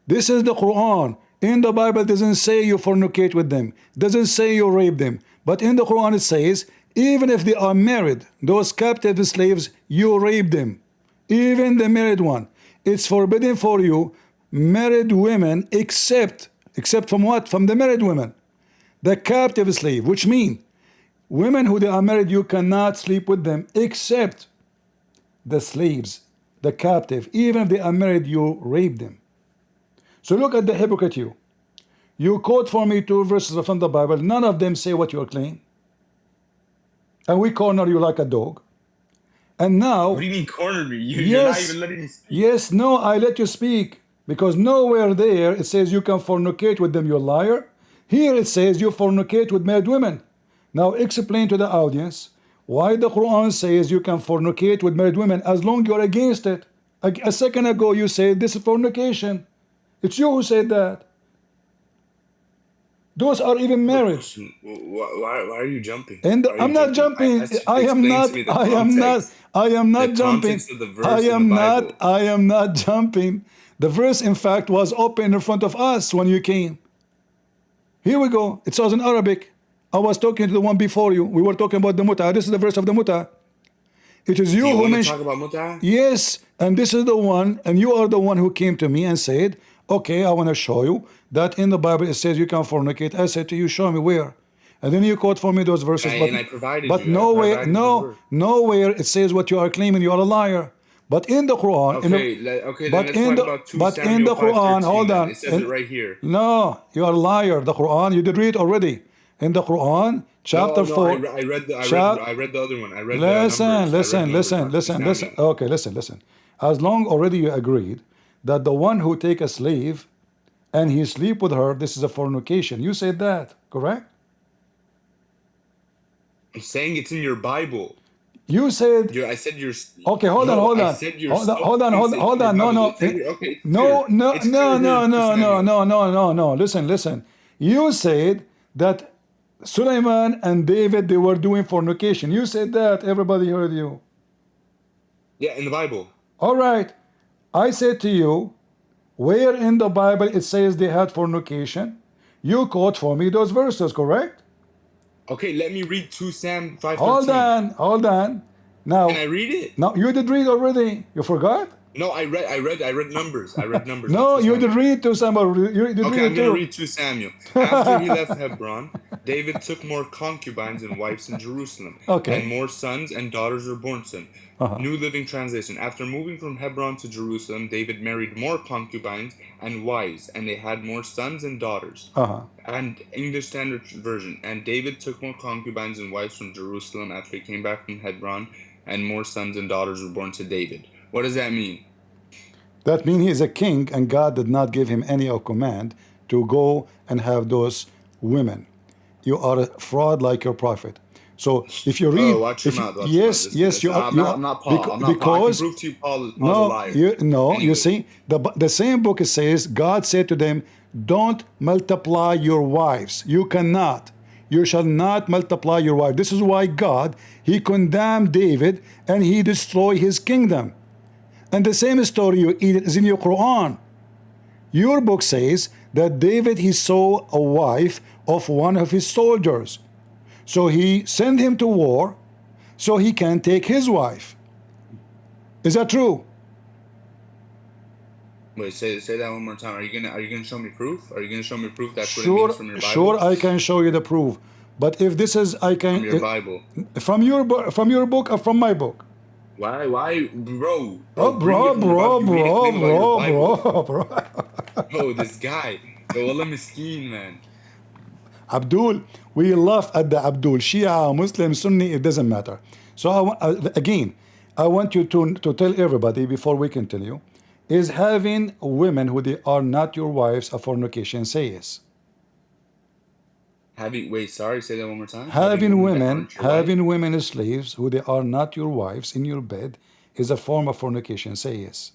This is the Quran. In the Bible, it doesn't say you fornicate with them. It doesn't say you rape them. But in the Quran, it says, even if they are married, those captive slaves, you rape them. Even the married one. It's forbidden for you, married women, except from what? From the married women. The captive slave, which means women who they are married, you cannot sleep with them, except the slaves, the captive. Even if they are married, you rape them. So look at the hypocrite you. You quote for me 2 verses from the Bible. None of them say what you are claiming. And we corner you like a dog. And now... What do you mean corner me? You're not even letting me speak. Yes, no, I let you speak. Because nowhere there it says you can fornicate with them, you liar. Here it says you fornicate with married women. Now explain to the audience why the Quran says you can fornicate with married women as long as you're against it. A second ago you said this is fornication. It's you who said that. Those are even married. Why are you jumping? And I'm not jumping. I am not jumping. I am not jumping. The verse, in fact, was open in front of us when you came. Here we go. It says in Arabic. I was talking to the one before you. We were talking about the Muta. This is the verse of the Muta. It is you who mentioned. Talk about Muta? Yes, and this is the one, and you are the one who came to me and said, okay, I want to show you that in the Bible it says you can fornicate. I said to you, show me where. And then you quote for me those verses. And I provided but you. Nowhere, nowhere it says what you are claiming. You are a liar. But in the Quran, let's talk about 2 Samuel 5:13, hold on. It says it right here. No, you are a liar. The Quran, you did read already. In the Quran, chapter 4. I read the other one. I read Listen. Okay, listen. As long already you agreed that the one who take a slave and he sleep with her, this is a fornication. You said that, correct? I'm saying it's in your Bible. You said. I said you're. Okay, hold on. Hold on. No. Listen. You said that Sulaiman and David, they were doing fornication. You said that. Everybody heard you. Yeah, in the Bible. All right. I said to you, where in the Bible it says they had fornication? You quote for me those verses, correct? Okay, let me read 2 Sam 5:13. Hold on. Now, can I read it? No, you did read already. You forgot? No, I read numbers. No, you did read 2 Samuel. I'm going to read 2 Samuel. After he left Hebron, David took more concubines and wives in Jerusalem. Okay. And more sons and daughters were born to him. New Living Translation. After moving from Hebron to Jerusalem, David married more concubines and wives, and they had more sons and daughters. And English Standard Version. And David took more concubines and wives from Jerusalem after he came back from Hebron, and more sons and daughters were born to David. What does that mean? That means he is a king, and God did not give him any command to go and have those women. You are a fraud like your prophet. So if you read, watch your mouth. Yes, you are. I'm not Paul. I can prove to you Paul's a liar. You see, the same book says God said to them, "Don't multiply your wives. You cannot. You shall not multiply your wife." This is why God, he condemned David and he destroyed his kingdom. And the same story is in your Quran. Your book says that David, he saw a wife of one of his soldiers. So he sent him to war so he can take his wife. Is that true? Wait, say that one more time. Are you gonna show me proof? Are you gonna show me proof that's what it Sure, means from your Bible? sure, I can show you the proof. But if this is, I can. From your Bible. From your book or from my book? Why, bro? Oh, bro. Oh, this guy. Wallah miskeen, man. Abdul, we laugh at the Abdul. Shia, Muslim, Sunni, it doesn't matter. So again, I want you to tell everybody before we continue, is having women who they are not your wives a fornication? Say yes. Wait, sorry, say that one more time. Having Women that women, aren't your wife? having slaves who they are not your wives in your bed is a form of fornication. Say yes.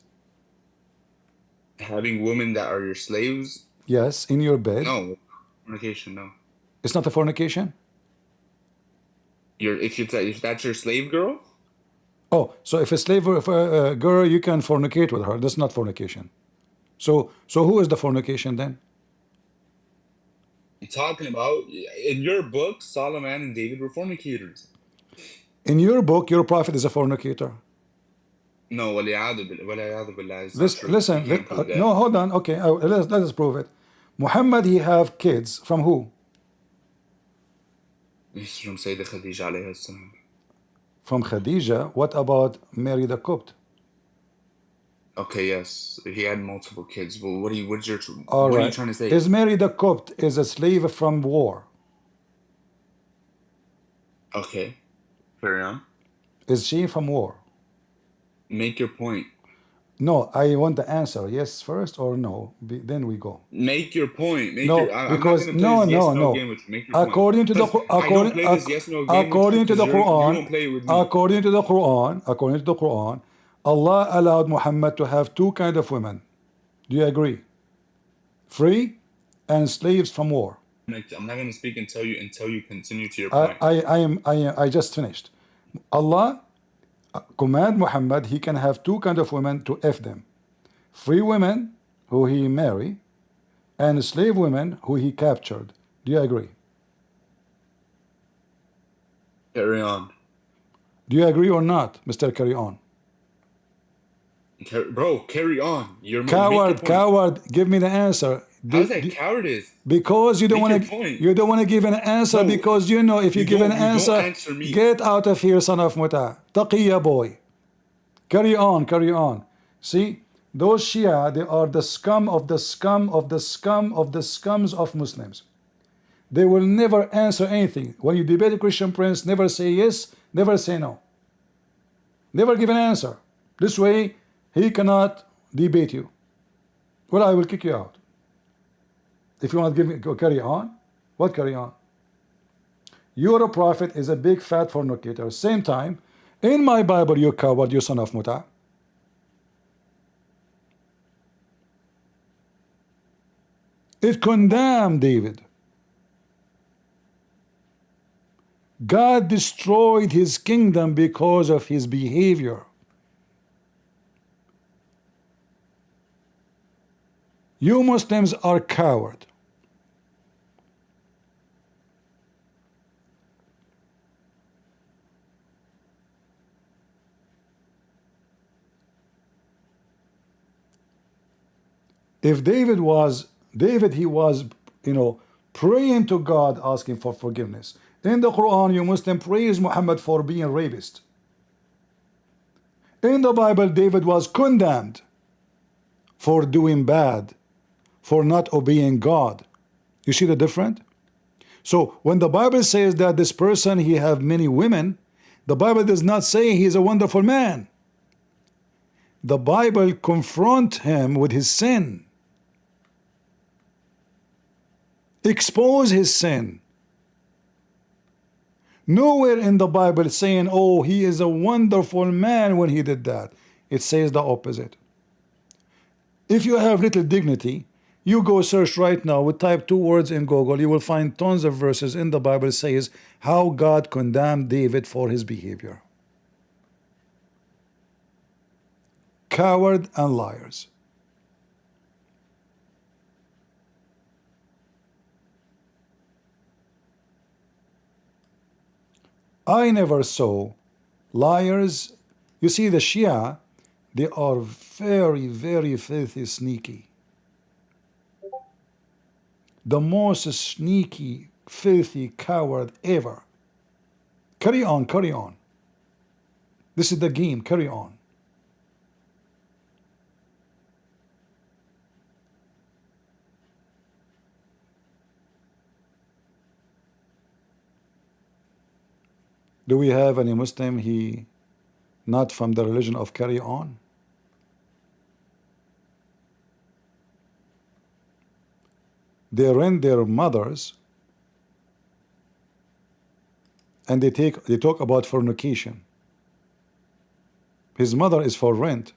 Having women that are your slaves? Yes, in your bed. No. Fornication, no. It's not a fornication. If that's your slave girl? Oh, so if a slave or if a girl, you can fornicate with her. That's not fornication. So who is the fornication then? I'm talking about in your book, Solomon and David were fornicators. In your book, your prophet is a fornicator. No, waliyadu billah, it's not true. Listen, You can't prove that. no, hold on. Okay, let us prove it. Muhammad, he have kids from who? It's from Sayyidah Khadija alayhi salam. From Khadija. What about Mary the Copt? Okay, yes, he had multiple kids. Well, what are you trying to say? Is Mary the Copt is a slave from war? Okay, carry on. Is she from war? Make your point. No, I want the answer. Yes first or no? Then we go. Make your point. Because I'm not going to play this yes no game with you. Make your according point. To the according to the Quran, you won't play it with me. according to the Quran, Allah allowed Muhammad to have two kind of women. Do you agree? Free and slaves from war. I'm not going to speak until you continue to your point. I just finished. Allah command Muhammad he can have two kind of women to F them. Free women who he marry and slave women who he captured. Do you agree? Carry on. Do you agree or not, Mr. Carry On? Bro, carry on. You're coward. Give me the answer. How's that cowardice? Because you don't want to give an answer. No, because you know if you give an answer, get out of here, son of Muta. Taqiyya boy. Carry on. See, those Shia, they are the scum of the scum of the scum of the scums of Muslims. They will never answer anything. When you debate a Christian prince, never say yes, never say no. Never give an answer. This way, he cannot debate you. Well, I will kick you out. If you want to give me carry on, what carry on? Your prophet is a big fat fornicator. Same time, in my Bible, you coward, you son of Muta. It condemned David. God destroyed his kingdom because of his behavior. You Muslims are coward. If David, he was, praying to God, asking for forgiveness. In the Quran, you Muslim praise Muhammad for being a rapist. In the Bible, David was condemned for doing bad, for not obeying God. You see the difference? So when the Bible says that this person, he have many women, the Bible does not say he's a wonderful man. The Bible confront him with his sin. Expose his sin. Nowhere in the Bible saying, oh, he is a wonderful man when he did that. It says the opposite. If you have little dignity, you go search right now, we type 2 words in Google, you will find tons of verses in the Bible says how God condemned David for his behavior. Coward and liars. I never saw liars. You see, the Shia, they are very, very filthy, sneaky. The most sneaky, filthy coward ever. Carry on. This is the game, carry on. Do we have any Muslim he not from the religion of carry on? They rent their mothers and they talk about fornication. His mother is for rent.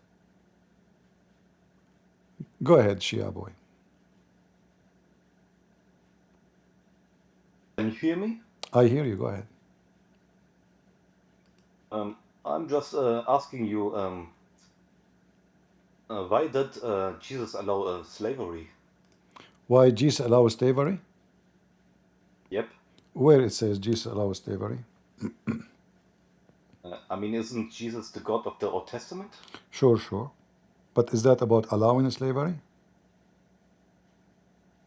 Go ahead, Shia boy. Can you hear me? I hear you. Go ahead. I'm just asking you, why did Jesus allow slavery? Why Jesus allows slavery? Yep. Where it says Jesus allows slavery? I mean, isn't Jesus the God of the Old Testament? Sure, sure. But is that about allowing slavery?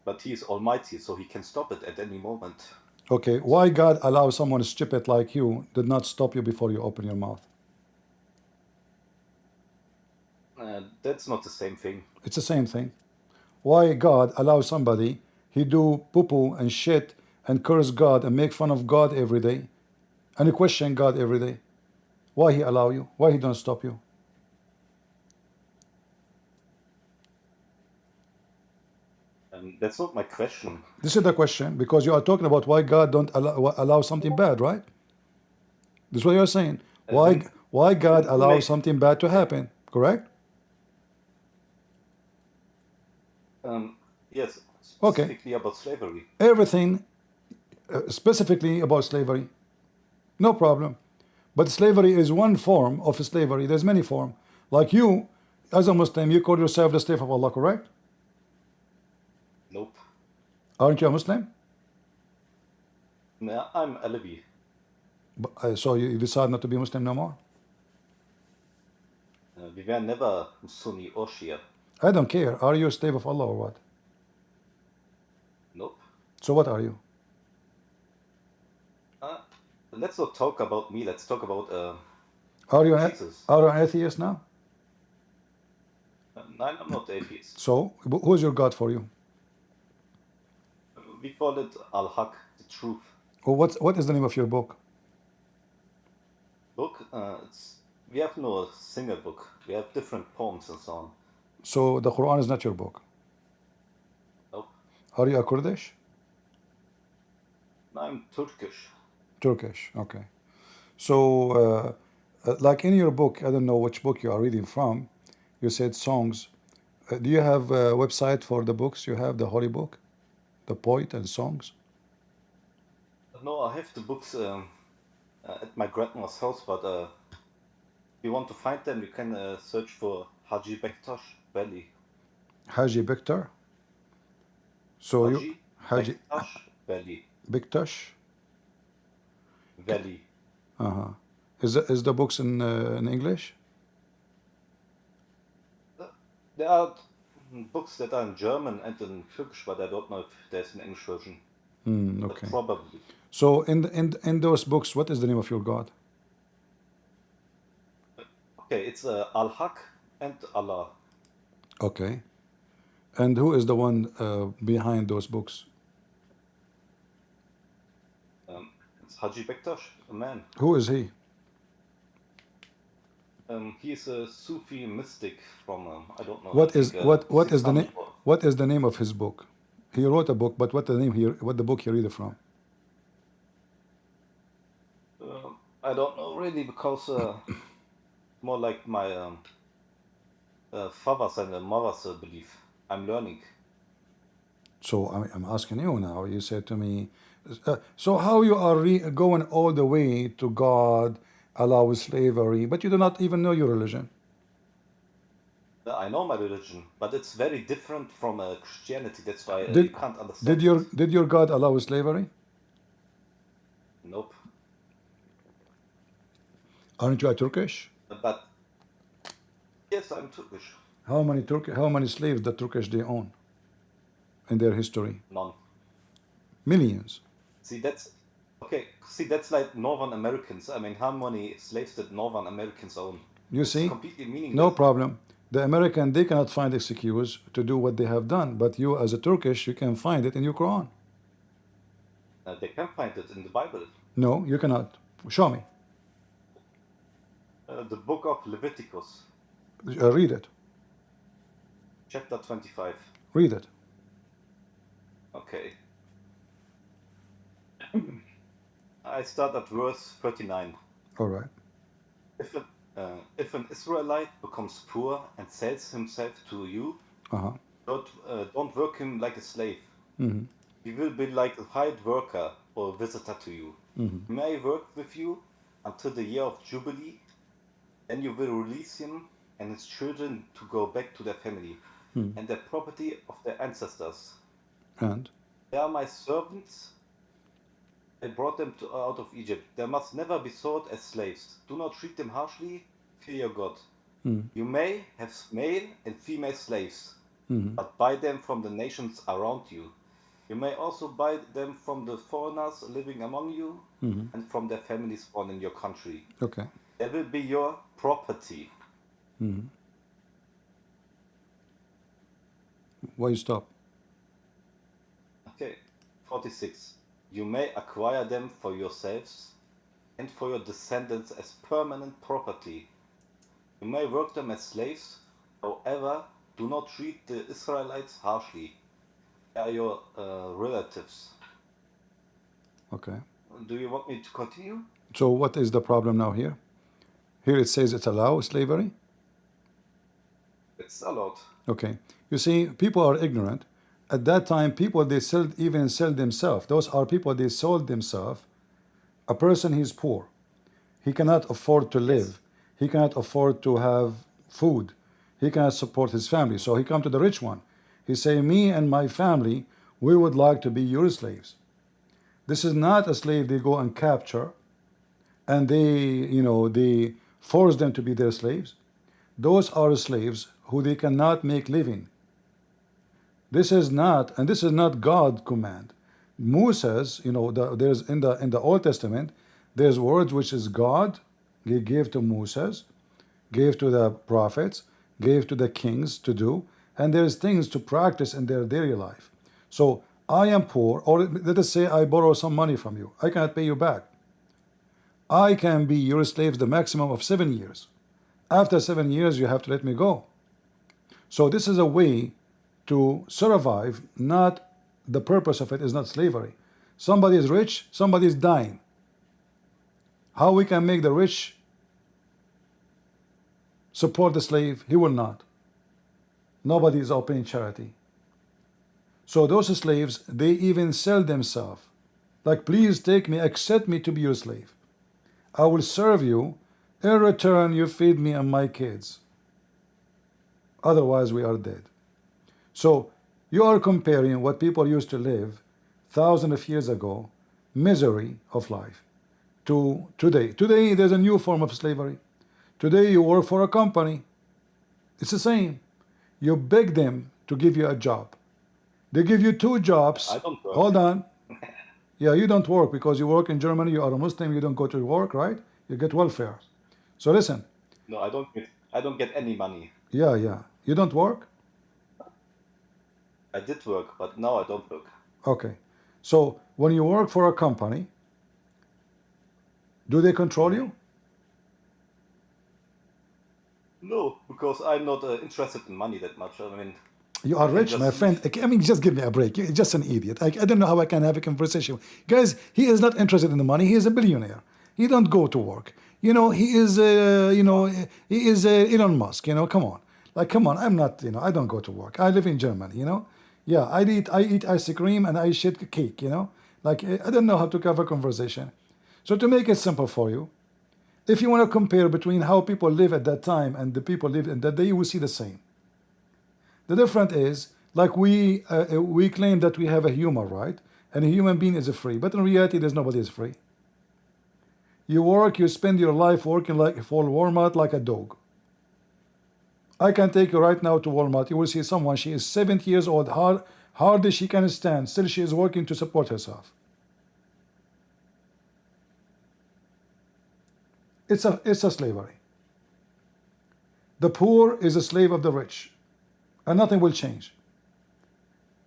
But he is almighty, so he can stop it at any moment. Okay, why God allows someone stupid like you did not stop you before you open your mouth? That's not the same thing. It's the same thing. Why God allows somebody he do poo-poo and shit and curse God and make fun of God every day and you question God every day? Why he allow you? Why he don't stop you? That's not my question. This is the question, because you are talking about why God don't allow something bad, right? This is what you're saying. Why God allows something bad to happen, correct? Yes, Okay. specifically about slavery. Everything specifically about slavery, no problem. But slavery is one form of slavery. There's many forms. Like you, as a Muslim, you call yourself the slave of Allah, correct? Nope. Aren't you a Muslim? No, I'm Alawi. So you decide not to be Muslim no more? We were never Sunni or Shia. I don't care. Are you a slave of Allah or what? Nope. So what are you? Let's not talk about me. Let's talk about Are you Jesus. an atheist now? No, I'm not atheist. So who's your God for you? We call it Al-Haq, the truth. Or what is the name of your book? Book, we have no single book. We have different poems and so on. So the Quran is not your book. Nope. Are you a Kurdish? I'm Turkish. Turkish, okay. So, like in your book, I don't know which book you are reading from, you said songs. Do you have a website for the books? You have the Holy Book, the poet and songs? No, I have the books at my grandma's house, but if you want to find them, you can search for Haji Bektash Valley. Haji Bektar? So you Haji Bektash Valley. Bektash? Valley. Is the books in English? There are books that are in German and in Turkish, but I don't know if there's an English version. Okay. But probably. So in those books, what is the name of your God? Okay, it's Al-Haq and Allah. Okay. And who is the one behind those books? It's Haji Bektash, a man. Who is he? He's a Sufi mystic from I don't know. What I is think, what is the name? 600 What is the name of his book? He wrote a book, but what the book he read it from? I don't know really, because more like my father's and mother's belief. I'm learning. So I'm asking you now. You said to me, so how you are going all the way to God allows slavery, but you do not even know your religion. I know my religion, but it's very different from Christianity. That's why you can't understand. Did your God allow slavery? Nope. Aren't you a Turkish? But yes, I'm Turkish. How many slaves the Turkish they own in their history? None. Millions. See, that's okay. See, that's like Northern Americans. I mean, how many slaves did Northern Americans own? You see, completely meaningless. no problem. The American, they cannot find excuse to do what they have done, but you as a Turkish, you can find it in your Quran. They can find it in the Bible. No, you cannot. Show me. The book of Leviticus, Read it. chapter 25. Read it. Okay. I start at verse 39. All right. If an Israelite becomes poor and sells himself to you, Uh-huh. don't work him like a slave. Mm-hmm. He will be like a hired worker or a visitor to you. Mm-hmm. He may work with you until the year of Jubilee, then you will release him and his children to go back to their family and the property of their ancestors. And They are my servants. I brought them out of Egypt. They must never be sold as slaves. Do not treat them harshly. Fear your God. You may have male and female slaves, but buy them from the nations around you. You may also buy them from the foreigners living among you and from their families born in your country. okay. They will be your property. Why you stop? Okay. 46. You may acquire them for yourselves and for your descendants as permanent property. You may work them as slaves. However, do not treat the Israelites harshly. They are your relatives. Okay. Do you want me to continue? So what is the problem now here? Here it says it's allowed slavery. It's allowed. Okay. You see, people are ignorant. At that time, people they even sell themselves. Those are people they sold themselves. A person he's poor, he cannot afford to live. He cannot afford to have food. He cannot support his family. So he come to the rich one. He say, me and my family, we would like to be your slaves. This is not a slave they go and capture, and they force them to be their slaves. Those are slaves who they cannot make living. This is not God command. Moses, there's in the Old Testament, there's words which is God, he gave to Moses, gave to the prophets, gave to the kings to do, and there's things to practice in their daily life. So I am poor, or let us say I borrow some money from you. I cannot pay you back. I can be your slave the maximum of 7 years. After 7 years, you have to let me go. So this is a way to survive. Not the purpose of it is not slavery. Somebody is rich, somebody is dying. How we can make the rich support the slave? He will not. Nobody is opening charity. So those slaves, they even sell themselves. Like, please take me, accept me to be your slave. I will serve you. In return, you feed me and my kids. Otherwise, we are dead. So you are comparing what people used to live thousands of years ago, misery of life, to today. Today, there's a new form of slavery. Today, you work for a company. It's the same. You beg them to give you a job. They give you 2 jobs. I don't work. Hold on. Yeah, you don't work because you work in Germany. You are a Muslim. You don't go to work, right? You get welfare. So listen. No, I don't get any money. Yeah. You don't work? I did work, but now I don't work. Okay. So when you work for a company, do they control you? No, because I'm not interested in money that much. I mean, You are I can rich, my just friend. I mean, just give me a break. You're just an idiot. I don't know how I can have a conversation. Guys, he is not interested in the money. He is a billionaire. He don't go to work. He is, Elon Musk. Come on. Like, come on. I'm not, I don't go to work. I live in Germany, Yeah, I eat ice cream and I shit cake, Like, I don't know how to have a conversation. So to make it simple for you, if you want to compare between how people live at that time and the people live in that day, you will see the same. The difference is, like we claim that we have a human right, and a human being is free, but in reality, there's nobody is free. You work, you spend your life working like for Walmart like a dog. I can take you right now to Walmart. You will see someone, she is 70 years old, hardly she can stand, still she is working to support herself. It's a slavery. The poor is a slave of the rich, and nothing will change.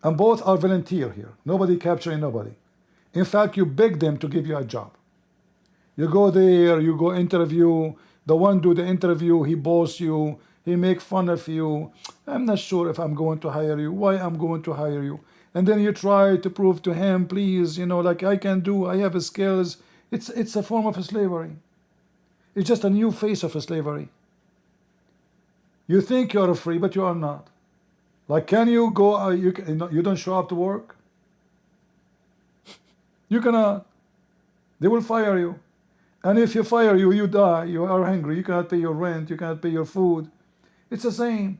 And both are volunteer here. Nobody capturing nobody. In fact, you beg them to give you a job. You go there, you go interview. The one do the interview, he boss you, he make fun of you. I'm not sure if I'm going to hire you. Why I'm going to hire you? And then you try to prove to him, please, you know, like I can do, I have skills. It's a form of slavery. It's just a new face of slavery. You think you're free, but you are not. Like, can you go? You don't show up to work. You cannot. They will fire you. And if you fire you, you die. You are hungry. You cannot pay your rent. You cannot pay your food. It's the same.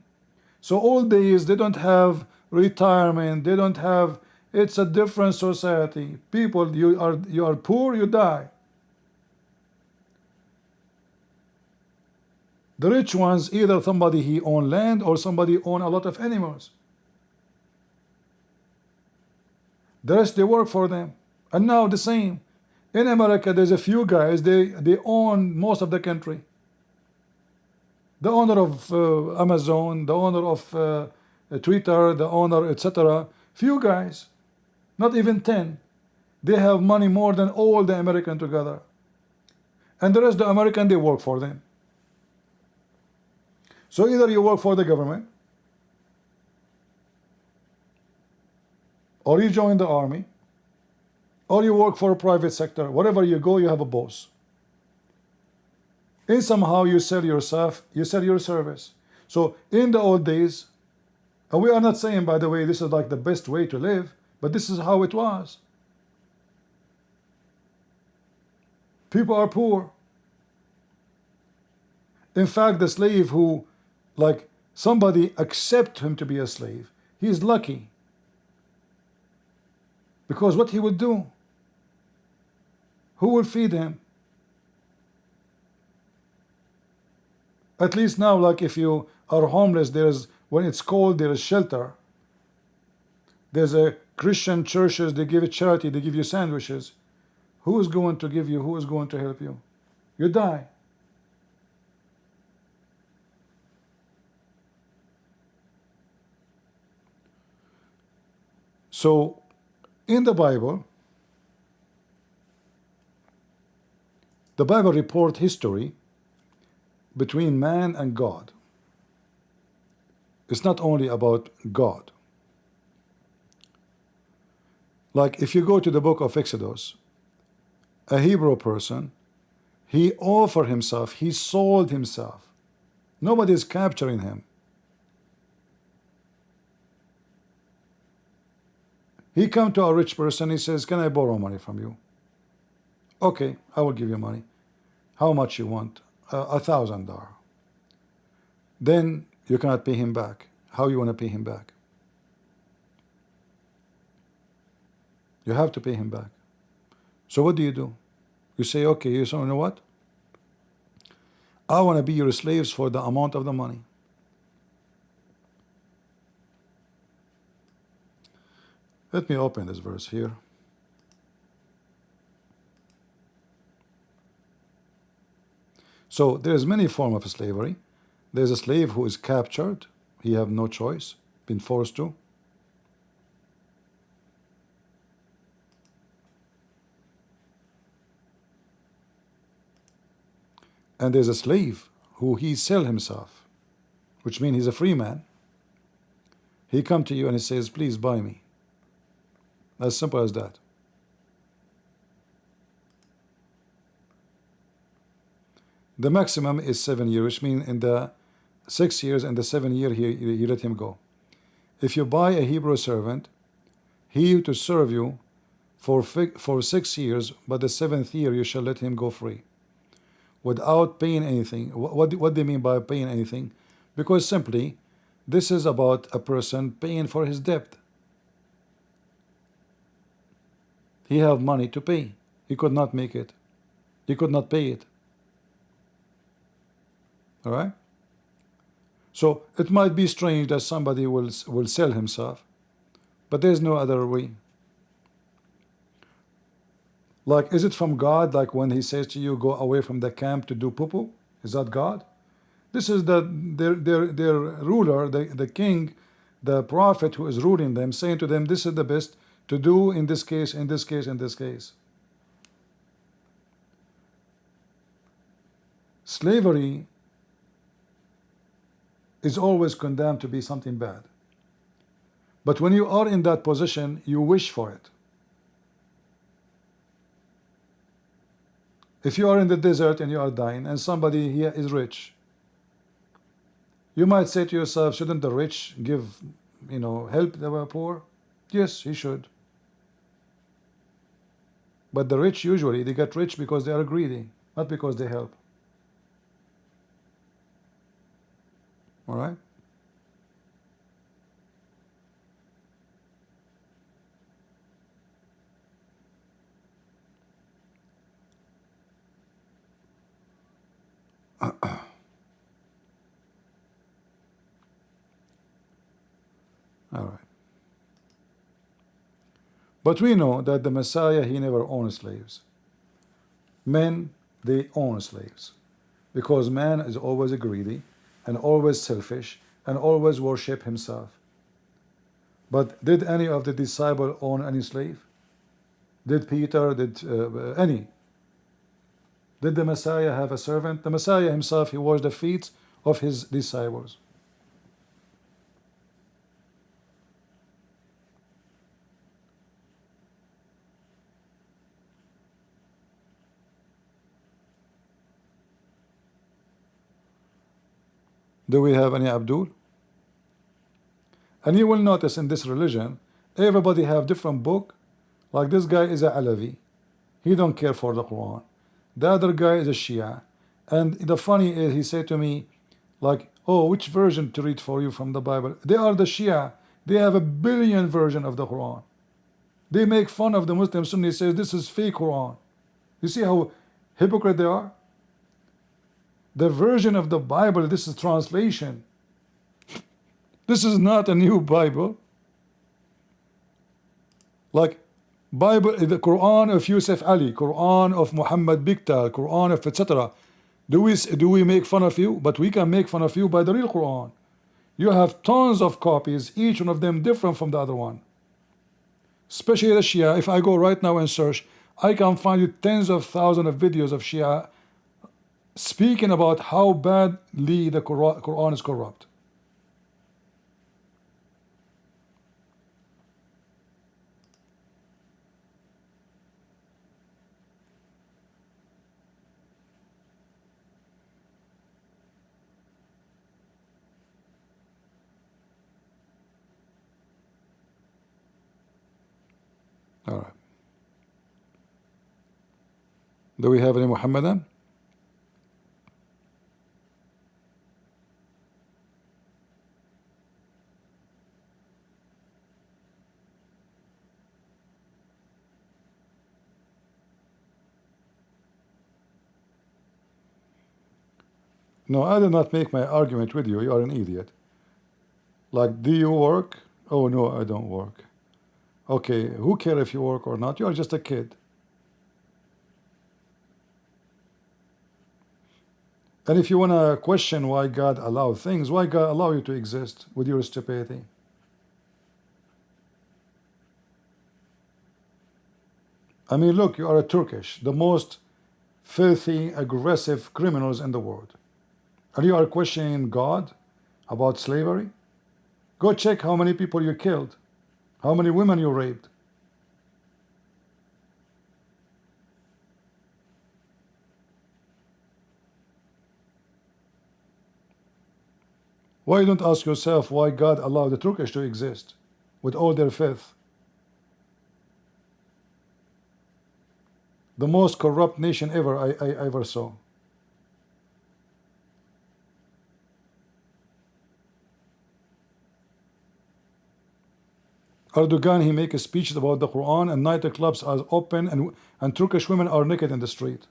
So old days, they don't have retirement. They don't have. It's a different society. People, you are poor. You die. The rich ones, either somebody he own land or somebody own a lot of animals. The rest they work for them. And now the same. In America, there's a few guys, they own most of the country. The owner of Amazon, the owner of Twitter, the owner, etc. Few guys, not even 10. They have money more than all the American together. And the rest of the American, they work for them. So either you work for the government, or you join the army, or you work for a private sector. Wherever you go, you have a boss. And somehow you sell yourself, you sell your service. So in the old days, and we are not saying, by the way, this is like the best way to live, but this is how it was. People are poor. In fact, the slave who, like, somebody accept him to be a slave, he is lucky. Because what he would do? Who will feed him? At least now, like if you are homeless, there's, when it's cold, there is shelter. There's a Christian churches, they give it charity, they give you sandwiches. Who is going to give you, who is going to help you? You die. So, in the Bible reports history between man and God. It's not only about God. Like if you go to the book of Exodus, a Hebrew person, he offered himself, he sold himself. Nobody is capturing him. He come to a rich person, he says, can I borrow money from you? Okay, I will give you money. How much you want? $1,000. Then you cannot pay him back. How you want to pay him back? You have to pay him back. So what do? You say, okay, you know what? I want to be your slaves for the amount of the money. Let me open this verse here. So there's many forms of slavery. There's a slave who is captured. He have no choice, been forced to. And there's a slave who he sell himself, which means he's a free man. He come to you and he says, please buy me. As simple as that. The maximum is 7 years, which means in the 6 years and the 7 year he let him go. If you buy a Hebrew servant, he to serve you for 6 years, but the 7th year you shall let him go free, without paying anything. What do they mean by paying anything? Because simply, this is about a person paying for his debt. He have money to pay. He could not make it. He could not pay it. All right? So it might be strange that somebody will sell himself, but there's no other way. Like, is it from God? Like when he says to you, go away from the camp to do poo-poo? Is that God? This is their ruler, the king, the prophet who is ruling them, saying to them, this is the best to do in this case, in this case, in this case. Slavery is always condemned to be something bad. But when you are in that position, you wish for it. If you are in the desert and you are dying, and somebody here is rich, you might say to yourself, shouldn't the rich give, help the poor? Yes, he should. But the rich usually, they get rich because they are greedy, not because they help. All right? All right. But we know that the Messiah, he never owned slaves. Men, they own slaves. Because man is always greedy and always selfish and always worship himself. But did any of the disciples own any slave? Did Peter, did any? Did the Messiah have a servant? The Messiah himself, he washed the feet of his disciples. Do we have any Abdul? And you will notice in this religion, everybody have different book. Like this guy is a Alavi. He don't care for the Quran. The other guy is a Shia. And the funny is, he said to me, like, oh, which version to read for you from the Bible? They are the Shia. They have a billion version of the Quran. They make fun of the Muslim Sunni, says this is fake Quran. You see how hypocrite they are? The version of the Bible, this is translation. This is not a new Bible. Like Bible, the Quran of Yusuf Ali, Quran of Muhammad Bikta, Quran of etc. Do we make fun of you? But we can make fun of you by the real Quran. You have tons of copies, each one of them different from the other one. Especially the Shia. If I go right now and search, I can find you tens of thousands of videos of Shia speaking about how badly the Quran is corrupt. All right. Do we have any Muhammadan? No, I did not make my argument with you. You are an idiot. Like, do you work? Oh, no, I don't work. Okay, who cares if you work or not? You are just a kid. And if you want to question why God allowed things, why God allow you to exist with your stupidity? I mean, look, you are a Turkish, the most filthy, aggressive criminals in the world. And you are questioning God about slavery? Go check how many people you killed, how many women you raped. Why don't ask yourself why God allowed the Turkish to exist with all their filth? The most corrupt nation ever I ever saw. Erdogan, he make a speech about the Quran and nightclubs are open and Turkish women are naked in the street.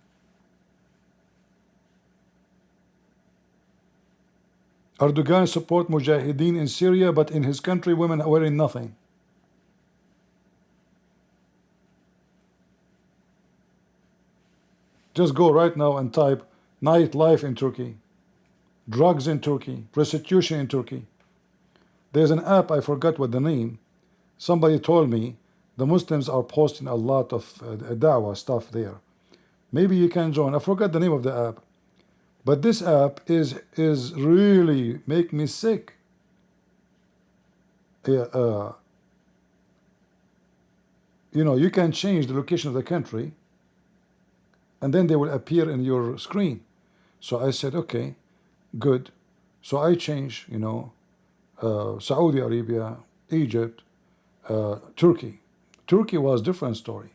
Erdogan support Mujahideen in Syria, but in his country women are wearing nothing. Just go right now and type nightlife in Turkey, drugs in Turkey, prostitution in Turkey. There's an app, I forgot what the name. Somebody told me the Muslims are posting a lot of dawah stuff there. Maybe you can join. I forgot the name of the app. But this app is really make me sick. You know, you can change the location of the country, and then they will appear in your screen. So I said, okay, good. So I changed, you know, Saudi Arabia, Egypt, Turkey. Turkey was different story.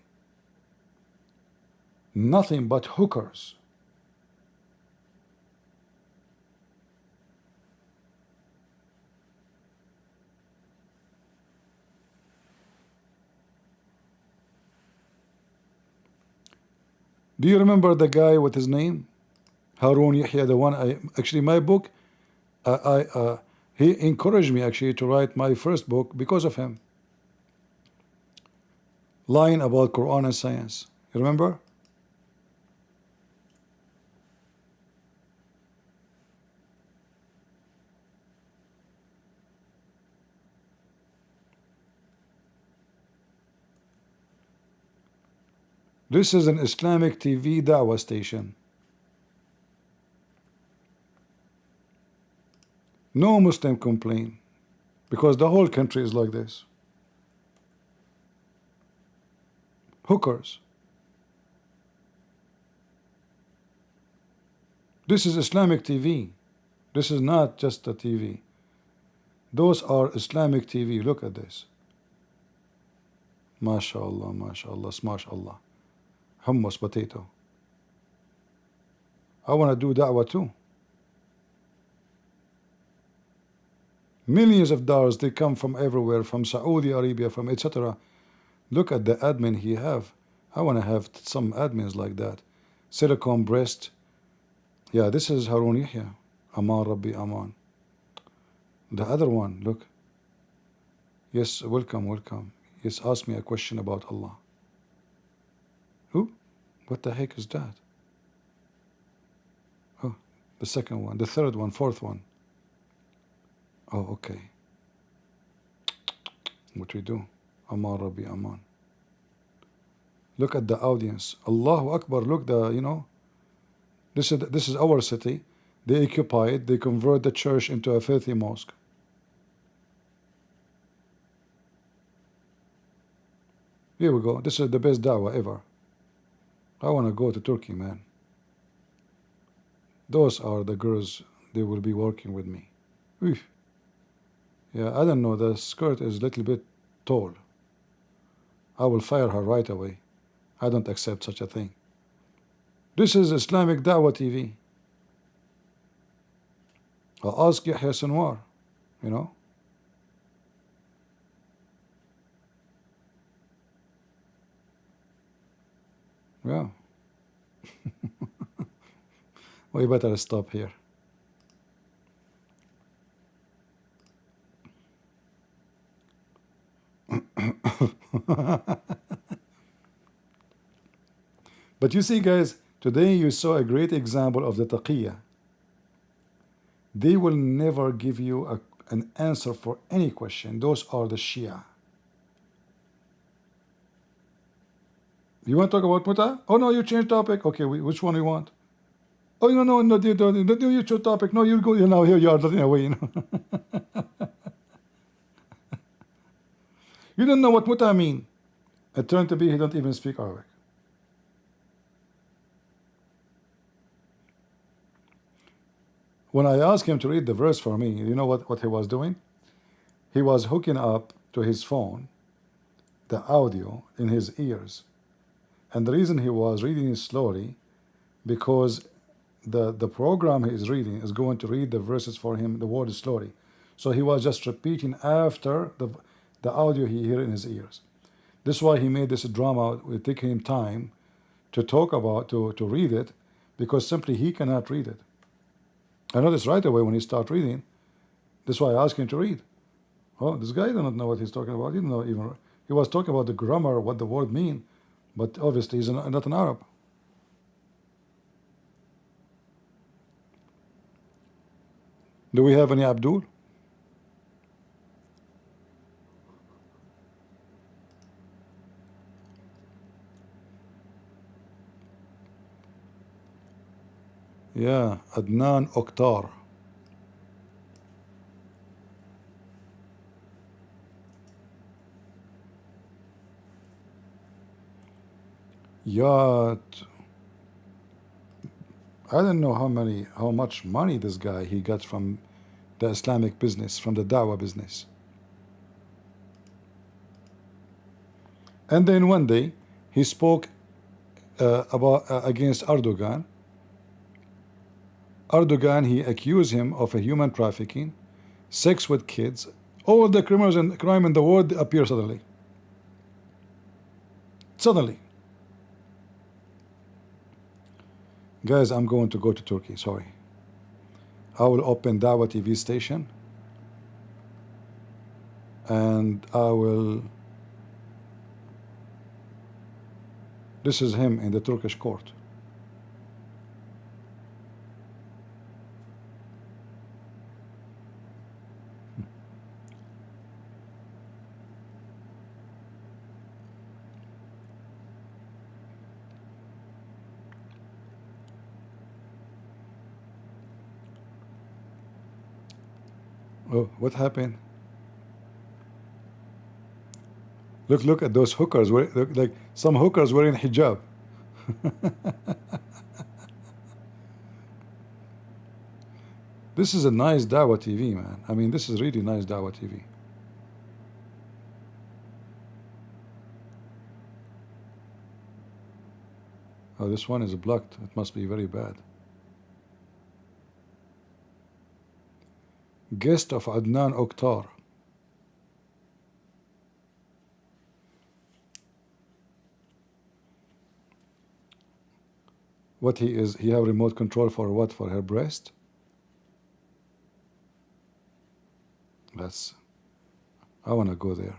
Nothing but hookers. Do you remember the guy with his name? Harun Yahya, the one actually my book, he encouraged me actually to write my first book because of him. Lying about Quran and science. You remember? This is an Islamic TV da'wah station. No Muslim complain because the whole country is like this. Hookers. This is Islamic TV. This is not just a TV. Those are Islamic TV. Look at this. MashaAllah, MashaAllah, SmashAllah. Hummus, potato. I want to do da'wah too. Millions of dollars, they come from everywhere, from Saudi Arabia, from etc. Look at the admin he have. I want to have some admins like that. Silicone breast. Yeah, this is Harun Yahya. Aman Rabbi Aman. The other one, look. Yes, welcome, welcome. Yes, ask me a question about Allah. Who? What the heck is that? Oh, the second one, the third one, fourth one. Oh, okay. What we do? Aman Rabbi Aman. Look at the audience. Allahu Akbar. Look, you know, this is our city. They occupy it. They convert the church into a filthy mosque. Here we go. This is the best da'wah ever. I want to go to Turkey, man. Those are the girls. They will be working with me. Oof. Yeah, I don't know. The skirt is a little bit tall. I will fire her right away. I don't accept such a thing. This is Islamic Dawah TV. I'll ask Yahya Sinwar, you know. Yeah. We better stop here. But you see, guys, today you saw a great example of the taqiyya. They will never give you an answer for any question. Those are the Shia. You want to talk about Muta? Oh no, you change topic. Okay, which one you want? Oh no, you don't. You choose topic. No, you go. You know, here you are running away. You know. You don't know what Muta mean. It turned to be he don't even speak Arabic. When I asked him to read the verse for me, you know what he was doing? He was hooking up to his phone the audio in his ears. And the reason he was reading it slowly, because the program he is reading is going to read the verses for him, the word slowly. So he was just repeating after the audio he hear in his ears. This is why he made this drama. It will take him time to talk about, to read it, because simply he cannot read it. I noticed right away when he started reading. This is why I asked him to read. Oh, this guy doesn't know what he's talking about. He didn't know even. He was talking about the grammar, what the word mean, but obviously he's not an Arab. Do we have any Abdul? Yeah, Adnan Oktar. Yeah, I don't know how much money this guy he got from the Islamic business, from the Dawah business. And then one day he spoke about against Erdogan. Erdogan, he accused him of a human trafficking, sex with kids. All the criminals and crime in the world appear suddenly. Suddenly. Guys, I'm going to go to Turkey, sorry. I will open Dawah TV station and I will. This is him in the Turkish court. Oh, what happened? Look at those hookers. Look like some hookers wearing hijab. This is a nice Dawah TV, man. I mean, this is really nice Dawah TV. Oh, this one is blocked. It must be very bad. Guest of Adnan Oktar. What he is, he have remote control for what? For her breast? I want to go there.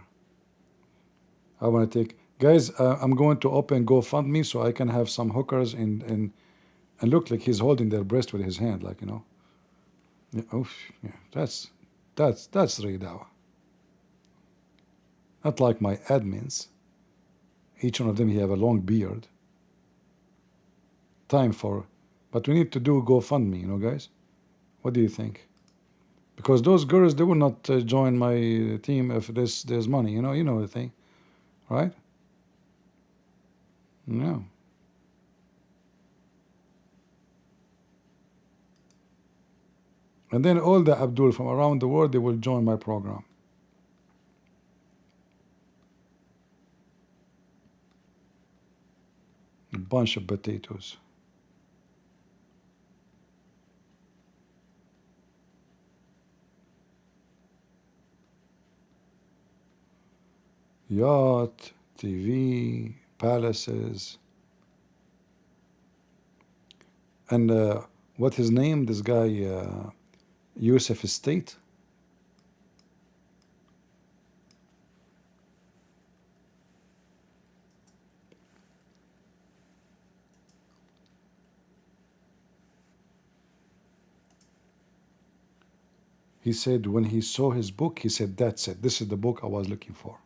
I want to take, guys, I'm going to open GoFundMe so I can have some hookers and look like he's holding their breast with his hand, like, you know. Yeah, oof, yeah, that's really Dawah. Not like my admins. Each one of them, he have a long beard. Time for, but we need to do GoFundMe, you know, guys. What do you think? Because those girls, they will not join my team if there's money, you know the thing, right? No. And then all the Abdul from around the world, they will join my program. A bunch of potatoes. Yacht, TV, palaces. And what his name? This guy, Yusuf Estate. He said when he saw his book, he said, that's it. This is the book I was looking for.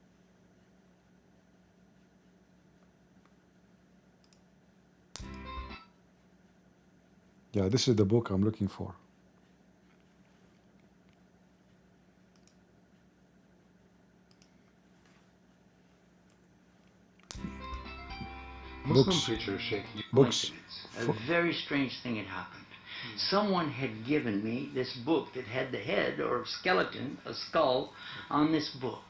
Yeah, this is the book I'm looking for. Muslim Books. preacher Sheikh. Books. A very strange thing had happened. Someone had given me this book that had the head or skeleton, a skull, on this book.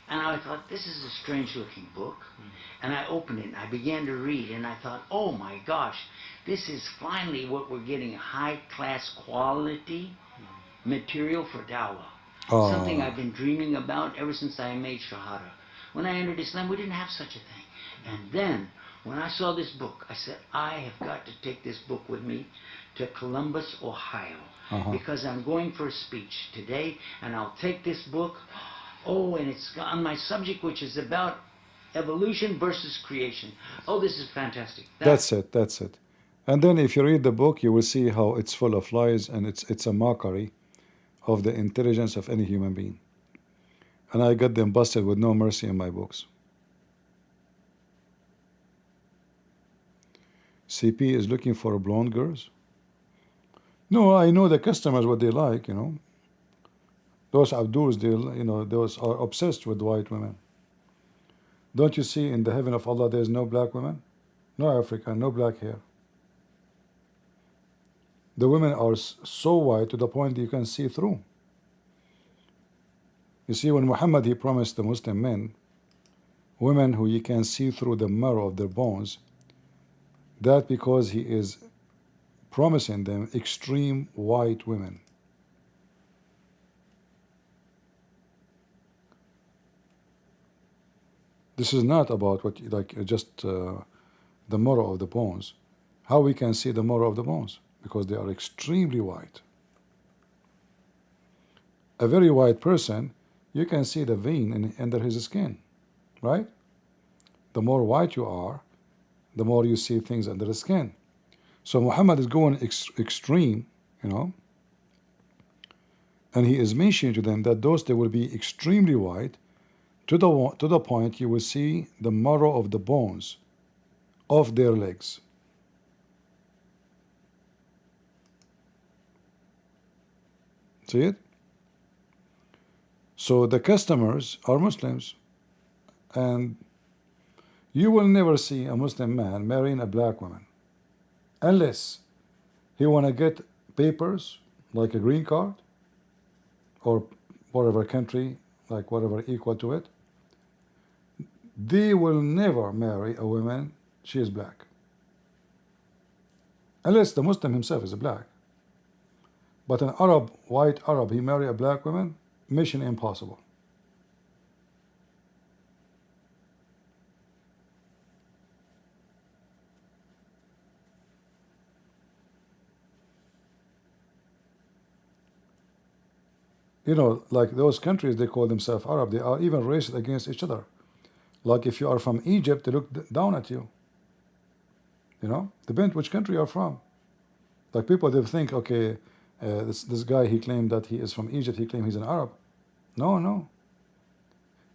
And I thought, this is a strange looking book. And I opened it and I began to read and I thought, oh my gosh, this is finally what we're getting, high class quality material for dawah. Something I've been dreaming about ever since I made Shahada. When I entered Islam, we didn't have such a thing. And then, when I saw this book, I said, I have got to take this book with me to Columbus, Ohio. Because I'm going for a speech today, and I'll take this book. Oh, and it's on my subject, which is about evolution versus creation. Oh, this is fantastic. That's it. And then if you read the book, you will see how it's full of lies and it's a mockery of the intelligence of any human being. And I got them busted with no mercy in my books. CP is looking for blonde girls. No, I know the customers what they like, you know. Those Abduls, they, you know, those are obsessed with white women. Don't you see in the heaven of Allah there is no black women? No African, no black hair. The women are so white to the point you can see through. You see, when Muhammad he promised the Muslim men, women who you can see through the marrow of their bones, that because he is promising them extreme white women. This is not about what like just the marrow of the bones. How we can see the marrow of the bones? Because they are extremely white. A very white person, you can see the vein under his skin, right? The more white you are, the more you see things under the skin. So Muhammad is going extreme, you know, and he is mentioning to them that those they will be extremely white to the point you will see the marrow of the bones of their legs. See it? So the customers are Muslims, and you will never see a Muslim man marrying a black woman unless he want to get papers like a green card or whatever country, like whatever equal to it. They will never marry a woman she is black unless the Muslim himself is black. But an Arab, white Arab, he marry a black woman, mission impossible. You know, like those countries, they call themselves Arab, they are even racist against each other. Like if you are from Egypt, they look down at you. You know, depends which country you're from. Like people, they think, okay, this guy, he claimed that he is from Egypt, he claimed he's an Arab. No, no.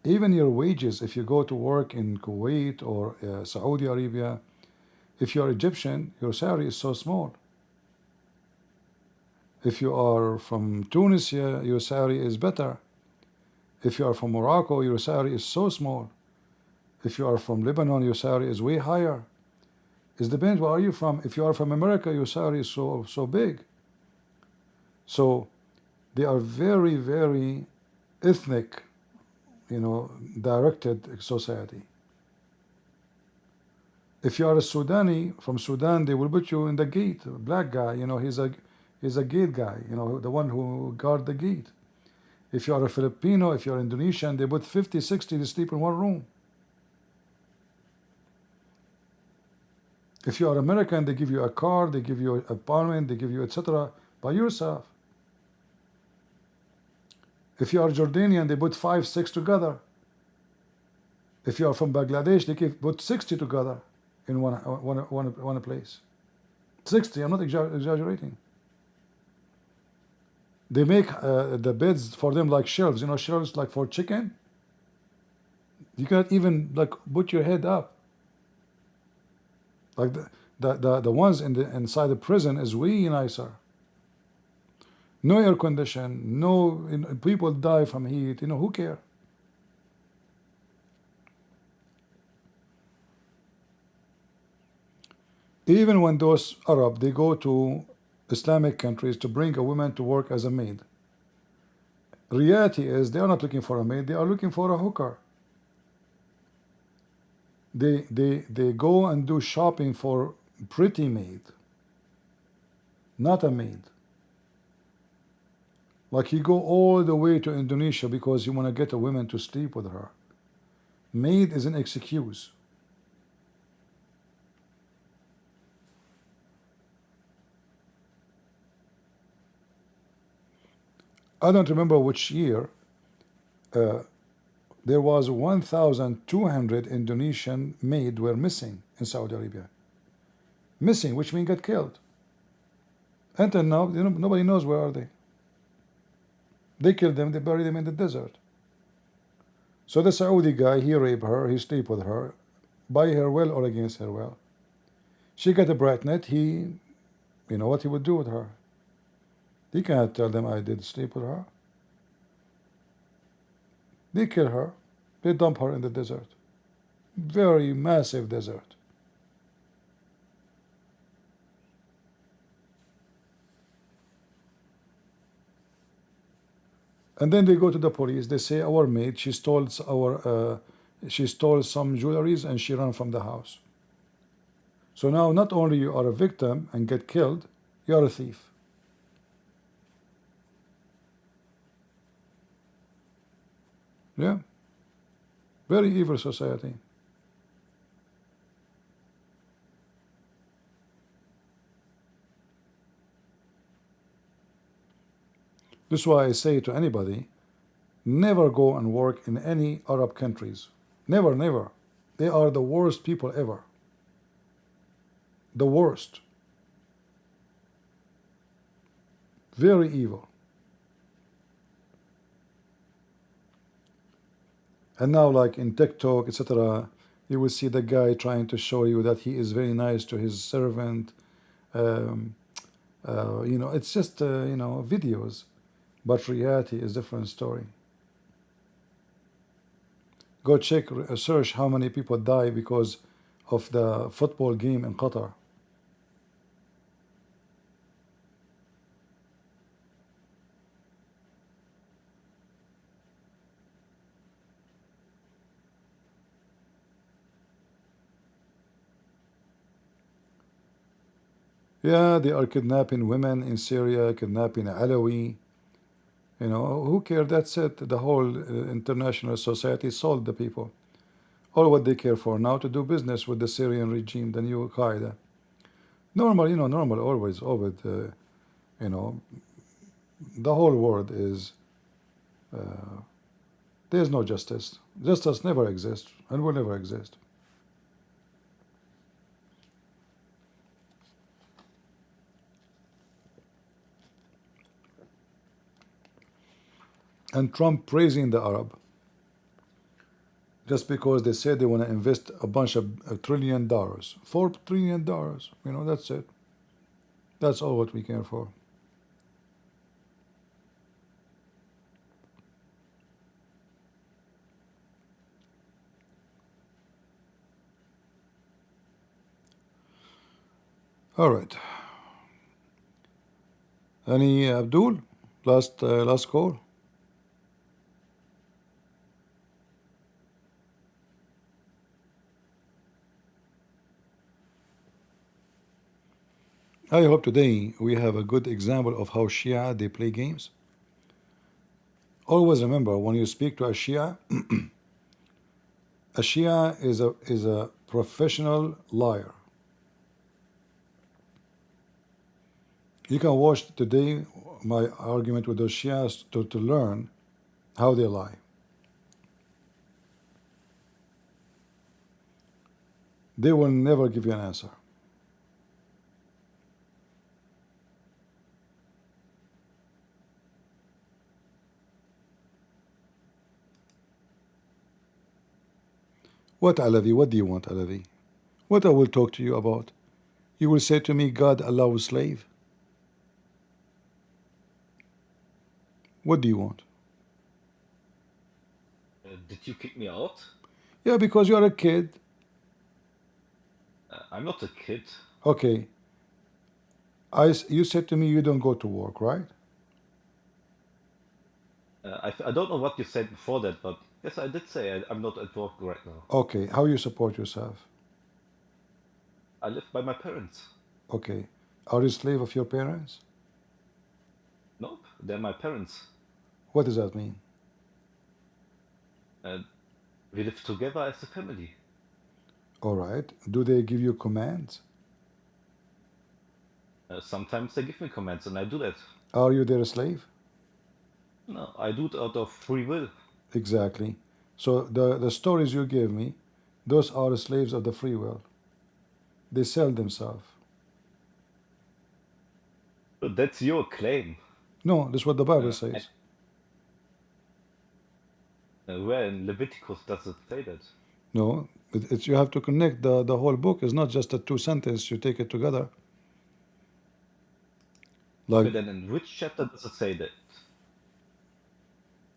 Even your wages, if you go to work in Kuwait or Saudi Arabia, if you're Egyptian, your salary is so small. If you are from Tunisia, your salary is better. If you are from Morocco, your salary is so small. If you are from Lebanon, your salary is way higher. It depends where are you from. If you are from America, your salary is so big. So they are very, very ethnic, you know, directed society. If you are a Sudani from Sudan, they will put you in the gate. A black guy, you know, he's a gate guy, you know, the one who guard the gate. If you are a Filipino, if you're Indonesian, they put 50, 60 to sleep in one room. If you are American, they give you a car, they give you an apartment, they give you etc. by yourself. If you are Jordanian, they put 5, 6 together. If you are from Bangladesh, they put 60 together in one place. 60, I'm not exaggerating. They make the beds for them like shelves, you know, shelves like for chicken. You cannot even like put your head up. Like the ones inside the prison is way nicer. No air condition, no, you know, people die from heat, you know, who care? Even when those Arab, they go to Islamic countries to bring a woman to work as a maid. Reality is they are not looking for a maid, they are looking for a hooker. They go and do shopping for pretty maid, not a maid. Like you go all the way to Indonesia because you want to get a woman to sleep with her. Maid is an excuse. I don't remember which year, there was 1,200 Indonesian maids were missing in Saudi Arabia. Missing, which means got killed. Until now, you know, nobody knows where are they. They killed them, they buried them in the desert. So the Saudi guy, he raped her, he sleep with her, by her will or against her will. She got a pregnant, he, you know what he would do with her? You cannot tell them I did sleep with her. They kill her. They dump her in the desert. Very massive desert. And then they go to the police. They say our maid, she stole some jewelries and she ran from the house. So now not only you are a victim and get killed, you are a thief. Yeah. Very evil society. This is why I say to anybody, never go and work in any Arab countries. Never, never. They are the worst people ever. The worst. Very evil. And now, like in TikTok, etc., you will see the guy trying to show you that he is very nice to his servant. It's just videos, but reality is a different story. Go check, search how many people die because of the football game in Qatar. Yeah, they are kidnapping women in Syria, kidnapping Alawi. Who cares? That's it. The whole international society sold the people. All what they care for now to do business with the Syrian regime, the new Qaeda. Normal, normal, always, the whole world is, there's no justice. Justice never exists and will never exist. And Trump praising the Arab just because they said they want to invest a bunch of $1 trillion, $4 trillion. That's it. That's all what we care for. All right. Any Abdul? Last call. I hope today we have a good example of how Shia they play games. Always remember when you speak to a Shia, a Shia is a professional liar. You can watch today my argument with those Shias to learn how they lie. They will never give you an answer. What, Alavi? What do you want, Alavi? What I will talk to you about? You will say to me, God allows slave? What do you want? Did you kick me out? Yeah, because you are a kid. I'm not a kid. Okay. You said to me you don't go to work, right? I don't know what you said before that, but yes, I did say I'm not at work right now. Okay. How you support yourself? I live by my parents. Okay. Are you slave of your parents? Nope, they're my parents. What does that mean? We live together as a family. All right. Do they give you commands? Sometimes they give me commands and I do that. Are you their slave? No, I do it out of free will. Exactly. So the stories you gave me, those are slaves of the free will. They sell themselves. But that's your claim. No, that's what the Bible says. Where in Leviticus does it say that? No, it's you have to connect the whole book. Is not just a two sentence. You take it together. Like Okay, then in which chapter does it say that?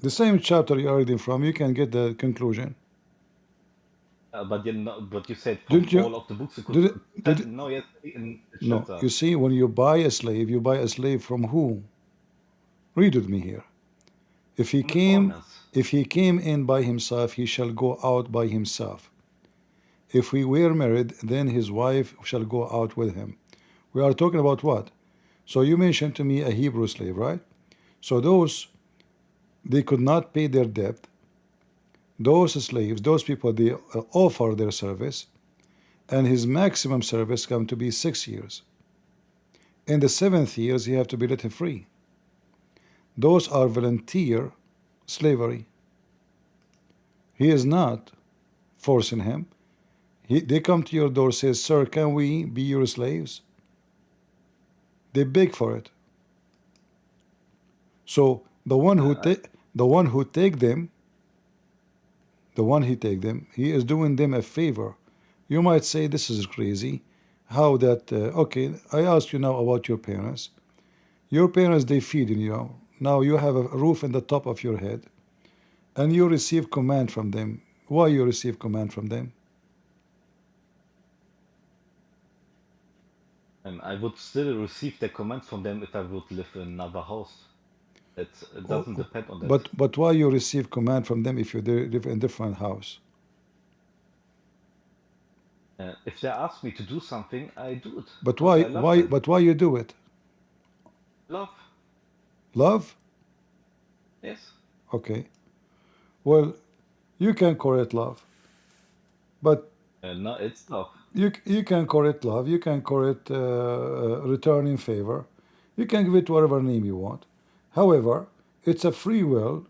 the same chapter you are reading from, you can get the conclusion. But you said from Didn't you? all of the books you could Did it, no, yes, in the no? chapter. You see, when you buy a slave, you buy a slave from who? Read with me here. If he From the came, foreigners. if he came in by himself, he shall go out by himself. If we were married, then his wife shall go out with him. We are talking about what? So you mentioned to me a Hebrew slave, right? So those, they could not pay their debt. Those slaves, those people, they offer their service, and his maximum service come to be 6 years. In the 7th years, he have to be let free. Those are volunteer slavery. He is not forcing him. They come to your door, says, "Sir, can we be your slaves?" They beg for it. So the one who take them, he is doing them a favor. You might say this is crazy. How that? Okay, I ask you now about your parents. Your parents, they feed you. Now you have a roof in the top of your head, and you receive command from them. Why you receive command from them? I would still receive the command from them if I would live in another house. It doesn't depend on that. But why you receive command from them if you live in different house? If they ask me to do something, I do it. But because why I love them. but why you do it? Love, Love? yes. Okay. Well, you can call it love, but No, it's love. you can call it love. You can call it returning favor. You can give it whatever name you want. However, it's a free will.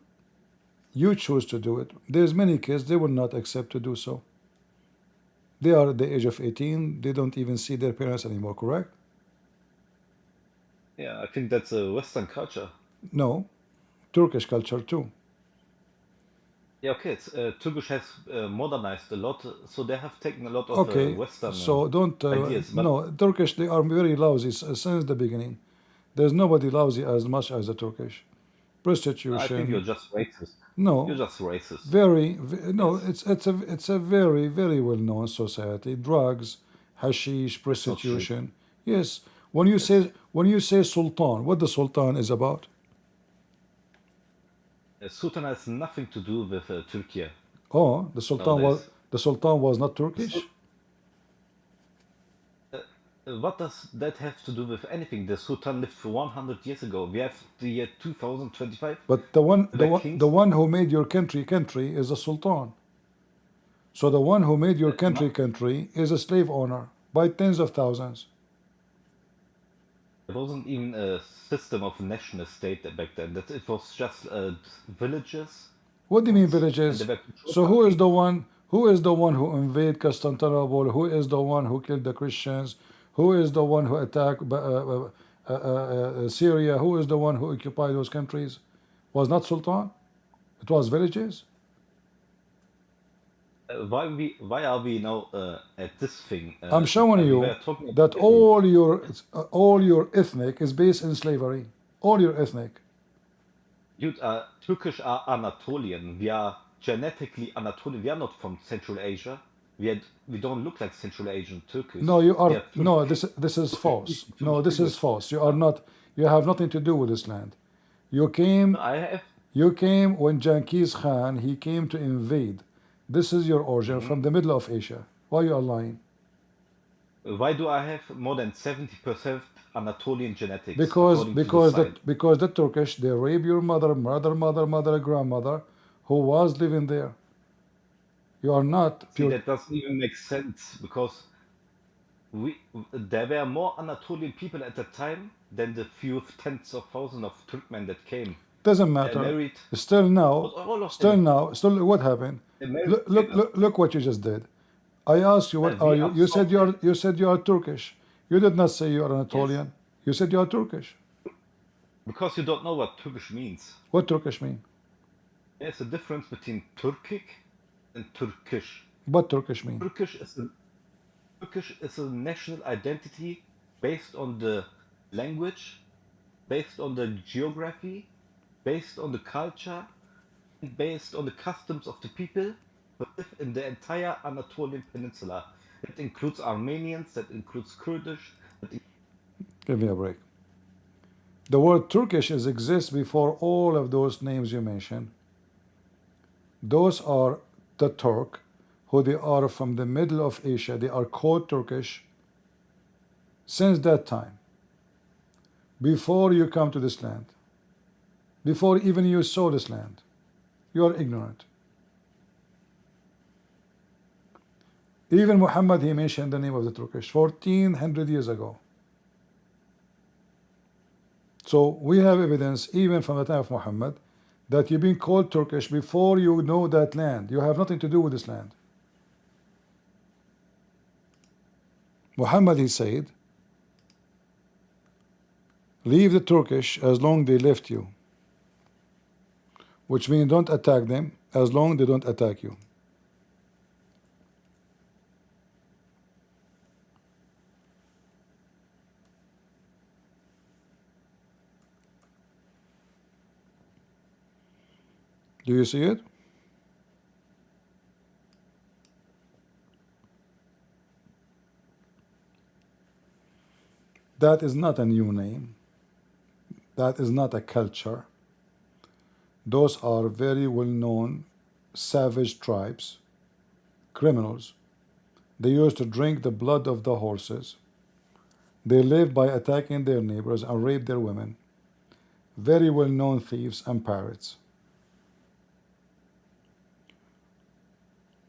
You choose to do it. There's many kids they will not accept to do so. They are at the age of 18. They don't even see their parents anymore. Correct? Yeah, I think that's a Western culture. No, Turkish culture too. Yeah, okay. Turkish has modernized a lot, so they have taken a lot of Okay, Western so don't ideas. But no Turkish. They are very lousy since the beginning. There's nobody lousy as much as the Turkish. I think you're Prostitution. just racist. You're No, just racist. no. Yes, It's a very well known society. Drugs, hashish, that's not true. prostitution. Yes. Yes. When you say sultan, what the sultan is about? Sultan has nothing to do with Turkey Oh, nowadays. the sultan was not The Sul- Turkish. uh, what does that have to do with anything? The Sultan lived for 100 years ago. We have the year 2025. But The kings. the one who made your country is a sultan. So the one who made your No, country is a slave owner by tens of thousands. there wasn't even a system of national state back then. That it was just villages, What do you mean and they villages? were controlled So by who is king. the one? Who is the one who invaded Constantinople? Who is the one who killed the Christians? Who is the one who attacked Syria? Who is the one who occupied those countries? Was not Sultan? It was villages. Why are we now at this thing? I'm showing We you were talking about that slavery. all your ethnic is based in slavery. All your ethnic. Turkish are Anatolian. We are genetically Anatolian. We are not from Central Asia. We don't look like Central Asian Turkish. No, you We are are no. Turkish. This is false. No, Turkish this is English. false. You are not. You have nothing to do with this land. You came. I have. You came when Genghis Khan he came to invade. This is your origin Mhm. from the middle of Asia. Why you are lying? Why do I have more than 70% Anatolian genetics according to the science? Because the Turkish they rape your mother, grandmother, who was living there. You are not See, pure. that doesn't even make sense because there were more Anatolian people at the time than the few tens of thousands of Turkmen that came. Doesn't They matter. married, Still not now, all of them. what happened? They married Look what you just did. I asked you what are We you. are from You said you are Turkish. You did not say you are yes, Anatolian. You said you are Turkish. because you don't know what Turkish means. What Turkish mean? There's a difference between Turkic and Turkish. What Turkish mean? Turkish is a national identity based on the language based on the geography, based on the culture, and based on the customs of the people who live in the entire Anatolian Peninsula. That includes Armenians, that includes Kurdish. Give me a break. The word Turkish exists before all of those names you mentioned. Those are the Turk, who they are from the middle of Asia. They are called Turkish since that time, before you come to this land, before even you saw this land. You are ignorant. Even Muhammad, he mentioned the name of the Turkish 1400 years ago. So we have evidence even from the time of Muhammad that you've been called Turkish before you know that land. You have nothing to do with this land. Muhammad, he said, leave the Turkish as long they left you, which means don't attack them as long they don't attack you. Do you see it? That is not a new name. That is not a culture. Those are very well-known savage tribes, criminals. They used to drink the blood of the horses. They live by attacking their neighbors and rape their women. Very well-known thieves and pirates.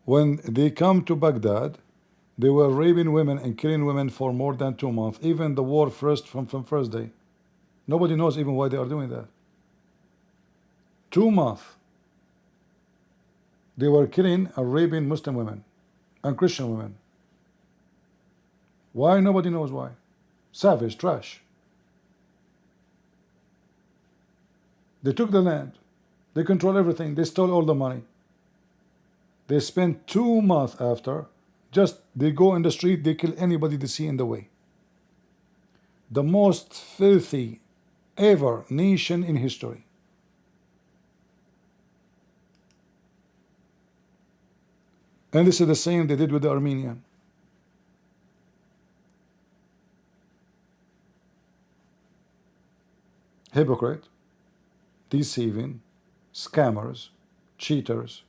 When they come to Baghdad, they were raping women and killing women for more than 2 months. Even the war from first day. Nobody knows even why they are doing that. 2 months. They were killing and raping Muslim women and Christian women. Why? Nobody knows why. Savage, trash. They took the land. They control everything. They stole all the money. They spent 2 months after, just they go in the street, they kill anybody they see in the way. The most filthy ever nation in history. And this is the same they did with the Armenian. Hypocrite, deceiving, scammers, cheaters.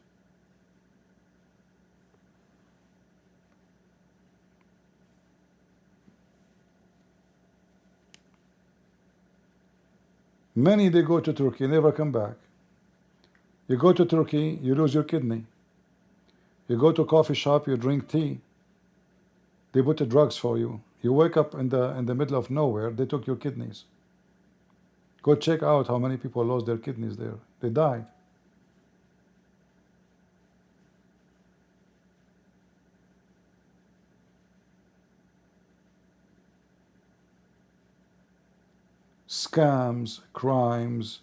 Many, they go to Turkey, never come back. You go to Turkey, you lose your kidney. You go to a coffee shop, you drink tea. They put the drugs for you. You wake up in the middle of nowhere, they took your kidneys. Go check out how many people lost their kidneys there. They died. Scams, crimes,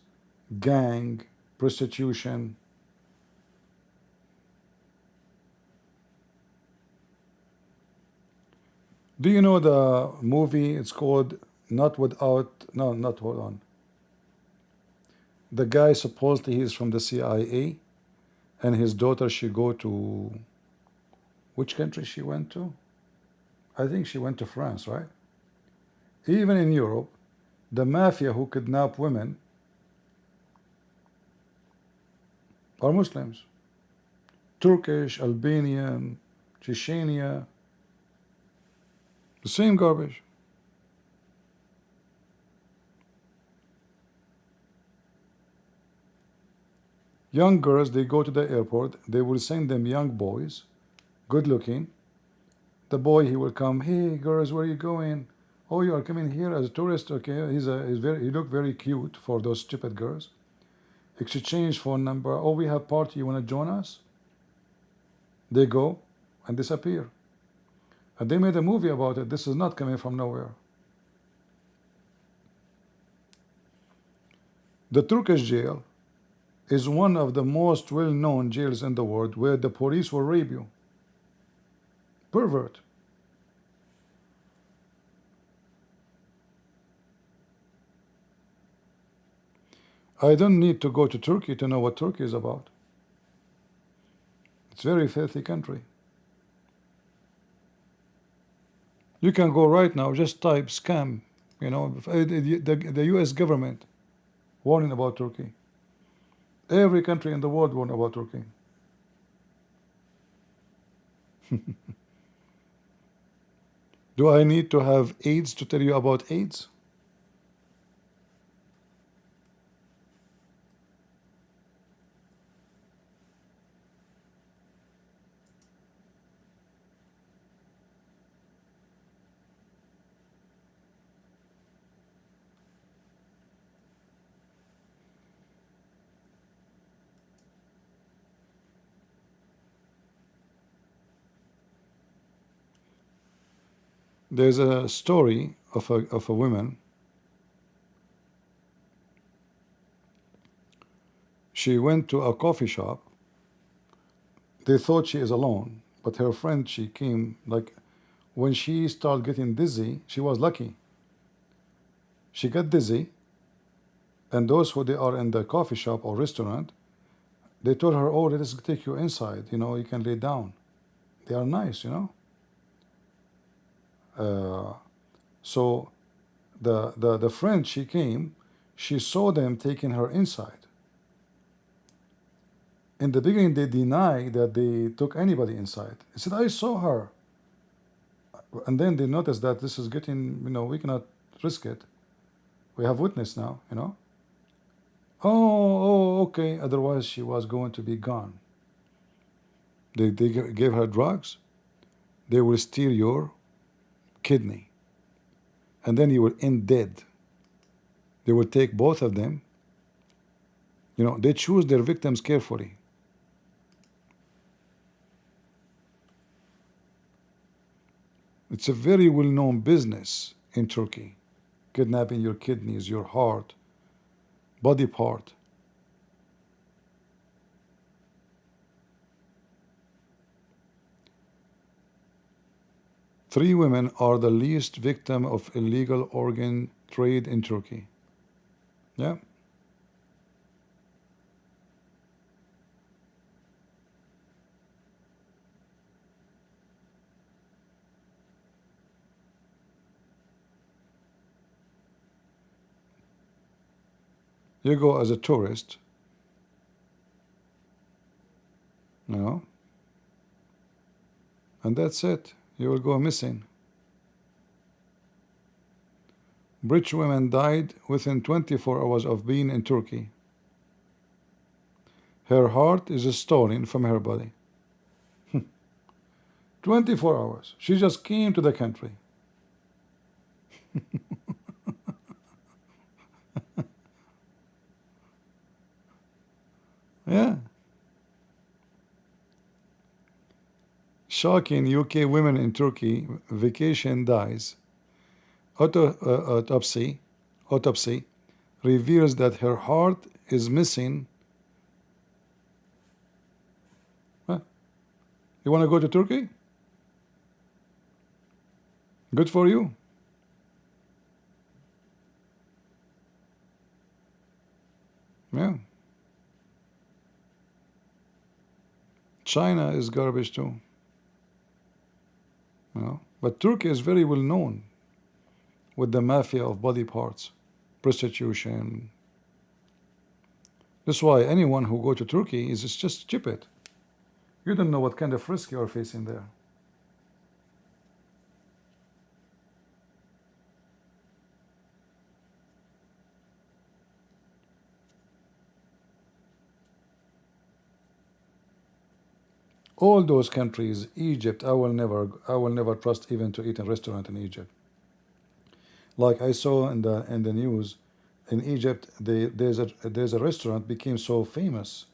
gang, prostitution. Do you know the movie? It's called Not Without, no, not, hold on. The guy supposedly he's from the CIA, and his daughter, she go to, which country she went to? I think she went to France, right? Even in Europe, the mafia who kidnap women are Muslims. Turkish, Albanian, Chechnya, the same garbage. Young girls, they go to the airport, they will send them young boys, good looking. The boy, he will come, hey girls, where are you going? Oh, you are coming here as a tourist? Okay, he look very cute for those stupid girls. Exchange phone number. Oh, we have party, you want to join us? They go and disappear. And they made a movie about it. This is not coming from nowhere. The Turkish jail is one of the most well-known jails in the world, where the police will rape you. Pervert. I don't need to go to Turkey to know what Turkey is about. It's a very filthy country. You can go right now, just type scam, you know, the US government warning about Turkey. Every country in the world warned about Turkey. Do I need to have AIDS to tell you about AIDS? There's a story of a woman. She went to a coffee shop. They thought she is alone, but her friend, she came, like, when she started getting dizzy, she was lucky. She got dizzy, and those who they are in the coffee shop or restaurant, they told her, oh, let us take you inside, you know, you can lay down. They are nice, you know. So the friend, she came, she saw them taking her inside. In the beginning, they denied that they took anybody inside. They said, I saw her. And then they noticed that this is getting, you know, we cannot risk it. We have witness now, you know. Oh, okay. Otherwise, she was going to be gone. They gave her drugs. They will steal your kidney. And then you will end dead. They will take both of them. You know, they choose their victims carefully. It's a very well-known business in Turkey. Kidnapping your kidneys, your heart, body part. Three women are the least victim of illegal organ trade in Turkey. Yeah. You go as a tourist, you know, and that's it. You will go missing. British woman died within 24 hours of being in Turkey. Her heart is stolen from her body. 24 hours. She just came to the country. Yeah. Shocking. UK women in Turkey vacation dies. Autopsy reveals that her heart is missing. Huh? You want to go to Turkey? Good for you. Yeah. China is garbage too. You know? But Turkey is very well known with the mafia of body parts, prostitution. That's why anyone who go to Turkey is just stupid. You don't know what kind of risk you are facing there. All those countries, Egypt, I will never trust even to eat in a restaurant in Egypt. Like I saw in the news, in Egypt, there's a restaurant became so famous.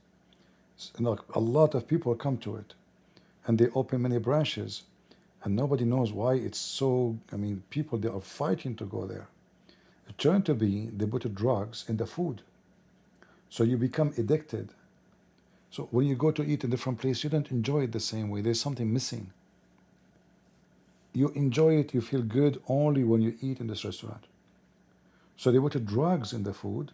Like a lot of people come to it, and they open many branches, and nobody knows why it's so. I mean, people they are fighting to go there. It turned to be they put drugs in the food, so you become addicted. So when you go to eat in different place, you don't enjoy it the same way. There's something missing. You enjoy it, you feel good only when you eat in this restaurant. So they put drugs in the food,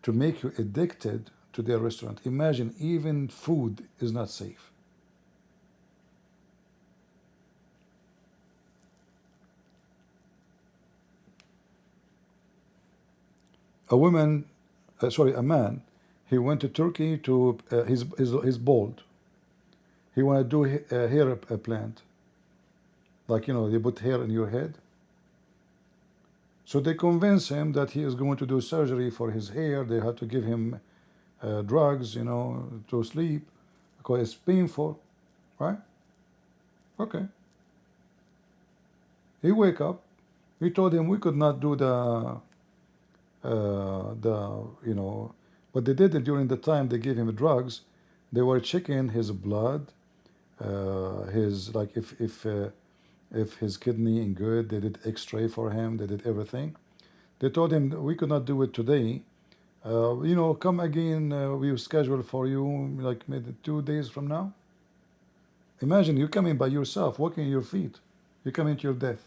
to make you addicted to their restaurant. Imagine, even food is not safe. A man, he went to Turkey to, he's bald. He want to do a hair plant. Like, you know, they put hair in your head. So they convince him that he is going to do surgery for his hair. They had to give him drugs, you know, to sleep because it's painful, right? Okay. He wake up. We told him we could not do you know, what they did during the time they gave him drugs. They were checking his blood, his, like, if his kidney in good. They did X-ray for him. They did everything. They told him we could not do it today. You know, come again. We schedule for you like maybe 2 days from now. Imagine you coming by yourself, walking your feet. You come into your death.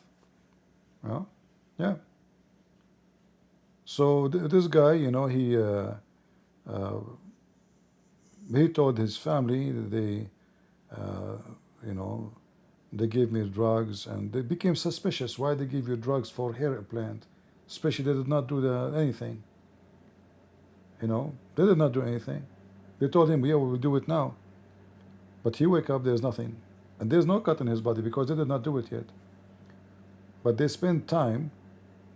Well, yeah. So this guy, you know, he told his family they, you know, they gave me drugs, and they became suspicious. Why they give you drugs for hair implant? Especially they did not do anything. You know, they did not do anything. They told him, yeah, we will do it now. But he wake up, there's nothing. And there's no cut in his body because they did not do it yet. But they spend time,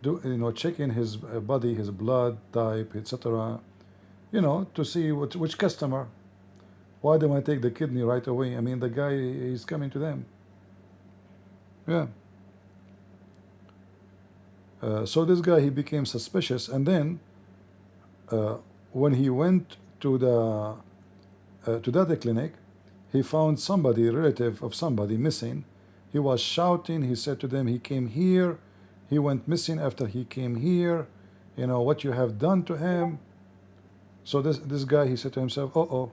you know, checking his body, his blood type, etc. You know, to see which customer. Why they want to take the kidney right away? I mean, the guy is coming to them. Yeah. So this guy, he became suspicious, and then when he went to the other clinic, he found somebody, a relative of somebody, missing. He was shouting. He said to them, he came here. He went missing after he came here. You know, what you have done to him. So this guy, he said to himself, uh-oh,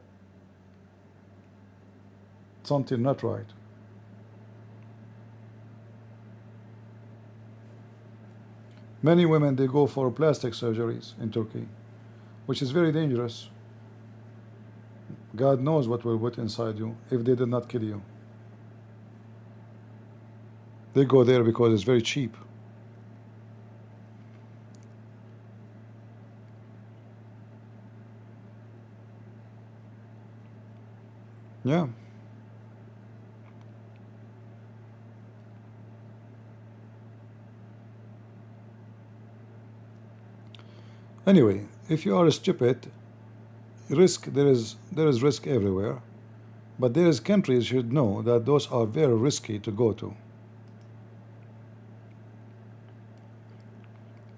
something not right. Many women, they go for plastic surgeries in Turkey, which is very dangerous. God knows what will put inside you if they did not kill you. They go there because it's very cheap. Yeah. Anyway, if you are stupid, there is risk everywhere, but there is countries should know that those are very risky to go to.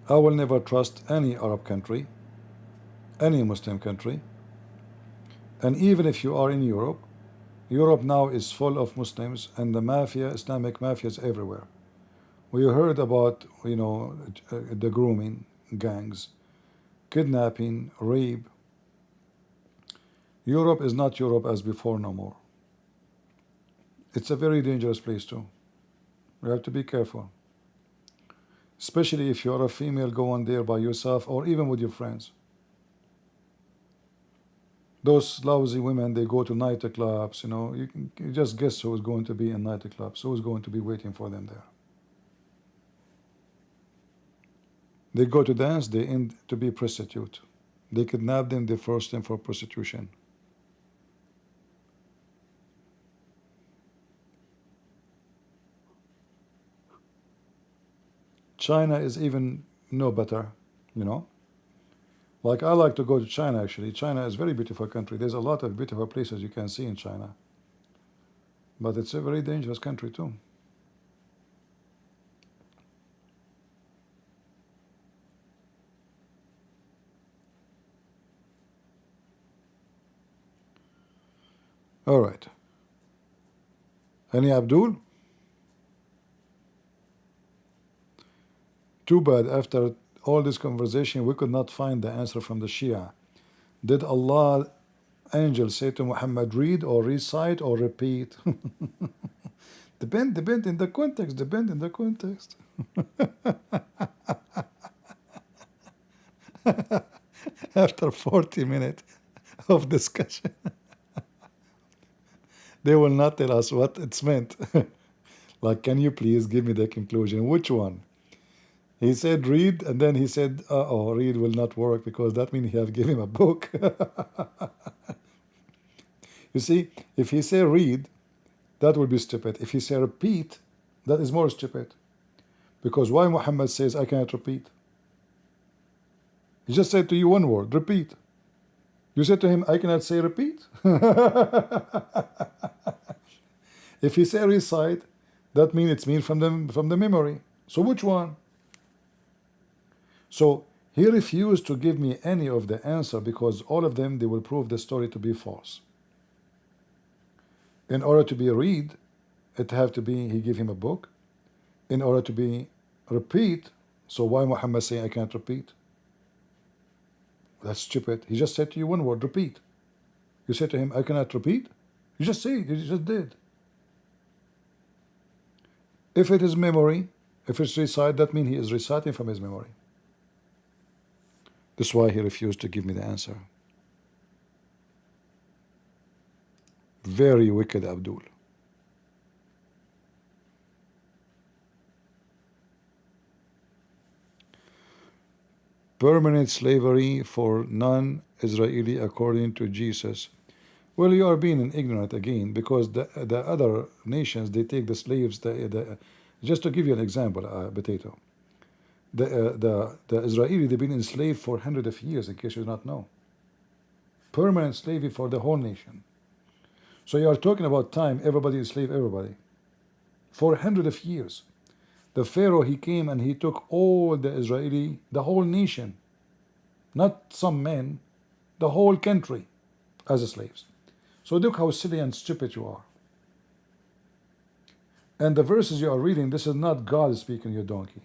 I will never trust any Arab country, any Muslim country, and even if you are in Europe, Europe now is full of Muslims, and the mafia, Islamic mafias everywhere. We heard about, you know, the grooming gangs, kidnapping, rape. Europe is not Europe as before no more. It's a very dangerous place too. You have to be careful. Especially if you're a female going there by yourself or even with your friends. Those lousy women, they go to nightclubs, you know, you just guess who's going to be in nightclubs, who's going to be waiting for them there. They go to dance, they end to be prostitute. They kidnap them, they force them for prostitution. China is even no better, you know. Like, I like to go to China, actually. China is a very beautiful country. There's a lot of beautiful places you can see in China. But it's a very dangerous country too. All right. Any Abdul? Too bad, after all this conversation, we could not find the answer from the Shia. Did Allah angel say to Muhammad, read or recite or repeat? Depend in the context, depend in the context. After 40 minutes of discussion, they will not tell us what it's meant. Like, can you please give me the conclusion? Which one? He said read, and then he said, oh, read will not work because that means he have given him a book. You see, if he say read, that will be stupid. If he say repeat, that is more stupid. Because why Muhammad says, I cannot repeat? He just said to you one word, repeat. You said to him, I cannot say repeat. If he say recite, that means it's mean from the memory. So which one? So he refused to give me any of the answer because all of them, they will prove the story to be false. In order to be read, it have to be, he give him a book. In order to be repeat, so why Muhammad saying I can't repeat? That's stupid. He just said to you one word, repeat. You said to him, I cannot repeat? You just say it, you just did. If it is memory, if it's recite, that means he is reciting from his memory. That's why he refused to give me the answer. Very wicked Abdul. Permanent slavery for non-Israeli according to Jesus. Well, you are being ignorant again, because the other nations, they take the slaves. Just to give you an example, potato. The Israeli, they've been enslaved for hundreds of years, in case you do not know. Permanent slavery for the whole nation. So you are talking about time, everybody enslaved everybody. For hundreds of years. The Pharaoh, he came and he took all the Israeli, the whole nation, not some men, the whole country as slaves. So look how silly and stupid you are. And the verses you are reading, this is not God speaking, you donkey.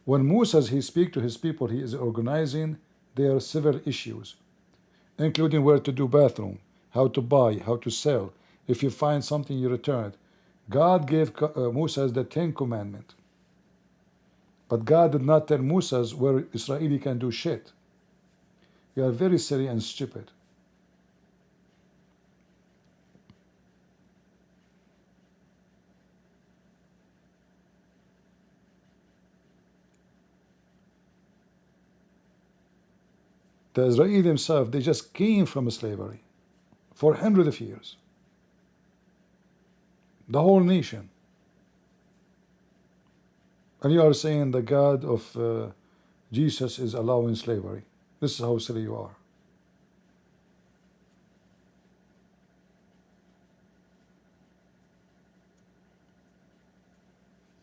When Musa, he speaks to his people, he is organizing their civil issues, including where to do bathroom, how to buy, how to sell. If you find something, you return it. God gave Musa the 10 commandments. But God did not tell Musa where Israeli can do shit. You are very silly and stupid. The Israeli themselves, they just came from slavery for hundreds of years. The whole nation. And you are saying the God of Jesus is allowing slavery. This is how silly you are.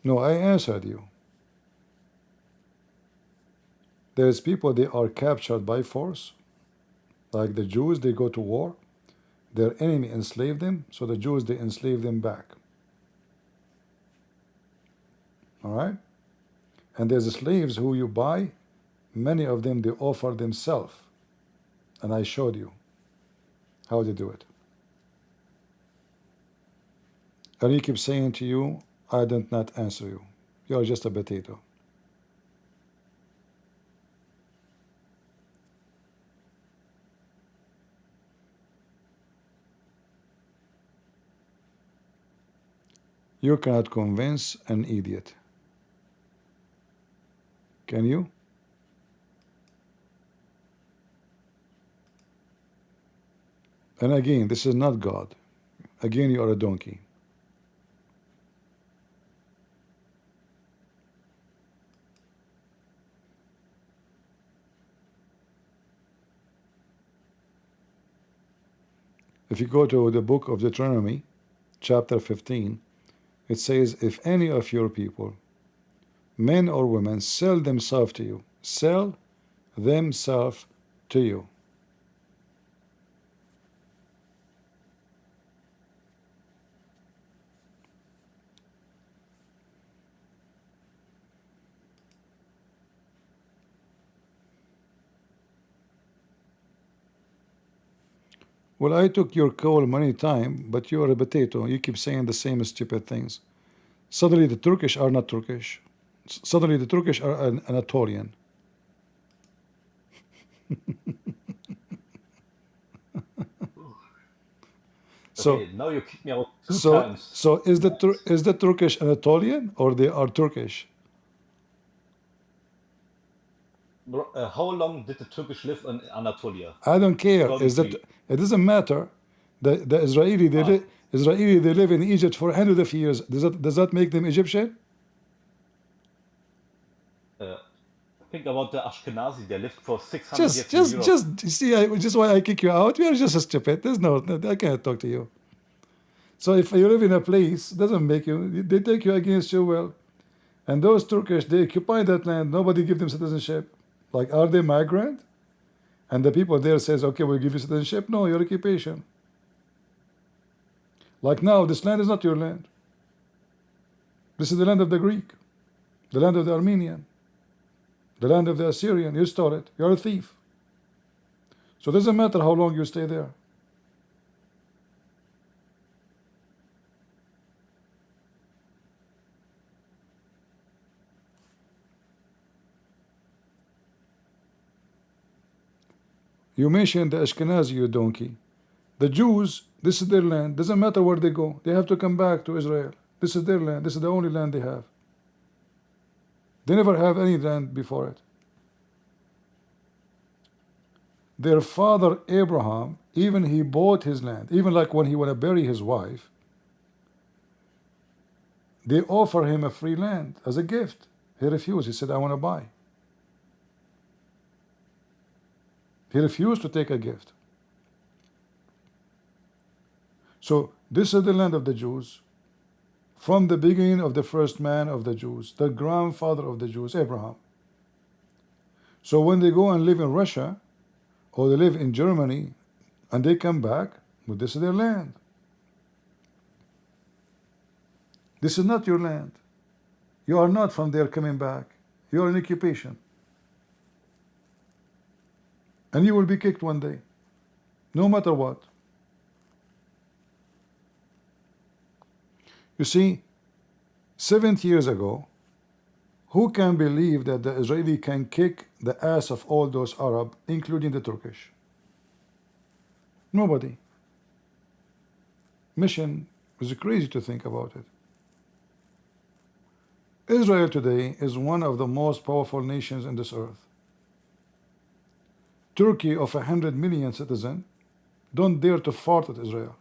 No, I answered you. There's people, they are captured by force. Like the Jews, they go to war. Their enemy enslaved them, so the Jews, they enslave them back. All right? And there's slaves who you buy, many of them, they offer themselves. And I showed you how they do it. And he keeps saying to you, I did not answer you. You are just a potato. You cannot convince an idiot. Can you? And again, this is not God. Again, you are a donkey. If you go to the book of Deuteronomy, chapter 15, it says, if any of your people, men or women, sell themselves to you, sell themselves to you. Well, I took your call many times, but you are a potato. You keep saying the same stupid things. Suddenly the Turkish are not Turkish. Suddenly the Turkish are Anatolian. So, Okay, now you kicked me out two so, times. so is the Turkish Anatolian or they are Turkish? Bro, how long did the Turkish live in Anatolia? I don't care. According Is to that you. it doesn't matter. The Israeli Ah, Israeli they live in Egypt for hundreds of years. Does that make them Egyptian? uh, think about the Ashkenazi. They lived for 600 Just years in just Europe. just you see, just why I kick you out. You are just stupid. There's I can't talk to you. So if you live in a place, doesn't make you. They take you against your will. And those Turkish, they occupy that land. Nobody give them citizenship. Like, are they migrant? And the people there says, okay, we'll give you citizenship. No, your occupation. Like now, this land is not your land. This is the land of the Greek, the land of the Armenian, the land of the Assyrian. You stole it. You're a thief. So it doesn't matter how long you stay there. You mentioned the Ashkenazi, you donkey. The Jews, this is their land. Doesn't matter where they go. They have to come back to Israel. This is their land. This is the only land they have. They never have any land before it. Their father Abraham, even he bought his land. Even like when he want to bury his wife, they offer him a free land as a gift. He refused. He said, I want to buy. He refused to take a gift. So this is the land of the Jews. From the beginning of the first man of the Jews, the grandfather of the Jews, Abraham. So when they go and live in Russia, or they live in Germany, and they come back, well, this is their land. This is not your land. You are not from there coming back. You are in occupation. And you will be kicked one day, no matter what. You see, 70 years ago, who can believe that the Israeli can kick the ass of all those Arab, including the Turkish? Nobody. Mission is crazy to think about it. Israel today is one of the most powerful nations in this earth. Turkey of 100 million citizens don't dare to fart at Israel.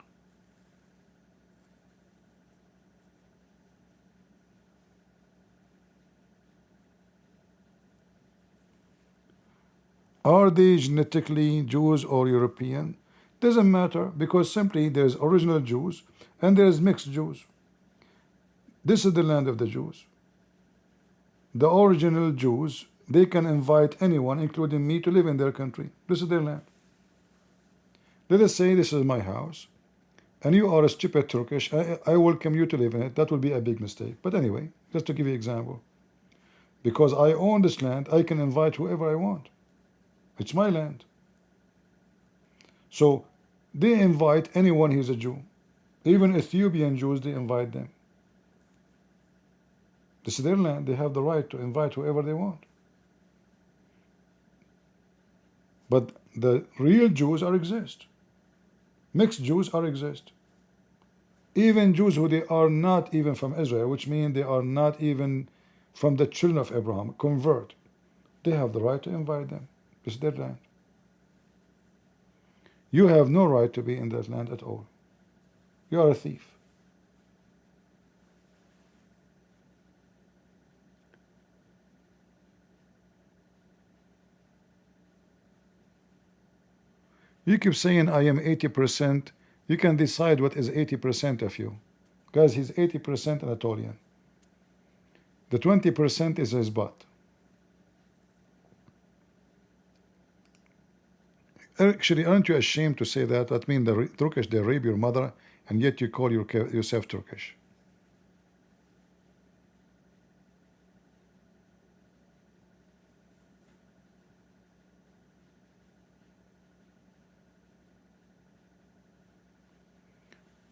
Are they genetically Jews or European? Doesn't matter, because simply there's original Jews and there's mixed Jews. This is the land of the Jews. The original Jews, they can invite anyone, including me, to live in their country. This is their land. Let us say this is my house, and you are a stupid Turkish. I welcome you to live in it. That will be a big mistake. But anyway, just to give you an example. Because I own this land, I can invite whoever I want. It's my land. So they invite anyone who's a Jew. Even Ethiopian Jews, they invite them. This is their land. They have the right to invite whoever they want. But the real Jews are exist. Mixed Jews are exist. Even Jews who they are not even from Israel, which means they are not even from the children of Abraham, convert. They have the right to invite them. This is their land. You have no right to be in that land at all. You are a thief. You keep saying I am 80%. You can decide what is 80% of you. Guys, he's 80% Anatolian. The 20% is his butt. Actually, aren't you ashamed to say that? That means the Turkish, they rape your mother, and yet you call yourself Turkish.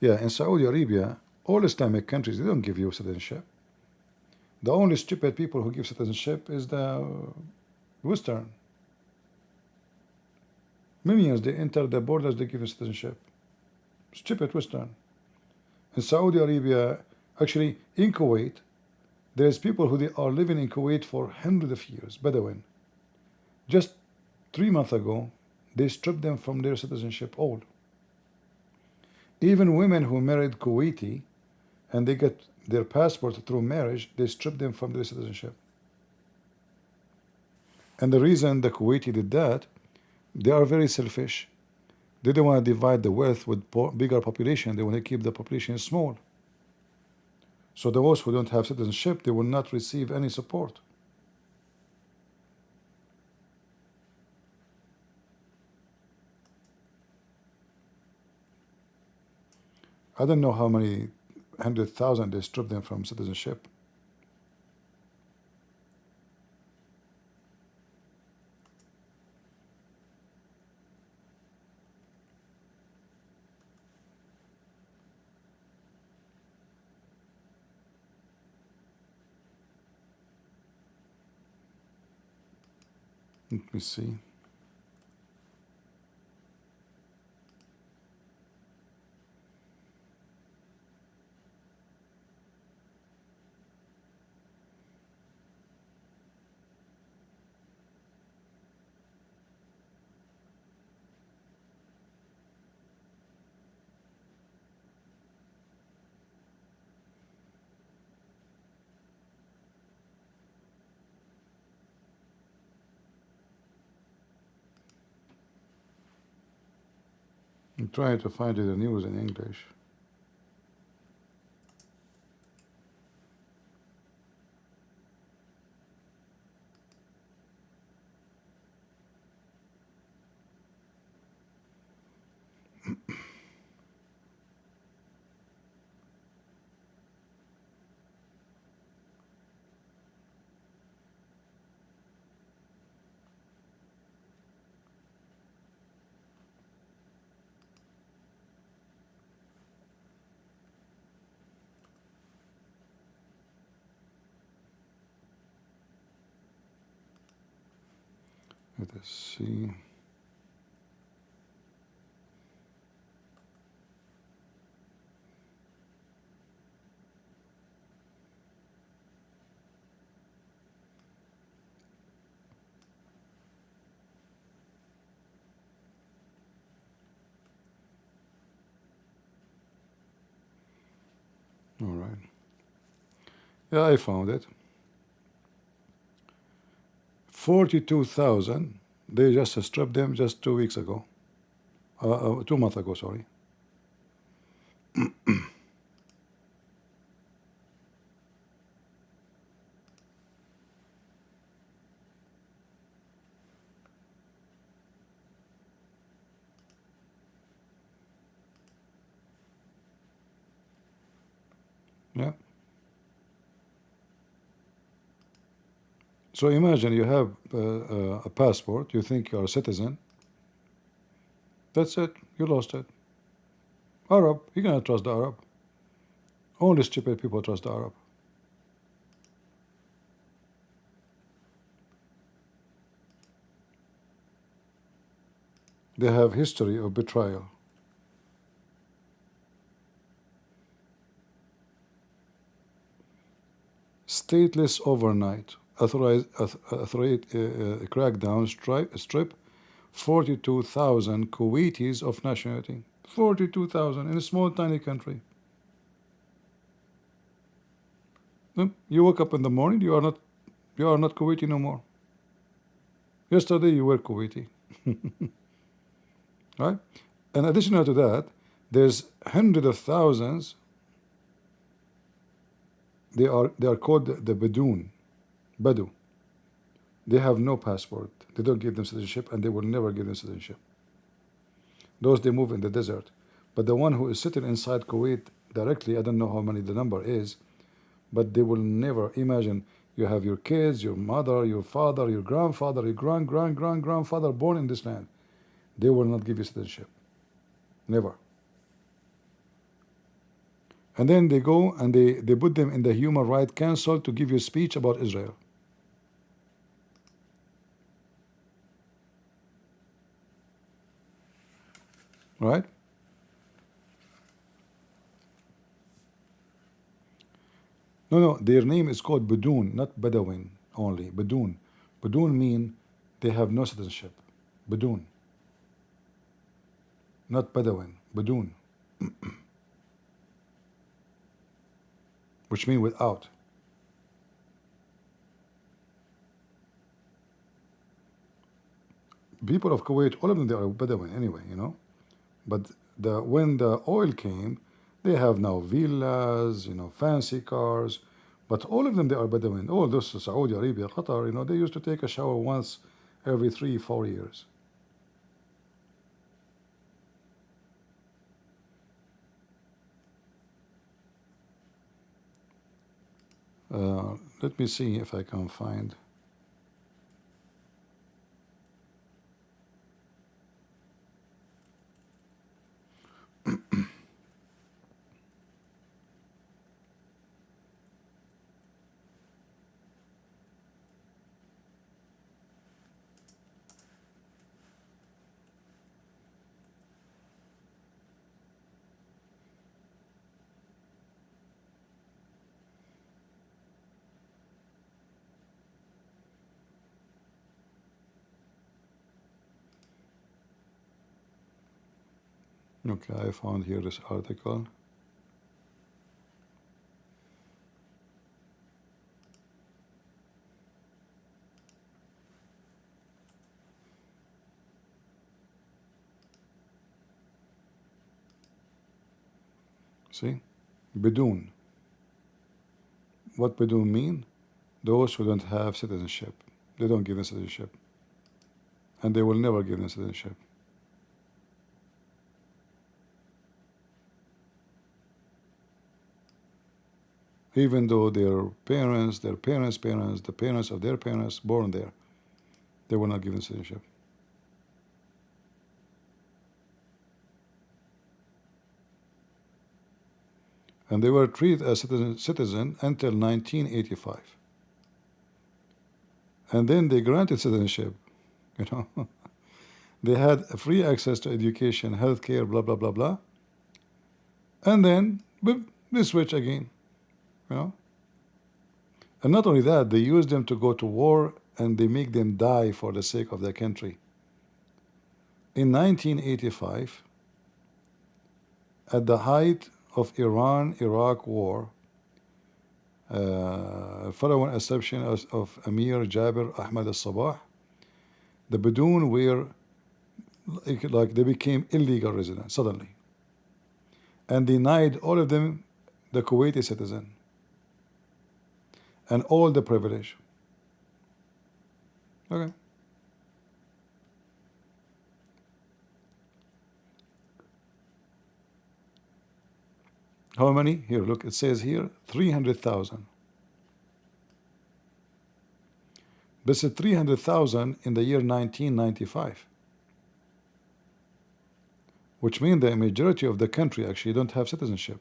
Yeah, in Saudi Arabia, all Islamic countries, they don't give you citizenship. The only stupid people who give citizenship is the Western. Millions, they enter the borders, they give them citizenship. Stupid Western. In Saudi Arabia, actually in Kuwait, there's people who they are living in Kuwait for hundreds of years, Bedouin. Just 3 months ago, they stripped them from their citizenship all. Even women who married Kuwaiti and they get their passport through marriage, they strip them from their citizenship. And the reason the Kuwaiti did that, they are very selfish. They don't want to divide the wealth with bigger population. They want to keep the population small. So those who don't have citizenship, they will not receive any support. I don't know how many 100,000 they stripped them from citizenship. Let me see. I'm trying to find the news in English. Let us see. All right. Yeah, I found it. 42,000. They just stripped them just 2 weeks ago. 2 months ago, sorry. Yeah. So imagine you have a passport, you think you're a citizen. That's it, you lost it. Arab, you're gonna trust the Arab. Only stupid people trust the Arab. They have history of betrayal. Stateless overnight. Authority crackdown strip 42,000 Kuwaitis of nationality. 42,000 in a small tiny country. You wake up in the morning, you are not Kuwaiti no more. Yesterday you were Kuwaiti. Right? And additional to that, there's hundreds of thousands. They are called the Badu. They have no passport. They don't give them citizenship, and they will never give them citizenship. Those they move in the desert. But the one who is sitting inside Kuwait directly, I don't know how many the number is, but they will never imagine you have your kids, your mother, your father, your grandfather, your grandfather born in this land. They will not give you citizenship. Never. And then they go and they put them in the Human Rights Council to give you a speech about Israel. right? No, their name is called Badun, not Bedouin only. Badun. Badun mean they have no citizenship. Badun, not Bedouin. Badun, which mean without. People of Kuwait, all of them, they are Bedouin anyway, you know. But when the oil came, they have now villas, you know, fancy cars. But all of them, they are Bedouin. All those Saudi Arabia, Qatar, you know, they used to take a shower once every 3-4 years. Let me see if I can find. Okay, I found here this article. See? Bidun. What Bidun mean? Those who don't have citizenship. They don't give them citizenship. And they will never give them citizenship. Even though their parents, the parents of their parents born there, they will not give them citizenship. And they were treated as citizen until 1985. And then they granted citizenship, you know. They had free access to education, healthcare, blah, blah, blah, blah. And then, boop, they switch again, you know. And not only that, they use them to go to war and they make them die for the sake of their country. In 1985, at the height of Iran-Iraq war, following assumption of Amir Jabir Ahmad al-Sabah, the Badun were like they became illegal residents suddenly, and denied all of them the Kuwaiti citizen and all the privilege. Okay. How many? Here, look, it says here 300,000. This is 300,000 in the year 1995. Which means the majority of the country actually don't have citizenship.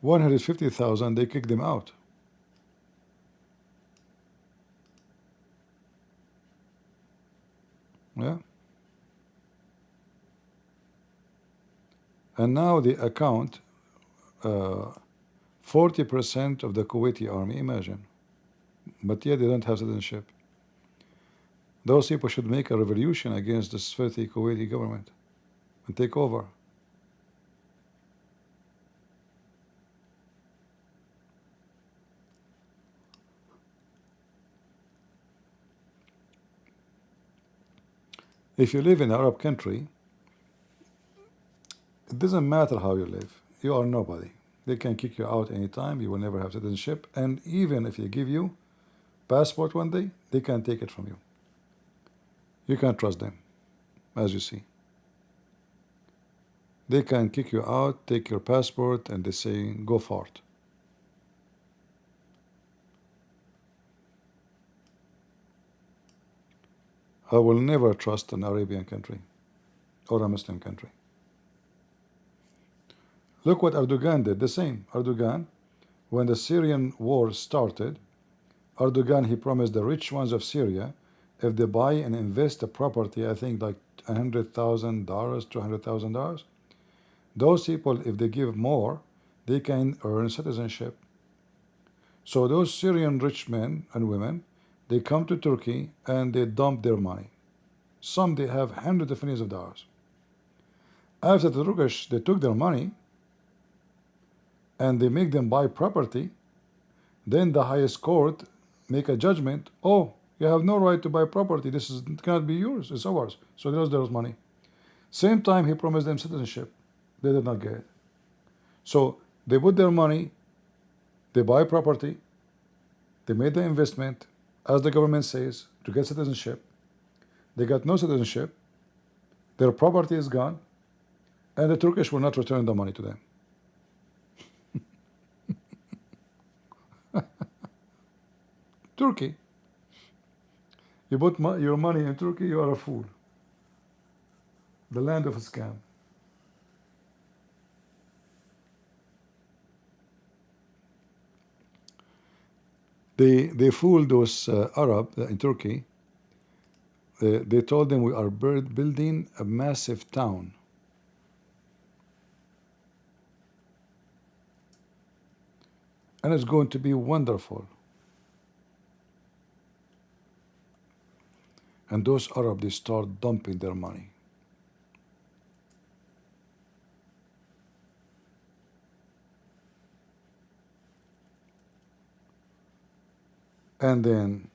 $150,000, they kicked them out. Yeah. And now they account 40% of the Kuwaiti army, imagine. But yet they don't have citizenship. Those people should make a revolution against this filthy Kuwaiti government and take over. If you live in an Arab country, it doesn't matter how you live. You are nobody. They can kick you out anytime. You will never have citizenship. And even if they give you passport one day, they can take it from you. You can't trust them, as you see. They can kick you out, take your passport, and they say, go fart. I will never trust an Arabian country or a Muslim country. Look what Erdogan did, the same. Erdogan, when the Syrian war started, Erdogan, he promised the rich ones of Syria, if they buy and invest a property, I think like $100,000, $200,000, those people, if they give more, they can earn citizenship. So those Syrian rich men and women, they come to Turkey and they dump their money. Some they have hundreds of millions of dollars. After the Turkish, they took their money and they make them buy property. Then the highest court make a judgment. Oh, you have no right to buy property. This cannot be yours. It's ours. So they lost their money. Same time he promised them citizenship. They did not get it. So they put their money, they buy property, they made the investment, as the government says, to get citizenship. They got no citizenship. Their property is gone, and the Turkish will not return the money to them. Turkey. You put your money in Turkey, you are a fool. The land of a scam. They fooled those Arab in Turkey. They told them we are building a massive town. And it's going to be wonderful. And those Arab, they start dumping their money. And then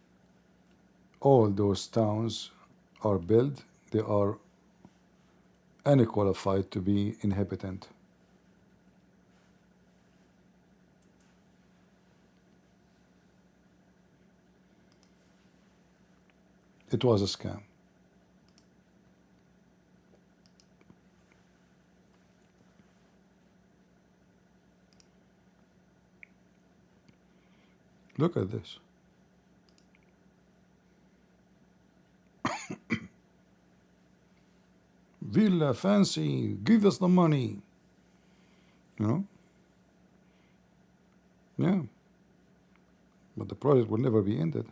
all those towns are built, they are unqualified to be inhabitant. It was a scam. Look at this. Villa, fancy, give us the money. You know? Yeah. But the project will never be ended.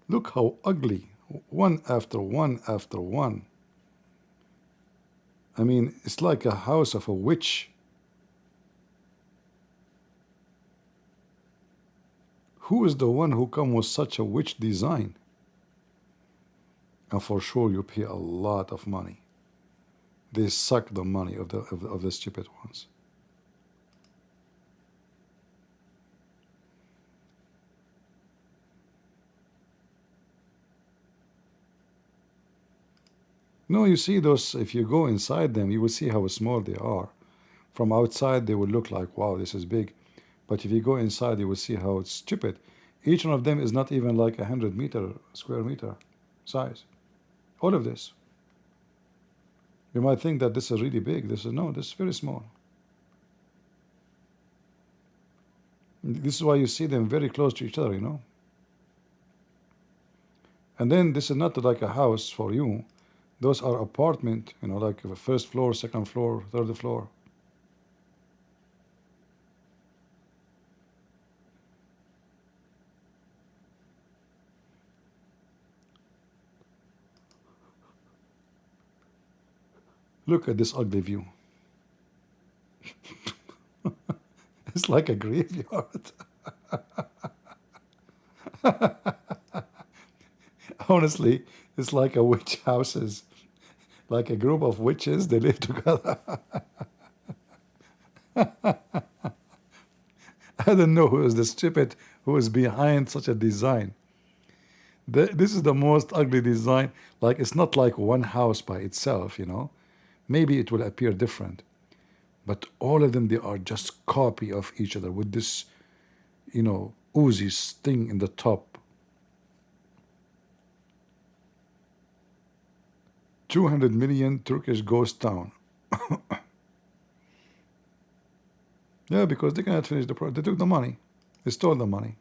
Look how ugly, one after one after one. I mean, it's like a house of a witch. Who is the one who come with such a witch design? And for sure you pay a lot of money. They suck the money of the stupid ones. No, you see those, if you go inside them, you will see how small they are. From outside, they will look like, wow, this is big. But if you go inside, you will see how it's stupid. Each one of them is not even like 100 square meter size. All of this. You might think that this is really big. This is very small. This is why you see them very close to each other, you know. And then this is not like a house for you. Those are apartment, you know, like a first floor, second floor, third floor. Look at this ugly view. It's like a graveyard. Honestly, it's like a witch houses. Like a group of witches, they live together. I don't know who is the stupid who is behind such a design. This is the most ugly design. Like, it's not like one house by itself, you know. Maybe it will appear different. But all of them, they are just copy of each other with this, you know, Uzi thing in the top. 200 million Turkish ghost town. Yeah, because they cannot finish the project. They took the money. They stole the money.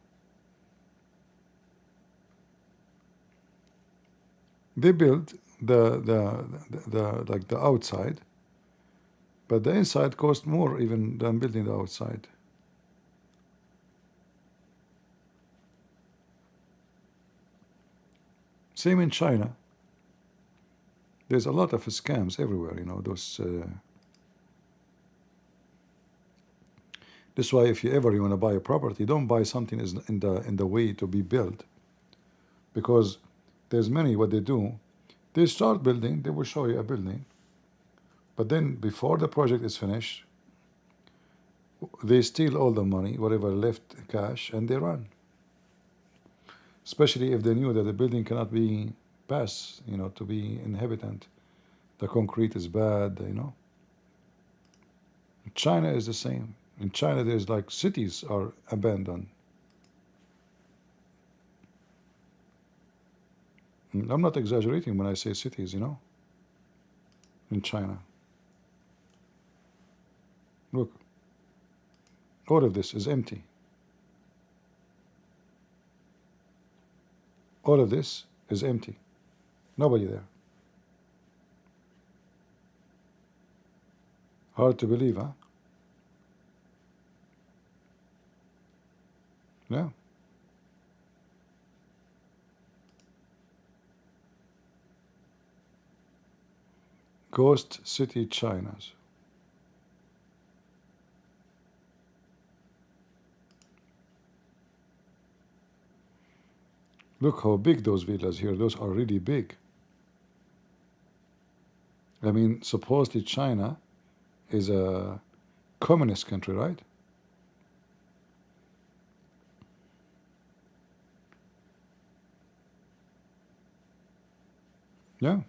They built like the outside, but the inside cost more even than building the outside. Same in China. There's a lot of scams everywhere, you know, those. This is why if you want to buy a property, don't buy something is in the way to be built, because there's many what they do. They start building, they will show you a building, but then before the project is finished, they steal all the money, whatever left cash, and they run. Especially if they knew that the building cannot be passed, you know, to be inhabitant. The concrete is bad, you know. China is the same. In China, there's like cities are abandoned. I'm not exaggerating when I say cities, you know. In China. Look. All of this is empty. All of this is empty. Nobody there. Hard to believe, huh? Yeah. Ghost city Chinas. Look how big those villas here. Those are really big. I mean, supposedly China is a communist country, right? Yeah.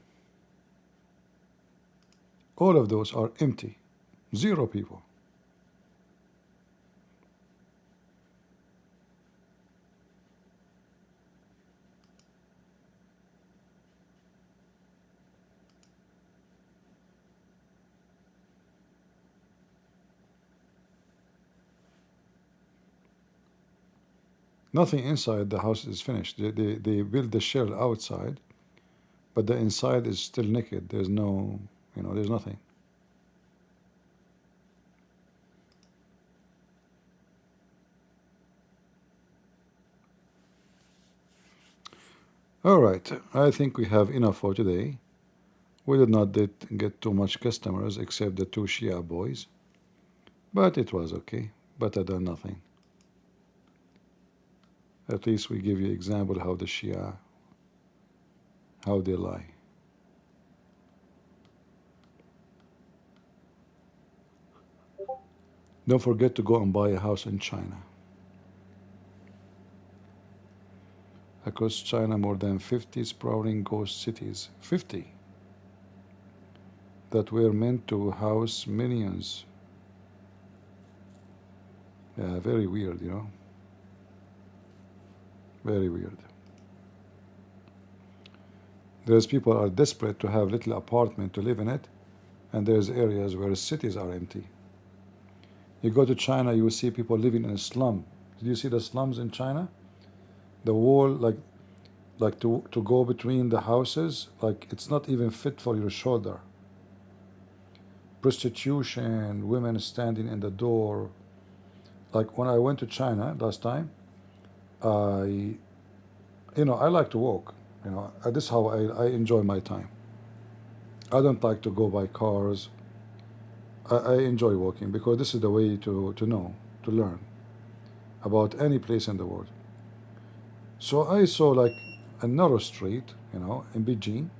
All of those are empty. Zero people. Nothing inside the house is finished. They build the shell outside, but the inside is still naked. There's no, you know, there's nothing. All right, I think we have enough for today. We did not get too much customers except the two Shia boys, but it was okay, better than nothing. At least we give you example how the Shia, how they lie. Don't forget to go and buy a house in China. Across China, more than 50 sprawling ghost cities, 50, that were meant to house millions. Yeah, very weird, you know. Very weird. There's people are desperate to have little apartment to live in it, and there's areas where cities are empty. You go to China, you will see people living in a slum. Did you see the slums in China? The wall, like to go between the houses, like it's not even fit for your shoulder. Prostitution, women standing in the door. Like when I went to China last time, I like to walk. This is how I enjoy my time. I don't like to go by cars. I enjoy walking because this is the way to know, to learn about any place in the world. So I saw like a narrow street, in Beijing,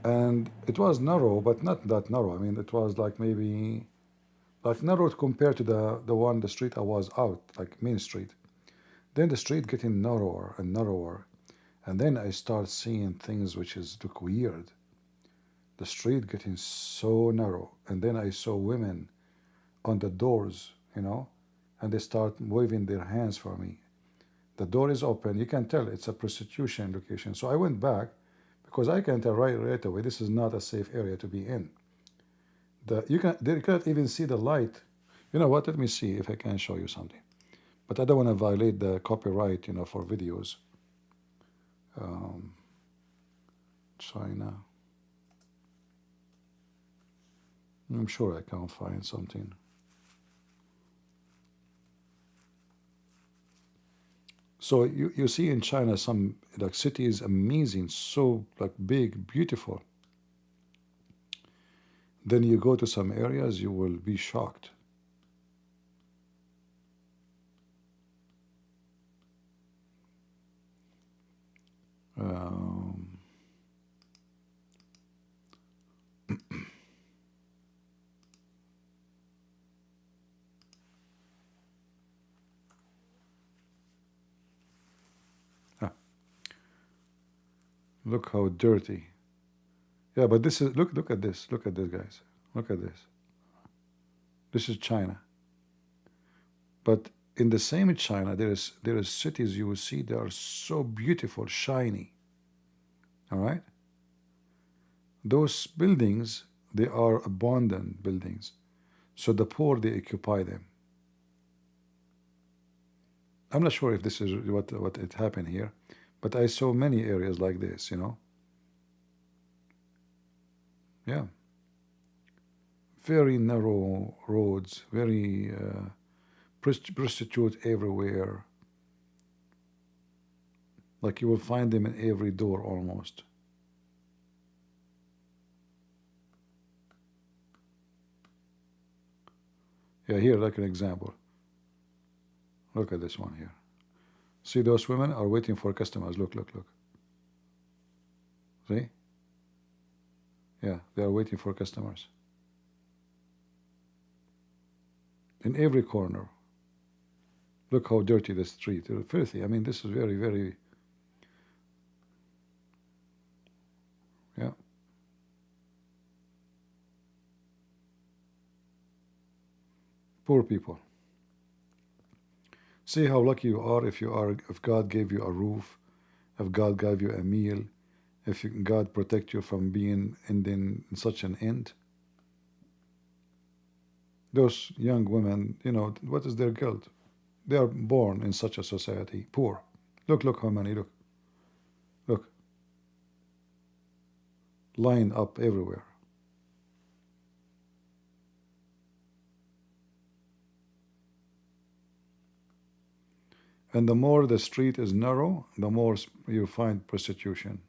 and it was narrow, but not that narrow. I mean, it was like maybe like narrow compared to the street I was out, like Main Street. Then the street getting narrower and narrower, and then I start seeing things which is look weird. The street getting so narrow, and then I saw women on the doors, and they start waving their hands for me. The door is open. You can tell it's a prostitution location. So I went back because I can tell right away this is not a safe area to be in. You cannot even see the light. You know what? Let me see if I can show you something. But I don't want to violate the copyright, for videos. China. I'm sure I can find something. So you see in China some like cities amazing, so like big, beautiful. Then you go to some areas, you will be shocked. Um, ah, look how dirty. Yeah, but this is look at this. Look at this, guys. Look at this. This is China. But in the same China, there is cities you will see that are so beautiful, shiny. All right? Those buildings, they are abandoned buildings. So the poor, they occupy them. I'm not sure if this is what it happened here, but I saw many areas like this, you know. Yeah. Very narrow roads, very prostitute everywhere. Like you will find them in every door almost. Yeah, here, like an example. Look at this one here. See, those women are waiting for customers. Look, look, look. See? Yeah, they are waiting for customers. In every corner. Look how dirty the street. Filthy. I mean, this is very, very... Yeah. Poor people. See how lucky you are if God gave you a roof, if God gave you a meal, if God protect you from being in such an end. Those young women, you know, what is their guilt? They are born in such a society, poor. Look how many, look. Lined up everywhere. And the more the street is narrow, the more you find prostitution.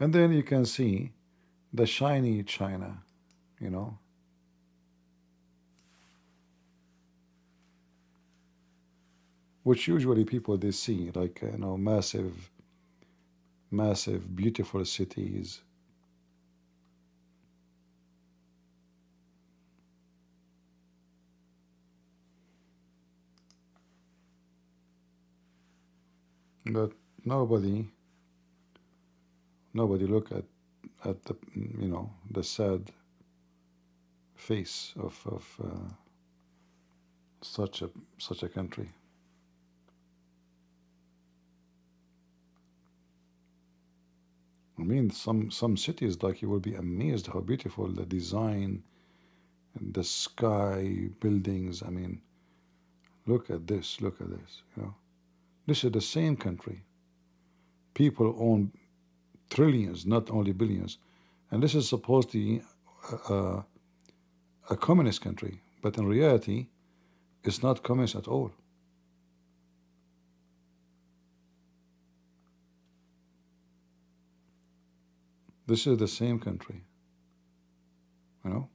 And then you can see the shiny China, you know. Which usually people they see, like, you know, massive, beautiful cities. But nobody look at the, you know, the sad face of such a country. I mean, some cities, like, you will be amazed how beautiful the design and the sky, buildings. I mean, look at this, you know. This is the same country. People own trillions, not only billions. And this is supposed to be a communist country, but in reality, it's not communist at all. This is the same country, you know.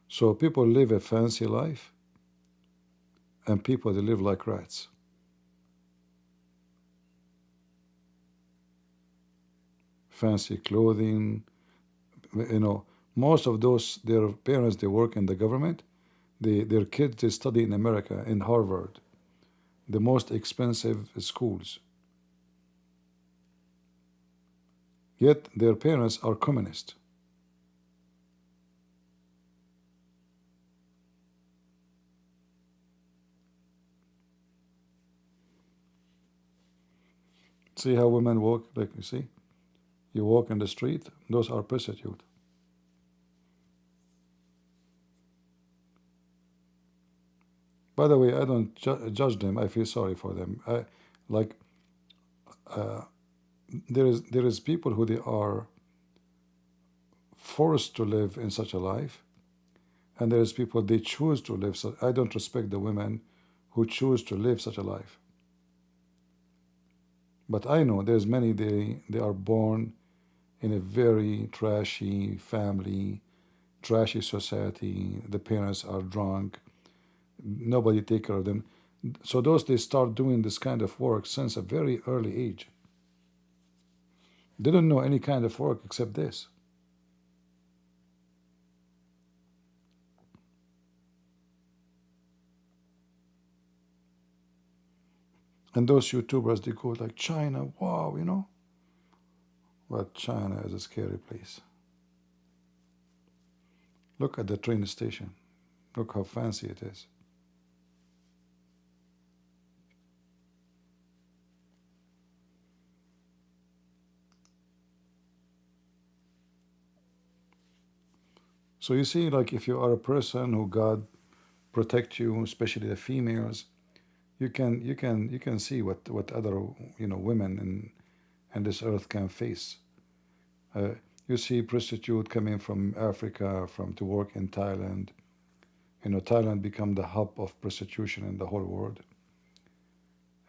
So people live a fancy life, and people, they live like rats. Fancy clothing, you know. Most of those, their parents, they work in the government. Their kids, they study in America, in Harvard, the most expensive schools. Yet their parents are communist. See how women walk? Like, you see? You walk in the street, those are prostitutes. By the way, I don't judge them. I feel sorry for them. Like there is people who they are forced to live in such a life, and there is people they choose to live. So I don't respect the women who choose to live such a life. But I know there's many they are born in a very trashy family, trashy society. The parents are drunk. Nobody take care of them. So those they start doing this kind of work since a very early age. They don't know any kind of work except this. And those YouTubers, they go like, China, wow, you know. But China is a scary place. Look at the train station. Look how fancy it is. So you see, like if you are a person who God protect you, especially the females, you can see what other women in this earth can face. You see prostitute coming from Africa from to work in Thailand. Thailand become the hub of prostitution in the whole world.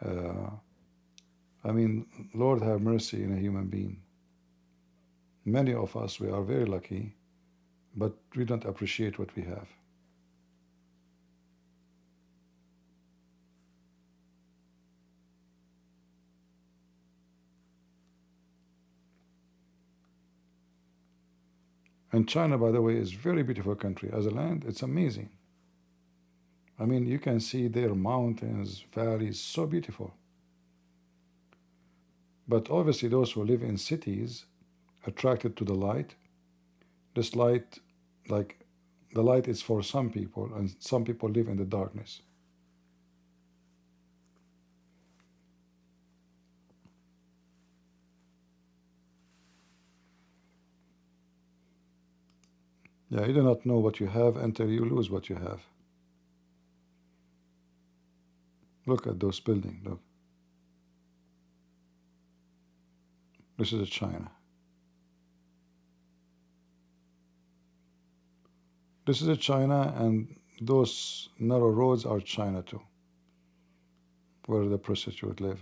I mean, Lord have mercy in a human being. Many of us, we are very lucky, but we don't appreciate what we have. And China, by the way, is a very beautiful country. As a land, it's amazing. I mean, you can see their mountains, valleys, so beautiful. But obviously those who live in cities, attracted to the light, this light, like the light is for some people, and some people live in the darkness. Yeah, you do not know what you have until you lose what you have. Look at those buildings, look. This is China. This is China, and those narrow roads are China too, where the prostitutes live.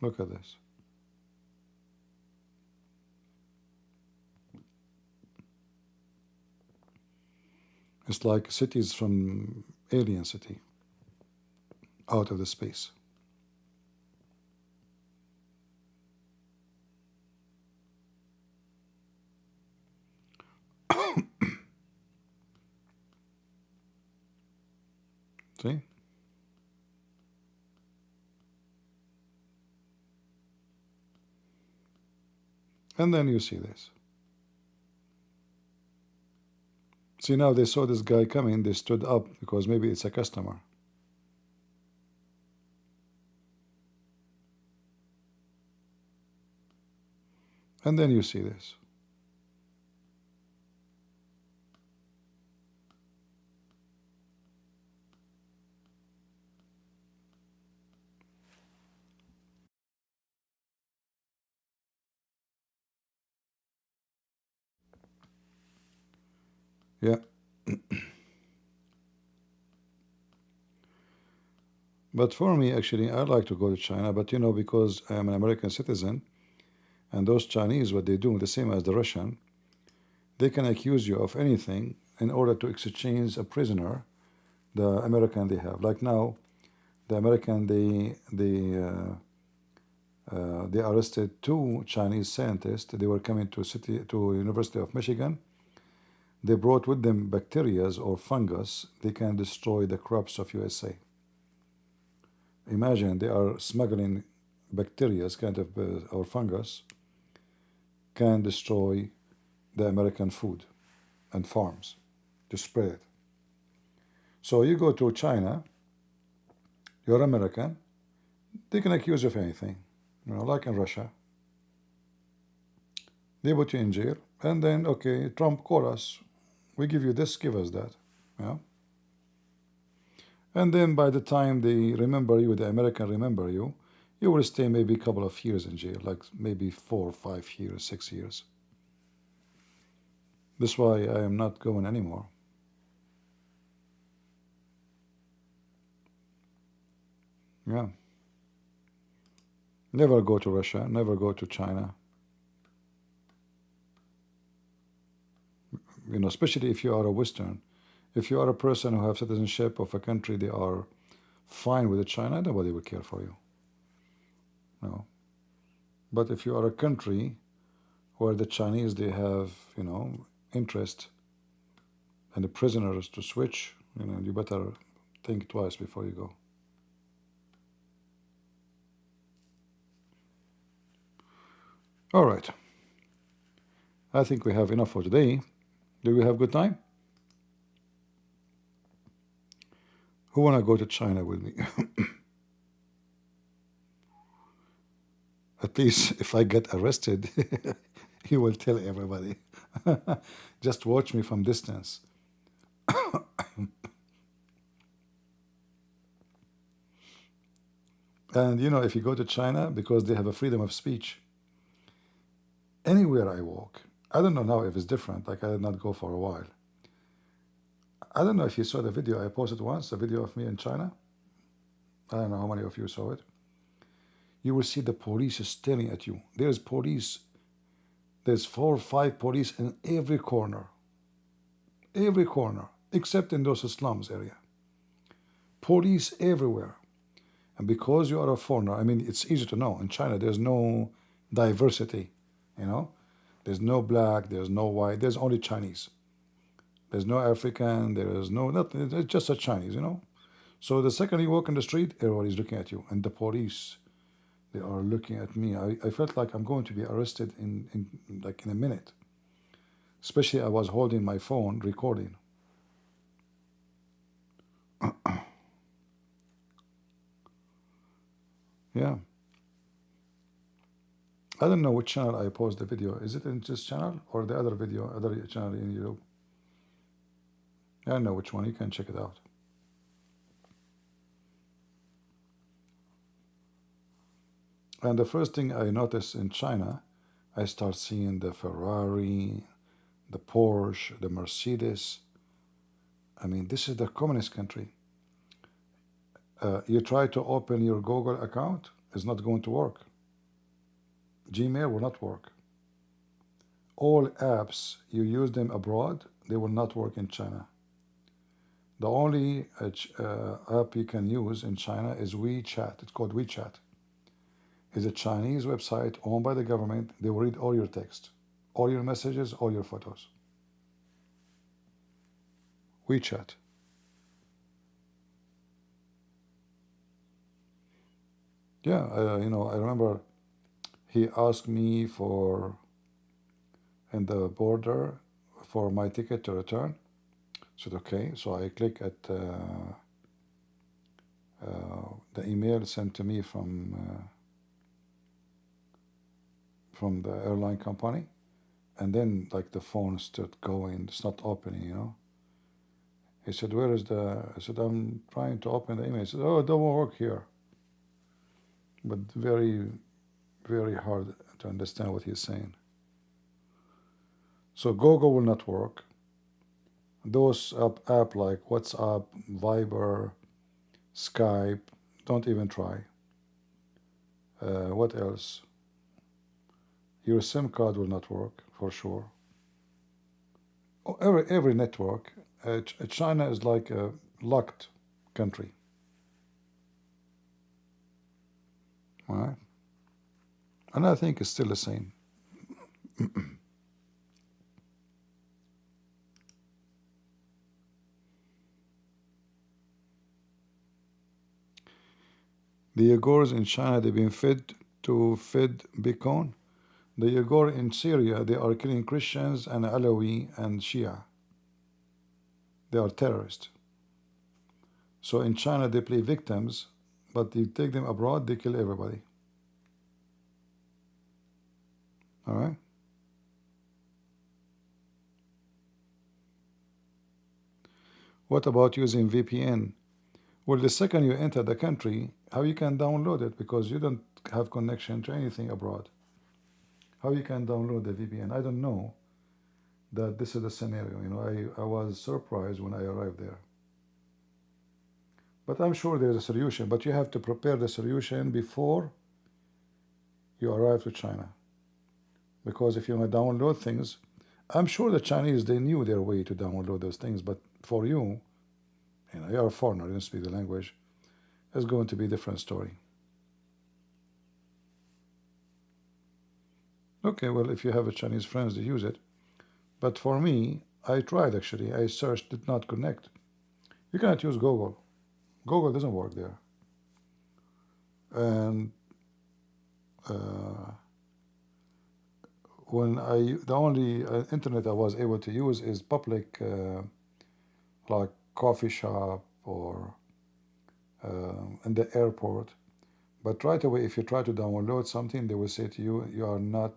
Look at this. It's like cities from Alien City, out of the space. See? And then you see this. See, now they saw this guy coming, they stood up because maybe it's a customer. And then you see this. Yeah. But for me, actually, I like to go to China, but because I am an American citizen, and those Chinese, what they do, the same as the Russian, they can accuse you of anything in order to exchange a prisoner, the American they have. Like now, the American, they arrested 2 Chinese scientists. They were coming to University of Michigan. They brought with them bacteria or fungus. They can destroy the crops of USA. Imagine they are smuggling bacteria, kind of or fungus, can destroy the American food and farms to spread it. So you go to China, you're American, they can accuse you of anything. like in Russia. They put you in jail, and then, okay, Trump call us. We give you this, give us that. Yeah. And then by the time they remember you, the American remember you, you will stay maybe a couple of years in jail, like maybe 4 or 5 years, 6 years. That's why I am not going anymore. Yeah. Never go to Russia, never go to China. Especially if you are a Western. If you are a person who have citizenship of a country, they are fine with China, nobody will care for you. No. But if you are a country where the Chinese, they have, interest and the prisoners to switch, you better think twice before you go. All right. I think we have enough for today. Did we have good time? Who want to go to China with me? At least if I get arrested, you will tell everybody. Just watch me from distance. And if you go to China, because they have a freedom of speech, anywhere I walk, I don't know now if it's different, like I did not go for a while. I don't know if you saw the video I posted once, a video of me in China. I don't know how many of you saw it. You will see the police staring at you. There's police. There's 4 or 5 police in every corner, except in those slums area. Police everywhere. And because you are a foreigner, I mean, it's easy to know. In China, there's no diversity, There's no black, there's no white, there's only Chinese. There's no African, there is no nothing. It's just a Chinese, So the second you walk in the street, everybody's looking at you. And the police, they are looking at me. I felt like I'm going to be arrested in a minute. Especially I was holding my phone recording. Yeah. I don't know which channel I post the video. Is it in this channel or the other video, other channel in YouTube? I don't know which one. You can check it out. And the first thing I noticed in China, I start seeing the Ferrari, the Porsche, the Mercedes. I mean, this is the communist country. You try to open your Google account, it's not going to work. Gmail will not work. All apps, you use them abroad, they will not work in China. The only app you can use in China is WeChat. It's called WeChat. It's a Chinese website owned by the government. They will read all your text, all your messages, all your photos. WeChat. Yeah, I remember he asked me in the border for my ticket to return. I said, okay. So I click at the email sent to me from the airline company. And then like the phone started going, it's not opening, He said, where is I said, I'm trying to open the email. He said, oh, it don't work here. But very, very hard to understand what he's saying. So Google will not work. Those app like WhatsApp, Viber, Skype, don't even try. What else? Your SIM card will not work for sure. Every network. China is like a locked country. All right? And I think it's still the same. The Uyghurs in China, they've been fed Bitcoin. The Uyghur in Syria, they are killing Christians and Alawi and Shia. They are terrorists. So in China, they play victims, but you take them abroad, they kill everybody. All right. What about using VPN? Well, the second you enter the country, how you can download it, because you don't have connection to anything abroad. How you can download the VPN? I don't know that this is the scenario. You know, I was surprised when I arrived there. But I'm sure there's a solution, but you have to prepare the solution before you arrive to China. Because if you want to download things, I'm sure the Chinese, they knew their way to download those things, but for you, you know, you're a foreigner, you don't speak the language, it's going to be a different story. Okay, well, if you have a Chinese friends, they use it. But for me, I tried actually. I searched, did not connect. You cannot use Google. Google doesn't work there. And the only internet I was able to use is public, like coffee shop or in the airport. But right away, if you try to download something, they will say to you, you are not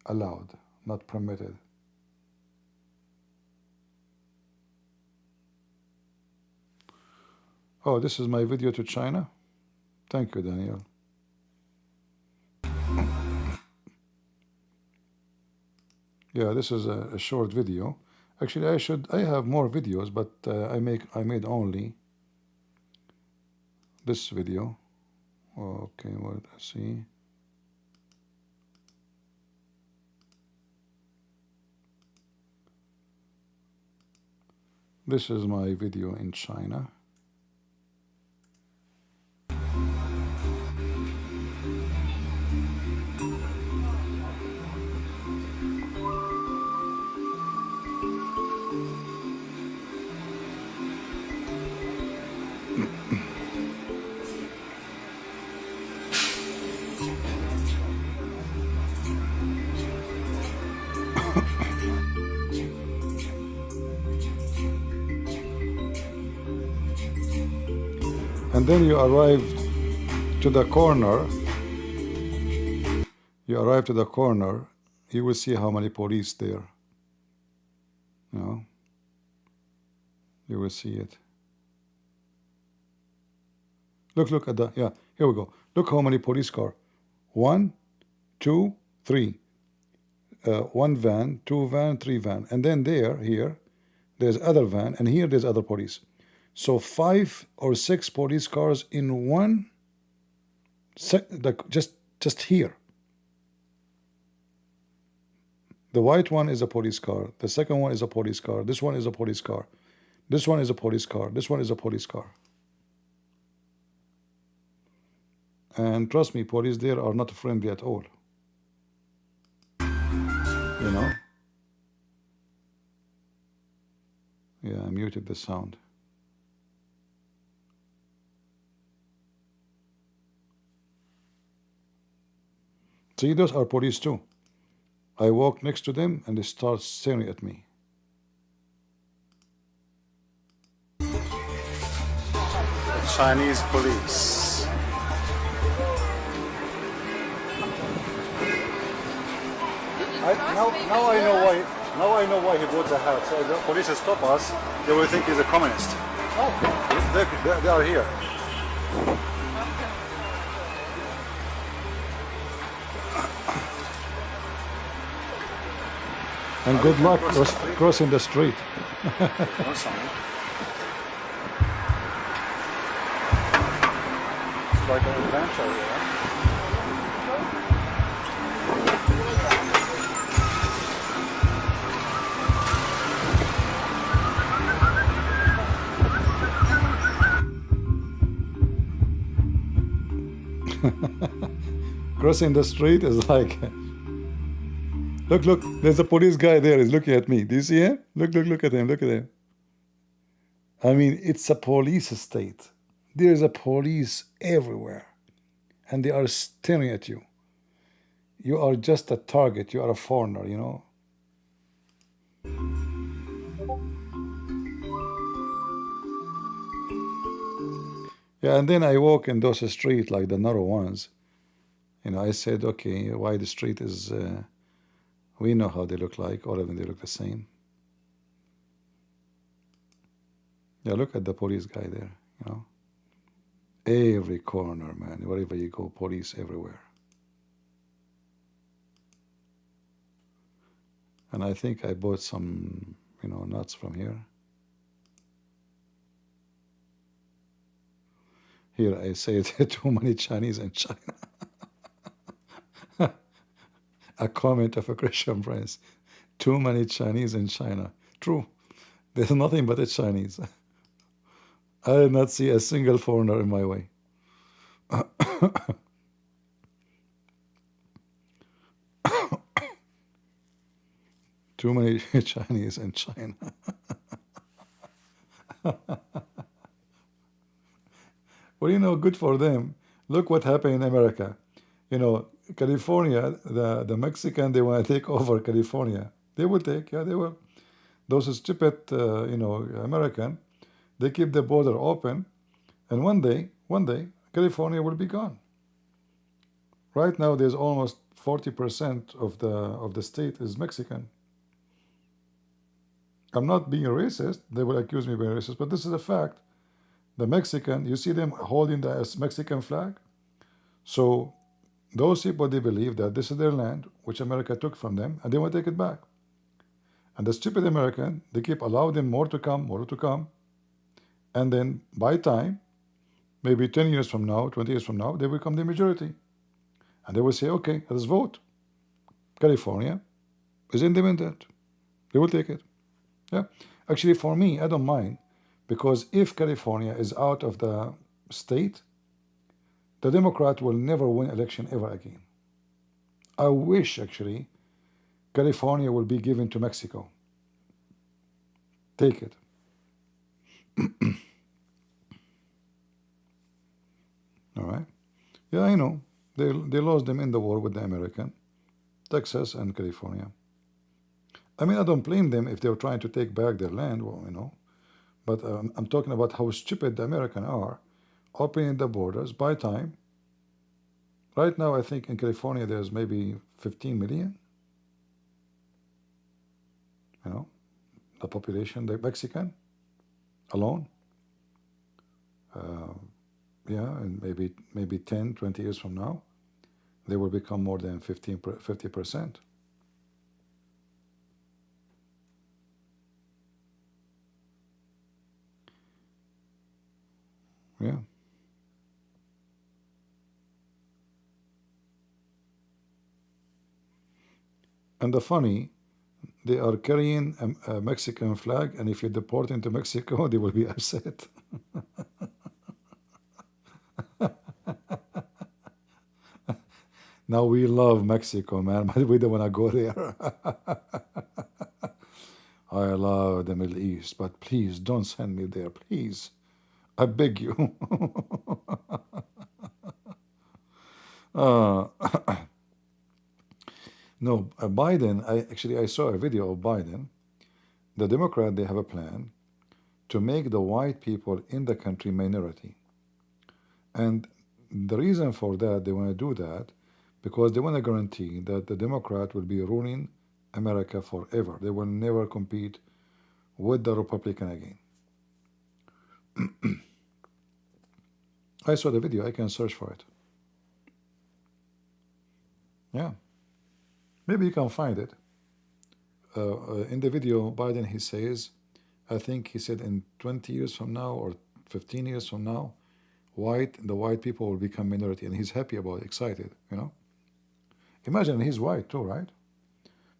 allowed, not permitted. Oh, this is my video to China. Thank you, Daniel. Yeah, this is a short video. Actually, I have more videos, but I made only this video. Okay, well, let's see. This is my video in China. And then you arrived to the corner. You arrive to the corner, you will see how many police there. You know, you will see it. Look at the, yeah, here we go. Look how many police car. 1, 2, 3. 1 van, 2 van, 3 van. And then here, there's other van, and here there's other police. So 5 or 6 police cars in one, just here. The white one is a police car. The second one is a police car. This one is a police car. This one is a police car. This one is a police car. And trust me, police there are not friendly at all. You know? Yeah, I muted the sound. See, those are police too. I walk next to them and they start staring at me. Chinese police. Now I know why he bought the hat. So the police stop us, they will think he's a communist. Oh, they are here. And good luck crossing the street. It's like an adventure, yeah? Crossing the street is like, look, there's a police guy there, he's looking at me. Do you see him? Look at him. I mean, it's a police state. There's a police everywhere. And they are staring at you. You are just a target, you are a foreigner, you know. Yeah, and then I walk in those streets like the narrow ones. You know, I said, okay, why the street is We know how they look like. All of them, they look the same. Yeah, look at the police guy there, you know. Every corner, man. Wherever you go, police everywhere. And I think I bought some, you know, nuts from here. Here I say too many Chinese in China. A comment of a Christian prince. Too many Chinese in China. True. There's nothing but a Chinese. I did not see a single foreigner in my way. Too many Chinese in China. Well, you know, good for them. Look what happened in America. You know, California, the Mexican, they want to take over California. They will take, yeah, they will. Those stupid, you know, American, they keep the border open, and one day, California will be gone. Right now, there's almost 40% of the state is Mexican. I'm not being racist. They will accuse me of being racist, but this is a fact. The Mexican, you see them holding the Mexican flag? So those people, they believe that this is their land, which America took from them, and they want to take it back. And the stupid American, they keep allowing them more to come. And then by time, maybe 10 years from now, 20 years from now, they become the majority. And they will say, okay, let's vote. California is independent. They will take it. Yeah. Actually, for me, I don't mind, because if California is out of the state, the Democrat will never win election ever again. I wish, actually, California will be given to Mexico. Take it. All right. Yeah, I know. They lost them in the war with the American, Texas and California. I mean, I don't blame them if they're trying to take back their land, well, you know. But I'm talking about how stupid the Americans are, opening the borders by time. Right now, I think in California there's maybe 15 million. You know, the population, the Mexican alone. Yeah, and maybe 10, 20 years from now, they will become more than 50%. Yeah. And the funny, they are carrying a Mexican flag, and if you deport into Mexico, they will be upset. Now we love Mexico, man, but we don't want to go there. I love the Middle East, but please don't send me there, please. I beg you. uh, no, Biden, I saw a video of Biden. The Democrat, they have a plan to make the white people in the country minority. And the reason for that, they want to do that, because they want to guarantee that the Democrat will be ruling America forever. They will never compete with the Republican again. I saw the video. I can search for it. Yeah. Maybe you can find it. In the video, Biden, he says, I think he said in 20 years from now or 15 years from now, the white people will become minority, and he's happy about it, excited, you know. Imagine he's white too, right?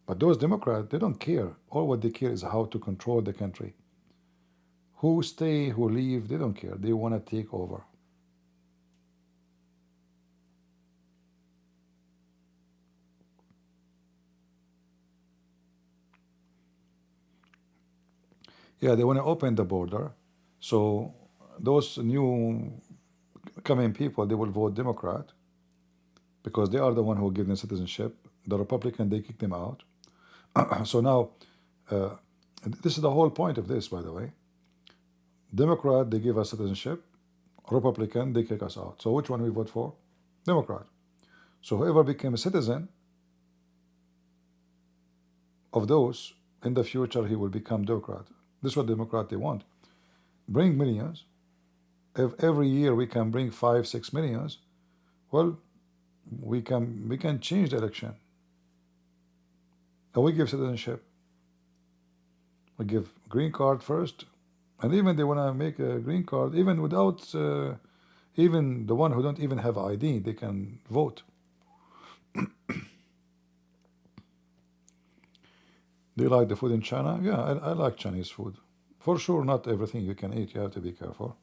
But those Democrats, they don't care. All what they care is how to control the country. Who stay, who leave, they don't care. They want to take over. Yeah, they want to open the border. So those new coming people, they will vote Democrat because they are the one who give them citizenship. The Republican, they kick them out. So now, this is the whole point of this, by the way. Democrat, they give us citizenship. Republican, they kick us out. So which one we vote for? Democrat. So whoever became a citizen, of those, in the future he will become Democrat. This is what Democrat they want. Bring millions. If every year we can bring 5-6 millions, well, we can change the election. And we give citizenship. We give green card first, and even they want to make a green card, even without, even the one who don't even have ID, they can vote. Do you like the food in China? Yeah, I like Chinese food. For sure, not everything you can eat. You have to be careful.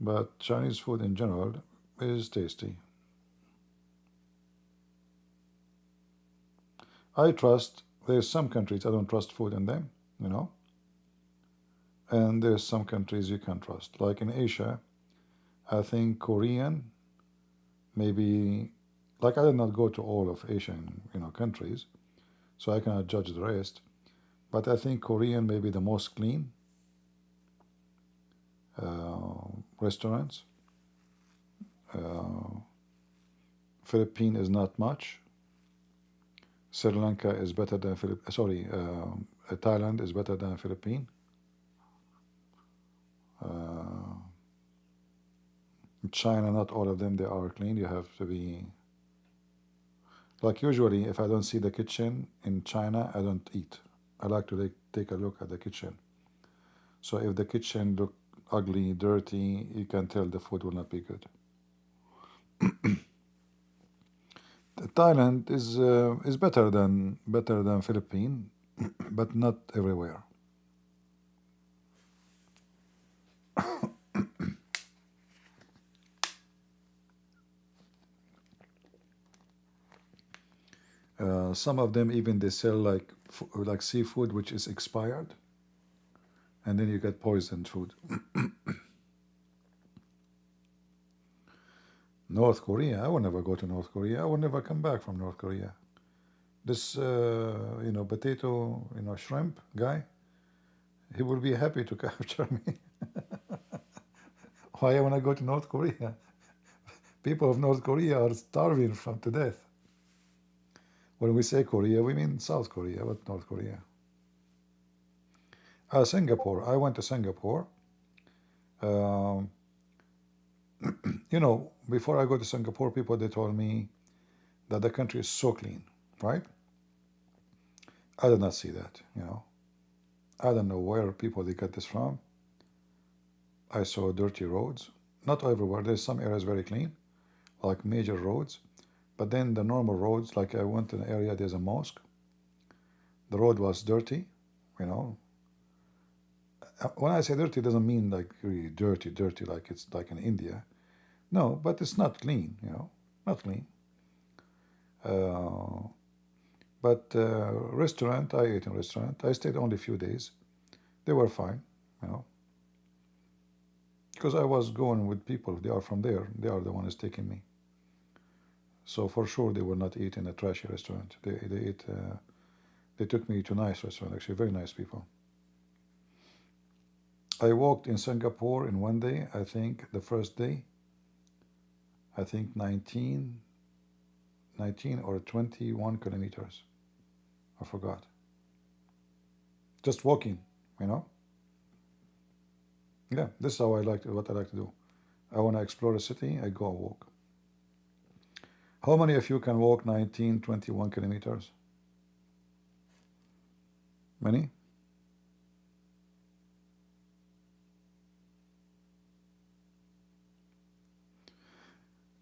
But Chinese food in general is tasty. I trust, there's some countries I don't trust food in them, you know. And there's some countries you can trust. Like in Asia, I think Korean, maybe, like I did not go to all of Asian, countries, so I cannot judge the rest. But I think Korean may be the most clean restaurants. Philippine is not much. Sri Lanka is better than Thailand is better than Philippine. China, not all of them, they are clean. You have to be, like usually, if I don't see the kitchen in China, I don't eat. I like to take a look at the kitchen. So if the kitchen look ugly, dirty, you can tell the food will not be good. Thailand is better than Philippine, but not everywhere. Some of them even they sell like seafood which is expired, and then you get poisoned food. North Korea, I will never go to North Korea. I will never come back from North Korea. This potato, shrimp guy, he will be happy to capture me. Why I want to go to North Korea? People of North Korea are starving to death. When we say Korea, we mean South Korea, but North Korea. Singapore. I went to Singapore. Before I go to Singapore, people, they told me that the country is so clean, right? I did not see that, I don't know where people they get this from. I saw dirty roads. Not everywhere. There's some areas very clean, like major roads. But then the normal roads, like I went to an area, there's a mosque. The road was dirty, When I say dirty, it doesn't mean like really dirty, like it's like in India. No, but it's not clean, not clean. But restaurant, I ate in restaurant. I stayed only a few days. They were fine, because I was going with people. They are from there. They are the ones taking me. So for sure they will not eat in a trashy restaurant. They took me to a nice restaurant, actually, very nice people. I walked in Singapore in one day, I think the first day, 19 or 21 kilometers. I forgot. Just walking, Yeah, this is what I like to do. I want to explore a city, I go and walk. How many of you can walk 19, 21 kilometers? Many?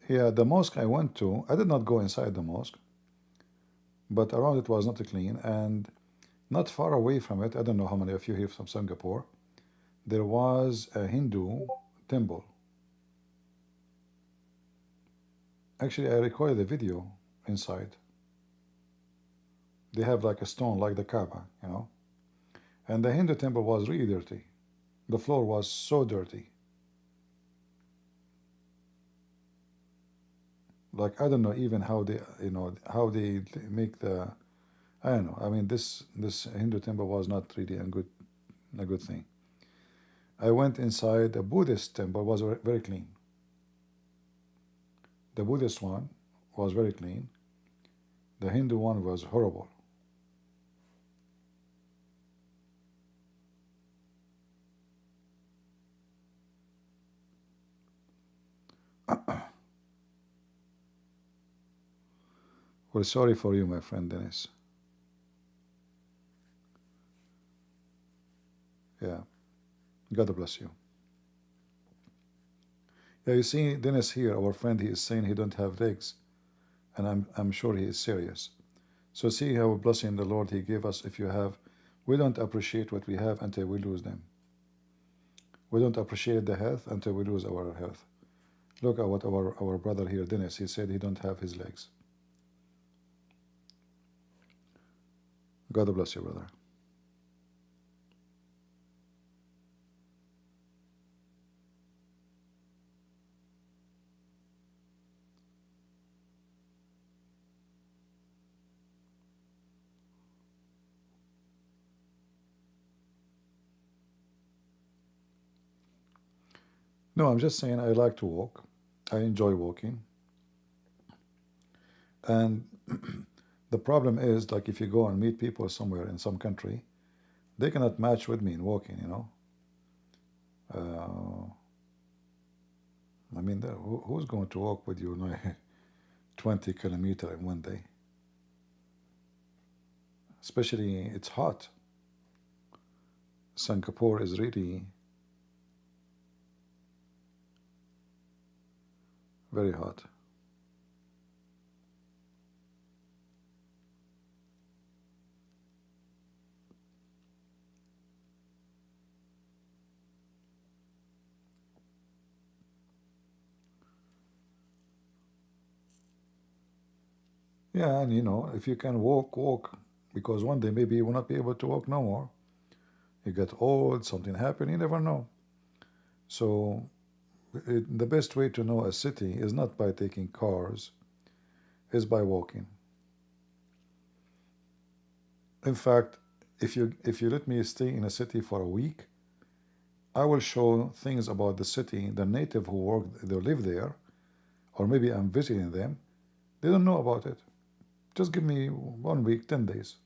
Yeah, the mosque I went to, I did not go inside the mosque, but around it was not clean, and not far away from it, I don't know how many of you here from Singapore, there was a Hindu temple. Actually, I recorded a video inside. They have like a stone, like the Kaaba, And the Hindu temple was really dirty. The floor was so dirty. Like, I don't know even how they, how they make the, I don't know. I mean, this Hindu temple was not really a good thing. I went inside a Buddhist temple, was very clean. The Buddhist one was very clean. The Hindu one was horrible. Well, sorry for you, my friend Dennis. Yeah. God bless you. Yeah, you see, Dennis here, our friend, he is saying he don't have legs, and I'm sure he is serious. So see how blessing the Lord he gave us. If you have, we don't appreciate what we have until we lose them. We don't appreciate the health until we lose our health. Look at what our brother here, Dennis, he said he don't have his legs. God bless you, brother. No, I'm just saying I like to walk. I enjoy walking. And the problem is, like, if you go and meet people somewhere in some country, they cannot match with me in walking, you know. I mean, who's going to walk with you like 20 kilometers in one day? Especially, it's hot. Singapore is really very hot. Yeah, and you know, if you can walk, walk. Because one day maybe you will not be able to walk no more. You get old, something happen, you never know. So the best way to know a city is not by taking cars, is by walking. In fact, if you let me stay in a city for a week, I will show things about the city, the native who work, they live there, or maybe I'm visiting them, they don't know about it. Just give me 1 week, 10 days.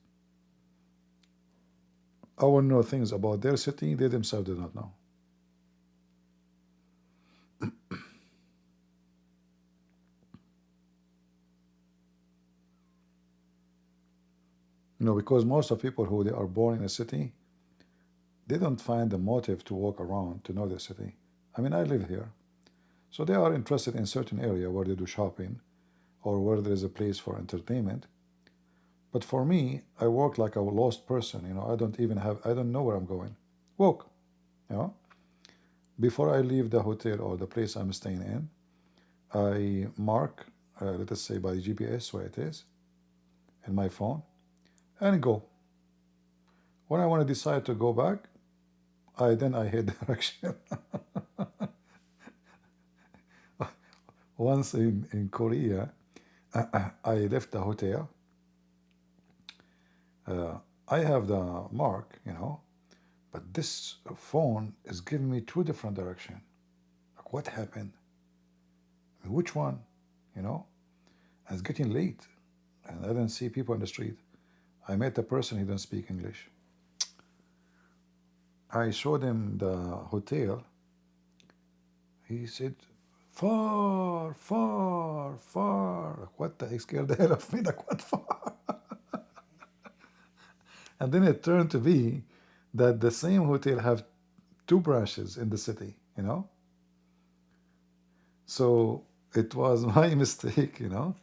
I will know things about their city they themselves do not know. You know, because most of people who they are born in a city, they don't find the motive to walk around to know the city. I mean, I live here. So they are interested in certain area where they do shopping or where there is a place for entertainment. But for me, I work like a lost person, you know, I don't know where I'm going. Walk, you know. Before I leave the hotel or the place I'm staying in, I mark, let us say by GPS where it is, in my phone, and go. When I want to decide to go back, then I hit direction. Once in Korea, I left the hotel. I have the mark, you know, but this phone is giving me two different directions. Like, what happened? I mean, which one? You know? And it's getting late, and I didn't see people on the street. I met a person, he didn't speak English. I showed him the hotel. He said, far, far, far. Like, what the heck, scared the hell of me? Like, what far? And then it turned to be that the same hotel have two branches in the city, you know? So it was my mistake, you know?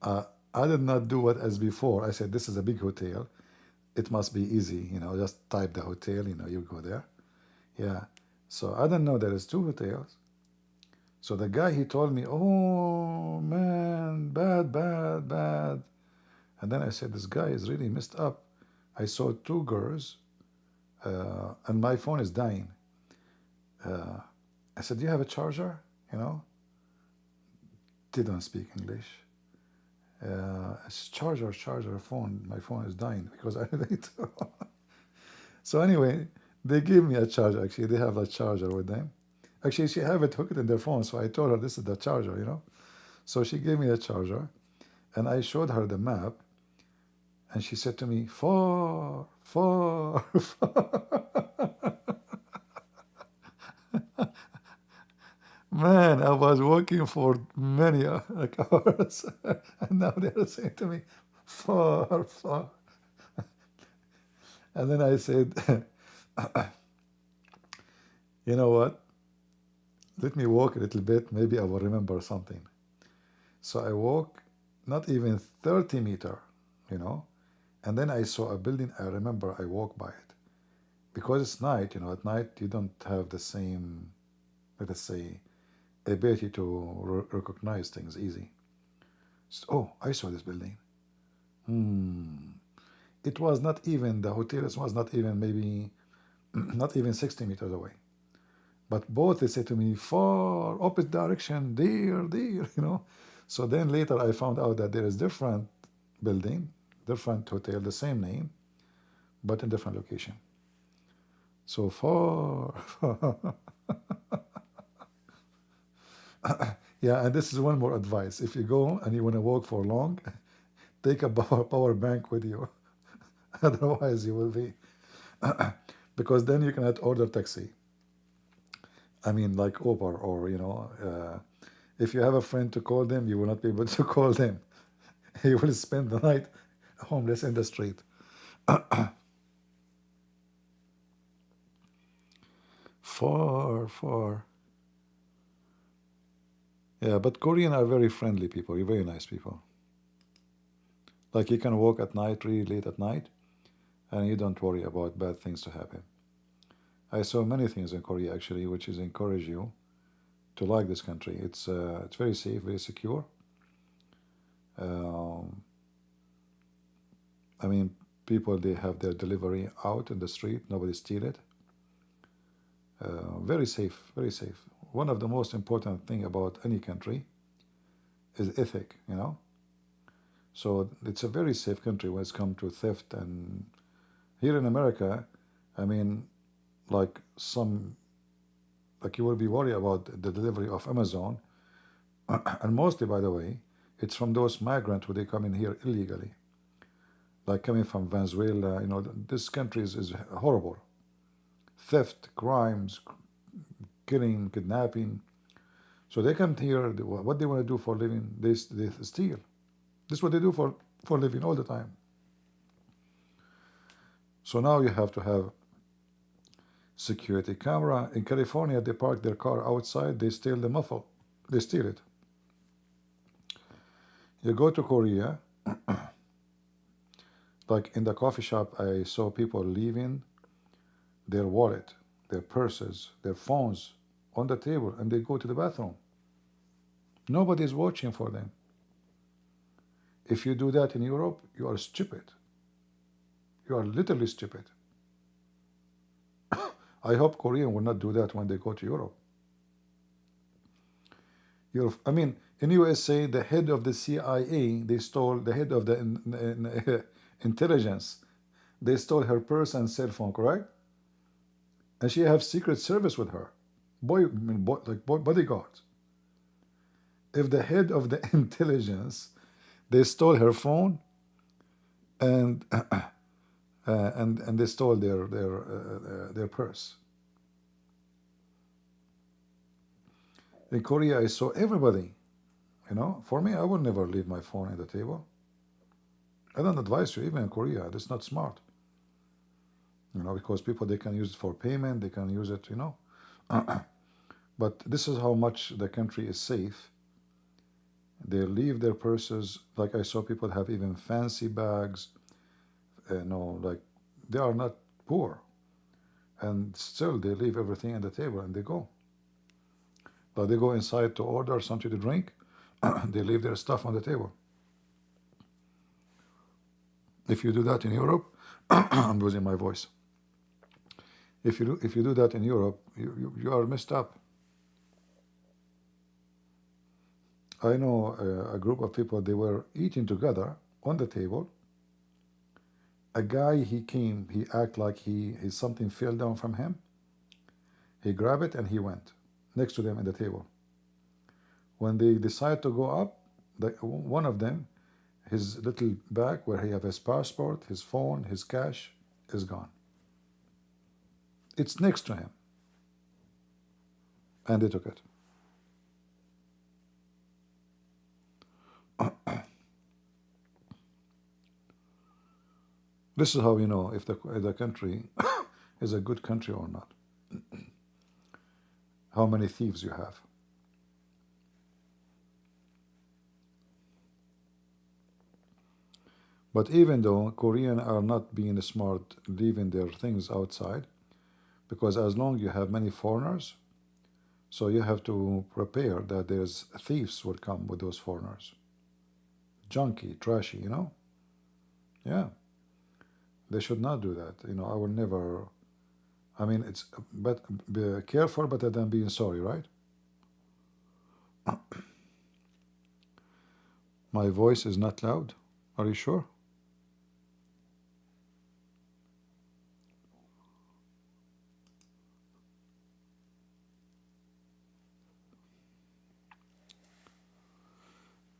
I did not do what as before. I said, this is a big hotel. It must be easy, you know, just type the hotel, you know, you go there. Yeah. So I didn't know there is two hotels. So the guy, he told me, oh, man, bad, bad, bad. And then I said, this guy is really messed up. I saw two girls, and my phone is dying. I said, do you have a charger? You know? They don't speak English. I said, charger, phone. My phone is dying because I need to. So anyway, they gave me a charger. Actually, they have a charger with them. Actually, she have it hooked in their phone. So I told her, this is the charger, you know? So she gave me a charger. And I showed her the map, and she said to me, far, far, far. Man, I was walking for many like hours, and now they are saying to me, far, far. And then I said, you know what? Let me walk a little bit. Maybe I will remember something. So I walk not even 30 meter, you know, and then I saw a building. I remember I walked by it because it's night. You know, at night you don't have the same, let us say, ability to recognize things easy. So, oh, I saw this building. It was not even the hotel. It was not even maybe not even 60 meters away. But both they said to me, far opposite direction, there, you know. So then later I found out that there is different building, different hotel, the same name, but in different location. So far, far. Yeah, and this is one more advice. If you go and you want to walk for long, take a power bank with you. Otherwise you will be, because then you cannot order taxi. I mean, like Uber, or, you know, if you have a friend to call them, you will not be able to call them. You will spend the night homeless in the street. Far, far. Yeah, but Korean are very friendly people, very nice people. Like you can walk at night, really late at night, and you don't worry about bad things to happen. I saw many things in Korea actually, which is encourage you to like this country. It's very safe, very secure. I mean, people, they have their delivery out in the street, nobody steal it. Very safe, very safe. One of the most important thing about any country is ethic, you know. So it's a very safe country when it's come to theft. And here in America, I mean, like you will be worried about the delivery of Amazon, and mostly, by the way, it's from those migrants who they come in here illegally, like coming from Venezuela. You know, this country is horrible. Theft, crimes, killing, kidnapping. So they come here. What they want to do for living? They steal. This is what they do for living all the time. So now you have to have security camera. In California, they park their car outside. They steal the muffle. They steal it. You go to Korea, like in the coffee shop, I saw people leaving their wallet, their purses, their phones on the table, and they go to the bathroom. Nobody is watching for them. If you do that in Europe, you are stupid. You are literally stupid. I hope Korean will not do that when they go to Europe. I mean, in USA, the head of the CIA, they stole the head of the intelligence. They stole her purse and cell phone, correct? And she have Secret Service with her, bodyguards. If the head of the intelligence, they stole her phone, and and they stole their purse. In Korea, I saw everybody. You know, for me, I would never leave my phone at the table. I don't advise you, even in Korea. That's not smart. You know, because people, they can use it for payment, they can use it, you know. But this is how much the country is safe. They leave their purses. Like I saw people have even fancy bags. No, like they are not poor, and still they leave everything on the table and they go. But they go inside to order something to drink, they leave their stuff on the table. If you do that in Europe, I'm losing my voice. If you do that in Europe, you are messed up. I know a group of people, they were eating together on the table. A guy, he came, he acted like something fell down from him. He grabbed it and he went next to them in the table. When they decide to go up, one of them, his little bag where he have his passport, his phone, his cash is gone. It's next to him. And they took it. This is how you know if the country is a good country or not. How many thieves you have. But even though Koreans are not being smart, leaving their things outside, because as long you have many foreigners, so you have to prepare that there's thieves will come with those foreigners. Junky, trashy, you know? Yeah. They should not do that. You know, I will never. I mean, it's but be careful better than being sorry, right? My voice is not loud. Are you sure?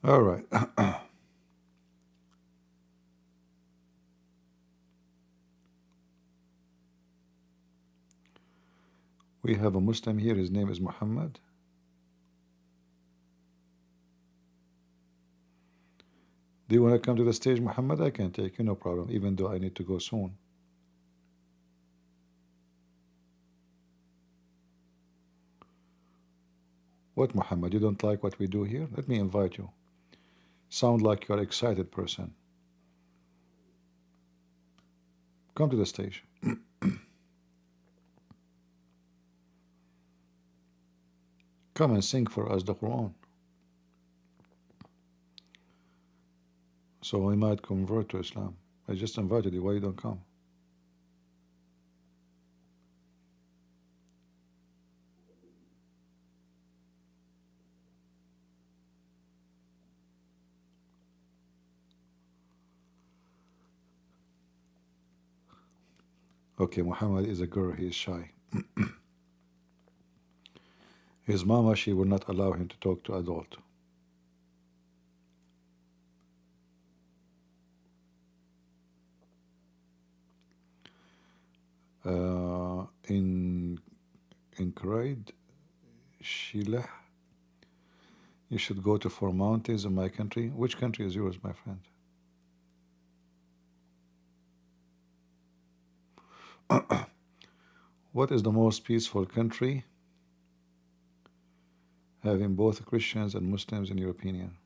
All right. We have a Muslim here. His name is Muhammad. Do you want to come to the stage, Muhammad? I can take you, no problem, even though I need to go soon. What, Muhammad? You don't like what we do here? Let me invite you. Sound like you're an excited person. Come to the stage. Come and sing for us the Quran. So we might convert to Islam. I just invited you. Why you don't come? Okay, Muhammad is a girl. He is shy. His mama, she will not allow him to talk to adult. In Kraid, Shila, you should go to 4 mountains in my country. Which country is yours, my friend? What is the most peaceful country, having both Christians and Muslims, in your opinion?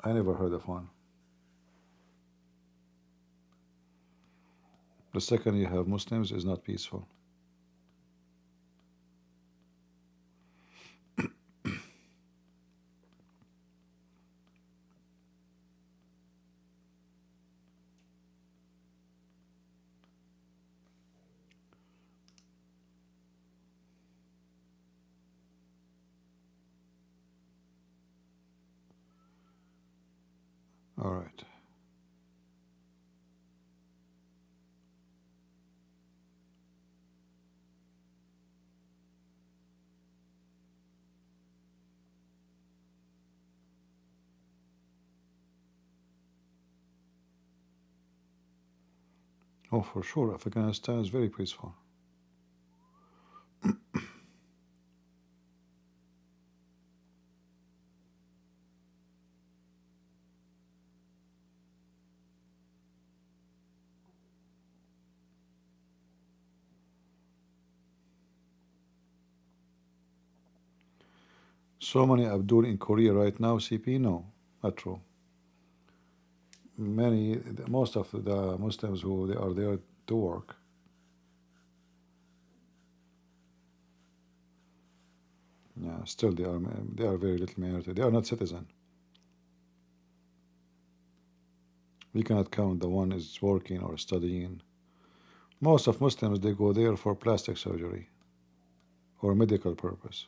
I never heard of one. The second you have Muslims is not peaceful. All right. Oh, for sure, Afghanistan is very peaceful. So many Abdul in Korea right now, CP? No, not true. Most of the Muslims who they are there to work. Yeah, still they are very little minority. They are not citizen. We cannot count the one is working or studying. Most of Muslims, they go there for plastic surgery or medical purpose.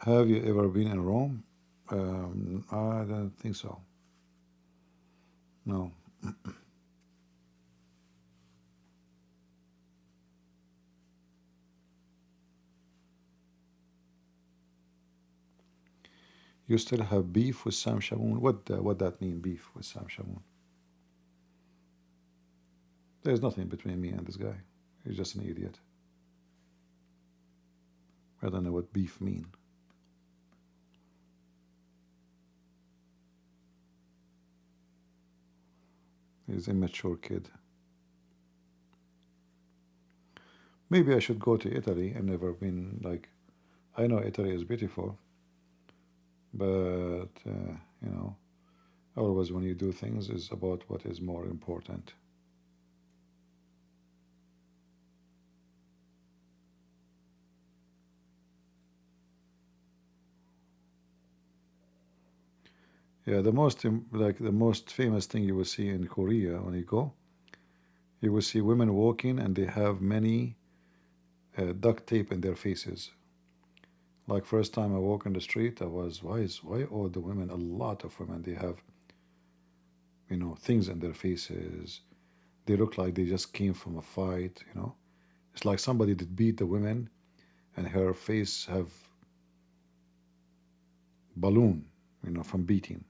Have you ever been in Rome? I don't think so. No. You still have beef with Sam Shamoun? What that mean, beef with Sam Shamoun? There's nothing between me and this guy. He's just an idiot. I don't know what beef mean. He's an immature kid. Maybe I should go to Italy. I've never been, like, I know Italy is beautiful, but, you know, always when you do things is about what is more important. Yeah, the most famous thing you will see in Korea when you go, you will see women walking and they have many duct tape in their faces. Like first time I walk in the street, I was, why all the women, a lot of women, they have, you know, things in their faces. They look like they just came from a fight, you know. It's like somebody did beat the women and her face have balloon, you know, from beating.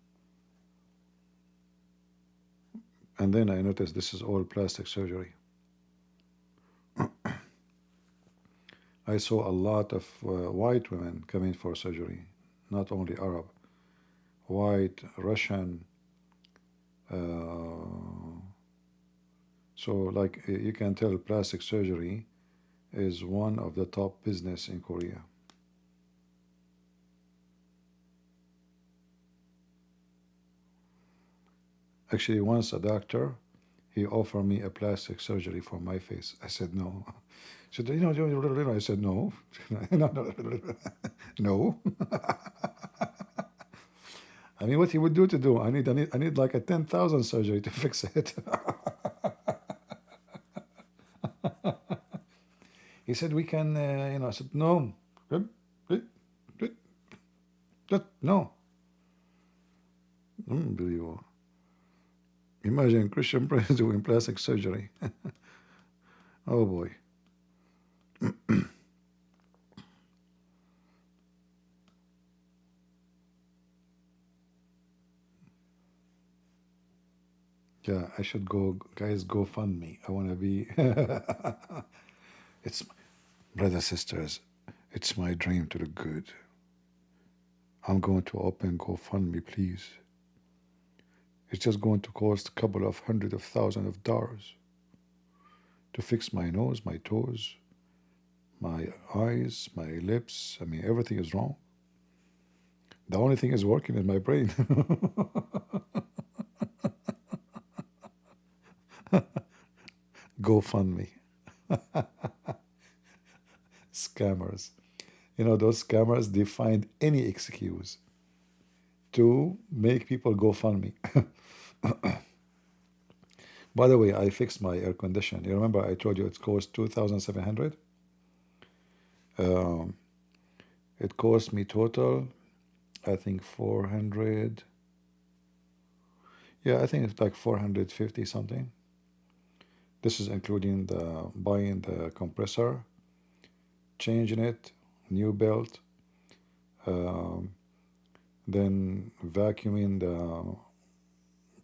And then I noticed this is all plastic surgery. I saw a lot of white women coming for surgery, not only Arab, white, Russian. So like you can tell plastic surgery is one of the top business in Korea. Actually, once a doctor, he offered me a plastic surgery for my face. I said no. He said, you know, I said no. No. I mean, what he would do to do? I need like a 10,000 surgery to fix it. He said we can, you know. I said no. No. Unbelievable. Imagine Christian Prince doing plastic surgery. Oh boy. Yeah, I should go, guys, go fund me. I want to be. It's, brothers, sisters, it's my dream to do good. I'm going to open GoFundMe, please. It's just going to cost a couple of hundred of thousands of dollars to fix my nose, my toes, my eyes, my lips. I mean, everything is wrong. The only thing is working is my brain. GoFundMe. Scammers. You know, those scammers, they find any excuse to make people GoFundMe. By the way, I fixed my air condition. You remember I told you it cost 2,700? It cost me total, I think 400. Yeah, I think it's like 450 something. This is including the buying the compressor, changing it, new belt, then vacuuming the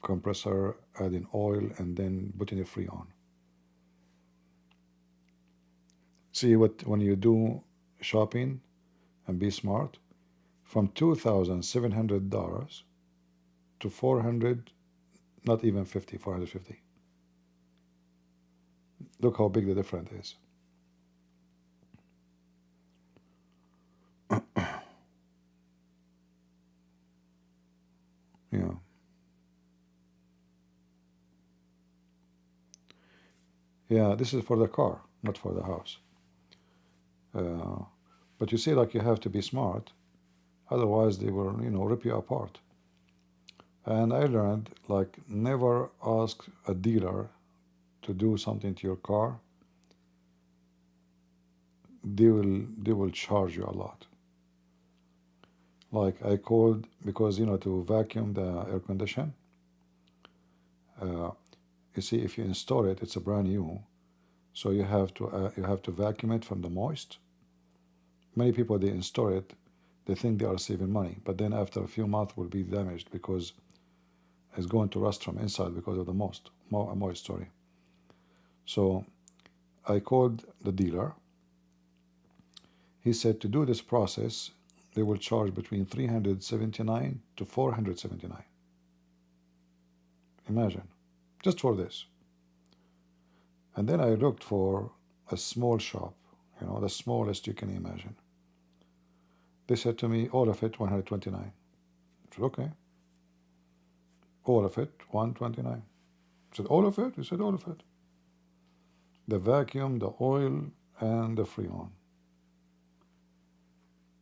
compressor, adding oil, and then putting the Freon. See what when you do shopping and be smart, from $2,700 to 400, not even 50, 450. Look how big the difference is. Yeah. Yeah, this is for the car, not for the house. But you see, like you have to be smart, otherwise they will, you know, rip you apart. And I learned, like, never ask a dealer to do something to your car. They will charge you a lot. Like I called because, you know, to vacuum the air condition. You see, if you install it, it's a brand new, so you have to vacuum it from the moist. Many people, they install it, they think they are saving money, but then after a few months will be damaged because it's going to rust from inside because of the moisture. So I called the dealer. He said to do this process, they will charge between 379 to 479. Imagine, just for this. And then I looked for a small shop, the smallest you can imagine. They said to me, all of it 129. I said, okay. All of it 129. I said, all of it? He said, all of it. The vacuum, the oil, and the freon.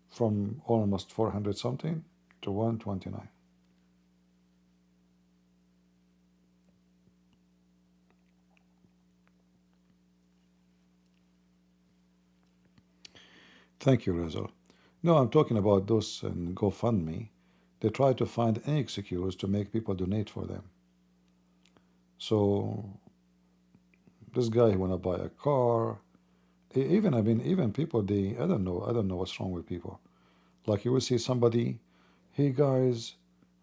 From almost 400 something to 129. Thank you, Rizal. No, I'm talking about those in GoFundMe. They try to find any excuse to make people donate for them. So this guy who wanna buy a car, even people, I don't know what's wrong with people. Like you will see somebody, hey guys,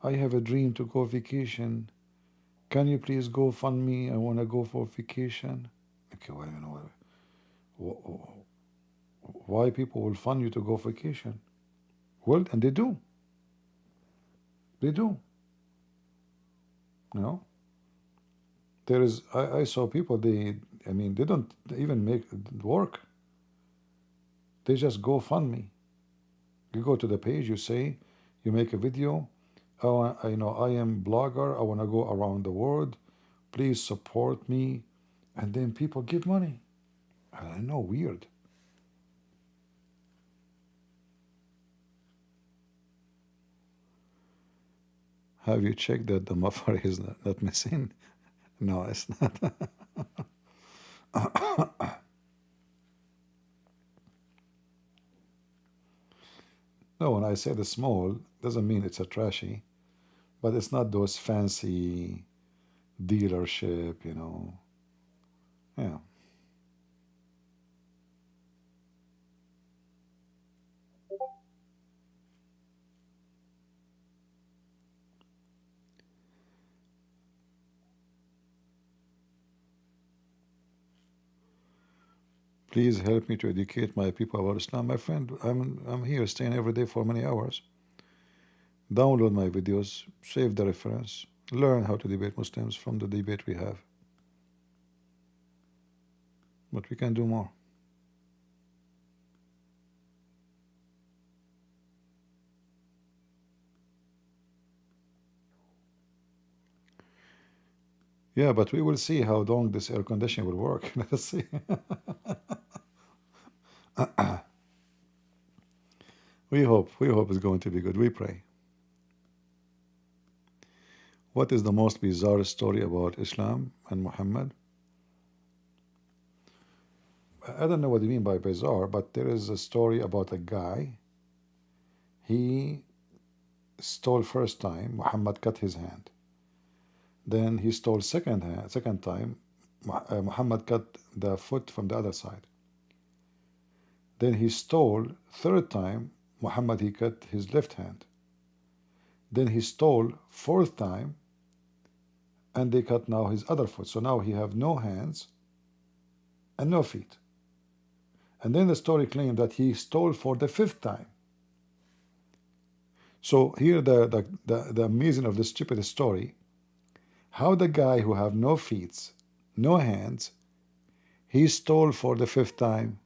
I have a dream to go vacation. Can you please go fund me? I want to go for vacation. Okay, why people will fund you to go vacation? Well, and they do. They do. There is, I saw people, they don't even make it work. They just go fund me. You go to the page, you say, you make a video. I am blogger. I want to go around the world. Please support me. And then people give money. I know, weird. Have you checked that the muffler is not missing? No, it's not. No, when I say the small, doesn't mean it's a trashy, but it's not those fancy dealership, Yeah. Please help me to educate my people about Islam. My friend, I'm here staying every day for many hours. Download my videos, save the reference, learn how to debate Muslims from the debate we have. But we can do more. Yeah, but we will see how long this air conditioning will work. Let's see. We hope it's going to be good. We pray. What is the most bizarre story about Islam and Muhammad? I don't know what you mean by bizarre, but there is a story about a guy. He stole first time, Muhammad cut his hand. Then he stole second time, Muhammad cut the foot from the other side. Then he stole third time, Muhammad he cut his left hand. Then he stole fourth time, and they cut now his other foot. So now he have no hands and no feet. And then the story claimed that he stole for the fifth time. So here the amazing of the stupid story, how the guy who have no feet, no hands, he stole for the fifth time.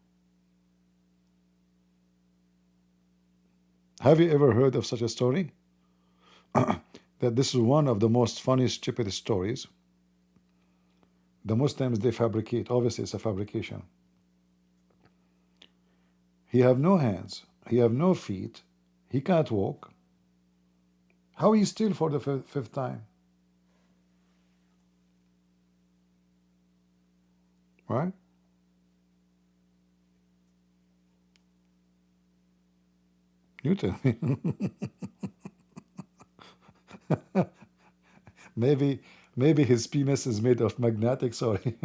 Have you ever heard of such a story? That this is one of the most funny, stupid stories. The Muslims, they fabricate. Obviously, it's a fabrication. He have no hands. He have no feet. He can't walk. How he steal for the fifth time? Right? You tell me. Maybe his penis is made of magnetic, sorry.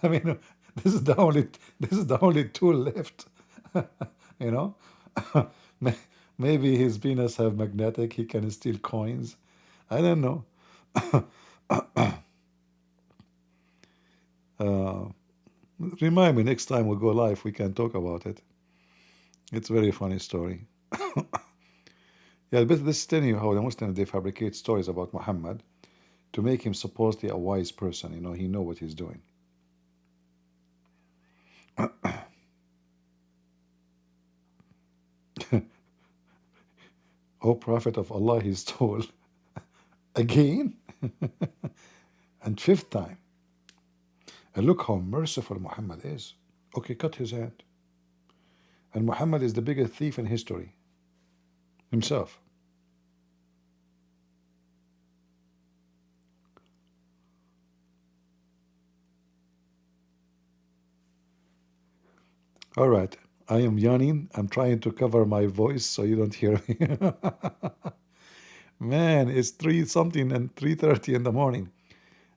I mean, This is the only tool left. You know, maybe his penis have magnetic. He can steal coins. I don't know. Remind me next time we go live. We can talk about it. It's a very funny story. Yeah, but this is telling you how the Muslims they fabricate stories about Muhammad to make him supposedly a wise person. You know, he know what he's doing. Oh, Prophet of Allah, he stole again, and fifth time. And look how merciful Muhammad is. Okay, cut his hand. And Muhammad is the biggest thief in history himself. All right, I am yawning. I'm trying to cover my voice so you don't hear me. Man, it's 3 something and 3:30 in the morning.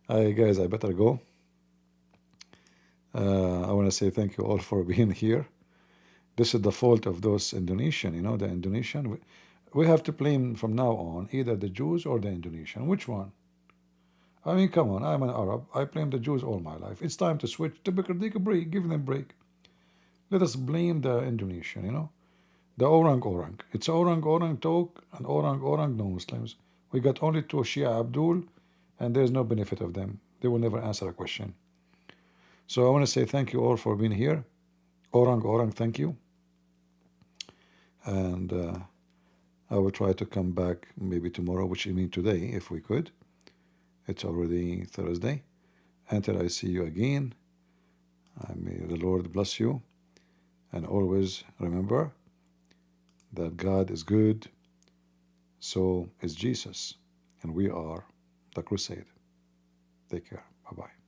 Guys, I better go. I want to say thank you all for being here. This is the fault of those Indonesian, you know, the Indonesian. We have to blame from now on either the Jews or the Indonesian. Which one? I mean, come on, I'm an Arab. I blame the Jews all my life. It's time to switch. Take a break, give them a break. Let us blame the Indonesian, you know. The orang. It's orang talk and orang no Muslims. We got only 2 Shia Abdul, and there's no benefit of them. They will never answer a question. So I want to say thank you all for being here. Orang, thank you. And I will try to come back maybe tomorrow, which I mean today, if we could. It's already Thursday. Until I see you again, may the Lord bless you. And always remember that God is good, so is Jesus. And we are the crusade. Take care. Bye-bye.